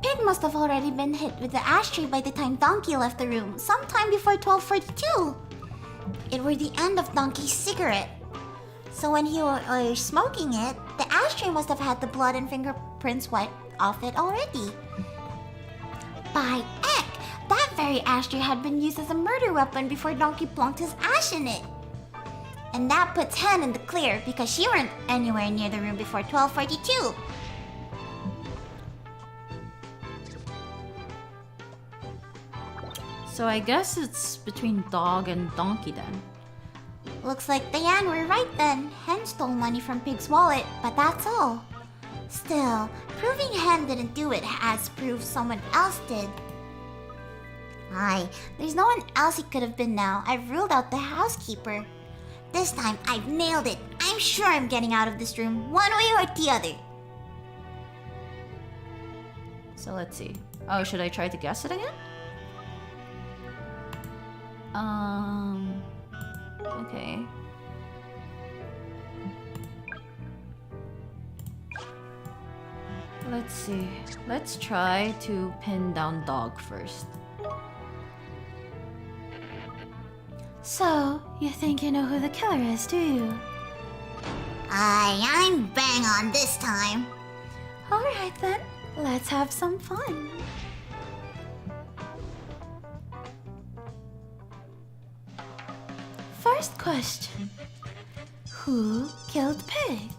Pig must have already been hit with the ashtray by the time Donkey left the room, sometime before 12:42. It were the end of Donkey's cigarette. So when he was smoking it, the ashtray must have had the blood and fingerprints wiped off it already. By heck, that very ashtray had been used as a murder weapon before Donkey plunked his ash in it. And that puts Hen in the clear because she weren't anywhere near the room before 12:42. So I guess it's between dog and donkey then. Looks like Diane were right then. Hen stole money from Pig's wallet, but that's all. Still, proving Hen didn't do it has proved someone else did. Aye, there's no one else it could have been now. I've ruled out the housekeeper. This time, I've nailed it. I'm sure I'm getting out of this room, one way or the other. So let's see. Oh, should I try to guess it again? Okay. Let's see. Let's try to pin down dog first. So, you think you know who the killer is, do you? Aye, I'm bang on this time. Alright then, let's have some fun. First question. Who killed Pig?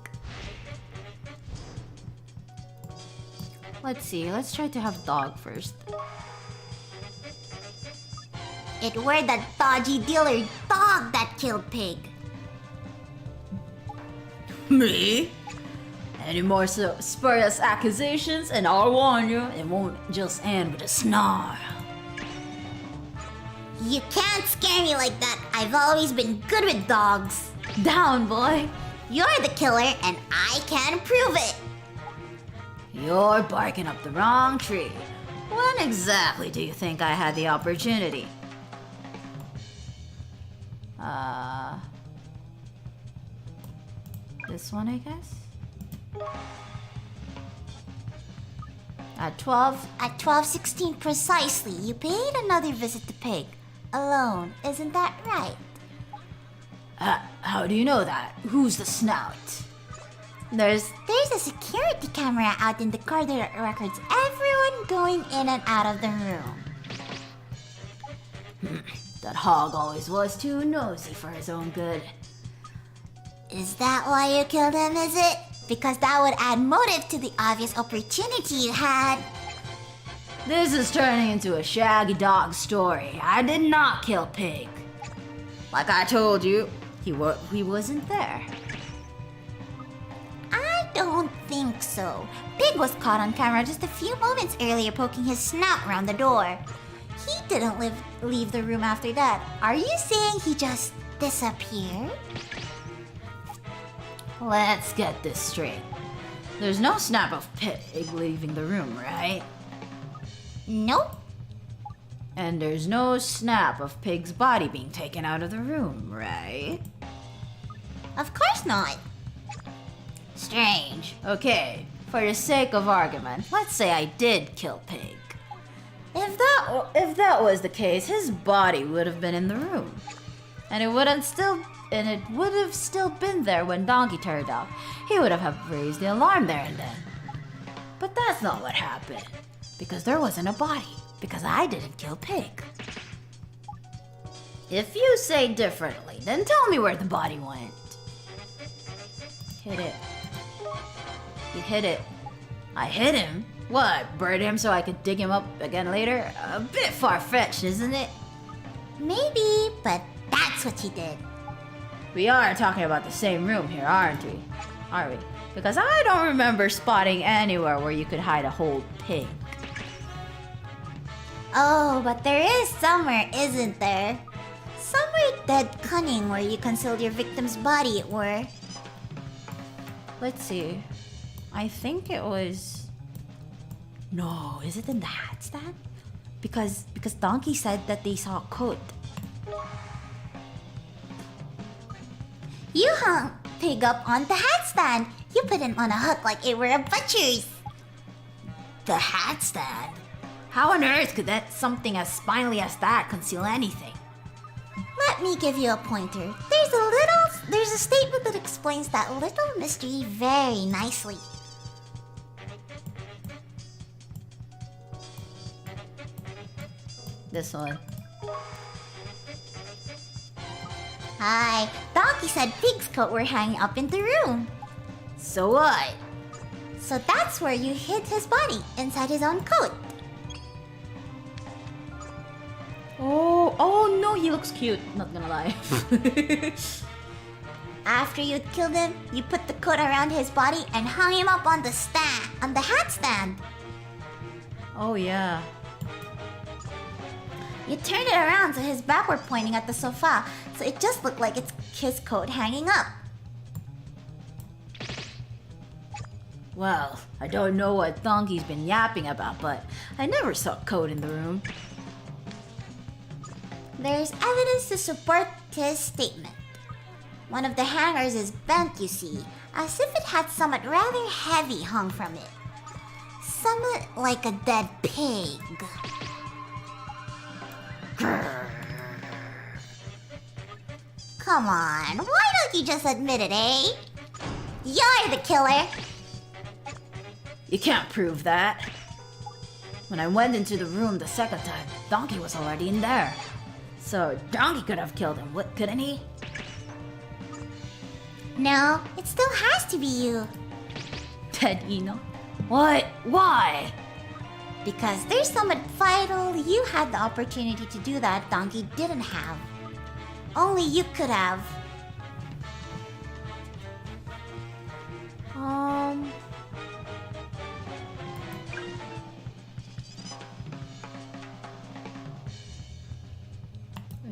Let's see, let's try to have dog first. It were that dodgy dealer dog that killed Pig. Me? Any more spurious accusations and I'll warn you, it won't just end with a snarl. You can't scare me like that. I've always been good with dogs. Down, boy. You're the killer and I can prove it. You're barking up the wrong tree. When exactly do you think I had the opportunity? This one, I guess? At 12? At 12:16 precisely, you paid another visit to Pig. Alone, isn't that right? How do you know that? Who's the snout? There's a security camera out in the corridor that records everyone going in and out of the room. That hog always was too nosy for his own good. Is that why you killed him, is it? because that would add motive to the obvious opportunity you had. This is turning into a Shaggy Dog story. I did not kill Pig. Like I told you, he wasn't there. I don't think so. Pig was caught on camera just a few moments earlier poking his snout around the door. He didn't leave the room after that. Are you saying he just disappeared? Let's get this straight. There's no snap of Pig leaving the room, right? Nope. And there's no snap of Pig's body being taken out of the room, right? Of course not. Strange. Okay, for the sake of argument, let's say I did kill Pig. If that was the case, his body would have been in the room, and it would have still been there when Donkey turned up. He would have raised the alarm there and then. But that's not what happened, because there wasn't a body, because I didn't kill Pig. If you say differently, then tell me where the body went. Hit it. You hit it. I hit him? What, bird him so I could dig him up again later? A bit far-fetched, isn't it? Maybe, but that's what he did. We are talking about the same room here, aren't we? Are we? Because I don't remember spotting anywhere where you could hide a whole pig. Oh, but there is somewhere, isn't there? Somewhere dead cunning where you concealed your victim's body, it were. Let's see. I think it was... No, is it in the hat stand? Because Donkey said that they saw a coat. You hung Pig up on the hat stand. You put him on a hook like it were a butcher's. The hat stand? How on earth could something as spindly as that conceal anything? Let me give you a pointer. There's a statement that explains that little mystery very nicely. This one. Hi, Donkey said Pig's coat were hanging up in the room. So what? So that's where you hid his body, inside his own coat. Oh no, he looks cute. Not gonna lie. After you'd killed him, you put the coat around his body and hung him up on the hat stand. Oh yeah. You turned it around so his back were pointing at the sofa, so it just looked like it's his coat hanging up. Well, I don't know what Donkey's been yapping about, but I never saw Code in the room. There's evidence to support his statement. One of the hangers is bent, you see, as if it had somewhat rather heavy hung from it. Somewhat like a dead pig. Come on, why don't you just admit it, eh? You're the killer! You can't prove that. When I went into the room the second time, Donkey was already in there. So Donkey could have killed him, couldn't he? No, it still has to be you. Dead Eno? What? Why? Because there's somewhat vital you had the opportunity to do that Donkey didn't have. Only you could have.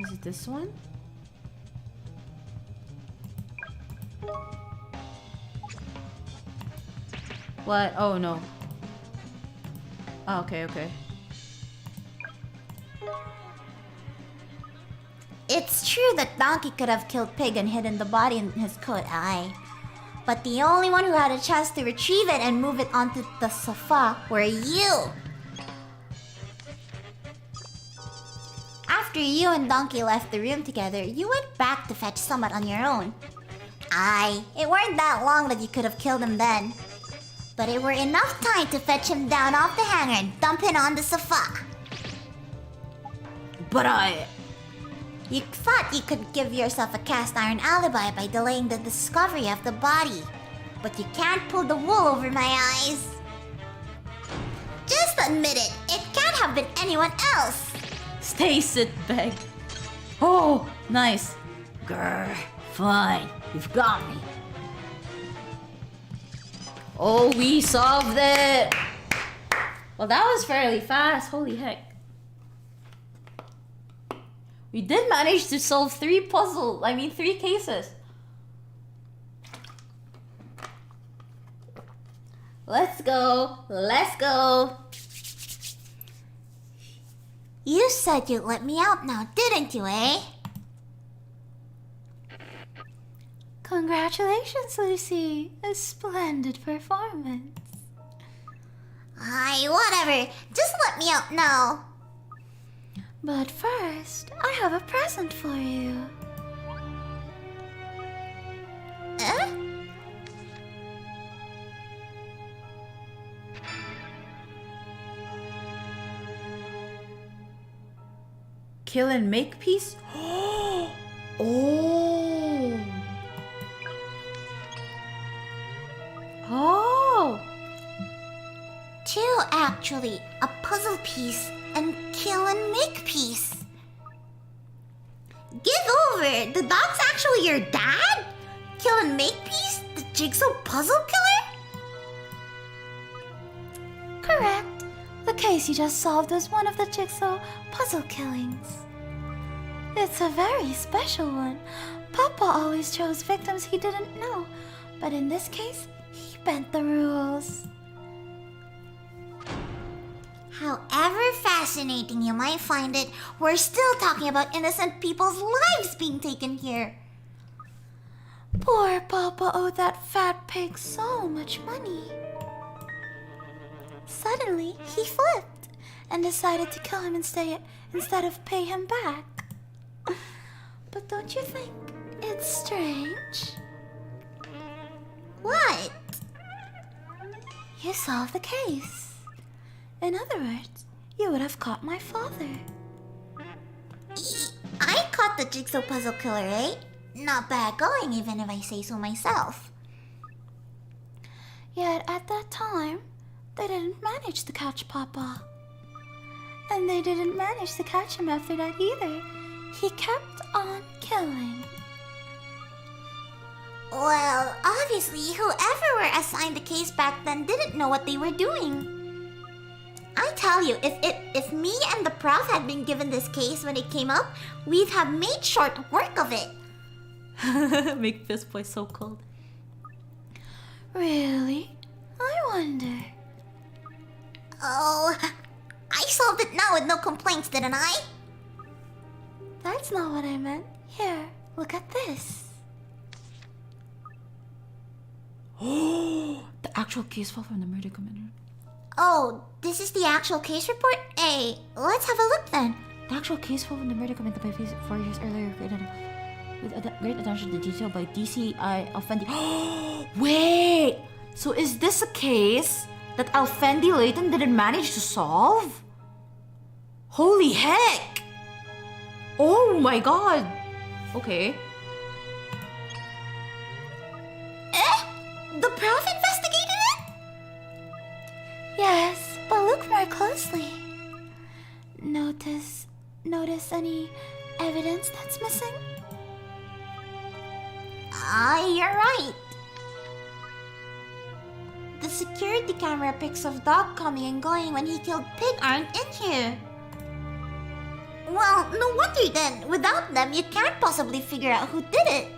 Is it this one? What? Oh no. Oh, okay. It's true that Donkey could have killed Pig and hidden the body in his coat, aye. But the only one who had a chance to retrieve it and move it onto the sofa were you. After you and Donkey left the room together, you went back to fetch someone on your own. Aye, it weren't that long that you could have killed him then. But it were enough time to fetch him down off the hanger and dump him on the sofa. But You thought you could give yourself a cast iron alibi by delaying the discovery of the body. but you can't pull the wool over my eyes. Just admit it. It can't have been anyone else. Stay, sit, beg. Oh, nice. Grr, fine. You've got me. Oh, we solved it! Well, that was fairly fast. Holy heck. We did manage to solve 3 cases. Let's go. Let's go. You said you'd let me out now, didn't you, eh? Congratulations, Lucy. A splendid performance. Aye, whatever. Just let me out now. But first, I have a present for you. Eh? Kill and make peace? Oh! Oh! 2 actually. A puzzle piece and kill and make piece. Give over! The dog's actually your dad? Kill and make piece? The Jigsaw puzzle killer? Correct. The case you just solved was one of the Jigsaw puzzle killings. It's a very special one. Papa always chose victims he didn't know, but in this case, he bent the rules. However fascinating you might find it, we're still talking about innocent people's lives being taken here. Poor Papa owed that fat pig so much money. Suddenly, he flipped and decided to kill him instead of pay him back. But don't you think it's strange? What? You solved the case. In other words, you would have caught my father. I caught the Jigsaw puzzle killer, eh? Not bad going, even if I say so myself. Yet at that time, they didn't manage to catch Papa. And they didn't manage to catch him after that either. He kept on killing. Well, obviously, whoever were assigned the case back then didn't know what they were doing. I tell you, if me and the prof had been given this case when it came up, we'd have made short work of it. Make this voice so cold. Really? I wonder. Oh, I solved it now with no complaints, didn't I? That's not what I meant. Here, look at this. Oh, the actual case file from the murder committee. Oh, this is the actual case report? Hey, let's have a look then. The actual case file from the murder committed by 4 years earlier, with great attention to detail by DCI Alfendi. Wait! So is this a case that Alfendi Layton didn't manage to solve? Holy heck! Oh my god! Okay. The prof investigated it? Yes, but look more closely. Notice any evidence that's missing? You're right. The security camera pics of dog coming and going when he killed pig aren't in here. Well, no wonder then. Without them, you can't possibly figure out who did it.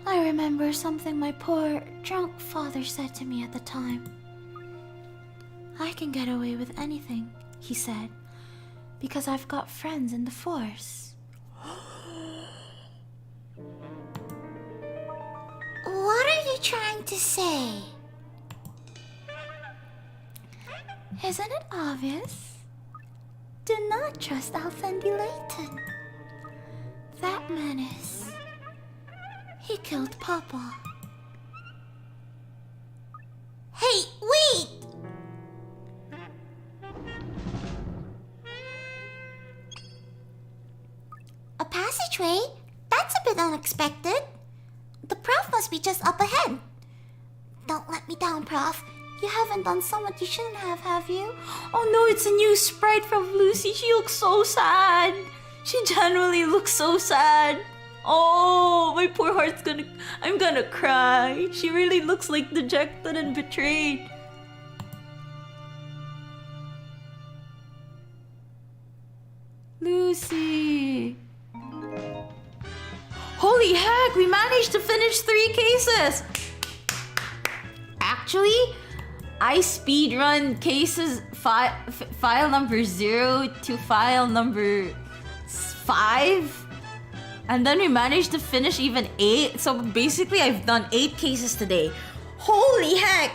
I remember something my poor, drunk father said to me at the time. I can get away with anything, he said, because I've got friends in the force. What are you trying to say? Isn't it obvious? Do not trust Alfendi Layton. That menace. He killed Papa. Hey, wait! A passageway? That's a bit unexpected. The prof must be just up ahead. Don't let me down, Prof. You haven't done someone you shouldn't have you? Oh no, it's a new sprite from Lucy. She looks so sad. She genuinely looks so sad. Oh, my poor heart's gonna... I'm gonna cry. She really looks like dejected and betrayed. Lucy. Holy heck, we managed to finish 3 cases. Actually, I speedrun cases file number 0 to file number 5. And then we managed to finish even 8. So basically, I've done 8 cases today. Holy heck!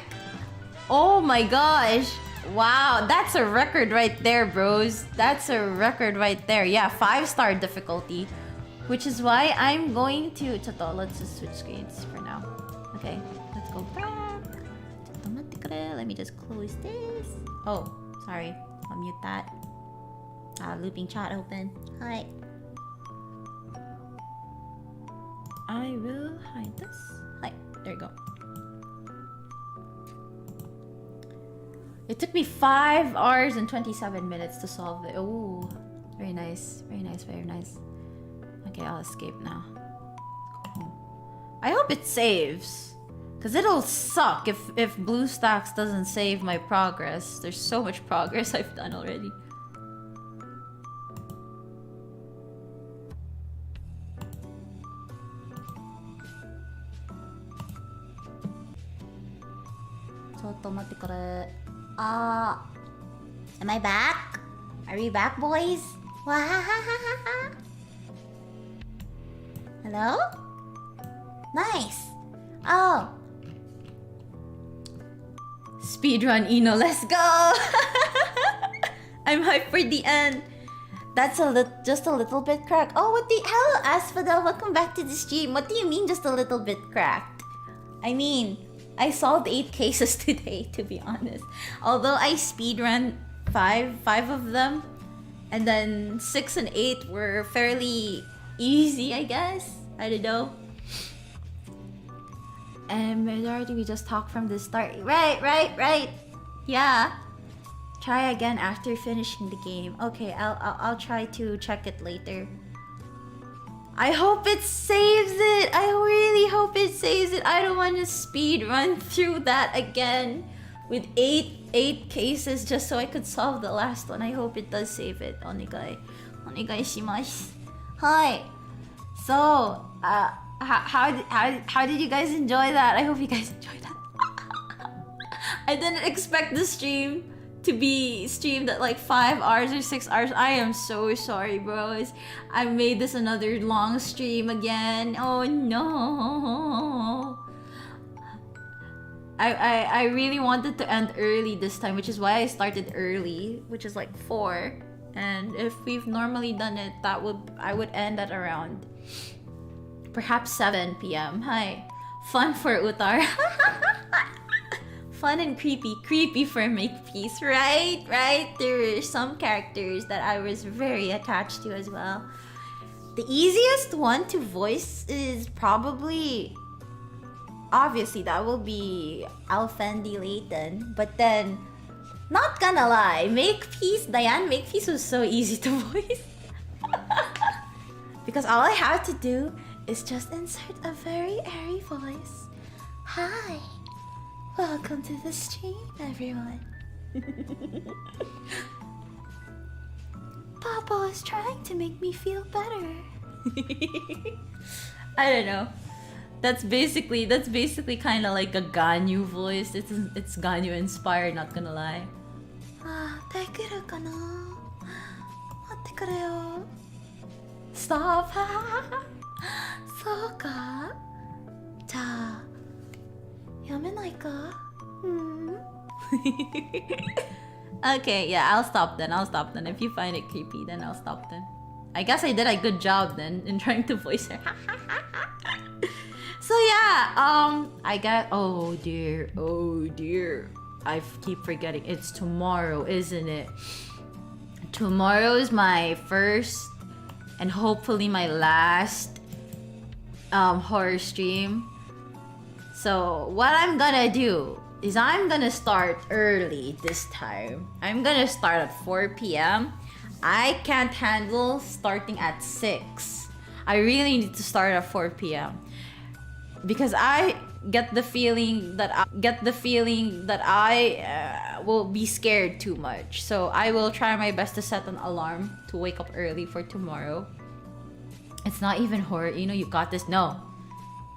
Oh my gosh. Wow, that's a record right there, bros. That's a record right there. Yeah, 5-star difficulty. Which is why I'm going to... Let's just switch screens for now. Okay, let's go back. Let me just close this. Oh, sorry. I'll mute that. Looping chat open. Hi. I will hide this. Hi. There you go. It took me 5 hours and 27 minutes to solve it. Oh, very nice. Very nice, very nice. Okay, I'll escape now. Let's go home. I hope it saves. Because it'll suck if BlueStacks doesn't save my progress. There's so much progress I've done already. Am I back? Are we back, boys? Hello? Nice. Oh. Speedrun Ino, let's go! I'm hyped for the end. That's just a little bit cracked. Oh, what the hell, Asphodel? Welcome back to the stream. What do you mean just a little bit cracked? I mean, I solved 8 cases today, to be honest. Although I speedrun 5 of them, and then 6 and 8 were fairly easy, I guess. I don't know. And majority we just talk from the start. Right. Yeah. Try again after finishing the game. Okay, I'll try to check it later. I hope it saves it. I really hope it saves it. I don't want to speed run through that again with 8 cases just so I could solve the last one. I hope it does save it. Onegai shimasu. Hi. So, how did you guys enjoy that? I hope you guys enjoyed that. I didn't expect the stream to be streamed at like 5 hours or 6 hours. I am so sorry, bros. I made this another long stream again. Oh no. I really wanted to end early this time, which is why I started early, which is like 4. And if we've normally done it, I would end at around perhaps 7 p.m. Hi. Fun for Utar. Fun and creepy for Makepeace, right? There were some characters that I was very attached to as well. The easiest one to voice is probably, obviously that will be Alfendi Layton, but then, not gonna lie, Diane Makepeace was so easy to voice. Because all I had to do is just insert a very airy voice. Hi. Welcome to the stream, everyone. Papa is trying to make me feel better. I don't know. That's basically kind of like a Ganyu voice. It's Ganyu inspired, not gonna lie. Stop. Soka. Ja. Okay, yeah, I'll stop then. If you find it creepy, then I'll stop then. I guess I did a good job then in trying to voice her. So yeah, I got, oh dear. I keep forgetting. It's tomorrow, isn't it? Tomorrow is my first and hopefully my last horror stream. So what I'm gonna do is I'm gonna start early this time. I'm gonna start at 4 p.m. I can't handle starting at 6. I really need to start at 4 p.m. because I get the feeling that I will be scared too much. So I will try my best to set an alarm to wake up early for tomorrow. It's not even horror. You know, you got this. No.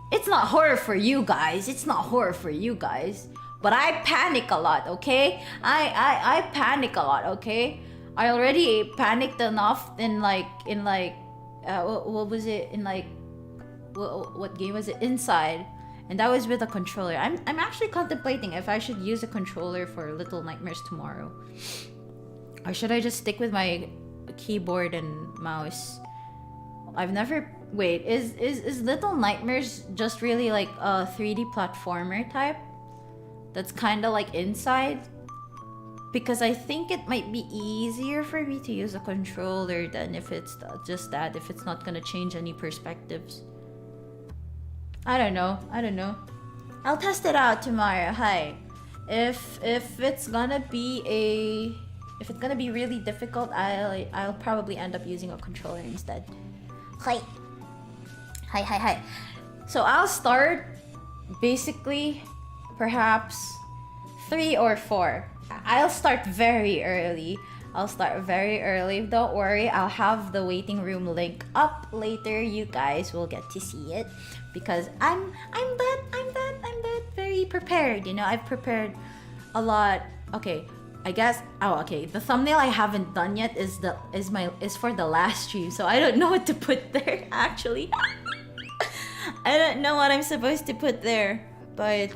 It's not horror for you guys. It's not horror for you guys. But I panic a lot, okay? I panic a lot, okay? I already panicked enough in what was it? What game was it? Inside. And that was with a controller. I'm actually contemplating if I should use a controller for Little Nightmares tomorrow. Or should I just stick with my keyboard and mouse? I've never... Wait, is Little Nightmares just really like a 3D platformer type? That's kind of like Inside? Because I think it might be easier for me to use a controller than if it's just that, if it's not gonna change any perspectives. I don't know. I'll test it out tomorrow. Hi. If it's gonna be really difficult, I'll probably end up using a controller instead. Hi. Hi. So I'll start basically perhaps 3 or 4. I'll start very early. Don't worry, I'll have the waiting room link up later. You guys will get to see it because I'm that very prepared. You know, I've prepared a lot. Okay, I guess. Oh, okay. The thumbnail I haven't done yet is for the last stream, so I don't know what to put there. Actually, I don't know what I'm supposed to put there, but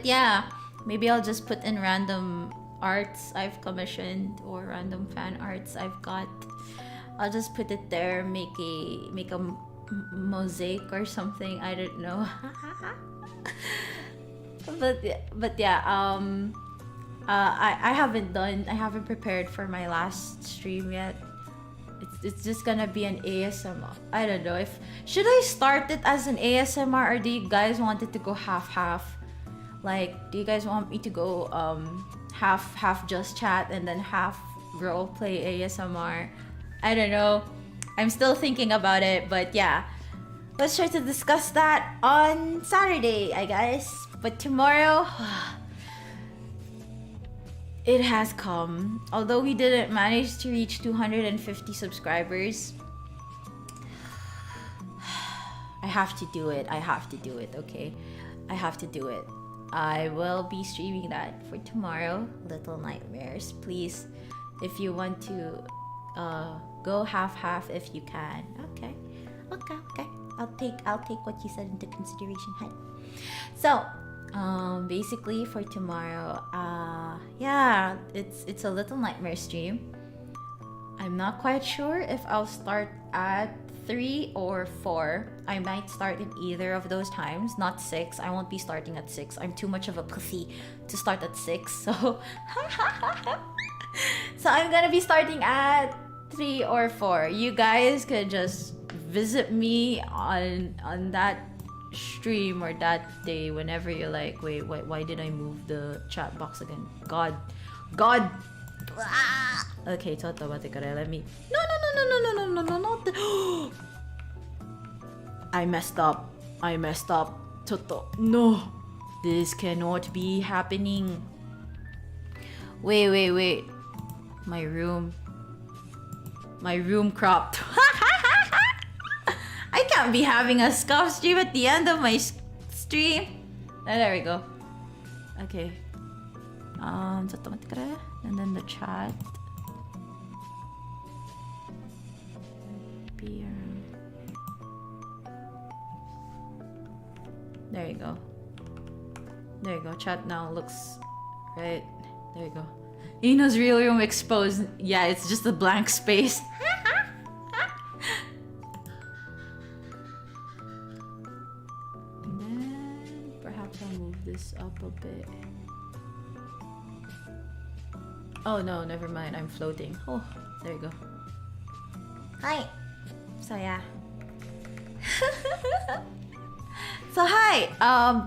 yeah, maybe I'll just put in random arts I've commissioned or random fan arts I've got. I'll just put it there, make a mosaic or something. I don't know. but yeah, I haven't prepared for my last stream yet. It's just gonna be an ASMR. I don't know should I start it as an ASMR or do you guys want it to go half? Like, do you guys want me to go half just chat and then half roleplay ASMR? I don't know. I'm still thinking about it, but yeah. Let's try to discuss that on Saturday, I guess. But tomorrow, it has come. Although we didn't manage to reach 250 subscribers, I have to do it, okay? I have to do it. I will be streaming that for tomorrow, Little Nightmares. Please, if you want to go half if you can. Okay. I'll take what you said into consideration. Hi. So, basically for tomorrow, yeah, it's a Little Nightmare stream. I'm not quite sure if I'll start at 3 or 4. I might start in either of those times, not 6. I won't be starting at 6. I'm too much of a pussy to start at 6. So I'm gonna be starting at 3 or 4. You guys could just visit me on that stream or that day whenever you're like, wait, why did I move the chat box again? God. Okay, let me. No, not the. I messed up. Toto. No, this cannot be happening. Wait. My room cropped. I can't be having a scuff stream at the end of my stream. There we go. Okay. And then the chat. There you go. Chat now looks right. There you go. Ina's real room exposed. Yeah, it's just a blank space. And then perhaps I'll move this up a bit. Oh no, never mind. I'm floating. Oh, there you go. Hi. So yeah. So hi.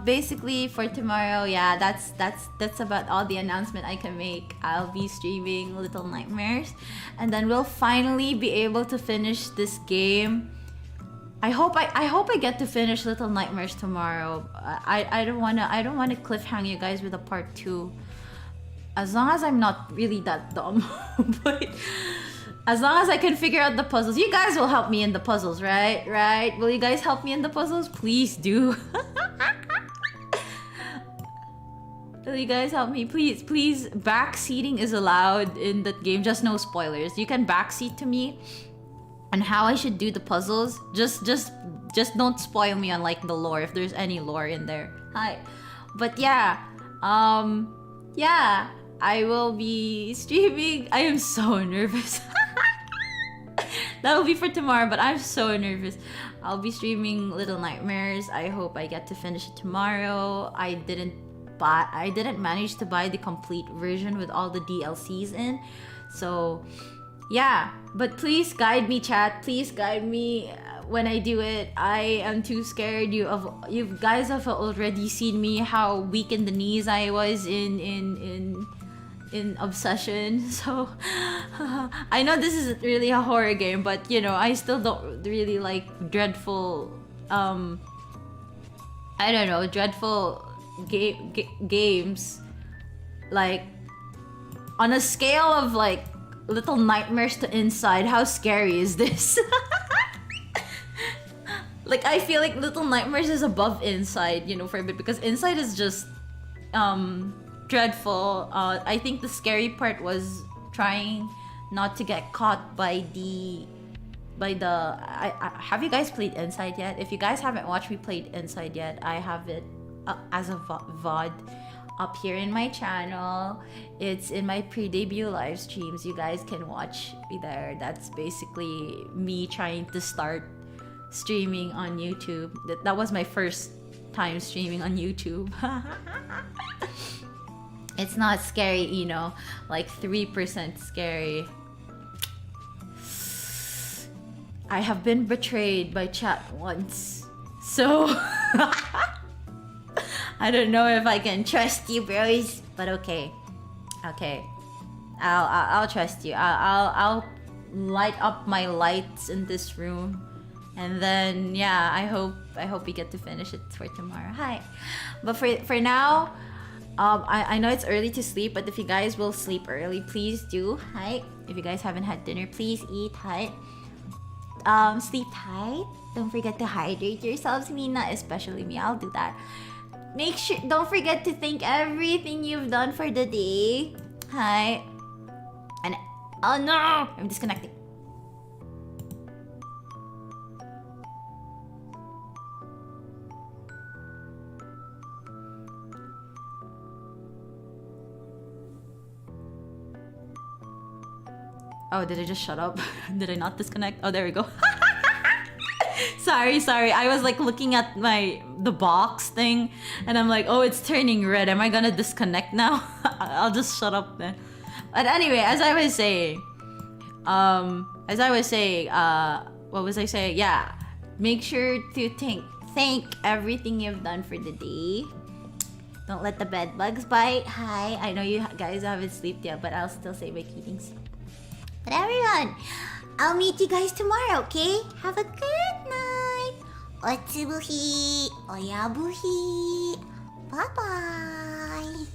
Basically for tomorrow, yeah, that's about all the announcement I can make. I'll be streaming Little Nightmares, and then we'll finally be able to finish this game. I hope I get to finish Little Nightmares tomorrow. I don't wanna cliffhang you guys with a part 2. As long as I'm not really that dumb, but as long as I can figure out the puzzles. You guys will help me in the puzzles, right? Right? Will you guys help me in the puzzles? Please do. Will you guys help me? Please, please. Backseating is allowed in that game. Just no spoilers. You can backseat to me on how I should do the puzzles. Just don't spoil me on like the lore if there's any lore in there. Hi. But yeah. Yeah. I will be streaming. I am so nervous. That will be for tomorrow, but I'm so nervous. I'll be streaming Little Nightmares. I hope I get to finish it tomorrow. I didn't manage to buy the complete version with all the DLCs in. So, yeah. But please guide me, chat. Please guide me when I do it. I am too scared. You guys have already seen me how weak in the knees I was in Obsession. So I know this isn't really a horror game, but you know, I still don't really like dreadful I don't know, dreadful games. Like on a scale of like Little Nightmares to Inside, how scary is this? Like I feel like Little Nightmares is above Inside, you know, for a bit, because Inside is just dreadful. I think the scary part was trying not to get caught by the have you guys played Inside yet? If you guys haven't watched me played Inside yet, I have it as a VOD up here in my channel. It's in my pre-debut live streams. You guys can watch me there. That's basically me trying to start streaming on YouTube. That was my first time streaming on YouTube. It's not scary, you know, like 3% scary. I have been betrayed by chat once, so I don't know if I can trust you, bros. But okay, I'll trust you. I'll light up my lights in this room, and then yeah, I hope we get to finish it for tomorrow. Hi, but for now. I know it's early to sleep, but if you guys will sleep early, please do. Hi. If you guys haven't had dinner, please eat. Hi. Sleep tight. Don't forget to hydrate yourselves, Mina. Especially me. I'll do that. Don't forget to thank everything you've done for the day. Hi. And oh no, I'm disconnecting. Oh, did I just shut up? Did I not disconnect? Oh, there we go. Sorry. I was like looking at the box thing, and I'm like, oh, it's turning red. Am I gonna disconnect now? I'll just shut up then. But anyway, as I was saying, what was I saying? Yeah, make sure to thank everything you've done for the day. Don't let the bed bugs bite. Hi, I know you guys haven't slept yet, but I'll still say my greetings. But everyone, I'll meet you guys tomorrow, okay? Have a good night. Otsubuhi, oyabuhi. Bye-bye.